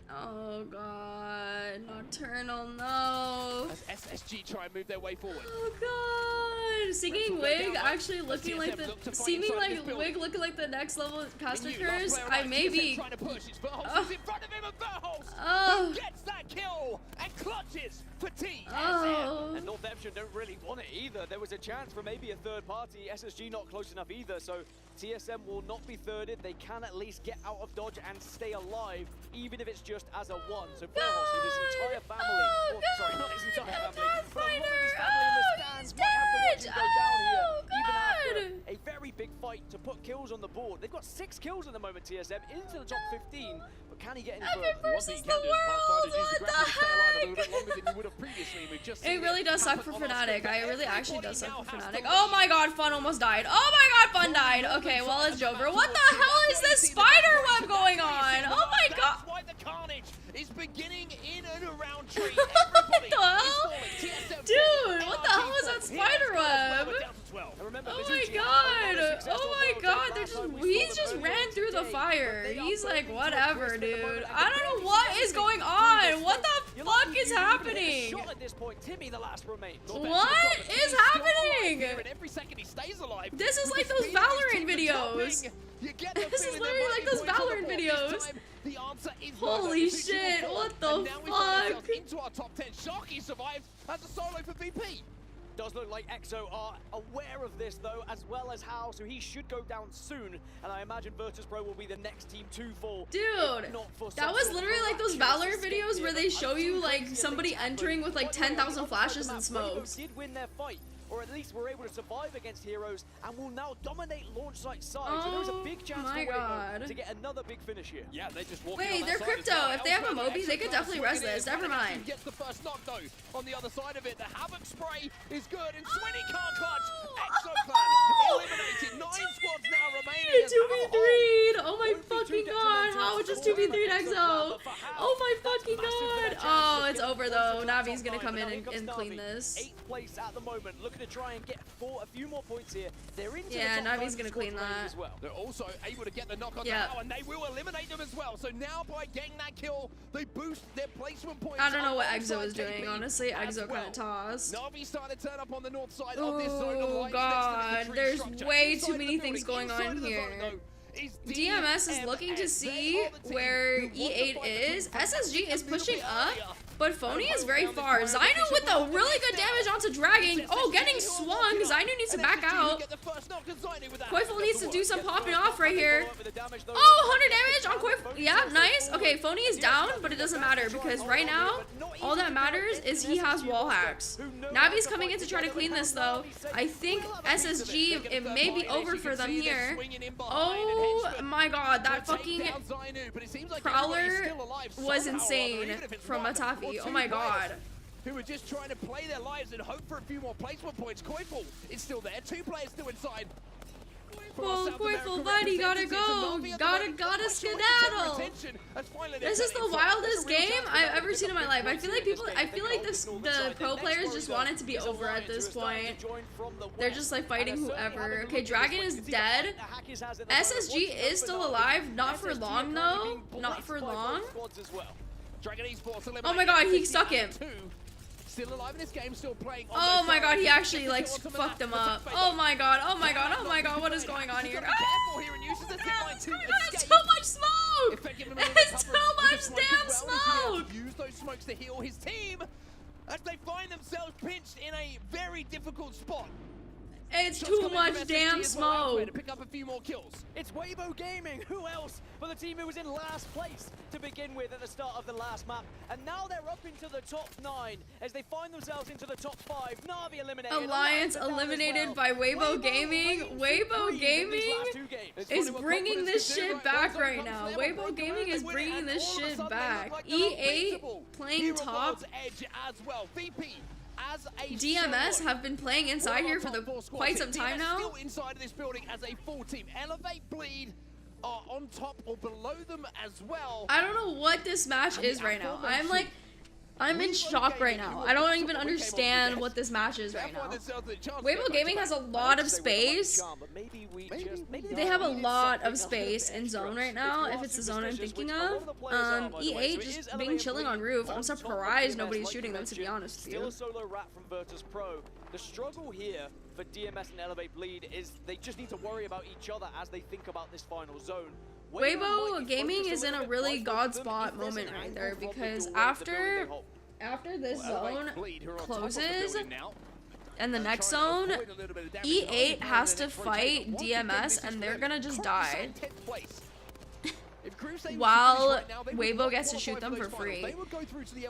Oh god, Nocturnal, no. As SSG try and move their way forward. Oh god, Singing Wig actually looking like Wig looking like the next level caster curse. I maybe. Trying to push. It's Verholz in front of him, and Verholz who gets that kill and clutches for TSM. And Northampton don't really want it either. There was a chance for maybe a third party. SSG not close enough either, so TSM will not be thirded. They can at least get out of dodge and stay alive, even if it's just as a 1. So Verholz with his entire family, sorry, not his entire family, but a lot of his family in the stands might have to watch him go down here, even after a very big fight to put kills on the board. They've got 6 kills at the moment, TSM, into the top 15, but can he get any further? Versus the world, what the heck? It really does suck for Fnatic. It really actually does suck for Fnatic. Oh my god, Fun almost died. Oh my god, Fun died. Okay, well, it's Jover. What the hell is this spider web going on? Oh my god. That's why the carnage is beginning in and around tree. What the hell? Dude, what the hell is that spider web? Oh my god. Oh my god. He just ran through the fire. He's like, whatever, dude. I don't know what is going on. What the fuck is happening? What is happening? This is like those Valorant videos. This is literally like those Valorant videos. Holy shit, what the fuck? Into our top 10. Sharky survived as a solo for VP. Does look like EXO are aware of this though, as well as how, so he should go down soon, and I imagine Virtus.pro will be the next team to fall. Dude, that was literally like those Valorant videos where they show you like somebody entering with like 10,000 flashes and smokes. Did win their fight, or at least were able to survive against Heroes, and will now dominate launch site side. So there's a big chance for Waymo to get another big finish here. Yeah, they just walk Wait, they're crypto. If they have a Moby, they could definitely res this. Never mind. Gets the first knock though. On the other side of it, the Havoc spray is good, and Swinny can't clutch. Exoclan eliminated. 9 squads now remaining. 2v3'd. Oh my fucking god. How just 2v3'd Exo? Oh my fucking god. Oh, it's over though. Navi's gonna come in and clean this. 8th place at the moment, looking to try and get a few more points here. They're into yeah, the top Navi's gonna clean that. as well. They're also able to get the knock on now, and they will eliminate them as well. So now by getting that kill, they boost their placement points. I don't know what Exo is doing, honestly. Exo kind of tossed. Navi starting to turn up on the north side of this zone. Oh god, there's way too many things going on here. DMS is looking to see where E8 is. SSG is pushing up, but Phony is very far. Zainu with a really good damage onto Dragon. Oh, getting swung. Zainu needs to back out. Koiful needs to do some popping off right here. Oh, 100 damage on Koiful. Yeah, nice. Okay, Phony is down, but it doesn't matter because right now, all that matters is he has wall hacks. Navi's coming in to try to clean this though. I think SSG, it may be over for them here. Oh my god, that fucking Prowler was insane from Atafi. Oh my god. Who are just trying to play their lives and hope for a few more placement points. Koiful is still there. 2 players still inside. Koiful, buddy, gotta go. Gotta skedaddle. This is the wildest game I've ever seen in my life. I feel like the pro players just want it to be over at this point. They're just like fighting whoever. Okay, Dragon is dead. SSG is still alive. Not for long though. Not for long. Oh my god, he stuck him. Still alive in this game, still playing. Oh my god, he actually like fucked him up. Oh my god, oh my god, oh my god, what is going on here? Oh, it's so much smoke! It's so much damn smoke! Use those smokes to heal his team as they find themselves pinched in a very difficult spot. It's too much damn smoke. To pick up a few more kills. It's Weibo Gaming. Who else but the team who was in last place to begin with at the start of the last map? And now they're up into the top 9 as they find themselves into the top 5. Navi eliminated. Alliance eliminated by Weibo Gaming. Weibo Gaming is bringing this shit back right now. Weibo Gaming is bringing this shit back. E8 playing top. DMS have been playing inside here for quite some time now. Still inside of this building as a full team. Elevate, Bleed are on top or below them as well. I don't know what this match is right now. I'm in shock right now. I don't even understand what this match is right now. Weibo Gaming has a lot of space. They have a lot of space in zone right now, if it's the zone I'm thinking of. E8 just being chilling on roof. I'm surprised nobody's shooting them, to be honest with you. Still a solo rat from Virtus Pro. The struggle here for DMS and Elevate Bleed is they just need to worry about each other as they think about this final zone. Weibo Gaming is in a really god spot moment right there because after this zone closes and the next zone, E8 has to fight DMS and they're gonna just die. While Weibo gets to shoot them for free.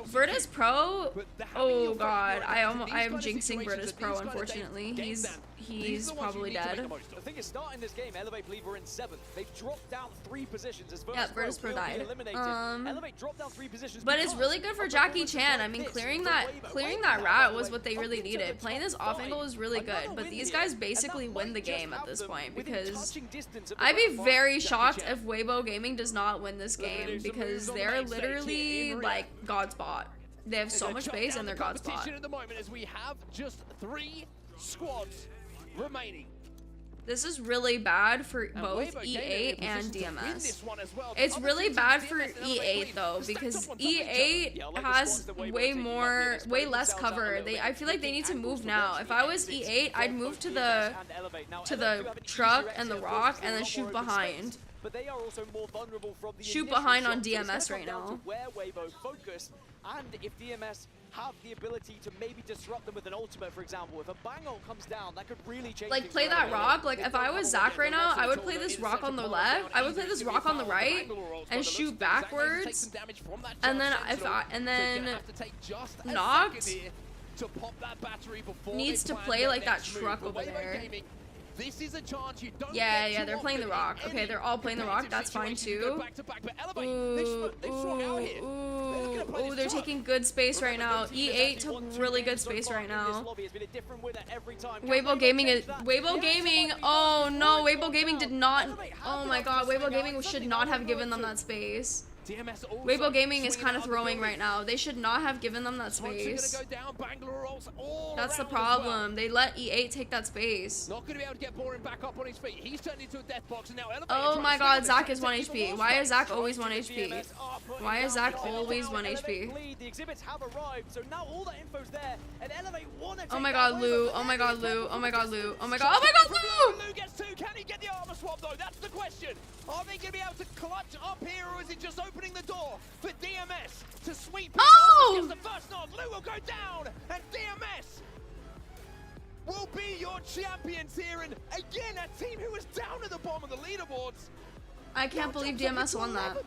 Virtus Pro, oh god, I am jinxing Virtus Pro, unfortunately. He's probably dead. The thing is, starting this game, Elevate Bleed were in 7th. They've dropped down 3 positions as Virtus Pro died. Elevate dropped down 3 positions. But it's really good for Jackie Chan. I mean, clearing that rat was what they really needed. Playing this off angle is really good, but these guys basically win the game at this point because I'd be very shocked if Weibo Gaming does not win this game because they're literally like god spot. They have so much space and they're god spot. At the moment as we have just 3 squads remaining. This is really bad for both E8 and DMS. It's really bad for E8 though because E8 has way less cover. I feel like they need to move now. If I was E8, I'd move to the truck and the rock and then shoot behind. But they are also more vulnerable from the shoot behind on DMS right now. Where Weibo focus, and if DMS have the ability to maybe disrupt them with an ultimate, for example, if a bang ult comes down, that could really change. Like play that rock. Like if I was Zach right now, I would play this rock on the left. I would play this rock on the right and shoot backwards. And then knocked. to pop that battery before needs they to plan play their like that next truck move. over Waymo there. Gaming, this is a chance you don't Yeah, get yeah, too they're playing the often rock. in Okay, any they're all playing the rock. That's fine too. Ooh, they're taking good space right now. E8 took really good space right now. Weibo Gaming. Oh no, Weibo Gaming did not. Oh my God, Weibo Gaming should not have given them that space. Weibo Gaming is kind of throwing right now. They should not have given them that space. That's the problem. They let E8 take that space. Not going to be able to get Boring back up on his feet. He's turned into a death box and now Elevator Oh my God, trying Zach is 1 HP. Why is Zach always 1 HP? Why is Zach always 1 HP? The exhibits have arrived, so now all that info's there, and Elevate want to Oh my God, Lou. Oh my God, Lou. Oh my God, Lou. Oh my God. Oh my God, Lou! Lou gets 2. Can he get the armor swap though? That's the question. Are they going to be able to clutch up here, or is it just opening the door for DMS to sweep? Oh! The first knock. Lou will go down, and DMS will be your champions here. And again, a team who was down at the bottom of the leaderboards. I can't believe DMS won that.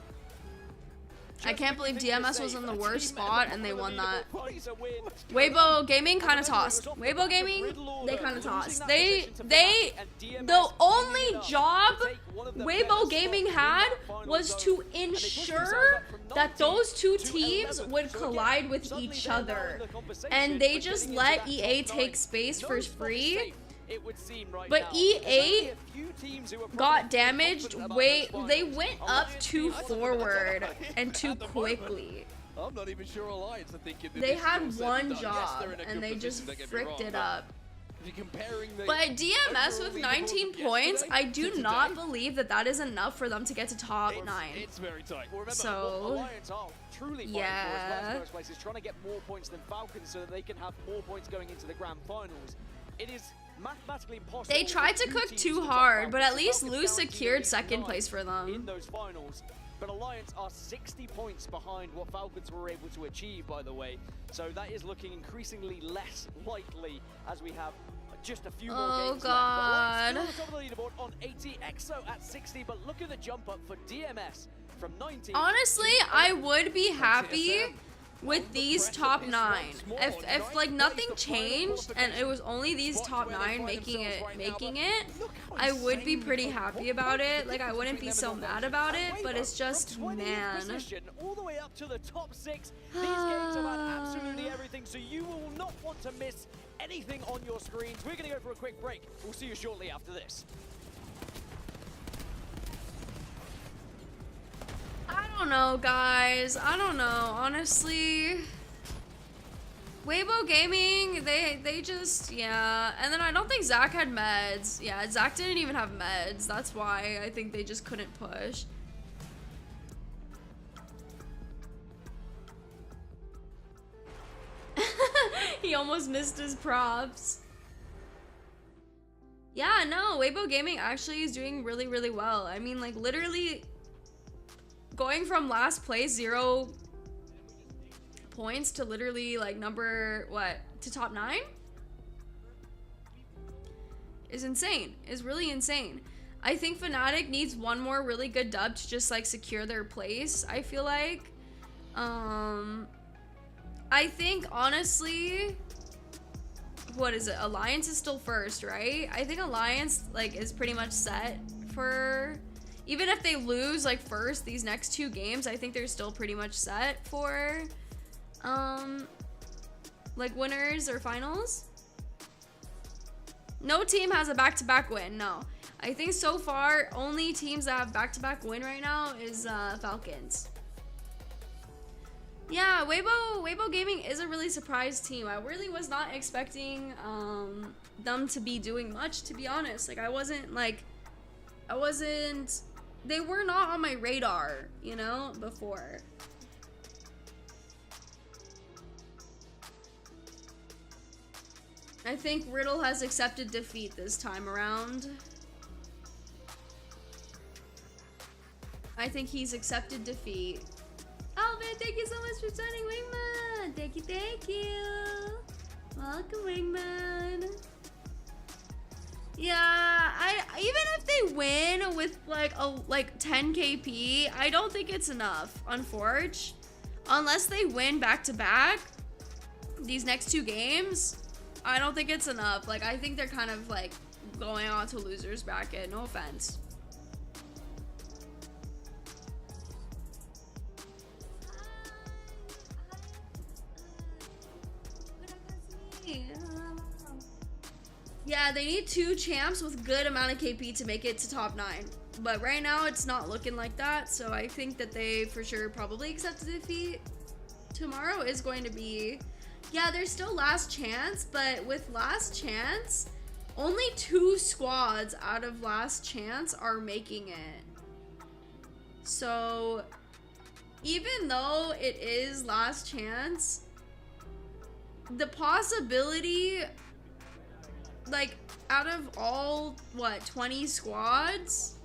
I can't believe DMS was in the worst spot and they won that. Weibo Gaming kind of tossed. Weibo Gaming, they kind of tossed. The only job Weibo Gaming had was to ensure that those two teams would collide with each other. And they just let EA take space for free. But EA got damaged they went up too forward and too quickly. I'm not even sure Alliance are thinking they had one job and they just fricked it up. But DMS with 19 points, I do not believe that that is enough for them to get to top 9. It's very tight. So, Alliance are truly yeah. first place is trying to get more points than Falcons so that they can have more points going into the grand finals. It is mathematically impossible. They tried to cook too hard, but at least Lou secured second place for them. In those finals. But Alliance are 60 points behind what Falcons were able to achieve, by the way. So that is looking increasingly less likely as we have just a few more games God. left. Still on the leaderboard on 80, EXO at 60, but look at the jump up for DMS from 19. Honestly, I would be happy with these top 9. If like nothing changed and it was only these top 9 making it, I would be pretty happy about it. Like I wouldn't be so mad about it, but it's just, man. All the way up to the top 6. These games have had absolutely everything, so you will not want to miss anything on your screens. We're going to go for a quick break. We'll see you shortly after this. I don't know, guys. I don't know, honestly. Weibo Gaming, they just, yeah. And then I don't think Zach had meds. Yeah, Zach didn't even have meds. That's why I think they just couldn't push. He almost missed his props. Yeah, no, Weibo Gaming actually is doing really, really well. I mean, like, literally going from last place, 0 points to literally, like, to top 9? Is insane. Is really insane. I think Fnatic needs one more really good dub to just, like, secure their place, I feel like. I think, honestly, what is it? Alliance is still first, right? I think Alliance, like, is pretty much set for... Even if they lose, like, first these next 2 games, I think they're still pretty much set for, like, winners or finals. No team has a back-to-back win, no. I think so far, only teams that have back-to-back win right now is Falcons. Yeah, Weibo Gaming is a really surprised team. I really was not expecting them to be doing much, to be honest. Like, they were not on my radar, you know, before. I think Riddle has accepted defeat this time around. I think he's accepted defeat. Alvin, thank you so much for signing Wingman. Thank you. Welcome, Wingman. Yeah, even if they win with like 10 KP, I don't think it's enough, unfortunately. Unless they win back to back, these next 2 games, I don't think it's enough. Like, I think they're kind of like going on to losers bracket. No offense. Yeah, they need 2 champs with good amount of KP to make it to top 9. But right now, it's not looking like that. So I think that they, for sure, probably accept the defeat. Tomorrow is going to be... Yeah, there's still last chance. But with last chance, only 2 squads out of last chance are making it. So even though it is last chance, the possibility... Like, out of all, what, 20 squads,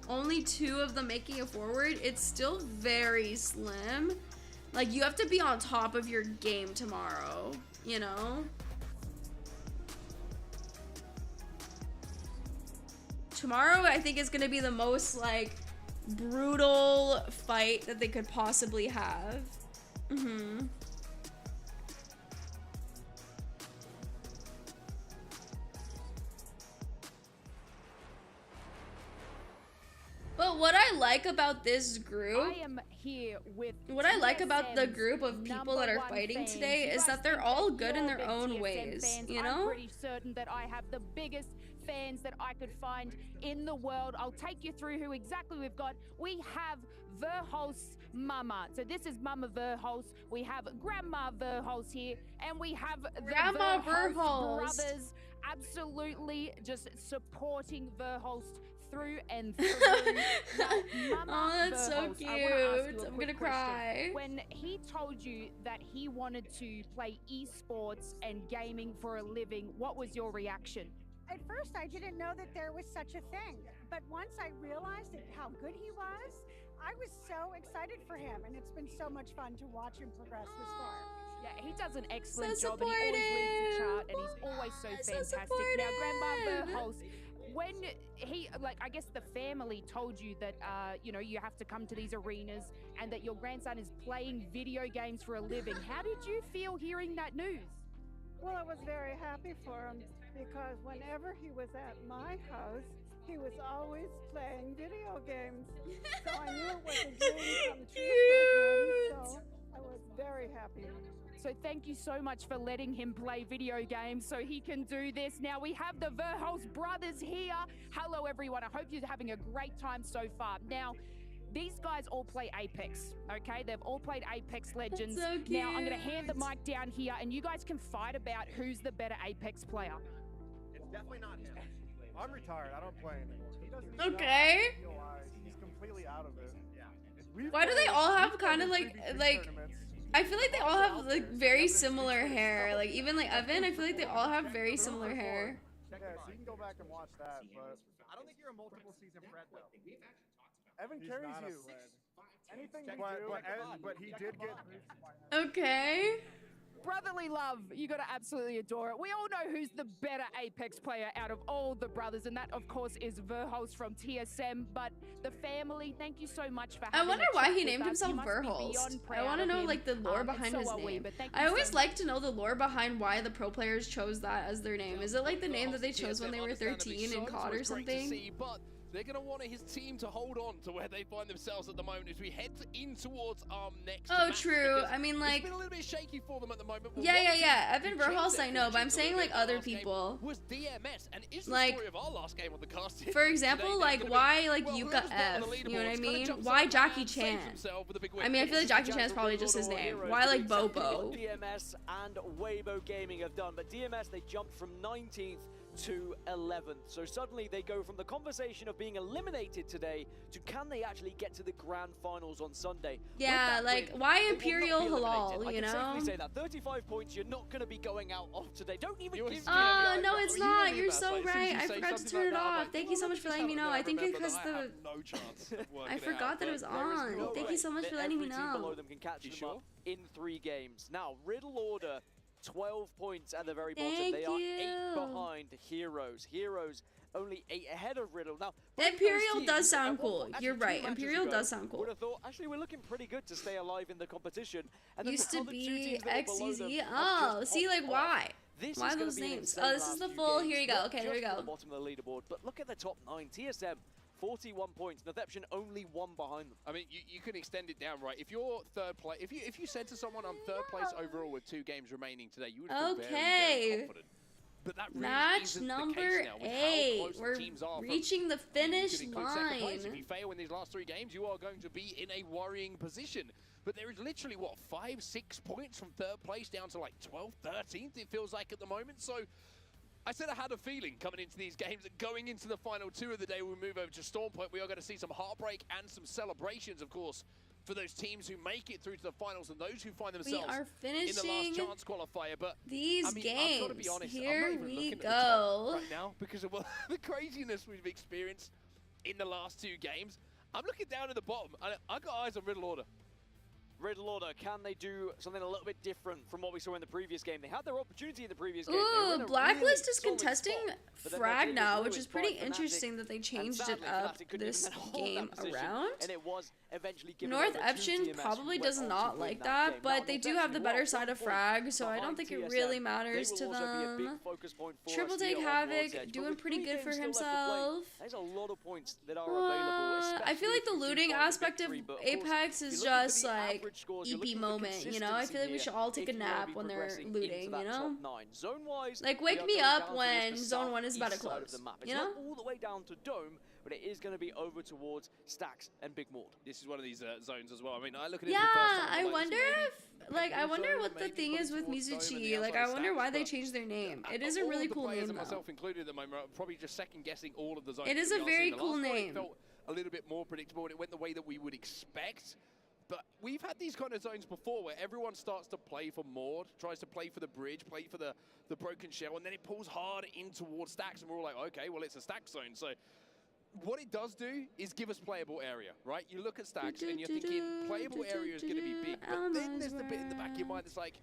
only 2 of them making it forward, it's still very slim. Like, you have to be on top of your game tomorrow, you know? Tomorrow, I think, is gonna be the most, like, brutal fight that they could possibly have. But what I like about this group, what I like about the group of people that are fighting today is that they're all good in their own ways, you know? I'm pretty certain that I have the biggest fans that I could find in the world. I'll take you through who exactly we've got. We have Verhulst's mama. So this is Mama Verhulst. We have Grandma Verhulst here, and we have the Grandma Verhulst Verhulst. brothers absolutely just supporting Verhulst through and through. Now, Mama Oh, that's so Verhulst, I wanna ask you cute. a I'm quick gonna question. cry. When he told you that he wanted to play esports and gaming for a living, what was your reaction? At first, I didn't know that there was such a thing. But once I realized how good he was, I was so excited for him. And it's been so much fun to watch him progress this far. Yeah, he does an excellent job, and he always leads the chart, and he's always so fantastic. Now, Grandma Verhulst, when he, like, I guess the family told you that, you know, you have to come to these arenas and that your grandson is playing video games for a living, how did you feel hearing that news? Well, I was very happy for him because whenever he was at my house, he was always playing video games. So I knew it was a dream come true for him, so I was very happy. So thank you so much for letting him play video games so he can do this. Now we have the Verhulst brothers here. Hello everyone, I hope you're having a great time so far. Now, these guys all play Apex, okay? They've all played Apex Legends. That's so Now I'm gonna cute. hand the mic down here and you guys can fight about who's the better Apex player. It's definitely not him. I'm retired, I don't play anymore. He doesn't even Okay. know POI. He's completely out of it. Yeah. Why do they all have kind of like I feel like they all have like very similar hair. Like even like Evan, I feel like they all have very similar hair. Yeah, so you can go back and watch that, but I don't think you're a multiple season Fred though. Evan carries you. Anything but he did get Okay. Brotherly love, you gotta absolutely adore it. We all know who's the better Apex player out of all the brothers, and that, of course, is Verhulst from TSM. But the family, thank you so much for having I wonder a why chat he with named us. himself You must be Verhulst. beyond I proud want to of know him. like the lore And behind so his are we, name. but thank you I always so like to know the lore behind why the pro players chose that as their name. Is it like the name that they chose when they were 13 in COD or something? But they're going to want his team to hold on to where they find themselves at the moment as we head in towards our next Oh, match, true. because I mean, like, it's been a little bit shaky for them at the moment. But yeah. Evan Verhulst, I know, but I'm saying like other people. Was DMS, and is the Like, story of our last game on the cast. for example, like why like Yuka F? You know what I mean? Why Jackie Chan? I mean, I feel like Jackie Chan's probably just his name. Why like Bobo? DMS and Weibo Gaming have done, but DMS, they jumped from 19th to 11th. So suddenly they go from the conversation of being eliminated today to can they actually get to the grand finals on Sunday? Yeah, like why Imperial Halal, you I can know? safely say that 35 points you're not going to be going out of today. Don't even give me Oh, no, it's not. You're so right. I forgot to turn it off. Thank you so much for letting me know. I think because the I forgot that it was on. Thank you so much for letting me Every team below know. them can catch them up in 3 games. Now, Riddle Order, 12 points at the very bottom. Thank They are 8 you. behind Heroes. Heroes, only 8 ahead of Riddle. Now, Imperial does sound cool. You're right. Imperial does sound cool. Would have thought, actually, we're looking pretty good to stay alive in the competition. And then Used the to other two be teams that were below them XEZ. have Oh, just see, popped like, off. why? This Why is gonna those be an names? insane Oh, this is last the few full. games, Here you go. not Okay, there we just go. at the bottom of the leaderboard, but look at the top 9. TSM, 41 points. Northeption only 1 behind them. I mean, you can extend it down, right? If you're third place, if you said to someone, "I'm third place overall with 2 games remaining today," you would feel very, very confident. But that really Match isn't number the case now with how 8. close the We're teams are from- reaching the You finish could include second place. If line. you fail in these last 3 games, you are going to be in a worrying position. But there is literally, what, 5-6 points from third place down to like 12th, 13th, it feels like at the moment. So I said I had a feeling coming into these games that going into the final 2 of the day, we move over to Storm Point, we are going to see some heartbreak and some celebrations, of course, for those teams who make it through to the finals and those who find themselves are in the last finishing chance qualifier. But these I mean, I've got to be games. honest, Here I'm not even we looking at the go. top right now because of the craziness we've experienced in the last 2 games. I'm looking down at the bottom, and I've got eyes on Riddle Order. Riddle Order, can they do something a little bit different from what we saw in the previous game? They had their opportunity in the previous game. They were in Ooh, a Blacklist really is solid contesting spot, but then frag their now, team which was is pretty by Fnatic, interesting that they and changed it sadly, up Fnatic couldn't this even hold that game position, around. and it was eventually given North over to Eption TMS, probably who does went on not to like win that, game. but Now, they do North have the Eption better were side of 1 point frag, so I behind don't think it TSM. really matters They to will also be a big them. focus point for Triple us Take here on World's Havoc Edge, doing but with pretty 3 good for games still left to play, himself. There's a lot of points that are available. I feel like the looting aspect of Apex is just like scores, EP moment, you know? I feel like we should all take a nap when they're looting, you know? Zone-wise, Like, we wake are me going up down when towards the Zone 1 is about to southeast side of close, the map. It's you know? not all the way down to Dome, but it is going to be over towards Stacks and Big Mord. This is one of these zones as well. I mean, I look at it Yeah, for the first time. I I'm like, wonder this if, like, I wonder zone, what the maybe thing put is it with towards Dome and the Mizuchi. Like, I outside wonder Stacks, why they but changed their name. It is a all really of the cool players name, and though. myself included at the moment, are probably just second guessing all of the zones. It is to a be honest. very The cool last one, name. It felt a little bit more predictable, and it went the way that we would expect. But we've had these kind of zones before where everyone starts to play for Mord, tries to play for the bridge, play for the broken shell, and then it pulls hard in towards Stacks, and we're all like, okay, well, it's a Stack zone. So what it does do is give us playable area, right? You look at Stacks, and you're thinking playable area is going to be big, but then there's the bit in the back of your mind that's like,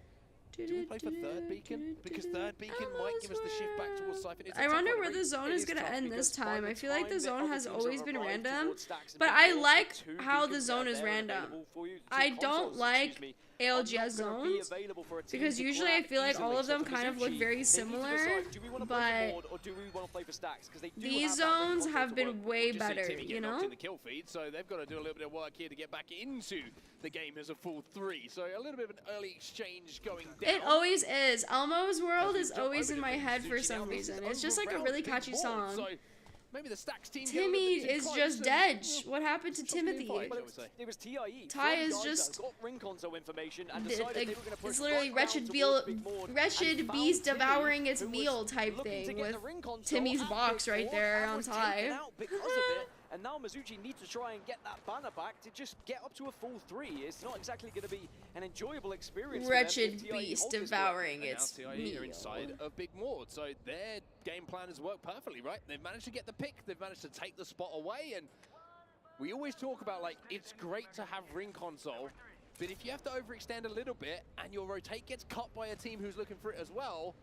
do we play for third beacon? Because third beacon might give us the shift back towards Siphon. I wonder where the zone is going to end this time. I feel like the zone has always been random, but I like how the zone is random. I don't like ALGS zones, because usually I feel like all of them kind of look very similar, but these zones have been way better, you know? In the kill feed, so they've got to do a little bit of work here to get back into the game as a full 3. So a little bit of an early exchange going down. It always is. Elmo's World is always in my head for some reason. It's just like a really catchy song. Maybe the Stacks team Timmy is just dead. What happened to Timothy? It was TIE. Ty is just got ring console information and decided they were going to push it's literally right down wretched beast devouring its meal type thing with Timmy's box right there on Ty. Because of it, and now Mizuchi needs to try and get that banner back to just get up to a full 3. It's not exactly going to be an enjoyable experience. Wretched beast devouring its meal. meal. Inside of Big Mord, so their game plan has worked perfectly, right? They've managed to get the pick, they've managed to take the spot away, and we always talk about, like, it's great to have ring console, but if you have to overextend a little bit and your rotate gets cut by a team who's looking for it as well,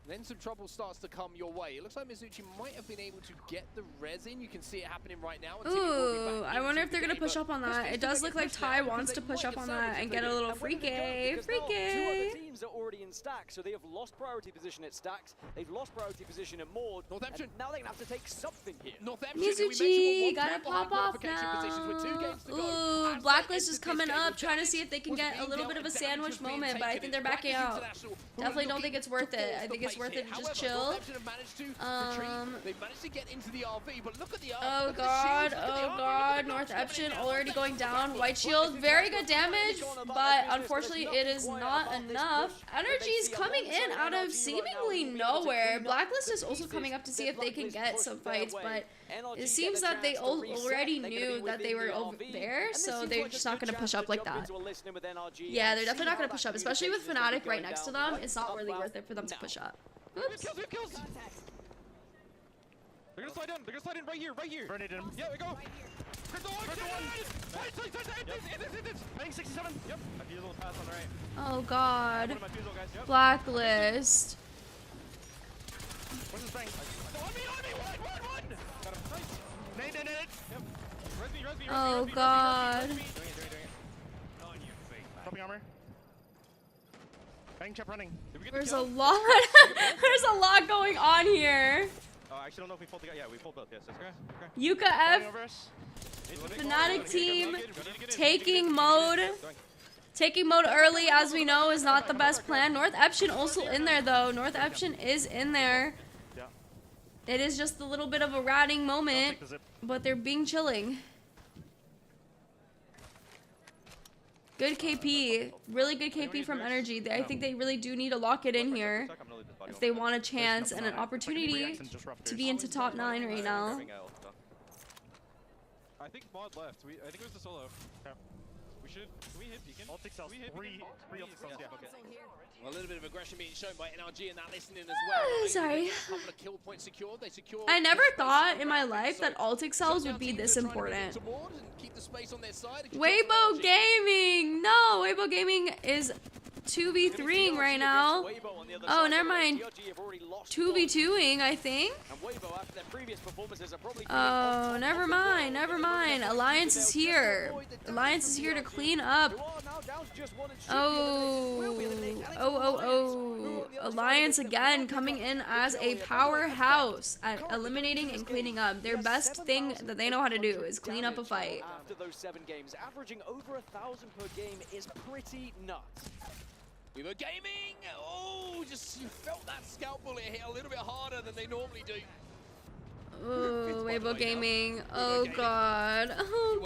then some trouble starts to come your way. It looks like Mizuchi might have been able to get the res in. You can see it happening right now. Ooh, I wonder if they're going to push up on that. It does look like Ty wants to push up on that and get a little freaky. Two other teams are already in Stacks, so they have lost priority position at Stacks. They've lost priority position at Mord. Northemption. Now they're going to have to take something here. Mizuchi, gotta pop off now. Ooh, Blacklist is coming up, trying to see if they can get a little bit of a sandwich moment, but I think they're backing out. Definitely don't think it's worth it. I think it's worth it to just chill. They've managed to get into the RV, but look at the oh god, North Eption already going down. White Shield, very good damage, but unfortunately it is not enough. Energy is coming in out of seemingly nowhere. Blacklist is also coming up to see if they can get some fights, but it seems that they already knew that they were over there, so they're just not going to push up like that. Yeah, they're definitely not going to push up, especially with Fnatic right next to them. It's not really worth it for them to push up. Oops. We have kills. They're gonna slide in. They're gonna slide in right here. Grenade him. Yeah, we go. Crystal one. 67. Yep. My fusel pass on the right. Oh god. Blacklist. What's is bang. On me, one! Got him. Nice. Nade. Oh god. Doing it. Dropping armor. Bang, chip running. There's a lot. There's a lot going on here. Oh, I actually don't know if we pulled the guy. Yeah, we pulled both. Yes, okay. Yuka F. Fnatic team taking mode. Taking mode early, as we know, is not the best plan. North Eption also in there, though. North Eption is in there. It is just a little bit of a ratting moment, but they're being chilling. Good KP. Really good KP from Energy. I think they really do need to lock it in here if they want a chance and an opportunity to be into top 9 right now. I think Mod left. I think it was the solo. Can we hit Beacon? Can we hit Beacon? Yeah. A little bit of aggression being shown by NRG and that listening as well. Sorry. Kill point secured. They secured. I never thought in my life that Altic cells would be this important. Weibo Gaming! No, Weibo Gaming is 2v3ing right now. Oh, never mind. 2v2ing, I think. Oh, never mind. Alliance is here. Alliance is here to clean up. Oh. Alliance again coming in as a powerhouse at eliminating and cleaning up. Their best thing that they know how to do is clean up a fight. After those 7 games, averaging over 1,000 per game is pretty nuts. We were gaming. Oh, just you felt that scalp bullet hit a little bit harder than they normally do. Oh, Weibo Gaming. Oh god. Oh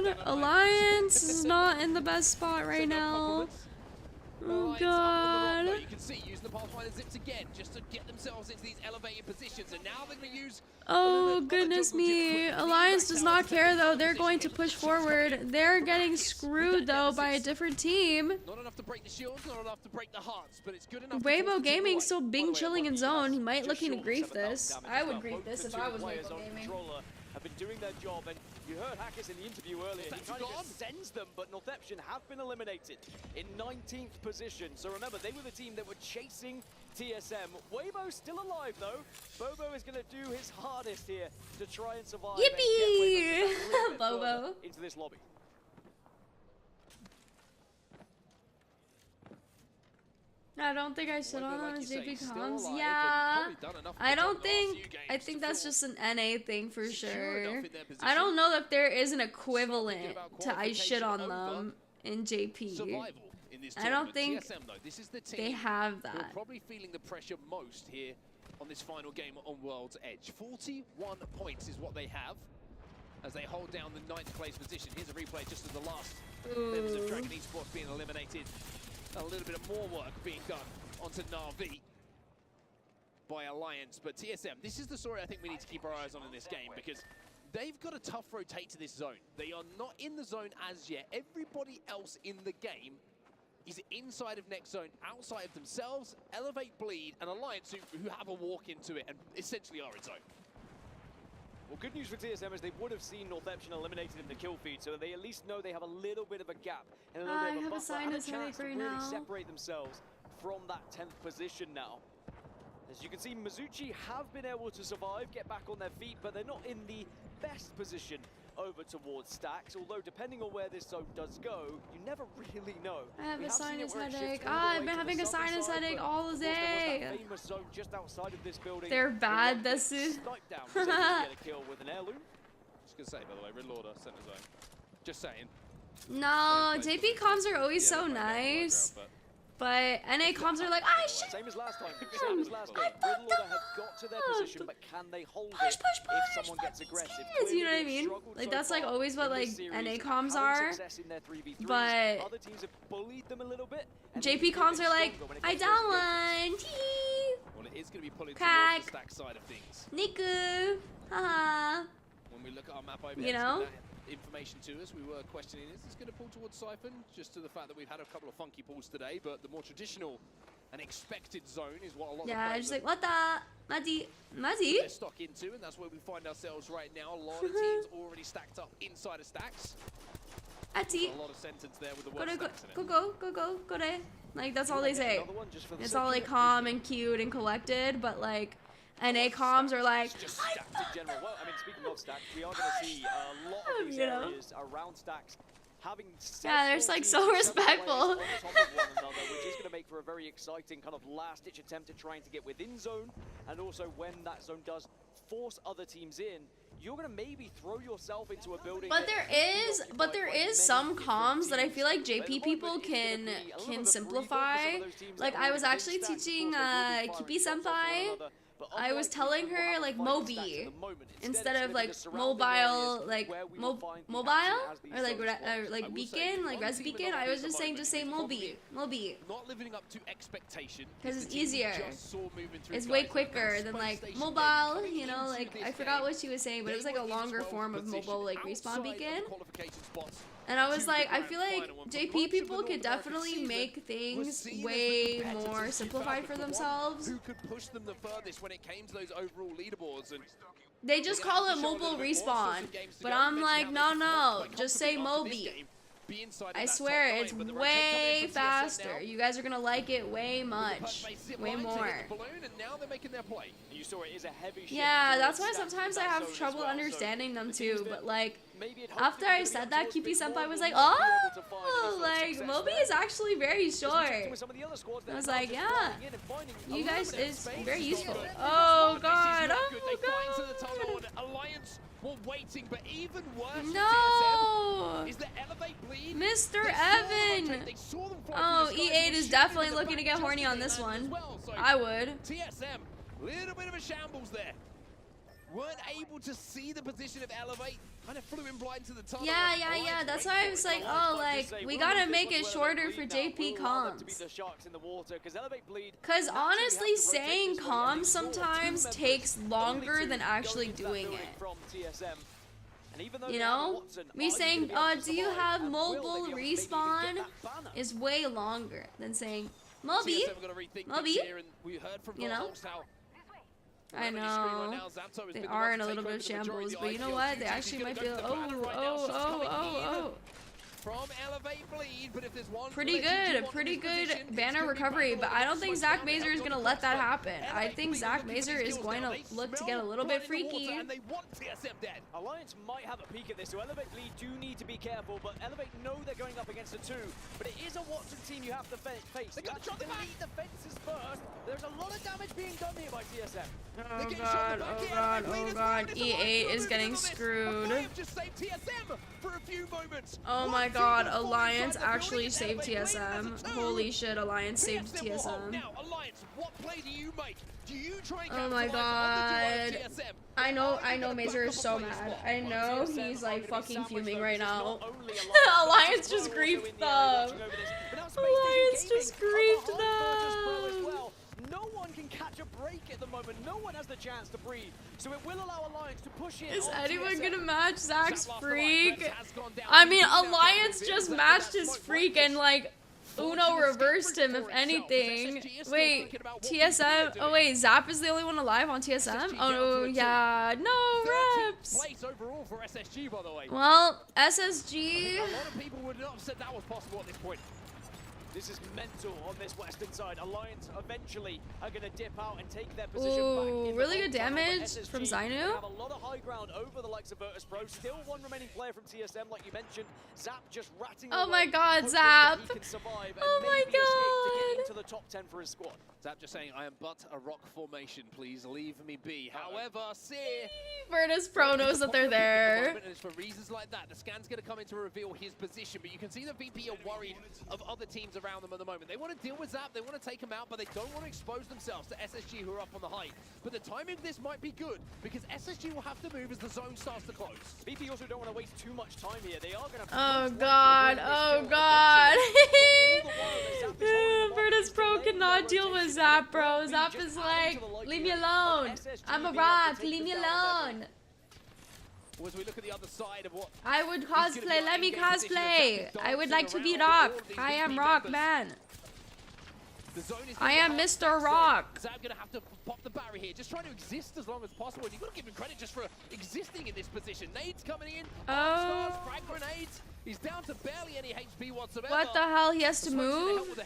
god. Alliance is not in the best spot right now. Oh god. You can see using the Pathfinder zips again just to get themselves into these elevated positions, and now they're going to use. Oh goodness me. Alliance does not care though. They're going to push forward. They're getting screwed though by a different team. Not enough to break the shields, not enough to break the hearts, but it's good enough. Weibo Gaming still being chilling in zone. He might looking to grief this. I would grief this if I was Weibo Gaming. Have been doing their job, and you heard Hackers in the interview earlier. He kind of just sends them, but Northeption have been eliminated in 19th position. So remember, they were the team that were chasing TSM. Weibo's still alive though. Bobo is going to do his hardest here to try and survive. Yippee! Bobo into this lobby. I don't think I should on JP comms. Yeah, I think that's just an NA thing for sure. I don't know if there is an equivalent to I shit on them in JP. I don't think they have that. Who are probably feeling the pressure most here on this final game on World's Edge. 41 points is what they have as they hold down the 9th place position. Here's a replay just of the last members of Dragon Esports being eliminated. A little bit of more work being done onto Na'Vi by Alliance, but TSM, this is the story I think we need to keep our eyes on in this game, because they've got a tough rotate to this zone. They are not in the zone as yet. Everybody else in the game is inside of next zone, outside of themselves, Elevate, Bleed, and Alliance who have a walk into it and essentially are in zone. Well, good news for TSM is they would have seen Northeption eliminated in the kill feed, so they at least know they have a little bit of a gap and a little bit of a buffer and a chance to really separate themselves from that 10th position now. As you can see, Mizuchi have been able to survive, get back on their feet, but they're not in the best position over towards Stacks, although depending on where this zone does go, you never really know. I have a sinus headache. I've been having a sinus headache all the day. They're bad, this is. Just gonna say, by the way, Red Lorder, center zone. Just saying. No, JP comms are always so nice. But NA comms are like, ah, shit. Same as last time. Same as last game. Red Lorder have got to their position, but can they hold it if someone gets aggressive? You know what I mean? Like that's like always what like NA comms are. But other teams have bullied them a little bit. JP comms are like, I down one. Tee. Well, it is going to be pulling Crack. towards the Stack side of things. Niku. Haha. When we look at our map over you know? Information to us, we were questioning is this going to pull towards Siphon, just to the fact that we've had a couple of funky pulls today, but the more traditional and expected zone is what a lot of players just like, what the? Mazi? They're stuck into, and that's where we find ourselves right now. A lot of teams already stacked up inside of Stacks. Ati. A lot of sentence there with the word Stacks in it. Go. Like, that's all they say. It's all like calm and cute and collected, but like, NA comms are like, Just stacks in general. Well, I mean, speaking of stacks, we are going to see a lot of these You know? areas around stacks having yeah, they're just like so respectful. on top of one another, which is going to make for a very exciting kind of last-ditch attempt at trying to get within zone, and also when that zone does force other teams in, you're going to maybe throw yourself into a building. But there is some comms that I feel like JP people can simplify. Like I was actually teaching Kipi Senpai. I was telling her like Mobi instead of like mobile, like mobile or like beacon, like res beacon. I was just saying say Mobi. Not living up to expectation. Because it's easier. It's way quicker than like mobile. You know, like I forgot what she was saying, but it was like a longer form of mobile like respawn beacon. And I was like, I feel like JP people could definitely make things way more simplified for themselves. Who could push them the furthest when it came to those overall leaderboards? And they just call it mobile respawn, but I'm like, no, just say Mobi. I swear, it's way faster. You guys are gonna like it way much, way more. Yeah, that's why sometimes I have trouble understanding them too, but like, after I said that, Kipi Senpai was like, oh, like, Mobi is actually very short. I was like, yeah, you guys, it's very useful. Oh god, oh god. We're waiting, but even worse No! is the Elevate bleed. Mr. Evan! Oh, E8 is definitely looking to get horny on this one. I would. TSM, little bit of a shambles there. Weren't able to see the position of Elevate. Kind of flew in blind to the tunnel. Yeah. That's why I was like, oh, like, we gotta make it shorter for JP comms. Because honestly, saying comms sometimes takes longer than actually doing it. You know? Me saying, do you have mobile respawn is way longer than saying, Mobi, you know? I know, they are in a little bit of shambles, but you know what? They actually might be, oh. Pretty good banner recovery, but I don't think Zach Mazer is going to let that happen. I think Zach Mazer is going to look to get a little bit freaky. Alliance might have a peek at this, so Elevate Bleed do need to be careful, but Elevate know they're going up against a 2, but it is a Watson team you have to face. You have to delete the fences first. There's a lot of damage being done here by TSM. Oh god, E8 is getting screwed. Oh my god, Alliance actually saved TSM. Holy shit, Alliance saved TSM. Oh my god. I know Mazer is so mad. I know he's like fucking fuming right now. Alliance just griefed them. Alliance just griefed them. No one can catch a break at the moment. No one has the chance to breathe. So it will allow Alliance to push in. Is anyone gonna match Zach's freak? I mean, Alliance just matched his freak and like Uno reversed him if anything. Wait, TSM? Oh wait, Zap is the only one alive on TSM? Oh yeah, no reps. Well, SSG. A lot of people would not have said that was possible at this point. This is mental on this western side. Alliance eventually are going to dip out and take their position back. Ooh, really good damage from Zainu. Have a lot of high ground over the likes of Virtus.pro. Still one remaining player from TSM, like you mentioned. Zap just ratting Oh away, my god, hoping Zap. that he can survive Oh and my maybe escape to god. get into the top 10 for his squad. Zap just saying, I am but a rock formation. Please leave me be. However, Seer... Virtus.pro knows that they're there. For reasons like that, the scan's going to come in to reveal his position, but you can see the VP are worried of other teams around them at the moment. They want to deal with Zap, they want to take him out, but they don't want to expose themselves to SSG, who are up on the height. But the timing of this might be good, because SSG will have to move as the zone starts to close. VP also don't want to waste too much time here. They are going to... Oh god, oh god. Virtus.pro cannot deal with Zap, bro. Zap is like, leave me alone. I'm a rock, leave me alone. As we look at the other side of what I would cosplay, let me cosplay. I would like to be Rock. I am Rock, man. I am Mr. Rock. Zap gonna have to pop the barrier here, just trying to exist as long as possible. And you've got to give him credit just for existing in this position. Nades coming in, stars, frag grenades. He's down to barely any HP whatsoever. What the hell? He has to move?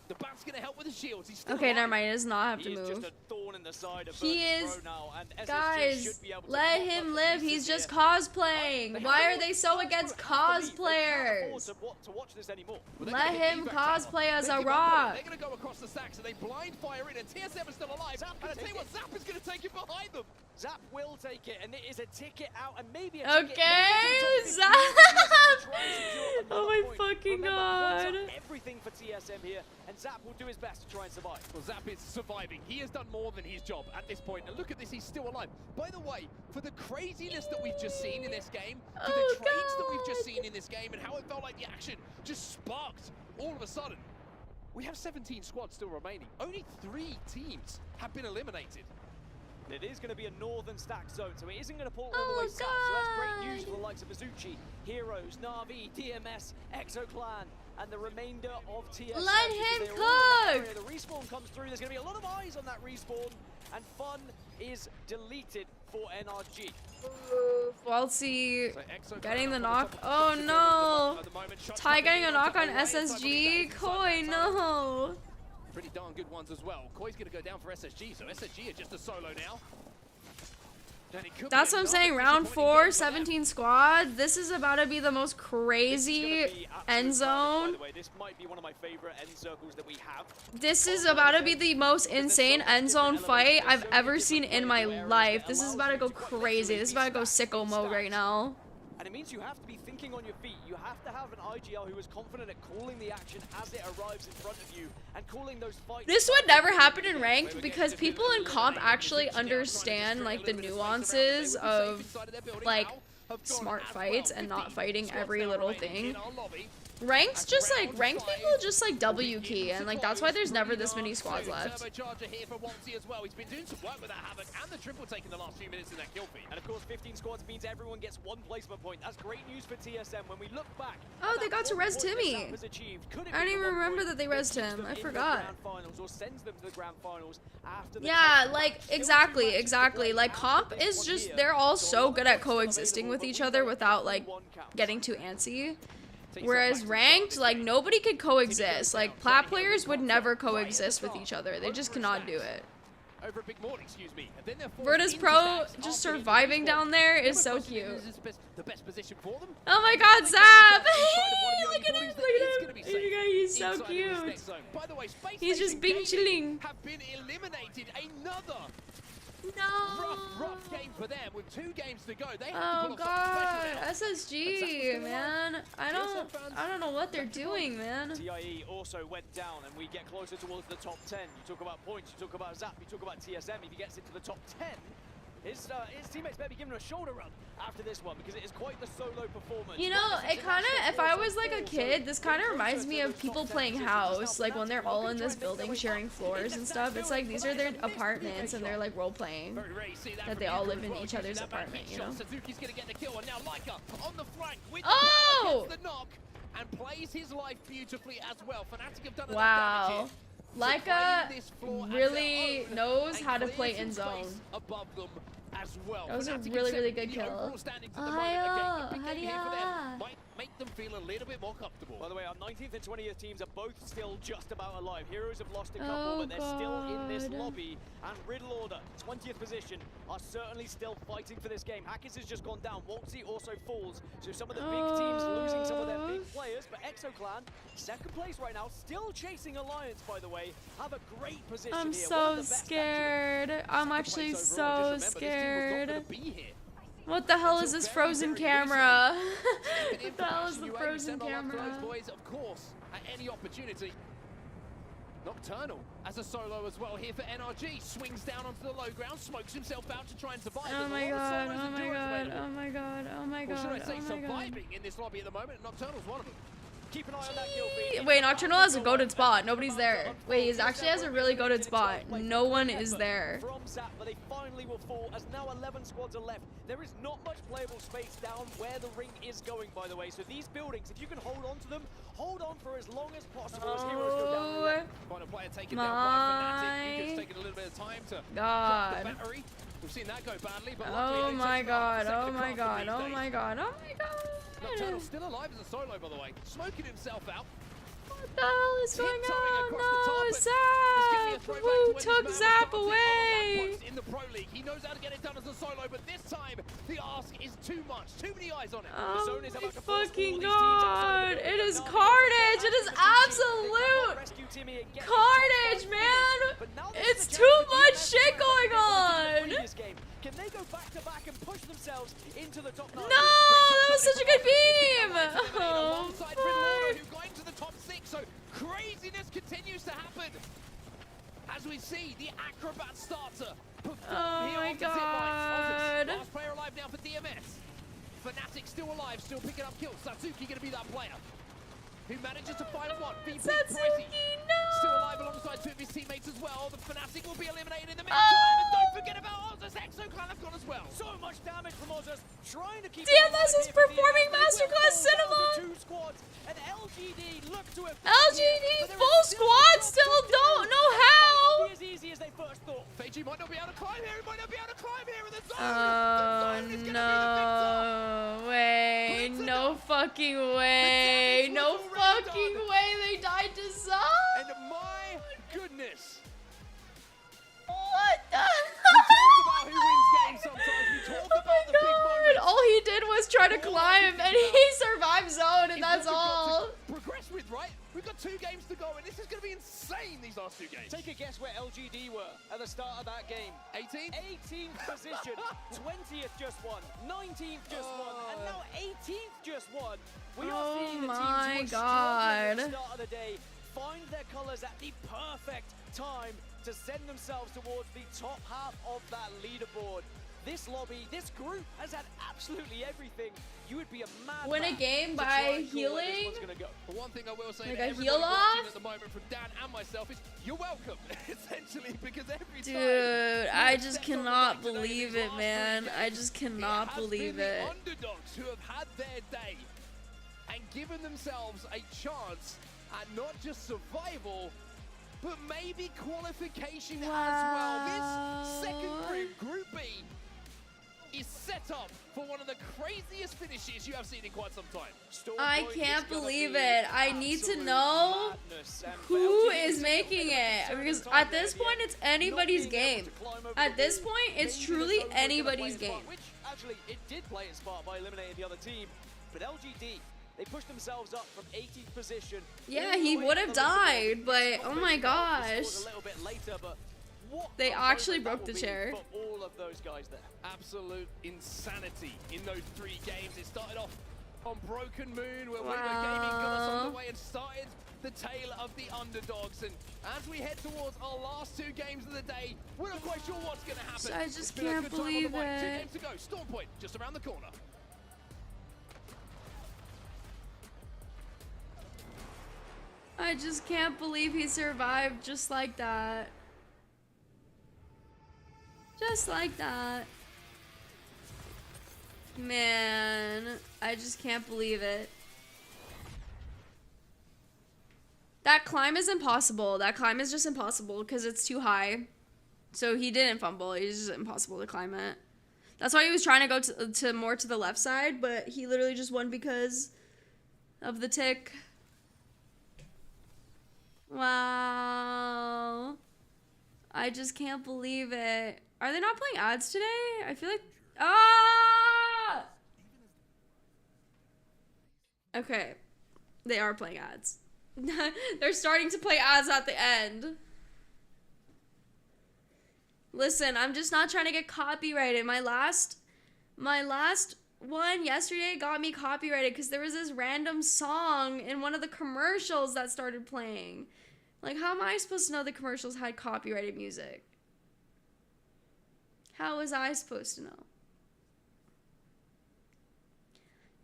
The bat's going to help with the shields. He's still Okay, alive. never mind. He does not have to He's move. just a thorn in the side of He Virtus is, Pro now, and SSG guys, should be able to let pop him up live. the He's pieces just here. cosplaying. Why are they so against cosplayers? To watch this anymore. Let him cosplay as a They're rock. going to go across the stacks and they blind fire in, and TSM is still alive. Zap And I can tell you what, take Zap is going to take it behind them. Zap will take it, and it is a ticket out, and maybe a ticket. Okay, Zap. Oh my fucking god. Everything for TSM here, and Zap will do his best to try and survive. Well, Zap is surviving. He has done more than his job at this point. And look at this, he's still alive. By the way, for the craziness that we've just seen in this game, for the trades that we've just seen in this game, and how it felt like the action just sparked all of a sudden, we have 17 squads still remaining. Only 3 teams have been eliminated. It is going to be a northern stack zone, so it isn't going to pull all the way south. So that's great news for the likes of Azuchi, Heroes, Na'Vi, DMS, ExoClan, and the remainder of TSM. Let him cook! The respawn comes through. There's going to be a lot of eyes on that respawn, and fun is deleted for NRG. Waltzy getting the knock. Oh no! Ty getting a knock on SSG. Koi, no! Pretty darn good ones as well. Koi's going to go down for SSG, so SSG are just a solo now. That's what I'm saying. Round 4, 17 squad. This is about to be the most crazy end zone. By the way, this might be one of my favorite end circles that we have. This is about to be the most insane end zone fight I've ever seen in my life. This is about to go crazy. This is about to go sicko mode right now. And it means you have to be thinking on your feet. You have to have an IGL who is confident at calling the action as it arrives in front of you and calling those fights. This would never happen in ranked because people in comp actually understand like the nuances of like smart fights and not fighting every little thing. Ranked just like ranked people just like W key, and like that's why there's never this many squads left. Here for Waltzy as well. He's been doing some work with that Havoc and the triple taking the last few minutes in that kill feed. And of course 15 squads means everyone gets 1 placement point. That's great news for TSM when we look back. Oh, they got to res Timmy. I don't even remember that they resed him. I forgot. Yeah, like exactly. Like comp is just they're all so good at coexisting with each other without like getting too antsy. Whereas ranked, like nobody could coexist. Like plat players would never coexist with each other. They just cannot do it. Over Big Morning, excuse me. And then Virtus Pro just surviving down there is so cute. The best position for them. Oh my god, Zap! Look at him, look at him. He's so cute. By the way, he's just being chilling. Have been eliminated. Another no. rough game for them with 2 games to go. They have Oh to pull god, off SSG, man. I don't know what they're doing, man. TIE also went down, and we get closer towards the top 10. You talk about points, you talk about Zap, you talk about TSM. If he gets into the top 10, his teammates better be giving him a shoulder rub after this one, because it is quite the solo performance. You know, it kind of, if I was like a kid, this kind of reminds me of people playing house, like when they're all in this building sharing floors and stuff. It's like these are their apartments and they're like role playing, that they all live in each other's apartment, you know? Suzuki's gonna get the kill, and now Leica on the flank with oh! the knock and plays his life beautifully as well. Fnatic have done wow. Leica really knows how to play in zone. Above them as well. That was a really good kill. Arya. Might make them feel a little bit more comfortable. By the way, our 19th and 20th teams are both still just about alive. Heroes have lost a couple, but they're still in this lobby. And Riddle Order, 20th position, are certainly still fighting for this game. Hackers has just gone down. Waltzy also falls. So some of the big teams losing some of their big players. But ExoClan, 2nd place right now, still chasing Alliance, by the way. Have a great position I'm here. so scared. I'm actually so scared. What the hell is this frozen camera? What the hell is the frozen camera? Boys, of course, at any opportunity. Nocturnal as a solo as well here for NRG. Swings down onto the low ground, smokes himself out to try and survive. Oh my god, oh my god, oh my god, oh my god, should I say oh my god. surviving in this lobby at the moment? Nocturnal's one of them. Keep an eye on that kill feed. Wait, Nocturnal has a goated spot. Nobody's there. Wait, he actually has a really goated spot. No one is there. From Zap, but they finally will fall as now 11 squads are left. There is not much playable space down where the ring is going, by the way. So these buildings, if you can hold on to them, hold on for as long as possible as Heroes go down. Final player taken down by Fnatic. It's taken a little bit of time to God. the battery. We've seen that go badly, but oh my god, oh my god, oh my god, oh my god. Nocturnal still alive as a solo, by the way. Smoking himself out. What the hell is going on? No, Zap! Who took Zap away? In the Pro League, he knows how to get it done as a solo, but this time the ask is too much. Too many eyes on it. Oh my fucking god! It is carnage! It is absolute carnage, man! It's too much shit going on! Can they go back to back and push themselves into the top 9? No! That was such a good beam! Oh, fuck. Going to the top 6, so craziness continues to happen. As we see the acrobat starter perform here on the zip lines. Last player alive now for DMS. Fnatic still alive, still picking up kills. Satsuki gonna be that player who manages to find one. Satsuki, no! Still alive alongside two of his teammates as well. The Fnatic will be eliminated in the meantime. And don't forget about Ozus. Exo kind of gone as well. So much damage from Ozus. Trying to keep DMS is performing Masterclass Cinema! Two squads, and LGD look to have LGD full squad still don't know how! As easy as they first thought. Feiji might not be able to climb here. He might not be able to climb here in the zone. Oh no way! No fucking way! No fucking way! They died to Zone! And my goodness! What the? We talk about who wins games sometimes. We talk about the big moments. All he did was try to climb, and he survived Zone, and that's all. Progress with, right? We've got 2 games to go, and this is going to be insane, these last 2 games. Take a guess where LGD were at the start of that game. 18th? 18th position. 20th just won. 19th just won. And now 18th just won. We are seeing the teams who are struggling at the start of the day find their colors at the perfect time to send themselves towards the top half of that leaderboard. This lobby, this group has had absolutely everything. You would be a mad Win a game by healing? But one thing I will say like that a heal watching off? at the moment from Dan and myself is you're welcome, essentially, because every time... Dude, I just cannot believe it, man. I just cannot believe it. The underdogs who have had their day and given themselves a chance at not just survival, but maybe qualification as well. This second group, Group B, is set up for one of the craziest finishes you have seen in quite some time. I can't believe it. I need to know who is making it, because at this point it's anybody's game. At this point it's truly anybody's game. Which actually it did play its part by eliminating the other team, but LGD, they pushed themselves up from 18th position. Yeah, he would have died, but oh my gosh. They actually broke the chair. For all of those guys there. Absolute insanity in those 3 games. It started off on Broken Moon, where Window Gaming got us underway and started the tale of the underdogs. And as we head towards our last 2 games of the day, we're not quite sure what's going to happen. I just can't believe it. 2 games to go. Storm Point just around the corner. I just can't believe he survived just like that. Just like that. Man, I just can't believe it. That climb is impossible. That climb is just impossible because it's too high. So he didn't fumble. It's just impossible to climb it. That's why he was trying to go to more to the left side, but he literally just won because of the tick. Wow. I just can't believe it. Are they not playing ads today? I feel like... Ah! Okay. They are playing ads. They're starting to play ads at the end. Listen, I'm just not trying to get copyrighted. My last one yesterday got me copyrighted because there was this random song in one of the commercials that started playing. Like, how am I supposed to know the commercials had copyrighted music? How was I supposed to know?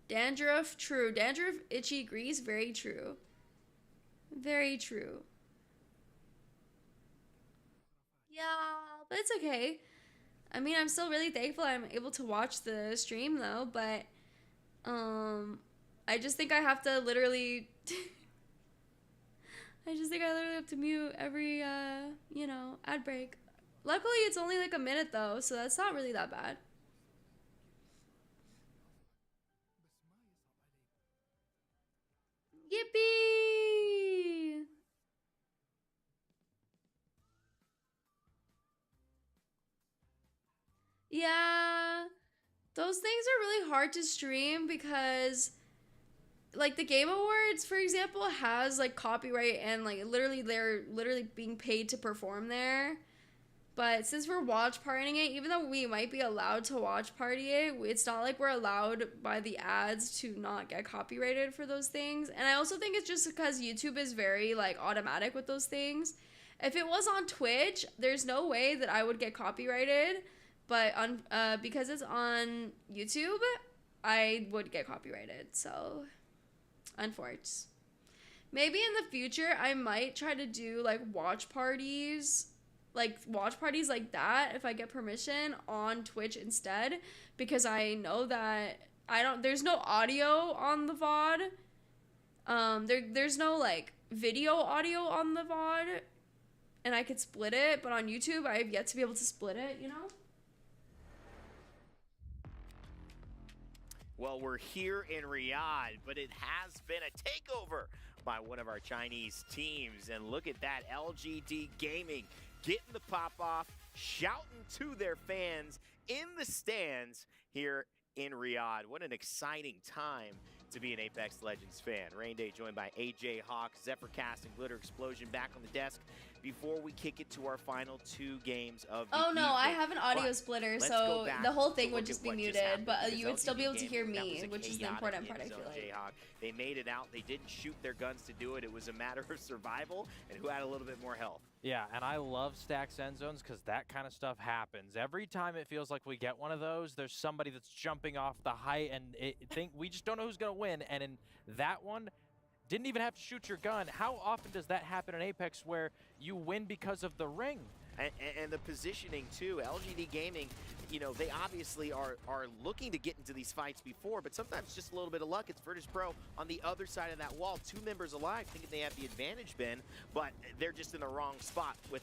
Dandruff, true. Dandruff, itchy, grease, very true. Very true. Yeah, but it's okay. I mean, I'm still really thankful I'm able to watch the stream, though, but, I just think I have to literally... I just think I literally have to mute every, you know, ad break. Luckily, it's only like a minute, though, so that's not really that bad. Yippee! Yeah. Those things are really hard to stream because like the Game Awards, for example, has like copyright and like literally they're literally being paid to perform there. But since we're watch partying it, even though we might be allowed to watch party it, it's not like we're allowed by the ads to not get copyrighted for those things. And I also think it's just because YouTube is very like automatic with those things. If it was on Twitch, there's no way that I would get copyrighted. But on because it's on YouTube, I would get copyrighted. So, unfortunately. Maybe in the future, I might try to do like watch parties like that if I get permission on Twitch instead, because I know that there's no audio on the VOD. There's no like video audio on the VOD, and I could split it, but on YouTube I have yet to be able to split it, you know? Well, we're here in Riyadh, but it has been a takeover by one of our Chinese teams, and look at that, LGD Gaming getting the pop off, shouting to their fans in the stands here in Riyadh. What an exciting time to be an Apex Legends fan. Rain Day joined by AJ Hawk, Zephyrcast, and Glitter Explosion back on the desk before we kick it to our final 2 games of the evening. I have an audio splitter, so the whole thing would just be muted, but you would still be able to hear me, which is the important part, I feel like. They made it out. They didn't shoot their guns to do it. It was a matter of survival and who had a little bit more health. Yeah, and I love stacked end zones because that kind of stuff happens. Every time it feels like we get one of those, there's somebody that's jumping off the height, and we just don't know who's going to win. And in that one, didn't even have to shoot your gun. How often does that happen in Apex where you win because of the ring? And the positioning, too. LGD Gaming, you know, they obviously are looking to get into these fights before, but sometimes just a little bit of luck. It's Virtus Pro on the other side of that wall. 2 members alive, thinking they have the advantage, Ben, but they're just in the wrong spot with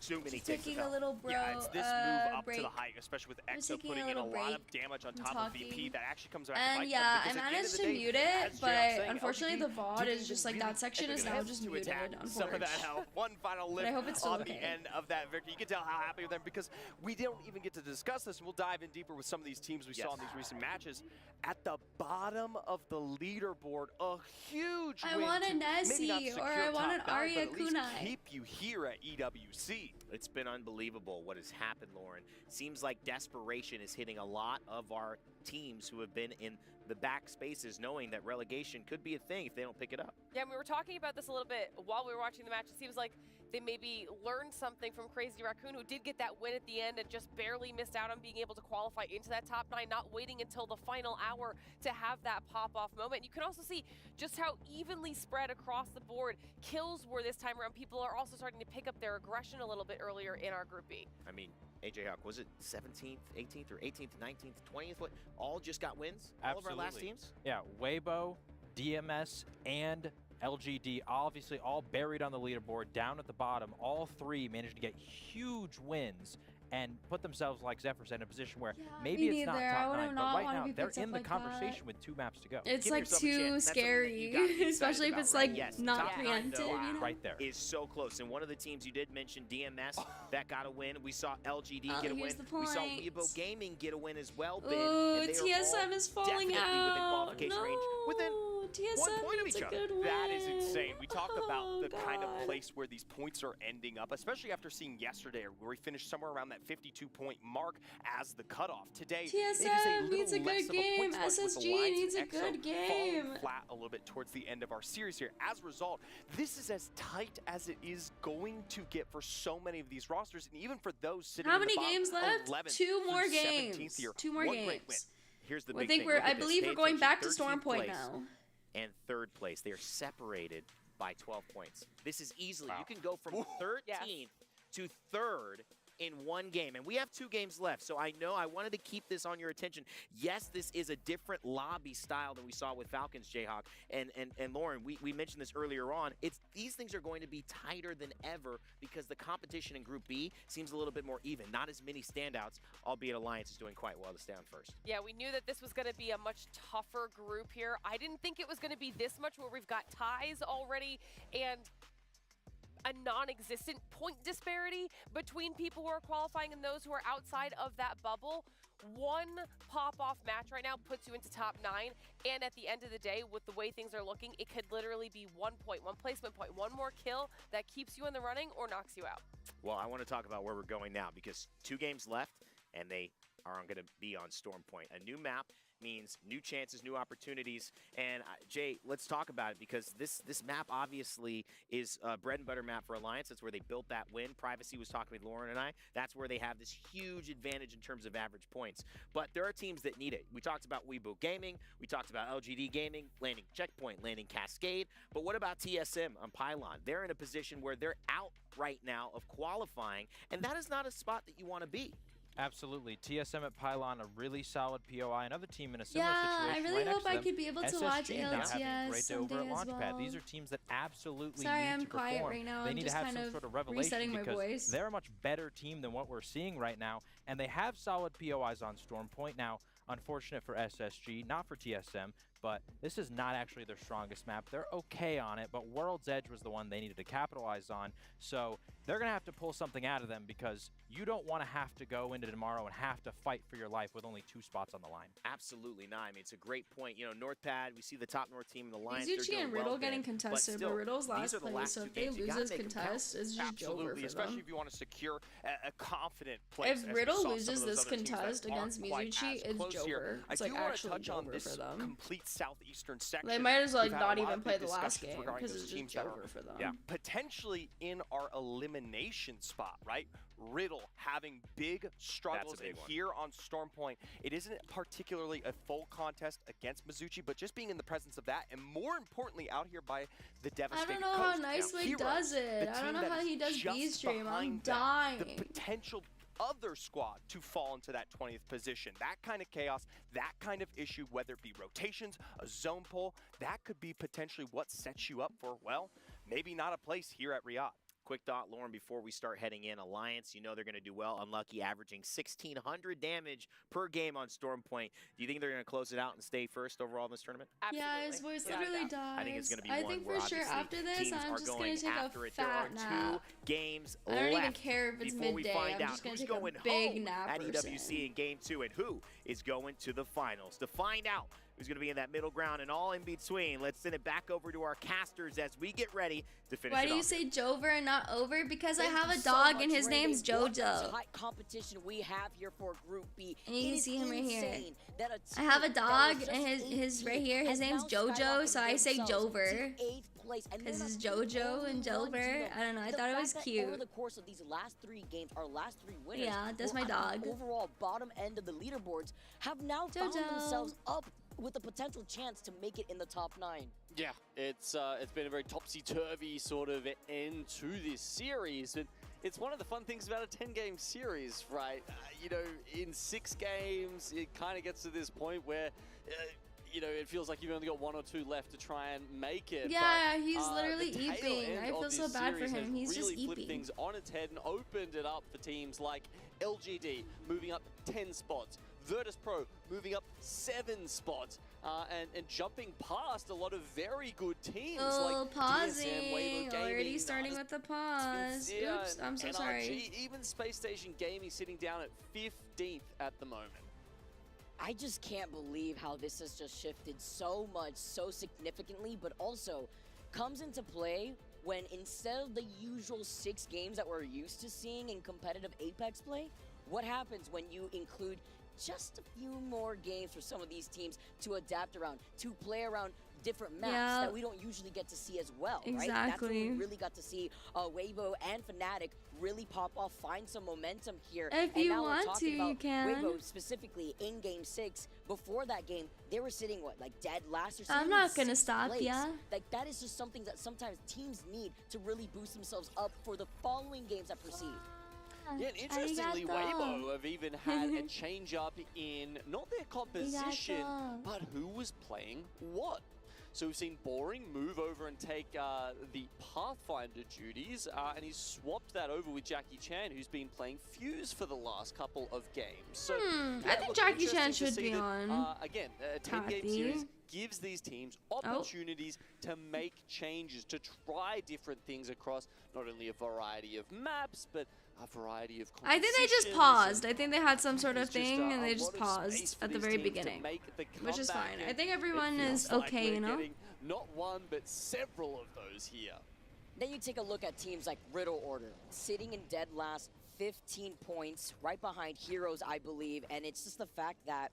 too many takes. Taking a little bro, yeah, it's this move up break. to the height, especially with I'm EXO taking putting a in a little lot break of damage on and top of talking. VP. That actually comes back And to bite yeah, them, I because at the end managed of to the day, mute it, as but Jayhawk's saying, unfortunately the LGD VOD didn't is just like really that section is now attempt just to muted, attack some of that unfortunately. health. One final But I lift hope it's still on okay. the end of that victory. You can tell how happy with them because we don't even get to discuss this, and we'll dive in deeper with some of these teams we saw in these recent matches. At the bottom of the leaderboard, a huge I win want a to maybe not Nessie, or secure I want top an 9, Arya but at least Kunai. keep you here at EWC. It's been unbelievable what has happened, Lauren. Seems like desperation is hitting a lot of our teams who have been in the back spaces, knowing that relegation could be a thing if they don't pick it up. Yeah, and we were talking about this a little bit while we were watching the match. It seems like they maybe learned something from Crazy Raccoon, who did get that win at the end and just barely missed out on being able to qualify into that top 9, not waiting until the final hour to have that pop-off moment. You can also see just how evenly spread across the board kills were this time around. People are also starting to pick up their aggression a little bit earlier in our Group B. I mean, AJ Hawk, was it 17th, 18th, or 18th, 19th, 20th? What? All just got wins? All of our last teams? Yeah, Weibo, DMS, and LGD, obviously all buried on the leaderboard, down at the bottom. All 3 managed to get huge wins and put themselves, like Zephyr said, in a position where maybe it's not top 9, but right now they're in the conversation with 2 maps to go. It's like too scary, especially if it's like not preempted, you know? Right there. Is so close. And one of the teams you did mention, DMS, that got a win. We saw LGD get a win. We saw Weibo Gaming get a win as well, Ben. Ooh, and they are TSM all is falling definitely out. within qualification range. Within TSM 1 point of needs each a other. good win. That is insane. We talk about the kind of God. place where these points are ending up, especially after seeing yesterday where we finished somewhere around that 52-point mark as the cutoff. Today, it is a TSM little needs a less good of a point game. slug with the SSG lines needs a of good EXO game. falling flat a little bit towards the end of our series here. As a result, this is as tight as it is going to get for so many of these rosters, and even for those sitting How in many the bottom, games left? 11th 2 more through 17th games. here. 2 more One great win. games. Here's the I big think thing. we're. Look at I this. believe Pay we're going back to 13th Storm Point place now. And 3rd place. They are separated by 12 points. This is easily. You can go from 13th to 3rd in 1 game. And we have 2 games left, so I know I wanted to keep this on your attention. Yes, this is a different lobby style than we saw with Falcons, Jayhawk. And Lauren, we mentioned this earlier on. These things are going to be tighter than ever because the competition in Group B seems a little bit more even. Not as many standouts, albeit Alliance is doing quite well to stay on first. Yeah, we knew that this was going to be a much tougher group here. I didn't think it was going to be this much where we've got ties already, and a non-existent point disparity between people who are qualifying and those who are outside of that bubble. One pop-off match right now puts you into top 9, and at the end of the day, with the way things are looking, it could literally be 1 point, 1 placement point, one more kill that keeps you in the running or knocks you out. Well, I want to talk about where we're going now because 2 games left, and they are going to be on Storm Point. A new map means new chances, new opportunities. And Jay, let's talk about it because this map obviously is a bread and butter map for Alliance. That's where they built that win. Privacy was talking with Lauren and I. That's where they have this huge advantage in terms of average points. But there are teams that need it. We talked about Weibo Gaming. We talked about LGD Gaming, landing Checkpoint, landing Cascade. But what about TSM on Pylon? They're in a position where they're out right now of qualifying, and that is not a spot that you want to be. Absolutely. TSM at Pylon, a really solid POI. Another team in a similar Yeah, situation. I really right hope next I to could be able to SSG watch now having a ALTS great day over someday at as Launchpad. well. These are teams that absolutely Sorry, need I'm to quiet perform. right now. They I'm need just to have kind some of sort of revelation resetting my because voice. they're a much better team than what we're seeing right now, and they have solid POIs on Storm Point. Now, unfortunate for SSG, not for TSM, but this is not actually their strongest map. They're okay on it, but World's Edge was the one they needed to capitalize on. So they're going to have to pull something out of them because you don't want to have to go into tomorrow and have to fight for your life with only 2 spots on the line. Absolutely not. I mean, it's a great point. You know, NorthPad, we see the top North team in the line. Mizuchi and Riddle getting contested, but Riddle's last place, so if they lose this contest, it's just Joker for them. Especially if you want to secure a confident place. If Riddle loses this contest against Mizuchi, it's Joker. It's like actually Joker for them. Complete southeastern section. They might as well like not even play the last game because it's just Joker for them. Yeah, potentially in our elimination spot, right? Riddle having big struggles here on Storm Point. It isn't particularly a full contest against Mizuchi, but just being in the presence of that, and more importantly, out here by the devastated I don't know coast. how Niceway does it. I don't know how he does B-Stream. I'm dying. The potential other squad to fall into that 20th position. That kind of chaos, that kind of issue, whether it be rotations, a zone pull, that could be potentially what sets you up for, well, maybe not a place here at Riyadh. Quick thought, Lauren, before we start heading in. Alliance, you know they're going to do well. Unlucky, averaging 1,600 damage per game on Storm Point. Do you think they're going to close it out and stay first overall in this tournament? Absolutely. Yeah, his voice literally dies. I think it's going to be I one think where for sure after this, I'm just going to take a fat nap. There are 2 games I don't left even care if it's before we midday. find I'm out just going who's to take going a big home nap at EWC in Game 2 and who is going to the finals. To find out who's going to be in that middle ground and all in between, let's send it back over to our casters as we get ready to finish Why it do you off. say Jover and not over? Because I have a so dog much, and his Ray. name's What Jojo. tight competition we have here for Group B. And you can see him right here. That I have a dog and his right here. His name's Jojo, so I say Jover. Because it's Jojo and Jover. I don't know. I thought it was cute. Over the course of these last 3 games, our last 3 winners, Yeah, that's who my are at dog. the overall bottom end of the leaderboards, have now found themselves up with a potential chance to make it in the top 9. Yeah, it's been a very topsy-turvy sort of end to this series, but it's one of the fun things about a 10-game series, right? You know, in 6 games, it kind of gets to this point where, you know, it feels like you've only got 1 or 2 left to try and make it. Yeah, but, he's literally the tail eeping. end I of feel this so bad for series him. has He's just really flipped eeping. things on its head and opened it up for teams like LGD moving up 10 spots, Virtus Pro moving up 7 spots, and jumping past a lot of very good teams like pausing. DSM, Weibo Gaming, Already starting with the pause. Sincere, Oops, I'm so NRG, sorry. even Space Station Gaming sitting down at 15th at the moment. I just can't believe how this has just shifted so much, so significantly, but also comes into play when instead of the usual 6 games that we're used to seeing in competitive Apex play, what happens when you include just a few more games for some of these teams to adapt around, to play around different maps that we don't usually get to see as well, right? That's when we really got to see Weibo and Fnatic really pop off, find some momentum here. If and you now want we're talking to, about you can. Weibo specifically in Game 6. Before that game, they were sitting, what, like dead last or something? I'm not gonna stop ya. Like, that is just something that sometimes teams need to really boost themselves up for the following games that proceed. Yeah, and interestingly, Weibo have even had a change up in not their composition, but who was playing what. So we've seen Boring move over and take the Pathfinder duties, and he's swapped that over with Jackie Chan, who's been playing Fuse for the last couple of games. So I think Jackie Chan should be on. Again, a 10-game series gives these teams opportunities to make changes, to try different things across not only a variety of maps, but a variety of I think they just paused. I think they had some sort of thing and they just paused at the very beginning, which is fine. I think everyone is okay, you know? Not one, but several of those here. Then you take a look at teams like Riddle Order, sitting in dead last, 15 points, right behind Heroes, I believe, and it's just the fact that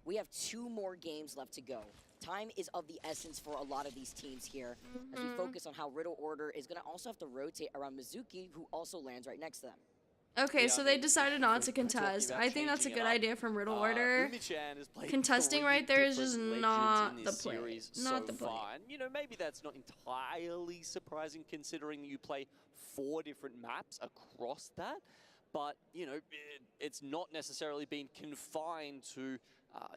we have 2 more games left to go. Time is of the essence for a lot of these teams here, as we focus on how Riddle Order is going to also have to rotate around Mizuki, who also lands right next to them. Okay, so they decided not to contest. I think that's a good idea from Riddle Order. Contesting right there is just not the play. Not the play. You know, maybe that's not entirely surprising considering you play 4 different maps across that. But, you know, it's not necessarily been confined to,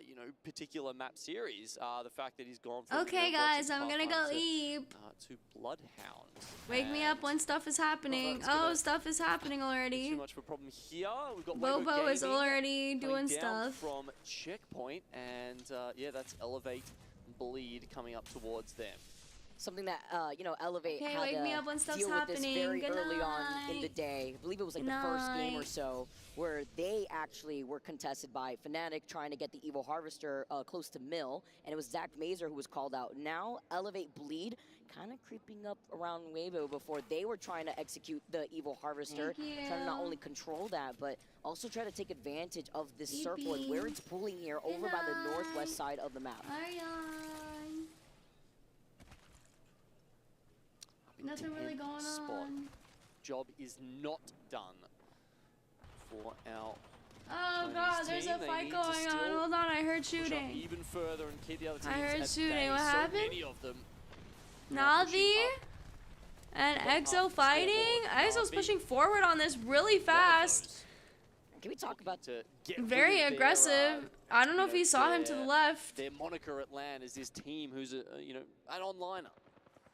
you know, particular map series. The fact that he's gone from okay, guys, I'm gonna go eat. To Bloodhound. Wake me up when stuff is happening. Oh, stuff is happening already. Too much of a problem here. We've got Bobo is already doing stuff from Checkpoint, and yeah, that's Elevate Bleed coming up towards them. Something that, you know, Elevate okay, had wake me up when stuff's happening. Very Good early night. on in the day. I believe it was like the first game or so, where they actually were contested by Fnatic trying to get the Evil Harvester close to Mill, and it was Zach Mazer who was called out. Now, Elevate Bleed kind of creeping up around Weibo before they were trying to execute the Evil Harvester, trying to not only control that, but also try to take advantage of this circle and where it's pulling here over by the northwest side of the map. Nothing really going on. Job is not done for our Oh god, there's a fight going on. Hold on, I heard shooting. Even further and keep the other teams I heard at shooting. bay. What So happened? many of them. Navi and EXO fighting. EXO's pushing forward on this really fast. Can we talk about very aggressive? I don't know if he saw him to the left. Their moniker at LAN is this team who's you know, an onliner.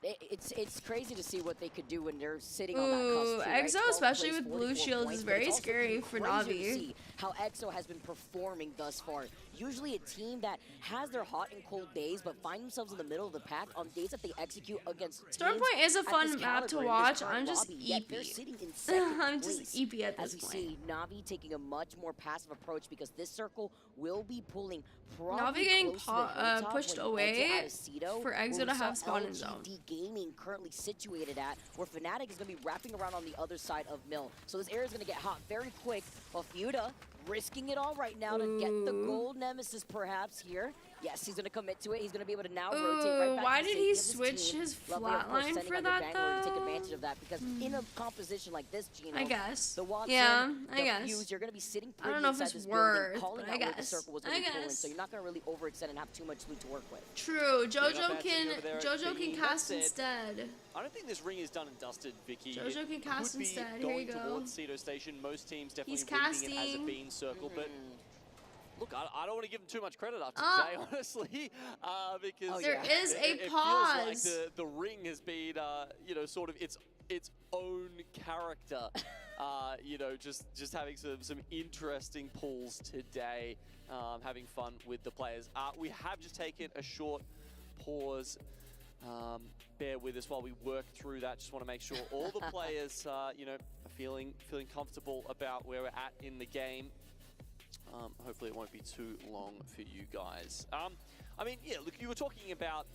It's crazy to see what they could do when they're sitting on that cusp. EXO, especially with blue shields, is very scary for Navi. See how EXO has been performing thus far. Usually a team that has their hot and cold days, but find themselves in the middle of the pack on days that they execute against Stormpoint is a fun map to watch. I'm just EP. I'm just EP at this point. As we point. see Navi taking a much more passive approach because this circle will be pulling Navi getting pushed away for EXO to have spawn in zone. Gaming currently situated at, where Fnatic is going to be wrapping around on the other side of Mill. So this area is going to get hot very quick. But Fuda risking it all right now to get the gold nemesis perhaps here. Yes, he's going to commit to it. He's going to be able to now rotate right back. Why did he switch his flatline for that though? To take advantage of that because in a composition like this, Gino, I guess. the Watson, I guess. Fuse, you're going to be sitting I don't know if it's worth, calling but I out where the guess. circle was going to be pulling, so you're not going to really overextend and have too much loot to work with. True. Jojo can cast instead. I don't think this ring is done and dusted, Vicky. Jojo can cast instead. Here you go. Towards Cedo Station. Most teams definitely He's reading it as a casting. bean circle, but look, I don't want to give him too much credit after today, honestly, because there is a it pause. feels like the ring has been, you know, sort of its own character. You know, just having some interesting pulls today, having fun with the players. We have just taken a short pause. Bear with us while we work through that. Just want to make sure all the players, you know, are feeling comfortable about where we're at in the game. Hopefully it won't be too long for you guys. I mean, yeah, look, you were talking about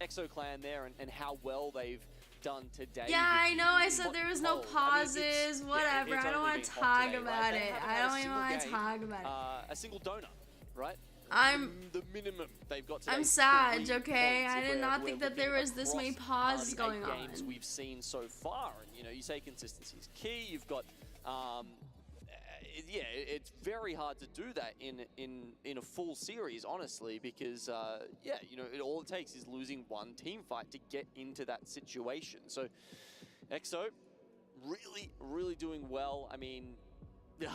EXO Clan there and how well they've done today. Yeah, I know. I said there was no pauses. Whatever. I don't want to talk about it. I don't even want to talk about it. A single donor, right? The minimum they've got today. I'm sad, okay? I did not think that there was this many pauses going on. Games we've seen so far, and you know, you say consistency is key. You've got, yeah, it's very hard to do that in a full series, honestly, because yeah, you know, all it takes is losing one team fight to get into that situation. So, EXO really doing well. I mean,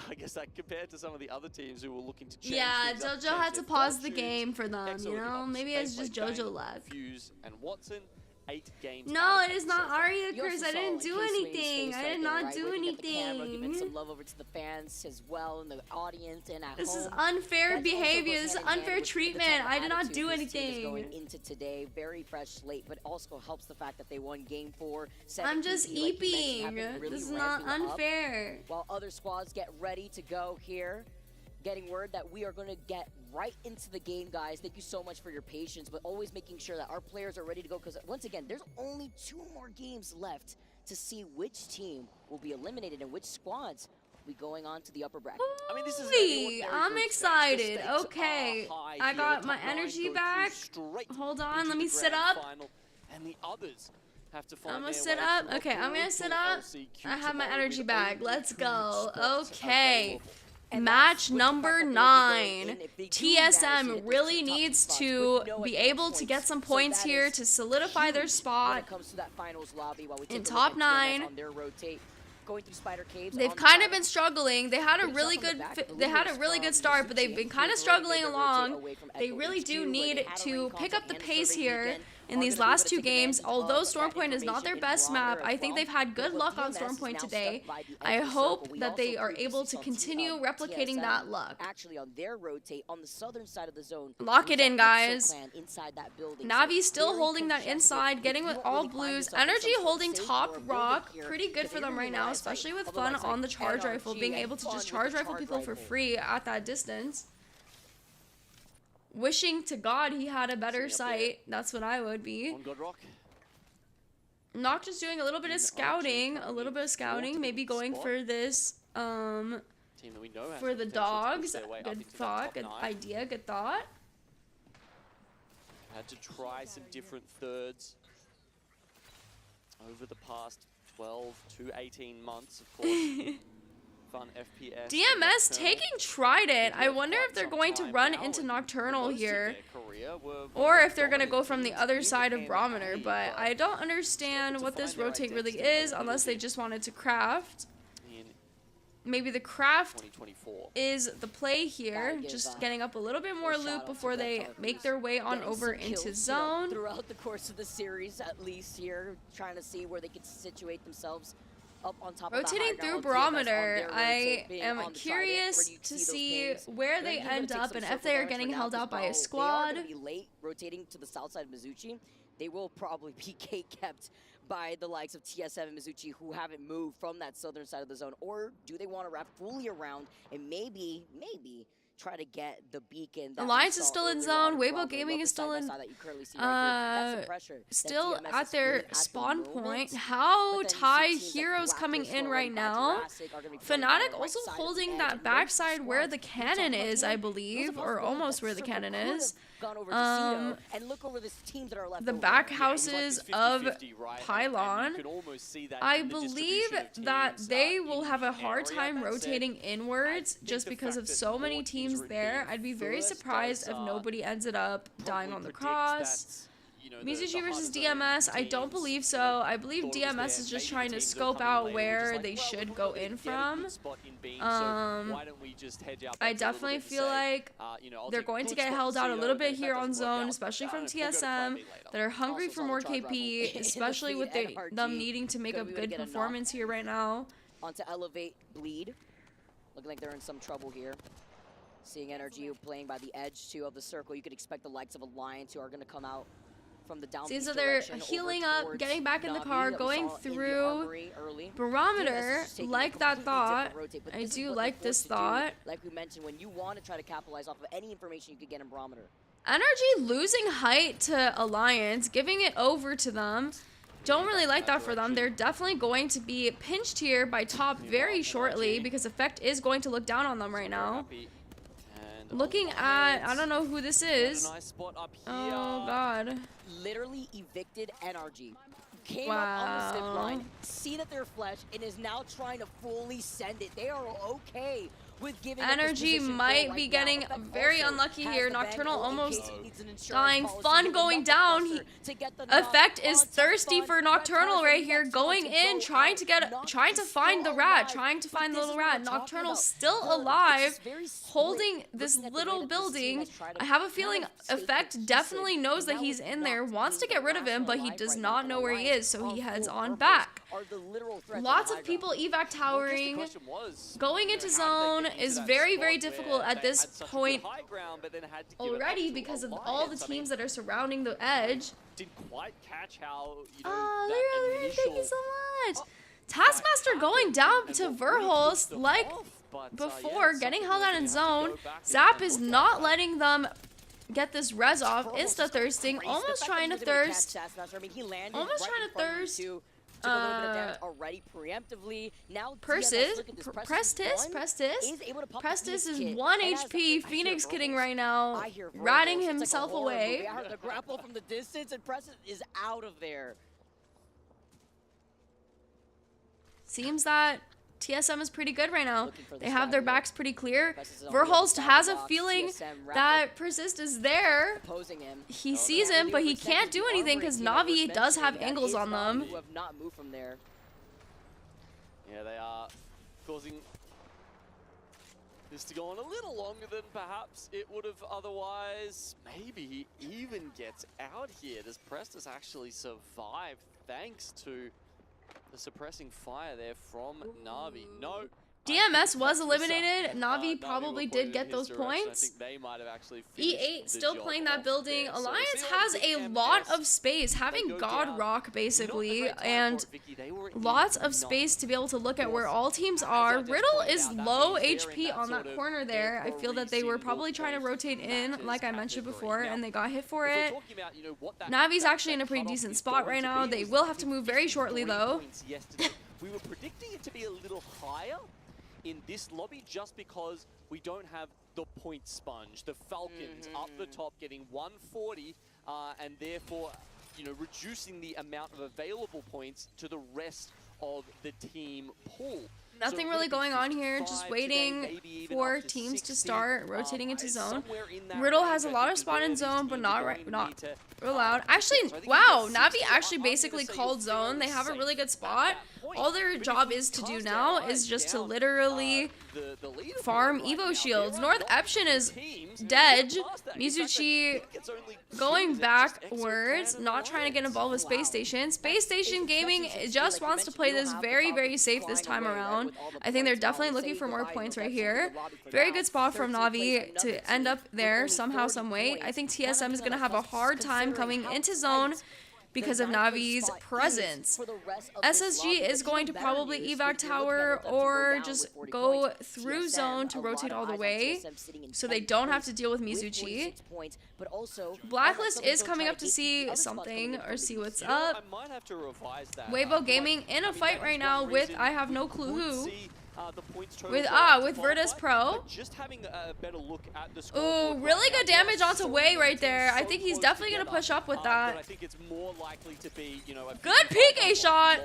I guess that compared to some of the other teams who were looking to change Yeah, things up, JoJo change had to their pause the fortunes. game for them, you Excellent know? enough. Maybe They it's just played JoJo Bang, luck. Fuse and Watson. 8 games. No, it is not Arya You also Kuroha. I saw, didn't like, do K-Swing's anything. face I right did there, not right? do Waving at the camera, giving anything. some love over to the fans as well, and the audience, and at This home. is unfair That also behavior. goes This is hand in hand unfair with the treatment. type of I did not attitude do this team is anything. going into today, very fresh slate, but also helps the fact that they won Game 4. I'm just 17, like you mentioned, eeping. have been really This is not ramping up, unfair. while other squads get ready to go here. Getting word that we are going to get right into the game, guys. Thank you so much for your patience, but always making sure that our players are ready to go, because once again, there's only 2 more games left to see which team will be eliminated and which squads will be going on to the upper bracket. I mean, this is Ooh, I'm excited. Okay, I got my energy back. Hold on, let me sit up. And the others have to find I'm gonna their sit way up. through Okay, I'm gonna sit up. LCQ I have my tomorrow energy with back. only Let's 2 go. spots Okay. available. Match number 9. TSM really needs to be able to get some points here to solidify their spot in top 9. They've kind of been struggling. They had a really good start, but they've been kind of struggling along. They really do need to pick up the pace here in these last 2 games. Although Stormpoint is not their best map, I think they've had good luck on Stormpoint today. I hope that they are able to continue replicating that luck. Actually on their rotate on the southern side of the zone. Lock it in, guys. Inside that building. Navi still holding that inside, getting with all blues. Energy holding top rock. Pretty good for them right now, especially with Fun on the charge rifle, being able to just charge rifle people for free at that distance. Wishing to God he had a better sight. That's what I would be. Nock just doing a little bit of scouting. Maybe going for this, for the dogs. Good thought, good idea, good thought. Had to try some different thirds over the past 12 to 18 months, of course. Fun FPS. DMS taking Trident. I wonder if they're going to run into Nocturnal here, or if they're going to go from the other side of Barometer, but I don't understand what this rotate really is unless they just wanted to craft. Maybe the craft is the play here, just getting up a little bit more loot before they make their way on over into zone. Throughout the course of the series, at least here, trying to see where they can situate themselves up on top rotating of the through Barometer, I am curious to see where they end up and if they are getting held out by a squad. They are going to be late rotating to the south side of Mizuchi. They will probably be gate-kept by the likes of TSM and Mizuchi, who haven't moved from that southern side of the zone. Or do they want to wrap fully around and maybe try to get the beacon? Alliance is still in zone. Weibo Gaming is still in. Still at their spawn point. How Thai Heroes coming in right now. Fnatic also holding that backside where the cannon is, I believe, or almost where the cannon is. The back houses of Pylon. I believe that they will have a hard time rotating inwards just because of so many teams there. I'd be very surprised if nobody ended up dying on the cross. Mizuchi versus DMS, I don't believe so. I believe DMS is just trying to scope out where they should go in from. I definitely feel like they're going to get held out a little bit here on zone, especially from TSM, that are hungry for more KP, especially with them needing to make a good performance here right now. On to elevate bleed. Looking like they're in some trouble here. Seeing Energy playing by the edge too of the circle, you could expect the likes of Alliance who are going to come out from the down. So they're healing up, getting back in the car, going through Barometer. Like that thought. I do like this thought. Like we mentioned, when you want to try to capitalize off of any information you could get in Barometer. Energy losing height to Alliance, giving it over to them. Don't really like that for them. They're definitely going to be pinched here by top very shortly because Effect is going to look down on them right now. Looking at, I don't know who this is. Oh god. Literally evicted NRG. Came up on the zip line, see that they're flesh, and is now trying to fully send it. They are okay Energy might be getting very unlucky here. Nocturnal almost dying. Fun going down. Effect is thirsty for Nocturnal right here. Going in, trying to find the rat, trying to find the little rat. Nocturnal still alive, holding this little building. I have a feeling Effect definitely knows that he's in there, wants to get rid of him, but he does not know where he is, so he heads on back. Lots of people evac towering. Going into zone is very, very difficult at this point already because of all the teams that are surrounding the edge. Didn't quite catch how, Literally, thank you so much. Taskmaster going down to Verholst like before, getting held out in zone. Zap is not letting them get this res off. Insta thirsting, almost trying to thirst. Almost trying to thirst. Already preemptively. Now Prestis is 1 HP. Phoenix kidding right now, ratting himself away. The grapple from the distance, and Prestis is out of there. Seems that TSM is pretty good right now. They have their backs pretty clear. Verholst has a feeling that Persist is there. He sees him, but he can't do anything because Na'Vi does have angles on them. Yeah, they are causing this to go on a little longer than perhaps it would have otherwise. Maybe he even gets out here. Does Prestis actually survive thanks to the suppressing fire there from Na'Vi? No. DMS was eliminated. Na'Vi probably did get those points. E8 still playing that building. Alliance has a lot of space, having God Rock basically, and lots of space to be able to look at where all teams are. Riddle is low HP on that corner there. I feel that they were probably trying to rotate in, like I mentioned before, and they got hit for it. Na'Vi's actually in a pretty decent spot right now. They will have to move very shortly though. We were predicting it to be a little higher in this lobby just because we don't have the point sponge. The Falcons up the top getting 140 and therefore, reducing the amount of available points to the rest of the team pool. Nothing really going on here, just waiting for teams to start rotating into zone. Riddle has a lot of spot in zone, but not allowed. Actually, wow, Na'Vi actually basically called zone. They have a really good spot. All their job is to do now is just to literally farm Evo shields. North Eption is dead. Mizuchi going backwards, not trying to get involved with Space Station. Space Station Gaming just wants to play this very, very safe this time around. I think they're definitely looking for more points right here. Very good spot from Na'Vi to end up there somehow, some way. I think TSM is going to have a hard time coming into zone because of Na'Vi's presence. SSG is going to probably evac tower or just go through zone to rotate all the way so they don't have to deal with Mizuchi. Blacklist is coming up to see something or see what's up. Weibo Gaming in a fight right now with I have no clue who. With Virtus Pro. Just having a better look at the ooh, really good damage onto Wei right there. I think he's definitely gonna push up with that. I think it's more likely to be, good PK shot.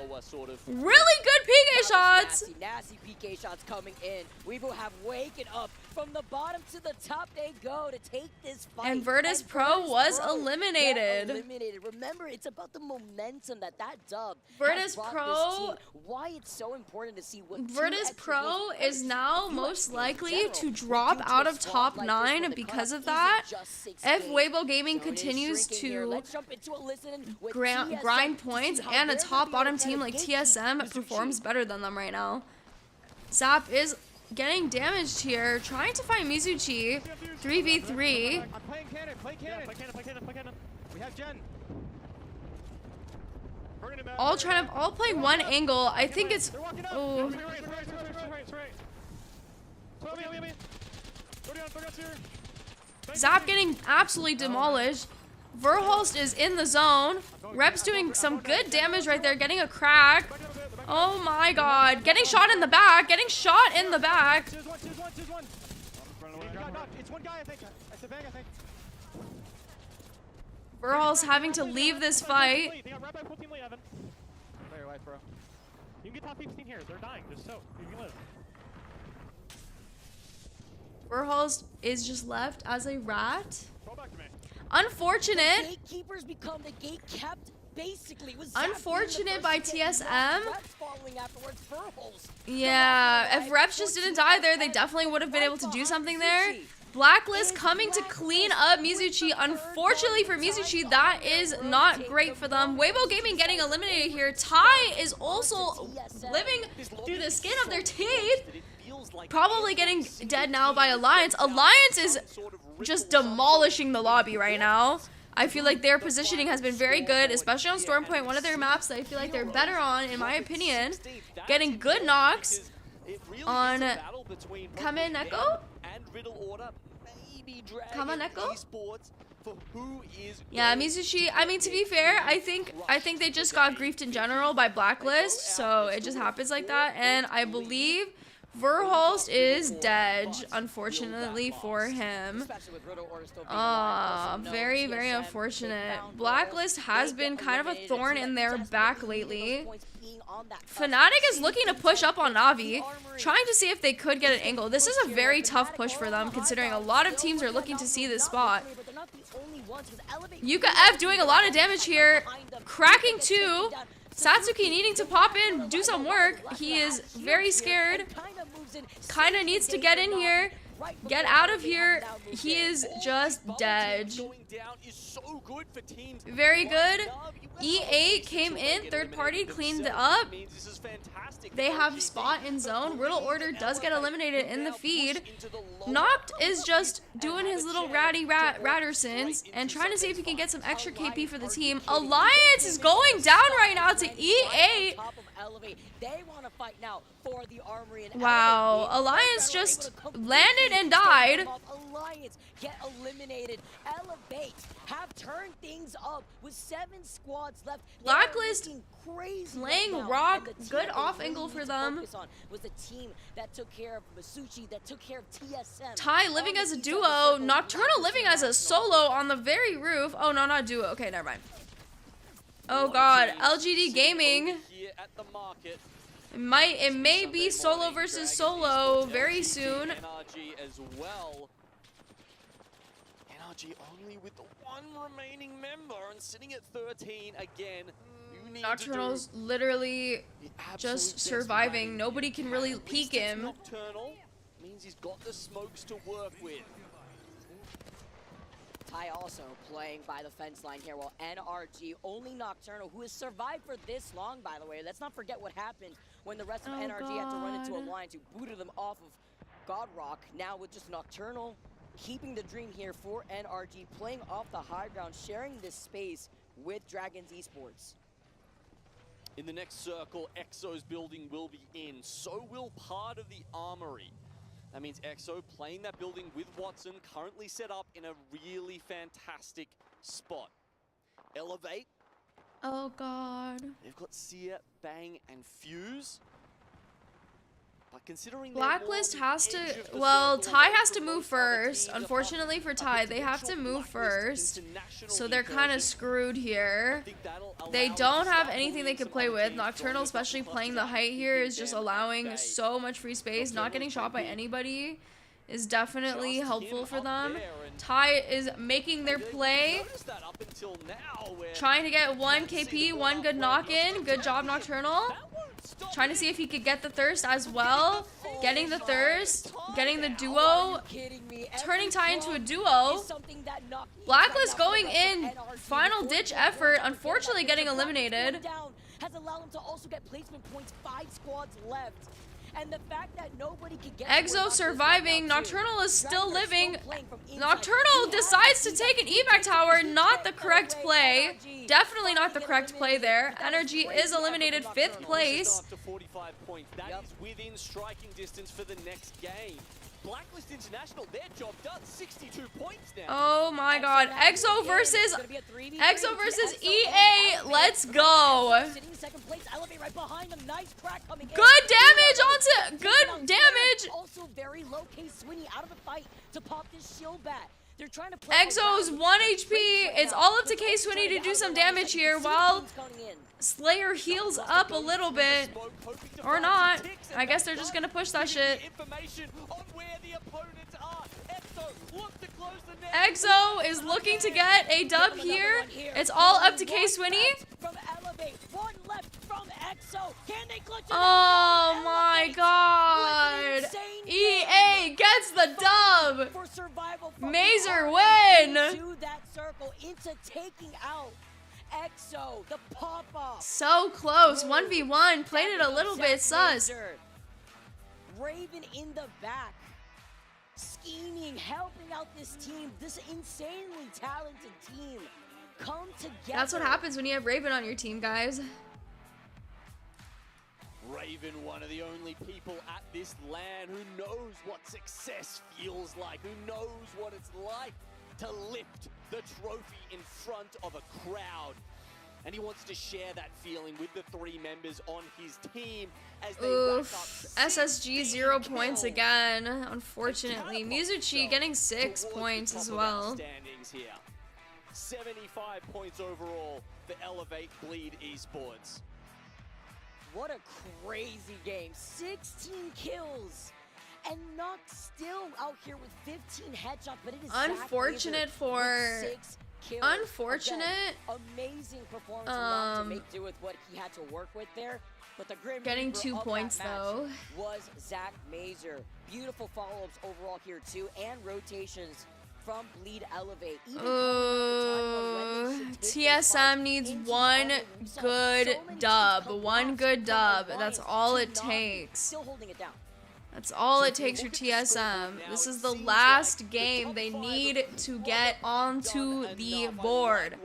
Really good PK shots. Nasty PK shots coming in. Weibo have waken up. From the bottom to the top they go to take this fight. And Virtus Pro was eliminated. Remember, it's about the momentum that dub Virtus Pro. Why it's so important to see what Virtus Pro is now most likely to drop out of top 9 because of that. If Weibo Gaming continues to grind points and a top-bottom team like TSM performs better than them right now. Zap is getting damaged here, trying to find Mizuchi. 3v3. I'm playing cannon, play cannon. We have Jen. All playing one angle. I think it's oh. Zap getting absolutely demolished. Verholst is in the zone. Rep's doing some good damage right there, getting a crack. Oh my god. Getting shot in the back. Getting shot in the back. It's one guy, I think. It's a bag, I think. Verholst having to leave this fight. They got right by full team 11. Play your life, bro. You can get top 15 here. They're dying. Just so. You can live. Verhulst is just left as a rat. Unfortunate. Gatekeepers become the gate kept, basically. Unfortunate by TSM. Yeah, if Reps just didn't die there, they definitely would have been able to do something there. Blacklist coming to clean up Mizuchi. Unfortunately for Mizuchi, that is not great for them. Weibo Gaming getting eliminated here. Tai is also living through the skin of their teeth. Probably getting dead now by Alliance. Alliance is just demolishing the lobby right now. I feel like their positioning has been very good, especially on Stormpoint, one of their maps that I feel like they're better on, in my opinion. Getting good knocks on Kameneko. Kamaneko? Yeah, Mizuchi, I mean, to be fair, I think they just got griefed in general by Blacklist, so it just happens like that, and I believe Verhulst is dead, unfortunately for him. Very, very unfortunate. Blacklist has been kind of a thorn in their back lately. Fnatic is looking to push up on Na'Vi, trying to see if they could get an angle. This is a very tough push for them, considering a lot of teams are looking to see this spot. Yuka F doing a lot of damage here, cracking 2. Satsuki needing to pop in, do some work. He is very scared. Kind of needs to get in here. Get out of here. He is just dead. Very good. E8 came in. Third party cleaned up. They have spot in zone. Riddle Order does get eliminated in the feed. Noct is just doing his little ratty Rattersons and trying to see if he can get some extra KP for the team. Alliance is going down right now to E8. Wow, Alliance just landed and died. Alliance get eliminated. Elevate have turned things up with 7 squads left. Blacklist playing rock, good off angle for them. Was the team that took care of Masucci, that took care of TSM. Tai living as a duo, Nocturnal living as a solo on the very roof. Oh no, not duo. Okay, never mind. Oh god, LGD Gaming. It may be solo versus solo very soon. NRG as well. NRG only with the one remaining member and sitting at 13 again. Nocturnal's literally just surviving. Nobody can really peek him. Nocturnal means he's got the smokes to work with. Tai also playing by the fence line here, while NRG, only Nocturnal, who has survived for this long, by the way. Let's not forget what happened when the rest of NRG had to run into Alliance, who booted them off of Godrock. Now with just Nocturnal keeping the dream here for NRG, playing off the high ground, sharing this space with Dragons Esports. In the next circle, EXO's building will be in. So will part of the armory. That means EXO playing that building with Watson, currently set up in a really fantastic spot. Elevate. Oh god. They've got Seer, Bang, and Fuse. But considering Blacklist has to, well, Tai has to move first. Unfortunately for Tai, they have to move first. So they're kind of screwed here. They don't have anything they can play with. Nocturnal, especially playing the height here, is just allowing so much free space. Not getting shot by anybody is definitely helpful for them. Tai is making their play. Trying to get 1 KP, 1 good knock-in. Good job, Nocturnal. Trying to see if he could get the thirst as well. Getting the thirst. Getting the duo. Turning Tai into a duo. Blacklist going in. Final ditch effort. Unfortunately getting eliminated. Has allowed him to also get placement points. 5 squads left. And the fact that nobody can get Exo surviving. Nocturnal is still living. Nocturnal decides to take an evac tower. Not the correct play. Definitely not the correct play there. Energy is eliminated 5th place. That is within striking distance for the next game. Blacklist International, their job done. 62 points now. Oh my god. Exo versus EA. Let's go. Good damage onto good damage. Also very low case Swinny out of the fight to pop this shield bat. They're trying to play Exo's 1 HP. It's all up to K-Swinny to do some damage here while Slayer heals up a little bit. Or not. I guess they're just gonna push that shit. Exo is looking to get a dub here. It's all up to K-Swinny. Oh my god. EA gets the dub. Mazer win. Exo, the pop-up. So close. 1v1. Played it a little bit sus. Raven in the back. Scheming, helping out this team. This insanely talented team. Come together. That's what happens when you have Raven on your team, guys. Raven, one of the only people at this LAN who knows what success feels like, who knows what it's like to lift the trophy in front of a crowd. And he wants to share that feeling with the 3 members on his team as they Oof. SSG 0 points again, unfortunately. Mizuchi getting 6 points as well. Standings here. 75 points overall for Elevate Bleed Esports. What a crazy game. 16 kills. And Nox still out here with 15 headshots, but it is unfortunate for... 6 kills. Unfortunate. Again, amazing performance from Nox to make do with what he had to work with there. But the Grim getting Reaper 2 of points that match though was Zach Mazer. Beautiful follow-ups overall here too, and rotations from Bleed Elevate. TSM needs one good dub. One good dub. That's all it takes. Still holding it down. That's all it takes for TSM. This is the last game they need to get onto the board.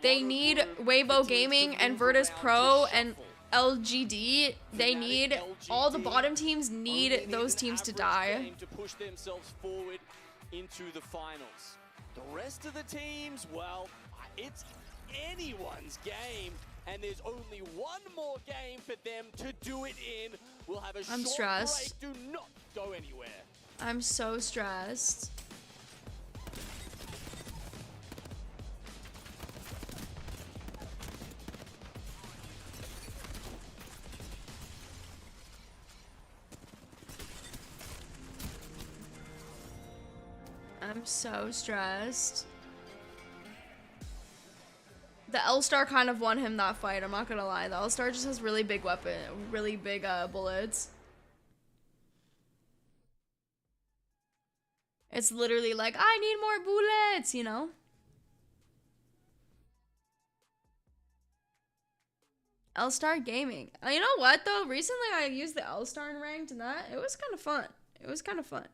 They need Weibo Gaming and Virtus Pro and LGD. They need all the bottom teams need those teams to die. To push themselves forward into the finals. The rest of the teams, well, it's anyone's game. And there's only one more game for them to do it in. We'll have a I'm short stressed. break. Do not go anywhere. I'm so stressed. I'm so stressed. The L-Star kind of won him that fight, I'm not gonna lie. The L-Star just has really big really big bullets. It's literally like, I need more bullets, you know? L-Star Gaming. You know what though? Recently I used the L-Star in ranked and that, it was kind of fun. It was kind of fun.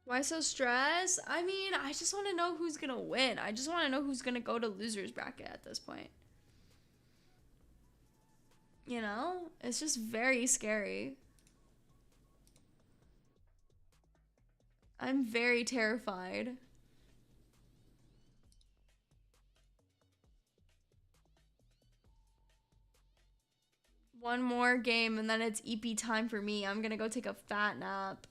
Why so stressed? I mean, I just want to know who's gonna win. I just want to know who's gonna go to losers bracket at this point. You know? It's just very scary. I'm very terrified. One more game and then it's EP time for me. I'm gonna go take a fat nap.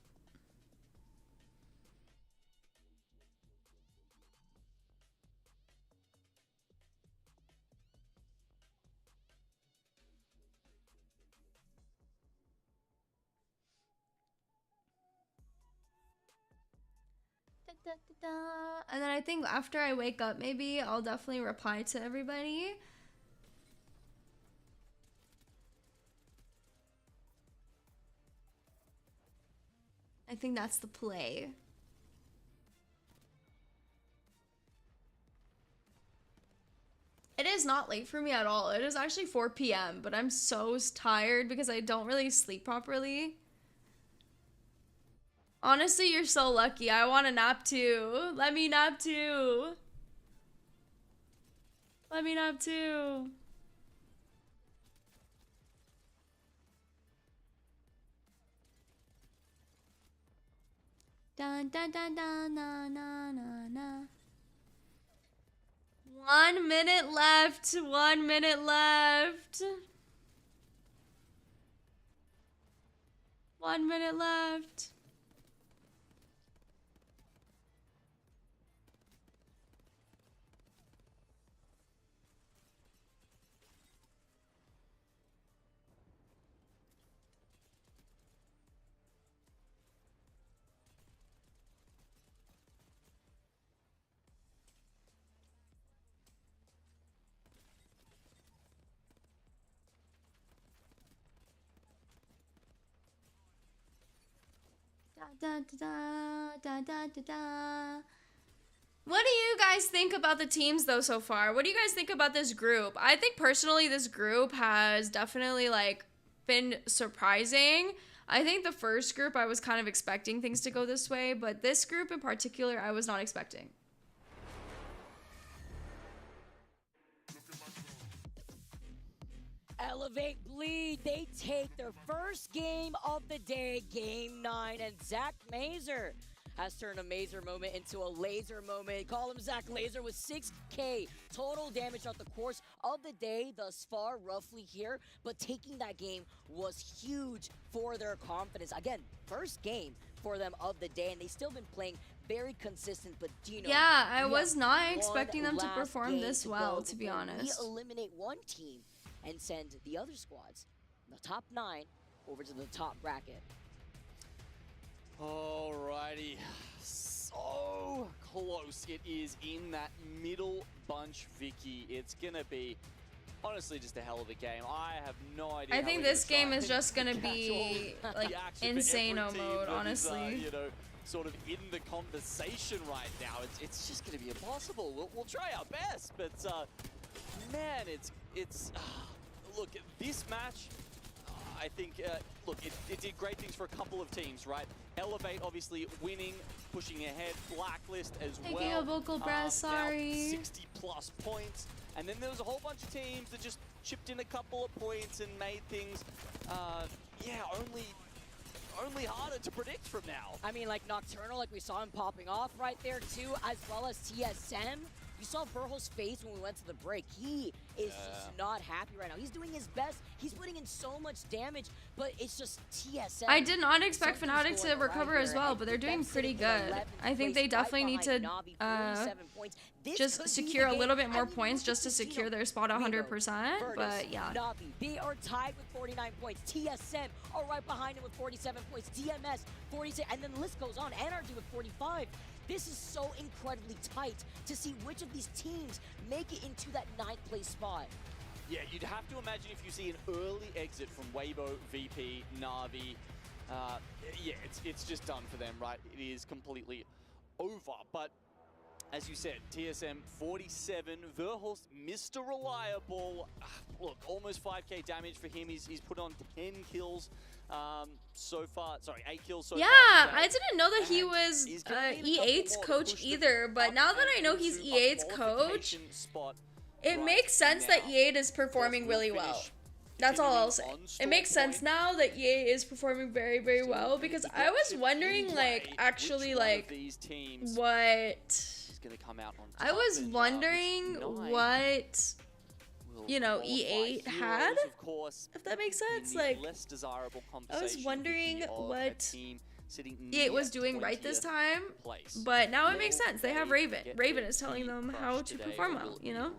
And then I think after I wake up, maybe I'll definitely reply to everybody. I think that's the play. It is not late for me at all. It is actually 4 p.m., but I'm so tired because I don't really sleep properly. Honestly, you're so lucky. I want to nap too. Let me nap too. Let me nap too. Dun dun dun dun na na na na. 1 minute left. 1 minute left. 1 minute left. Da, da, da, da, da, da. What do you guys think about the teams though so far? What do you guys think about this group? I think personally this group has definitely like been surprising. I think the first group I was kind of expecting things to go this way, but this group in particular I was not expecting. Elevate Bleed, they take their first game of the day, Game 9, and Zach Mazer has turned a Mazer moment into a laser moment. Call him Zach Laser with 6k total damage throughout the course of the day thus far, roughly here, but taking that game was huge for their confidence. Again, first game for them of the day, and they've still been playing very consistent, but Dino, yeah, I was not expecting them to perform this well, to be honest. We eliminate one team and send the other squads, the top 9, over to the top bracket. Alrighty, so close it is in that middle bunch, Vicky. It's gonna be honestly just a hell of a game. I have no idea. I think this game is just gonna be like insane-o mode, honestly. You know, sort of in the conversation right now. It's just gonna be impossible. We'll try our best, but man, it's look, this match, I think, look, it did great things for a couple of teams, right? Elevate, obviously, winning, pushing ahead. Blacklist as well. Taking a vocal breath, sorry. 60+ points. And then there was a whole bunch of teams that just chipped in a couple of points and made things, yeah, only harder to predict from now. I mean, like Nocturnal, like we saw him popping off right there too, as well as TSM. You saw Verho's face when we went to the break. He is just not happy right now. He's doing his best. He's putting in so much damage, but it's just TSM. I did not expect Fnatic to recover as well, but they're doing pretty good. I think they definitely need to just secure a little bit more points just to secure their spot 100%, but yeah. Navi, they are tied with 49 points. TSM are right behind him with 47 points. DMS, 46, and then the list goes on. Energy with 45. This is so incredibly tight to see which of these teams make it into that 9th place spot. Yeah, you'd have to imagine if you see an early exit from Weibo, VP, Na'Vi, yeah, it's just done for them, right? It is completely over. But as you said, TSM 47, Verhulst, Mr. Reliable. Look, almost 5k damage for him. He's put on 10 kills. So far, sorry, 8 kills so far. Yeah, I didn't know that he was E8's coach either, but now that I know he's E8's coach, it makes sense that E8 is performing really well. That's all I'll say. It makes sense now that E8 is performing very, very well, because I was wondering, like, actually, like, what... I was wondering what... you know, E8 had, if that makes sense. Like, I was wondering what E8 was doing right this time, but now it makes sense. They have Raven. Raven is telling them how to perform well, you know?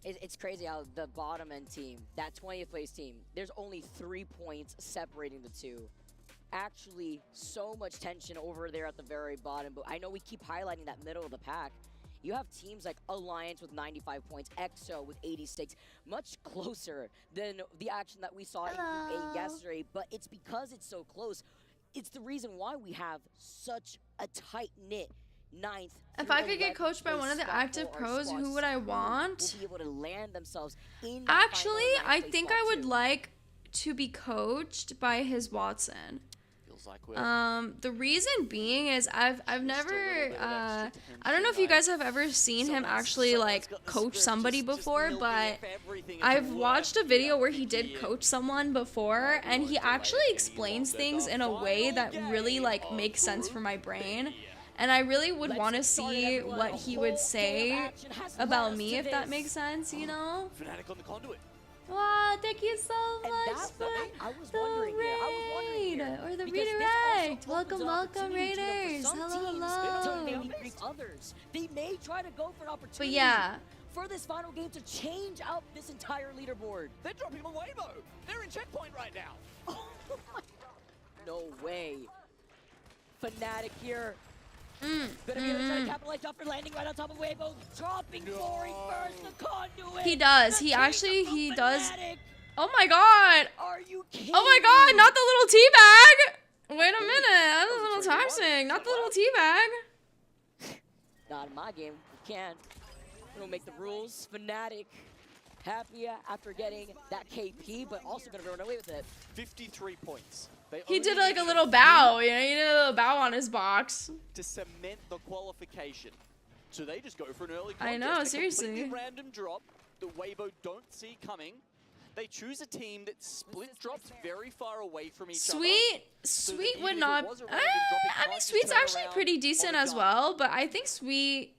It's crazy how the bottom end team, that 20th place team, there's only 3 points separating the two. Actually, so much tension over there at the very bottom, but I know we keep highlighting that middle of the pack. You have teams like Alliance with 95 points, EXO with 86, much closer than the action that we saw in Group A yesterday, but it's because it's so close. It's the reason why we have such a tight-knit 9th. If I could get coached by one of the active pros, who would I want? Will be able to land themselves in actually, I think I would like to be coached by his Watson. The reason being is I've never I don't know if you guys have ever seen him actually like coach somebody before, but I've watched a video where he did coach someone before, and he actually explains things in a way that really like makes sense for my brain. And I really would want to see what he would say about me, if that makes sense, you know? Fnatic on the conduit. Wow, thank you so much for the raid or the redirect. Welcome, Raiders. Hello. Others. They may try to go for an opportunity. But yeah. For this final game to change out this entire leaderboard. They're dropping on Weibo. They're in checkpoint right now. No way. Fnatic here. Gonna be able to try to capitalize after landing right on top of Weibo. Dropping Glory first, the conduit. He does. He does. Oh my god. Are you kidding? Oh my god, not the little tea bag. Wait a minute. That's a little toxic. Not the little tea bag. Not in my game. We can. We don't make the rules. Fnatic happy after getting that KP, but also gonna run away with it. 53 points. He did like a little bow, you know, he did a little bow on his box. To cement the qualification. So they just go for an early contest. I know, a seriously. Completely random drop that Weibo don't see coming. They choose a team that split drops very far away from each other. Sweet would not. I mean, Sweet's actually pretty decent as well, but I think Sweet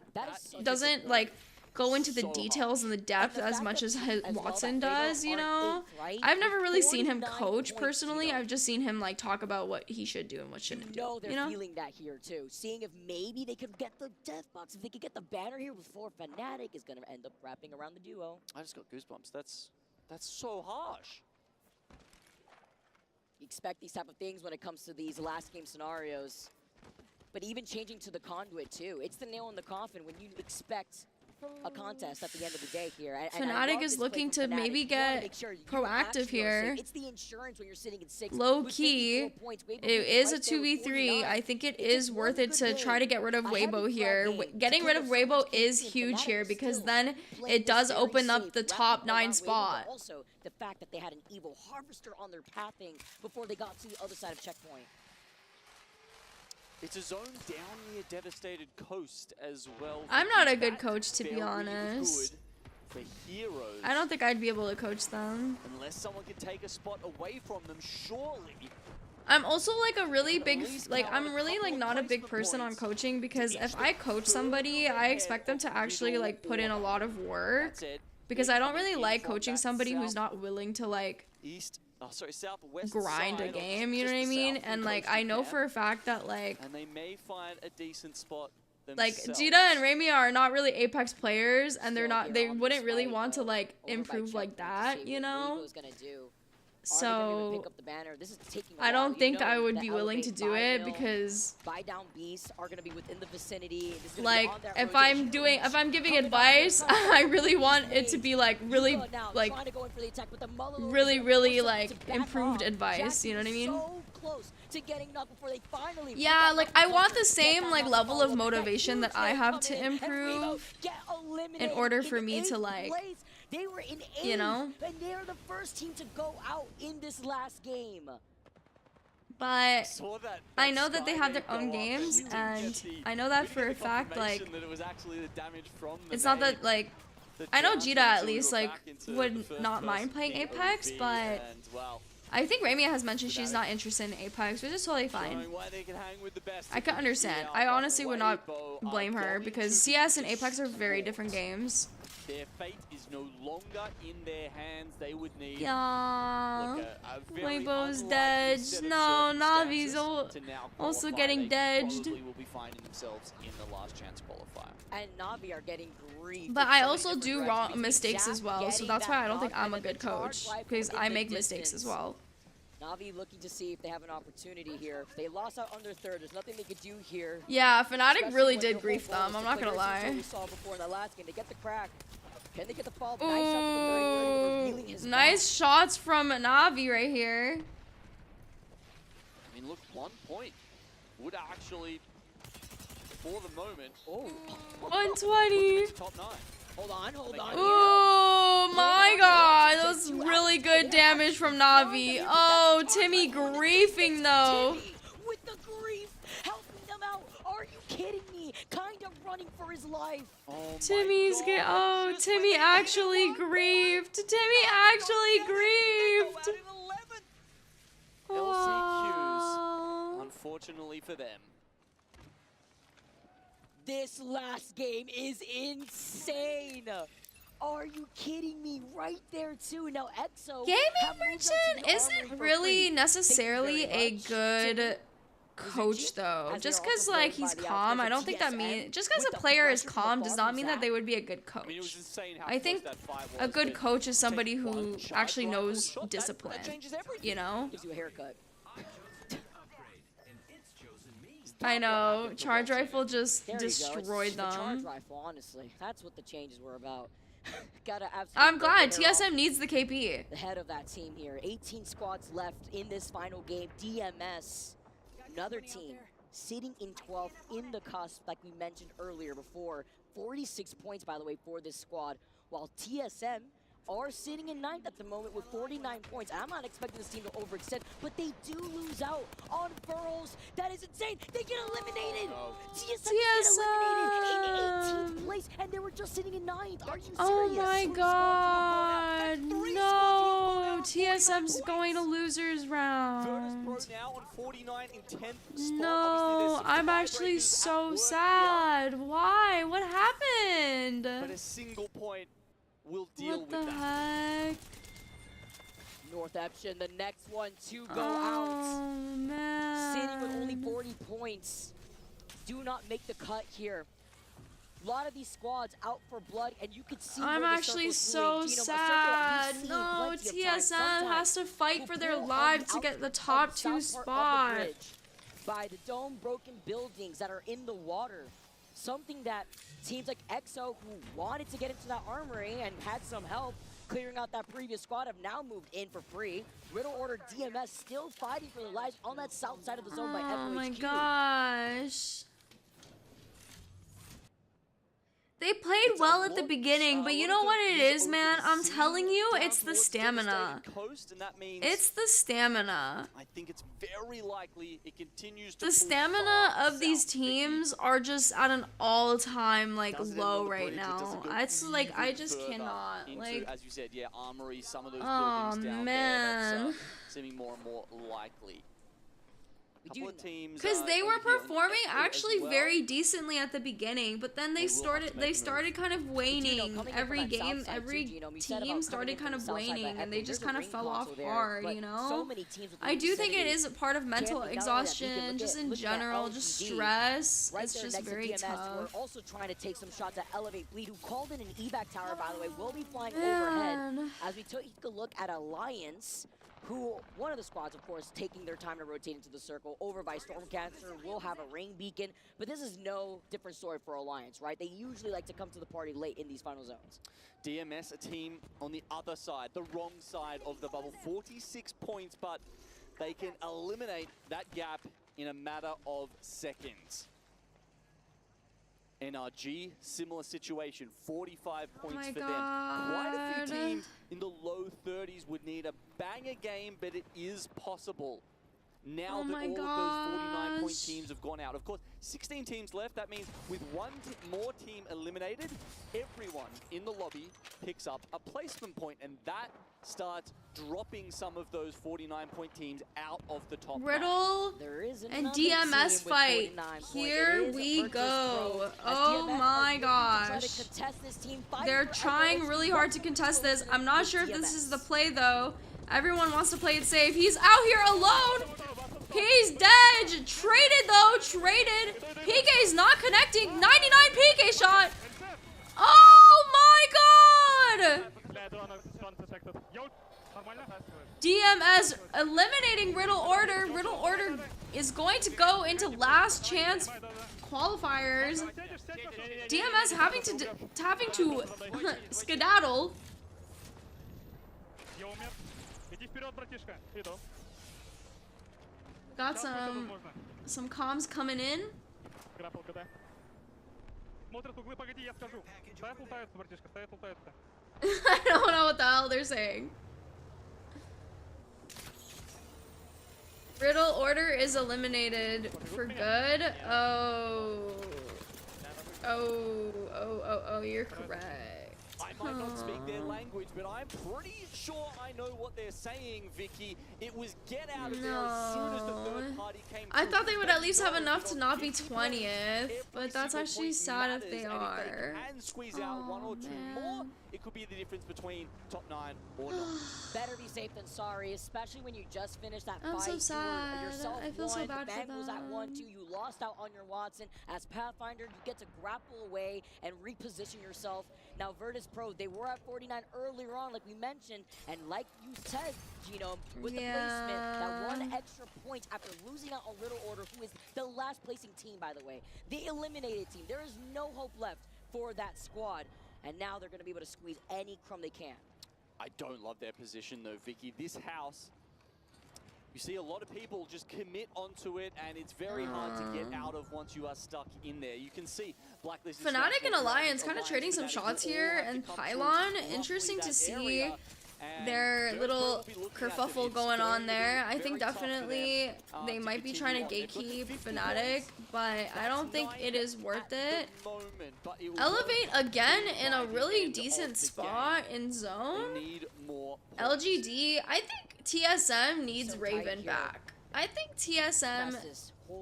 doesn't like go into the details and the depth as much as Watson does, you know? I've never really seen him coach personally. I've just seen him like talk about what he should do and what shouldn't do. They're feeling that here too. Seeing if maybe they could get the death box, if they could get the banner here before Fnatic is gonna end up wrapping around the duo. I just got goosebumps. That's so harsh. You expect these type of things when it comes to these last game scenarios. But even changing to the conduit too. It's the nail in the coffin when you expect a contest at the end of the day here. Fnatic is looking to maybe get proactive here. It's the insurance when you're sitting in 6. Low key, it is a 2v3. I think it is worth it to try to get rid of Weibo here. Getting rid of Weibo is huge here because then it does open up the top 9 spot. Also, the fact that they had an evil harvester on their pathing before they got to the other side of checkpoint. It's a zone down near devastated coast as well. I'm not a good coach, to be honest. For heroes. I don't think I'd be able to coach them. Unless someone can take a spot away from them, surely. I'm also like a really big, I'm really like not a big person on coaching because if I coach somebody, I expect them to actually like put in a lot of work. Because I don't really like coaching somebody who's not willing to like grind a game, you know what I mean? And like I know for a fact that like and they may find a decent spot like Jita and Ramia are not really Apex players and they wouldn't really want to like improve like that, you know? So I don't think I would be willing to do it because buy down beasts are going to be within the vicinity. Like if I'm giving advice, I really want it to be like really like improved advice, you know what I mean? Yeah, like I want the same like level of motivation that I have to improve in order for me to like They were in 8th, you know? and they're the first team to go out in this last game. But I know that they have their own games, and I know that for a fact, like, it's not that, like, I know Jita at least, like, would not mind playing Apex, but I think Ramia has mentioned she's not interested in Apex, which is totally fine. I can understand. I honestly would not blame her, because CS and Apex are very different games. Their fate is no longer in their hands. They would need Weibo's dead. No, Navi's also getting deadged. Will be finding themselves in the last chance qualifier. And Navi are getting grief. But I also do wrong mistakes as well, so that's why I don't think I'm a good coach, because I make mistakes as well. Navi looking to see if they have an opportunity here. If they lost out under third, there's nothing they could do here. Yeah, Fnatic really did grief them, I'm not gonna lie. We saw before in the last game. They get the crack. Can they get the fall? Ooh, nice shots from Navi right here. I mean, look, 1 point would actually, for the moment, 120. Top 9. Hold on. Oh my god, that was really good damage from Navi. Oh, Timmy griefing though. With the grief, helping them out. Are you kidding me? Kind of running for his life. Timmy actually grieved. Timmy actually grieved. LCQs, unfortunately for them. This last game is insane. Are you kidding me? Right there too. Now EXO Gaming Merchant isn't really necessarily a good coach though. Just because like he's calm, I don't think that means just because a player is calm does not mean that they would be a good coach. I think a good coach is somebody who actually knows discipline, you know? Gives you a haircut. I know, Charge Rifle just destroyed them. The Charge Rifle, honestly. That's what the changes were about. I'm glad TSM needs the KP. The head of that team here. 18 squads left in this final game. DMS, another team, sitting in 12th in the cusp, like we mentioned earlier before. 46 points, by the way, for this squad, while TSM are sitting in 9th at the moment with 49 points. I'm not expecting this team to overextend, but they do lose out on Peripherals. That is insane. They get eliminated. TSM get eliminated in 18th place, and they were just sitting in 9th. Are you serious? Oh my god, no! TSM's going to losers round. No, I'm actually so sad. Why? What happened? But a single point will deal with that. What the heck? North Eption, the next one to go out. Man. Sitting with only 40 points. Do not make the cut here. A lot of these squads out for blood, and you can see I'm actually so sad. No, TSM has to fight for their lives to get the top 2 spot. By the dome broken buildings that are in the water. Something that teams like EXO, who wanted to get into that armory and had some help clearing out that previous squad, have now moved in for free. Riddle Order DMS still fighting for their lives on that south side of the zone by FOHQ. Oh my gosh. They played well at the beginning, but you know what it is, man? I'm telling you, it's the stamina. It's the stamina. I think it's very likely it continues to The stamina of these teams are just at an all-time like low right now. It's like I just cannot like. As you said, yeah, armory, some of those Oh buildings down man. there. That's seeming more and more likely. Because they were performing actually very decently at the beginning, but then they started kind of waning every game. Every team started kind of waning, and they just kind of fell off hard, you know? I do think it is a part of mental exhaustion, just in general, just stress. It's just very tough. We're also trying to take some shots at Elevate Bleed, who called in an evac tower, by the way, will be flying overhead. As we take a look at Alliance, who, one of the squads, of course, taking their time to rotate into the circle, over by Stormcaster, will have a rain beacon, but this is no different story for Alliance, right? They usually like to come to the party late in these final zones. DMS, a team on the other side, the wrong side of the bubble, 46 points, but they can eliminate that gap in a matter of seconds. NRG, similar situation, 45 points for them. Quite a few teams in the low 30s would need a banger game, but it is possible. Now that all of those 49-point teams have gone out. Of course, 16 teams left. That means with one more team eliminated, everyone in the lobby picks up a placement point, and that starts dropping some of those 49-point teams out of the top. Riddle and DMS fight. Here we go. Oh my gosh. They're trying really hard to contest this. I'm not sure if this is the play though. Everyone wants to play it safe. He's out here alone. He's dead. Traded though. Traded. PK's not connecting. 99 PK shot. Oh my god. DMS eliminating Riddle Order. Riddle Order is going to go into last chance qualifiers. DMS having to skedaddle. Got some comms coming in. I don't know what the hell they're saying. Riddle Order is eliminated for good. Oh, you're correct. I might not speak their language, but I'm pretty sure I know what they're saying, Vicky. It was get out of there as soon as the third party came I through. thought they would at least have enough to not be 20th, but that's actually sad if they are. And squeeze out one or two more, it could be the difference between top 9 or not. Better be safe than sorry, especially when you just finished that I'm fight. so sad. You were yourself I feel so one, bad the for Bang was at them. 1-2. You lost out on your Watson. As Pathfinder, you get to grapple away and reposition yourself. Now, Virtus Pro, they were at 49 earlier on, like we mentioned, and like you said, Gino, with the placement, that one extra point after losing out on Little Order, who is the last placing team, by the way, the eliminated team. There is no hope left for that squad, and now they're going to be able to squeeze any crumb they can. I don't love their position though, Vicky. This house, you see a lot of people just commit onto it, and it's very hard to get out of once you are stuck in there. You can see Blacklist. Fnatic and Alliance kind of trading some shots here, and Pylon, interesting to see their little kerfuffle going on there. I think definitely they might be trying to gatekeep Fnatic, but I don't think it is worth it. Elevate again in a really decent spot in zone. LGD, I think TSM needs Raven back. I think TSM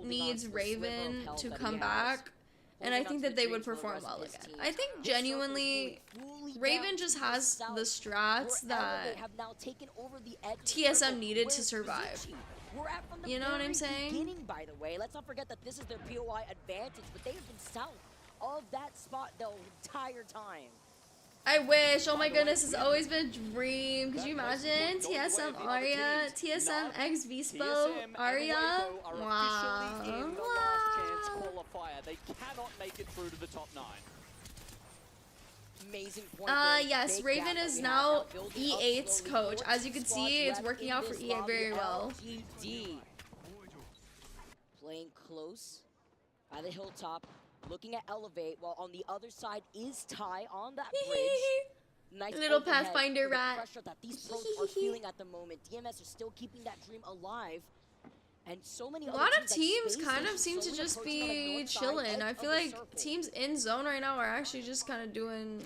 needs Raven to come back, and I think that they would perform well again. I think genuinely Raven just has the strats that TSM needed to survive. You know what I'm saying? By the way, let's not forget that this is their POI advantage, but they have been south of that spot the entire time. I wish. Oh my goodness, it's always been a dream. Could you imagine? TSM Arya, TSM X Vspo Arya. Wow. They cannot make it through to the top 9. Amazing point. Yes, Raven is now E8's coach. As you can see, it's working out for E8 very well. Playing close by the hilltop, looking at Elevate, while on the other side is Ty on that bridge. Nice little overhead Pathfinder for the rat. pressure that these pros are feeling at the moment. DMS are still keeping that dream alive. And so many A other lot of teams teams kind of seem to just be chilling. I feel like teams in zone right now are actually just kind of doing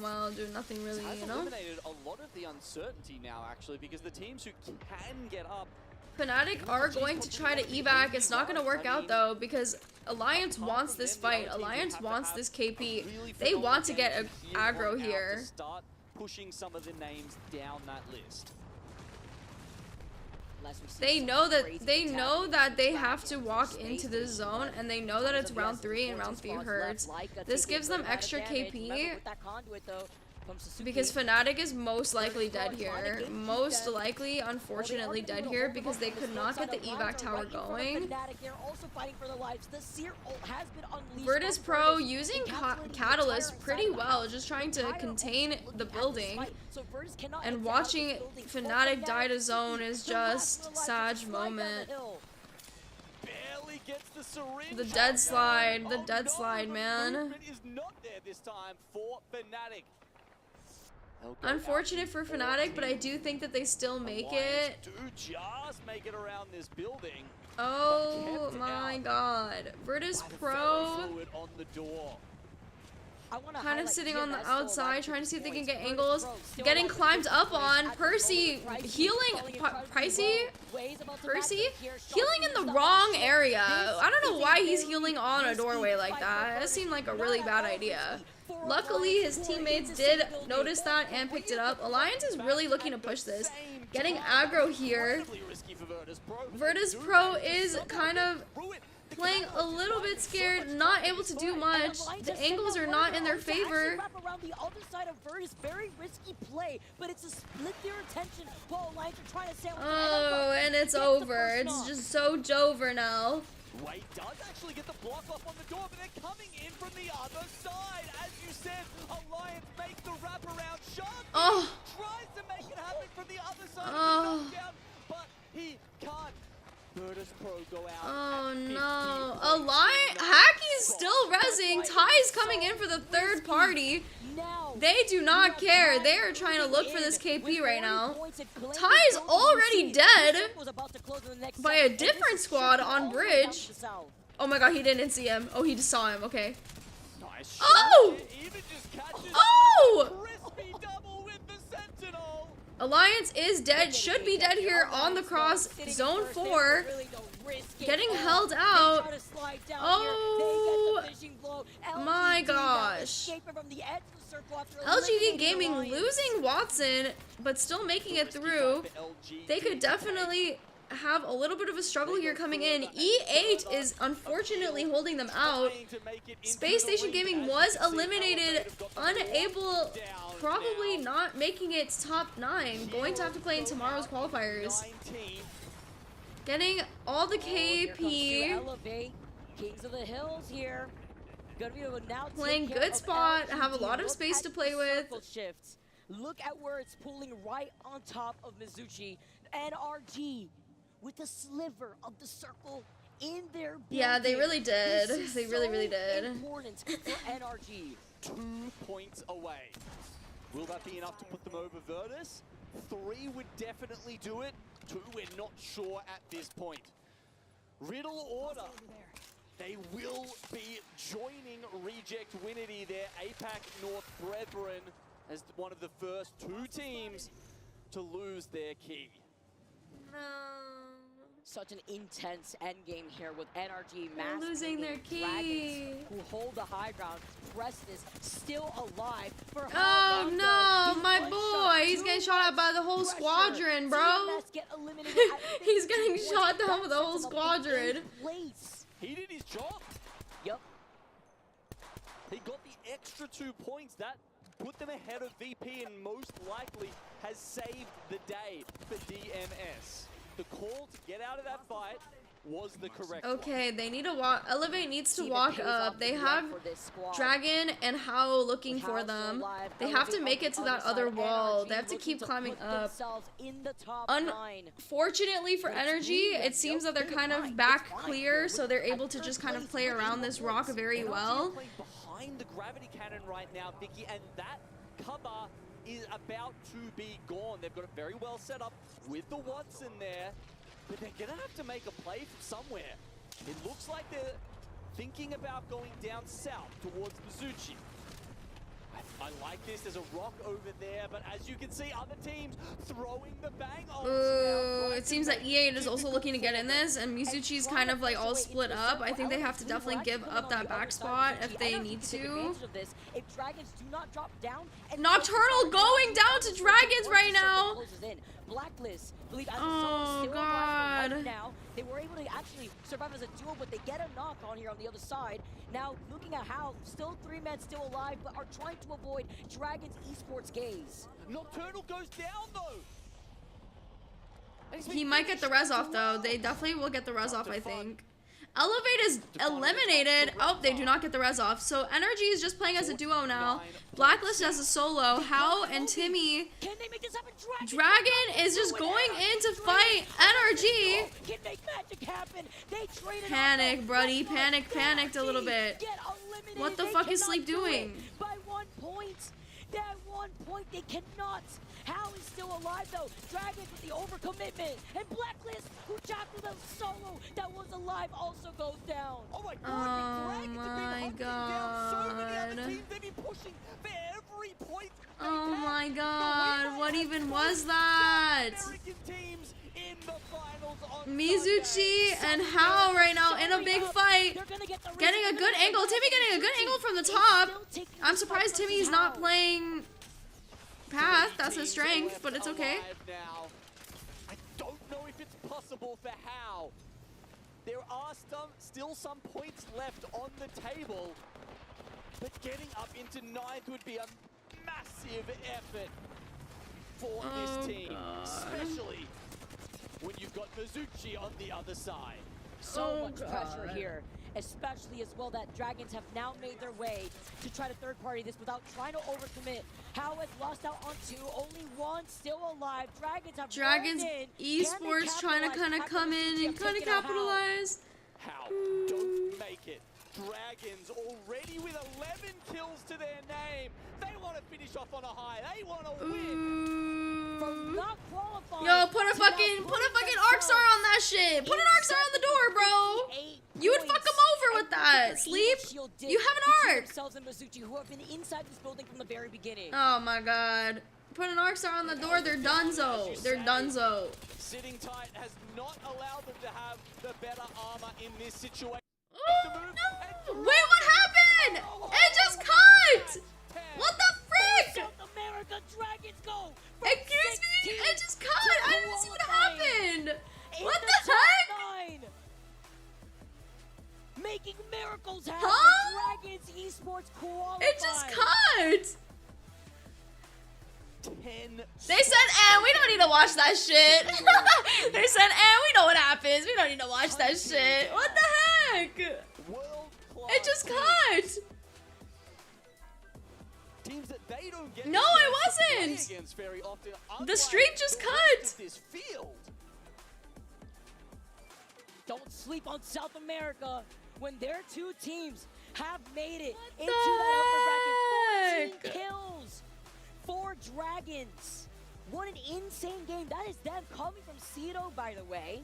well, doing nothing really, It has you know? eliminated a lot of the uncertainty now, actually, because the teams who can get up. Fnatic are going to try to evac. It's not going to work out though, because Alliance wants this fight. Alliance wants this KP. They want to get a aggro here. Start pushing some of the names down that list. They know that they have to walk into this zone, and they know that it's round 3 and round 3 hurts. This gives them extra KP because Fnatic is most likely dead here. Most likely, unfortunately, dead here because they could not get the evac tower going. Virtus Pro using Catalyst pretty well, just trying to contain the building. And watching Fnatic die to zone is just sad moment. The dead slide, man. Is not there this time for Fnatic. Unfortunate for Fnatic, but I do think that they still make it. Do just make it around this building. Oh my god. Virtus Pro on the door. kind of sitting on the outside, trying to see if they can get angles. Getting climbed up on. Percy healing. Percy healing in the wrong area. I don't know why he's healing on a doorway like that. That seemed like a really bad idea. Luckily, his teammates did notice that and picked it up. Alliance is really looking to push this. Getting aggro here. Virtus Pro is kind of playing a little bit scared, not able to do much. The angles are not in their favor. Around the other side of Virtus, very risky play, but it's a split their attention while Alliance are trying to sail. Oh, and it's over. It's just so Jover now. Wade does actually get the block off on the door, but they're coming in from the other side. As you said, Alliance makes the wraparound shot. Oh. Tries to make it happen from the other side Oh. of the knockdown, but he can't. Virtus Pro go out. Oh no. Alliance Hacky's still rezzing. Ty's coming in for the third party. They do not care. They are trying to look for this KP right now. Ty's already dead by a different squad on bridge. Oh my god, he didn't see him. Oh, he just saw him. Okay. Nice. Oh! Even just catches Crispy double with the Sentinel. Alliance is dead, should be dead here on the cross. Zone 4. Getting held out. Oh my gosh. LGD Gaming losing Watson, but still making it through. They could definitely have a little bit of a struggle here coming in. E8 is unfortunately holding them out. Space Station Gaming was eliminated, unable, probably not making it top 9. Going to have to play in tomorrow's qualifiers. Getting all the KP. Kings of the Hills here. Gonna be able to now playing good spot, have a lot of space to play with. Shifts. Look at where it's pulling right on top of Mizuchi. NRG with a sliver of the circle in their building. Yeah, they really did. They really did. Important for NRG. 2 points away. Will that be enough to put them over Virtus? 3 would definitely do it. 2, we're not sure at this point. Riddle Order. They will be joining Reject Winity, their APAC North brethren, as one of the first 2 teams to lose their key. No. Such an intense endgame here with NRG losing their key. Dragons who hold the high ground. Preston is still alive. For oh no, my boy! He's getting shot at by the whole squadron, bro. He's getting shot down with the whole squadron. He did his job. Yep. He got the extra 2 points. That put them ahead of VP and most likely has saved the day for DMS. The call to get out of that fight was the correct Okay, they need to walk. Elevate needs to walk up. They have Dragon and How looking for them. They have to make it to that other wall. They have to keep climbing up. Unfortunately for Energy, it seems that they're kind of back clear, so they're able to just kind of play around this rock very well. Behind the gravity cannon right now, Vicky, and that cover is about to be gone. They've got it very well set up with the Watson there, but they're gonna have to make a play from somewhere. It looks like they're thinking about going down south towards Mizuchi. I like this. There's a rock over there, but as you can see, other teams throwing the bang on. Ooh, it seems that E8 is also looking to get in this, and Mizuchi's kind of like all split up. I think they have to definitely give up that back spot if they need to. Nocturnal going down to Dragons right now. Blacklist, believe as oh god. Right now, they were able to actually survive as a duo, but they get a knock on here on the other side. Now, looking at how still 3 men still alive, but are trying to avoid Dragon's esports gaze. Nocturnal goes down though. He might get the res off though. They definitely will get the res off, I think. Elevate is eliminated. Oh, they do not get the res off. So Energy is just playing as a duo now. Blacklist as a solo. How and Timmy. Dragon is just going in to fight Energy. Panic, buddy. Panicked a little bit. What the fuck is Sleep doing? By 1 point. That 1 point they cannot. Hal is still alive though. Dragon with the overcommitment. And Blacklist, who tackled a solo that was alive, also goes down. Oh my god, oh my god. So many other teams, they've been pushing for every point. Oh my god, what even was that? Mizuchi and Hao right now in a big fight. Getting a good angle. Timmy getting a good angle from the top. I'm surprised Timmy's not playing Path. That's his strength, but it's okay. I don't know if it's possible for Hao. There are still some points left on the table, but getting up into 9th would be a massive effort for this team, especially when you've got Mizuchi on the other side. So much pressure here, especially as well that Dragons have now made their way to try to third party this without trying to overcommit. How has lost out on 2, only 1 still alive. Dragons esports trying to kind of come in and kind of capitalize. How don't make it. Dragons already with 11 kills to their name. They want to finish off on a high. They want to win. From not qualifying. Yo, put a fucking arc star on that shit. Put an arc star on the door, bro. You would fuck him over with that. Sleep? You have an arc! Themselves and Mizuchi, who have been inside this building from the very beginning. Oh my god. Put an arc star on the door, they're donezo. They're donezo. Sitting tight has not allowed them to have the better armor in this situation. Oh, no. Wait, what happened? It just cut! What the frick? South America Dragons go! Excuse me? It just cut! I didn't see what happened! What the heck? Making miracles happen! Huh? Dragons Esports qualified! It just cut! 10 They said, we don't need to watch that shit. They said, we know what happens. We don't need to watch that shit. What the heck? It just cut. Teams that they don't get No, it wasn't. very often, The stream just cut. This field. Don't sleep on South America when their two teams have made it into that upper bracket. 14 kills for Dragons. What an insane game. That is them coming from Cedo, by the way.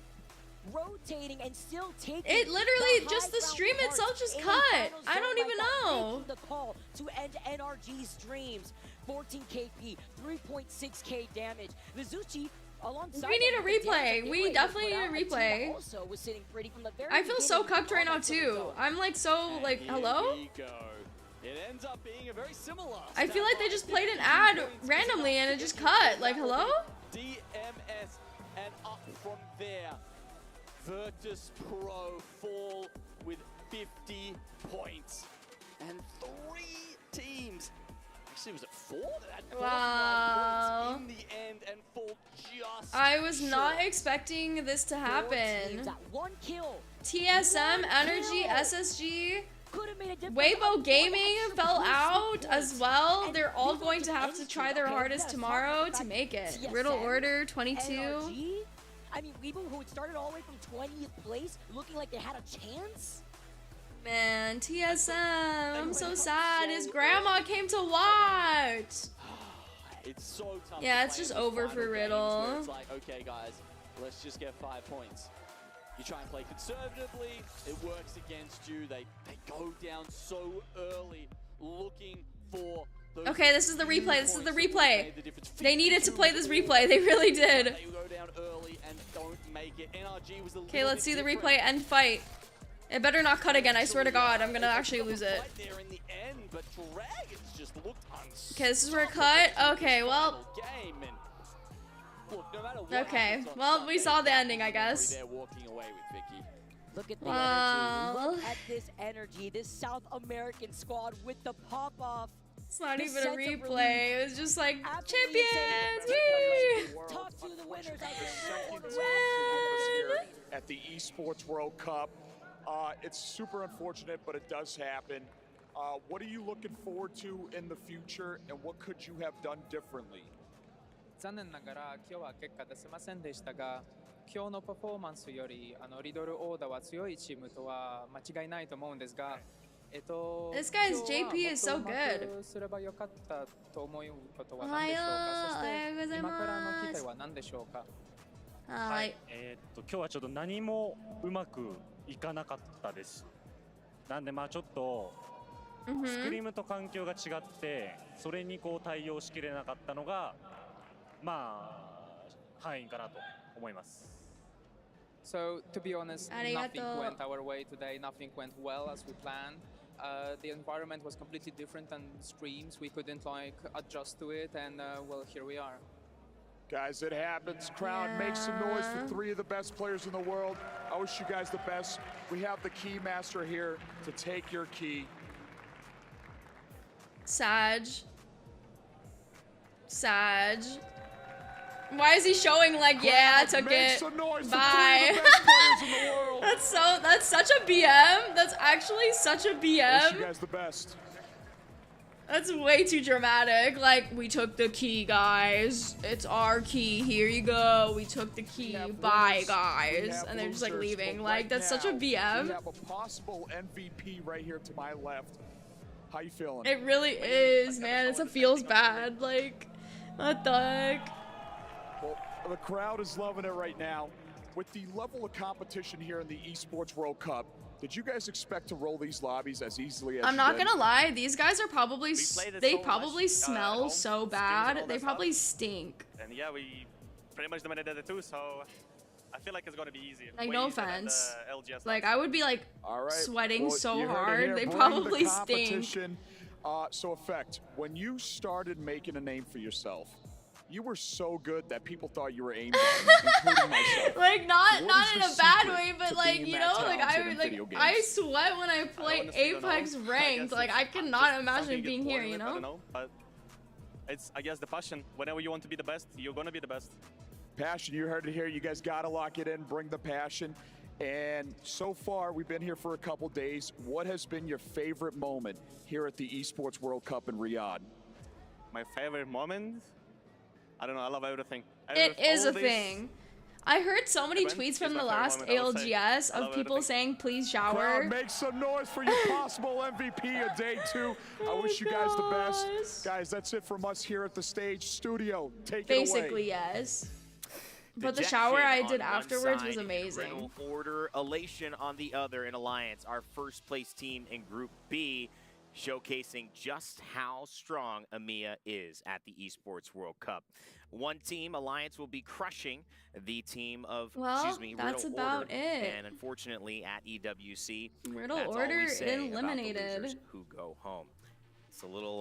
Rotating and still taking It literally, just the stream itself just cut. I don't even know. The call to end NRG's streams. 14 KP, 3.6k damage. Mizuchi alongside. We need a replay. We definitely need a replay. Also was sitting pretty from the very I feel so cucked right now too. I'm like so like, hello? It ends up being a very similar. I feel like they just played an ad randomly and it just cut. Like, hello? DMS and up from there. Virtus Pro fall with 50 points. And 3 teams. Actually, was it 4 that had 49 points in the end and fall just I was not expecting this to happen. One kill. TSM, Energy, SSG, Weibo Gaming fell out as well. They're all going to have to try their hardest tomorrow to make it. Riddle Order 22. I mean, Weibo, who had started all the way from 20th place, looking like they had a chance. Man, TSM, I'm so sad. His grandma came to watch. It's so tough. Yeah, it's just over for Riddle. It's like, okay, guys, let's just get 5 points. You try and play conservatively, it works against you. They go down so early, looking for those. Okay, this is the replay. This is the replay. They needed to play this replay. They really did. They go down early and don't make it. NRG was a Okay, let's see the replay. End fight. It better not cut again. I swear to God, I'm gonna actually lose it. Okay, this is where it cut. Okay, well. Okay, well, we saw the ending, I guess. Look at the energy. Look at this energy. This South American squad with the pop-off. It's not even a replay. It was just like, champions! Whee! Talk to the winners. At the Esports World Cup. It's super unfortunate, but it does happen. What are you looking forward to in the future, and what could you have done differently? 残念ながら今日は結果出せませんでしたが、今日のパフォーマンスよりリドルオーダーは強いチームとは間違いないと思うんですが、This guy's JP is so good. すればよかったと思うことは何でしょうか。そして今からの期待は何でしょうか。はい。今日はちょっと何もうまくいかなかったです。なんでちょっとスクリームと環境が違って、それに対応しきれなかったのが敗因かなと思います。So to be honest, nothing went our way today. Nothing went well as we planned. The environment was completely different than streams. We couldn't adjust to it, and well, here we are. Guys, it happens. Crowd makes some noise for 3 of the best players in the world. I wish you guys the best. We have the key master here to take your key. Sag. Why is he showing like, yeah, I took it. Bye. That's such a BM. That's actually such a BM. Wish you guys the best. That's way too dramatic. Like, we took the key, guys. It's our key. Here you go. We took the key. Bye, guys. And they're just like leaving. Like, that's such a BM. We have a possible MVP right here to my left. How you feeling? It really is, man. It feels bad. Like, what the heck? Well, the crowd is loving it right now. With the level of competition here in the Esports World Cup, Did you guys expect to roll these lobbies as easily as I'm you not did? gonna lie, these guys are probably they probably smell so bad. They probably stink. And yeah, we pretty much dominated it too, so I feel like it's gonna be easy. Like, Way no easier than offense. the LGS Like, lobs. I would be like All right. sweating Well, so you heard it hard. here. They Bring probably the stink. competition. So, Effect, when you started making a name for yourself, you were so good that people thought you were aimbot, including myself. Like, not What is in the a bad secret way, but to like, being you that know, like talented I in like video I games? sweat when I play honestly don't know. Apex I ranked. guess Like, I it's cannot just imagine something you being get here, born you with, I don't know? But it's, I guess, the passion. Whenever you want to be the best, you're gonna be the best. Passion, you heard it here. You guys got to lock it in, bring the passion. And so far, we've been here for a couple days. What has been your favorite moment here at the Esports World Cup in Riyadh? My favorite moment? I don't know, I love everything. It is All a this thing. I heard so many event tweets is from my the favorite last moment, I would say. ALGS I of love people everything. saying, please shower. Crowd, make some noise for your possible MVP of day 2. I wish you guys the best. Guys, that's it from us here at the stage studio. Take it away. Basically, yes. But the shower I Dejection did on one afterwards was side, amazing. Riddle Order, Elation on the other in Alliance, our first place team in Group B, showcasing just how strong EMEA is at the Esports World Cup. One team, Alliance, will be crushing the team of, Well, Riddle that's about Order, it. and unfortunately at EWC, Riddle that's all Order we say about the eliminated. losers who go home. It's a little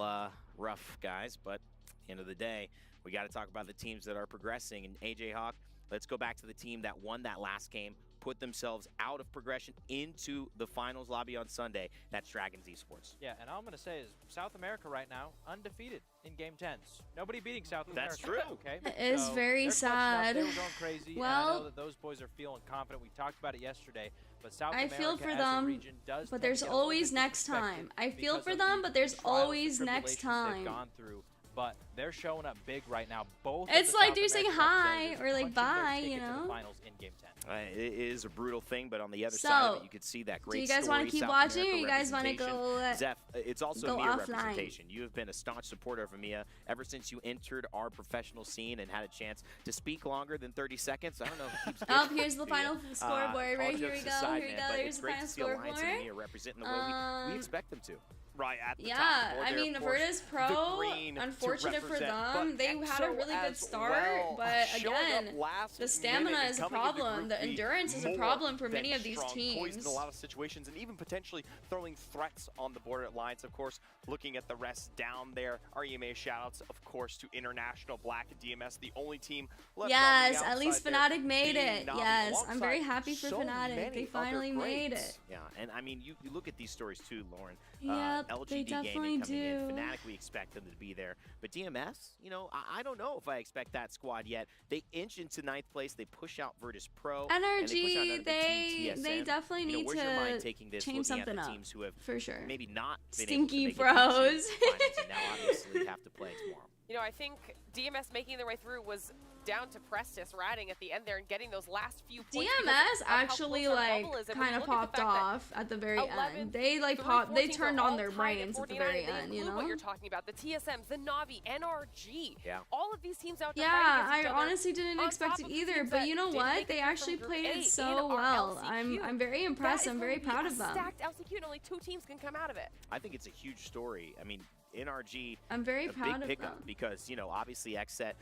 rough, guys, but at the end of the day, we got to talk about the teams that are progressing. And AJ Hawk, let's go back to the team that won that last game, put themselves out of progression into the finals lobby on Sunday. That's Dragons Esports. Yeah, and all I'm going to say is South America right now, undefeated in Game 10s. Nobody beating South America. That's true. Okay. That is So very they're clutching up. sad. They were going crazy. And I know that those boys are feeling confident. We talked about it yesterday. But South I America feel for as a them, region does but tend to there's get a little always bit next disrespected time. I feel because for of them, the but there's trials and always next tribulations they've time. gone through. But they're showing up big right now. Both of It's the like South they're saying American hi representatives or like punching their bye, ticket you to the know? finals in Game 10. It is a brutal thing, but on the other side of it, you could see that great Do you guys want to keep South watching, or America you guys want to representation. go? Zeph, it's also go EMEA offline? representation. You have been a staunch supporter of EMEA ever since you entered our professional scene and had a chance to speak longer than 30 seconds. I don't know if it keeps Oh, getting here's the to you. final scoreboard. Right, all here we jokes go. aside, Here we man, go. but There's it's the great final to see Alliance and scoreboard. EMEA representing the way we expect them to. Right at the Yeah, top of the board I there, mean, of course, Virtus the Pro, green to unfortunate for represent, them. but They had a EXO really good as start, well, but showing up again, last the stamina minute and is a coming into problem. Group The B endurance is a more problem for many than of these strong, poised teams. in a lot of situations, and even potentially throwing threats on the board at Alliance. Of course, looking at the rest down there, REMA shoutouts, of course, to International Black DMS, the only team left Yes, on the at least outside there, Fnatic made being it. Navi, Yes, I'm very alongside happy for so Fnatic. many They other finally made greats. it. Yeah, and I mean, you look at these stories too, Lauren. Yep, LGD they definitely Gaming coming in. do. Fnatic, we expect them to be there. But DMS, you know, I don't know if I expect that squad yet. They inch into 9th place. They push out Virtus Pro. and they push out NRG, another team, TSM. they definitely You know, need where's your mind to taking this, change looking at something the up. teams who have for sure. maybe not been Stinky able to make it into Bros. the finals and now obviously have to play tomorrow. You know, I think DMS making their way through was down to Prestis ratting at the end there and getting those last few points. DMS actually like kind of popped off at the very end. They like popped. They turned on their brains at the very end. You know. What you're talking about, the TSMs, the Navi, NRG. Yeah. All of these teams out there. Yeah, I honestly didn't expect it either. But you know what? They actually played it so well. I'm very impressed. I'm very proud of them. Stacked LCQ, and only 2 teams can come out of it. I think it's a huge story. I mean, NRG, I'm very a proud big of pickup them. because, you know, obviously XSET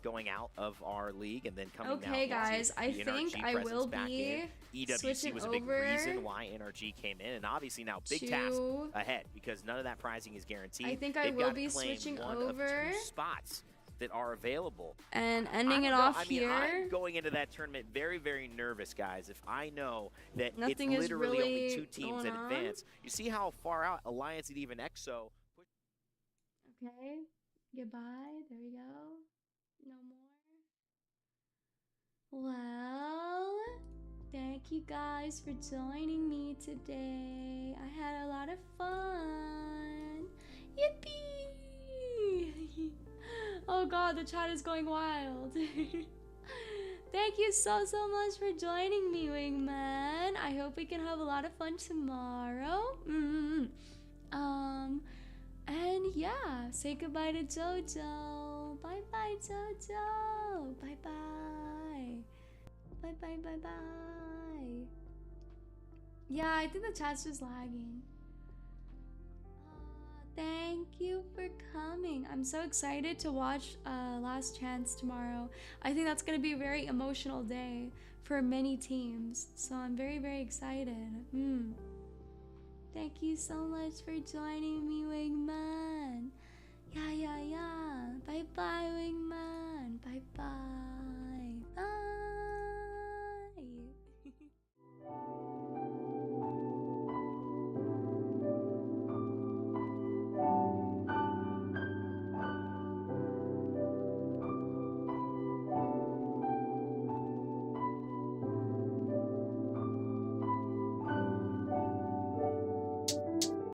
going out of our league and then coming down. Okay, guys, I the think NRG I will presence back be in. EWC switching was a big over reason why NRG came in, and obviously now big task to- ahead because none of that prizing is guaranteed. I think I They've will got be to claim switching one over. of 2 spots that are available. And I ending don't it know. off I mean, here. I'm going into that tournament very, very nervous, guys. If I know that Nothing it's is literally only really 2 teams going in on. advance. You see how far out Alliance and even EXO. Okay. Goodbye. There we go. No more. Well, thank you guys for joining me today. I had a lot of fun. Yippee! Oh god, the chat is going wild. Thank you so much for joining me, Wingman. I hope we can have a lot of fun tomorrow. And yeah, say goodbye to Jojo. Bye bye, Jojo. Bye bye. Bye bye, bye bye. Yeah, I think the chat's just lagging. Thank you for coming. I'm so excited to watch Last Chance tomorrow. I think that's going to be a very emotional day for many teams. So I'm very, very excited. Thank you so much for joining me, Wigman. Yeah. Bye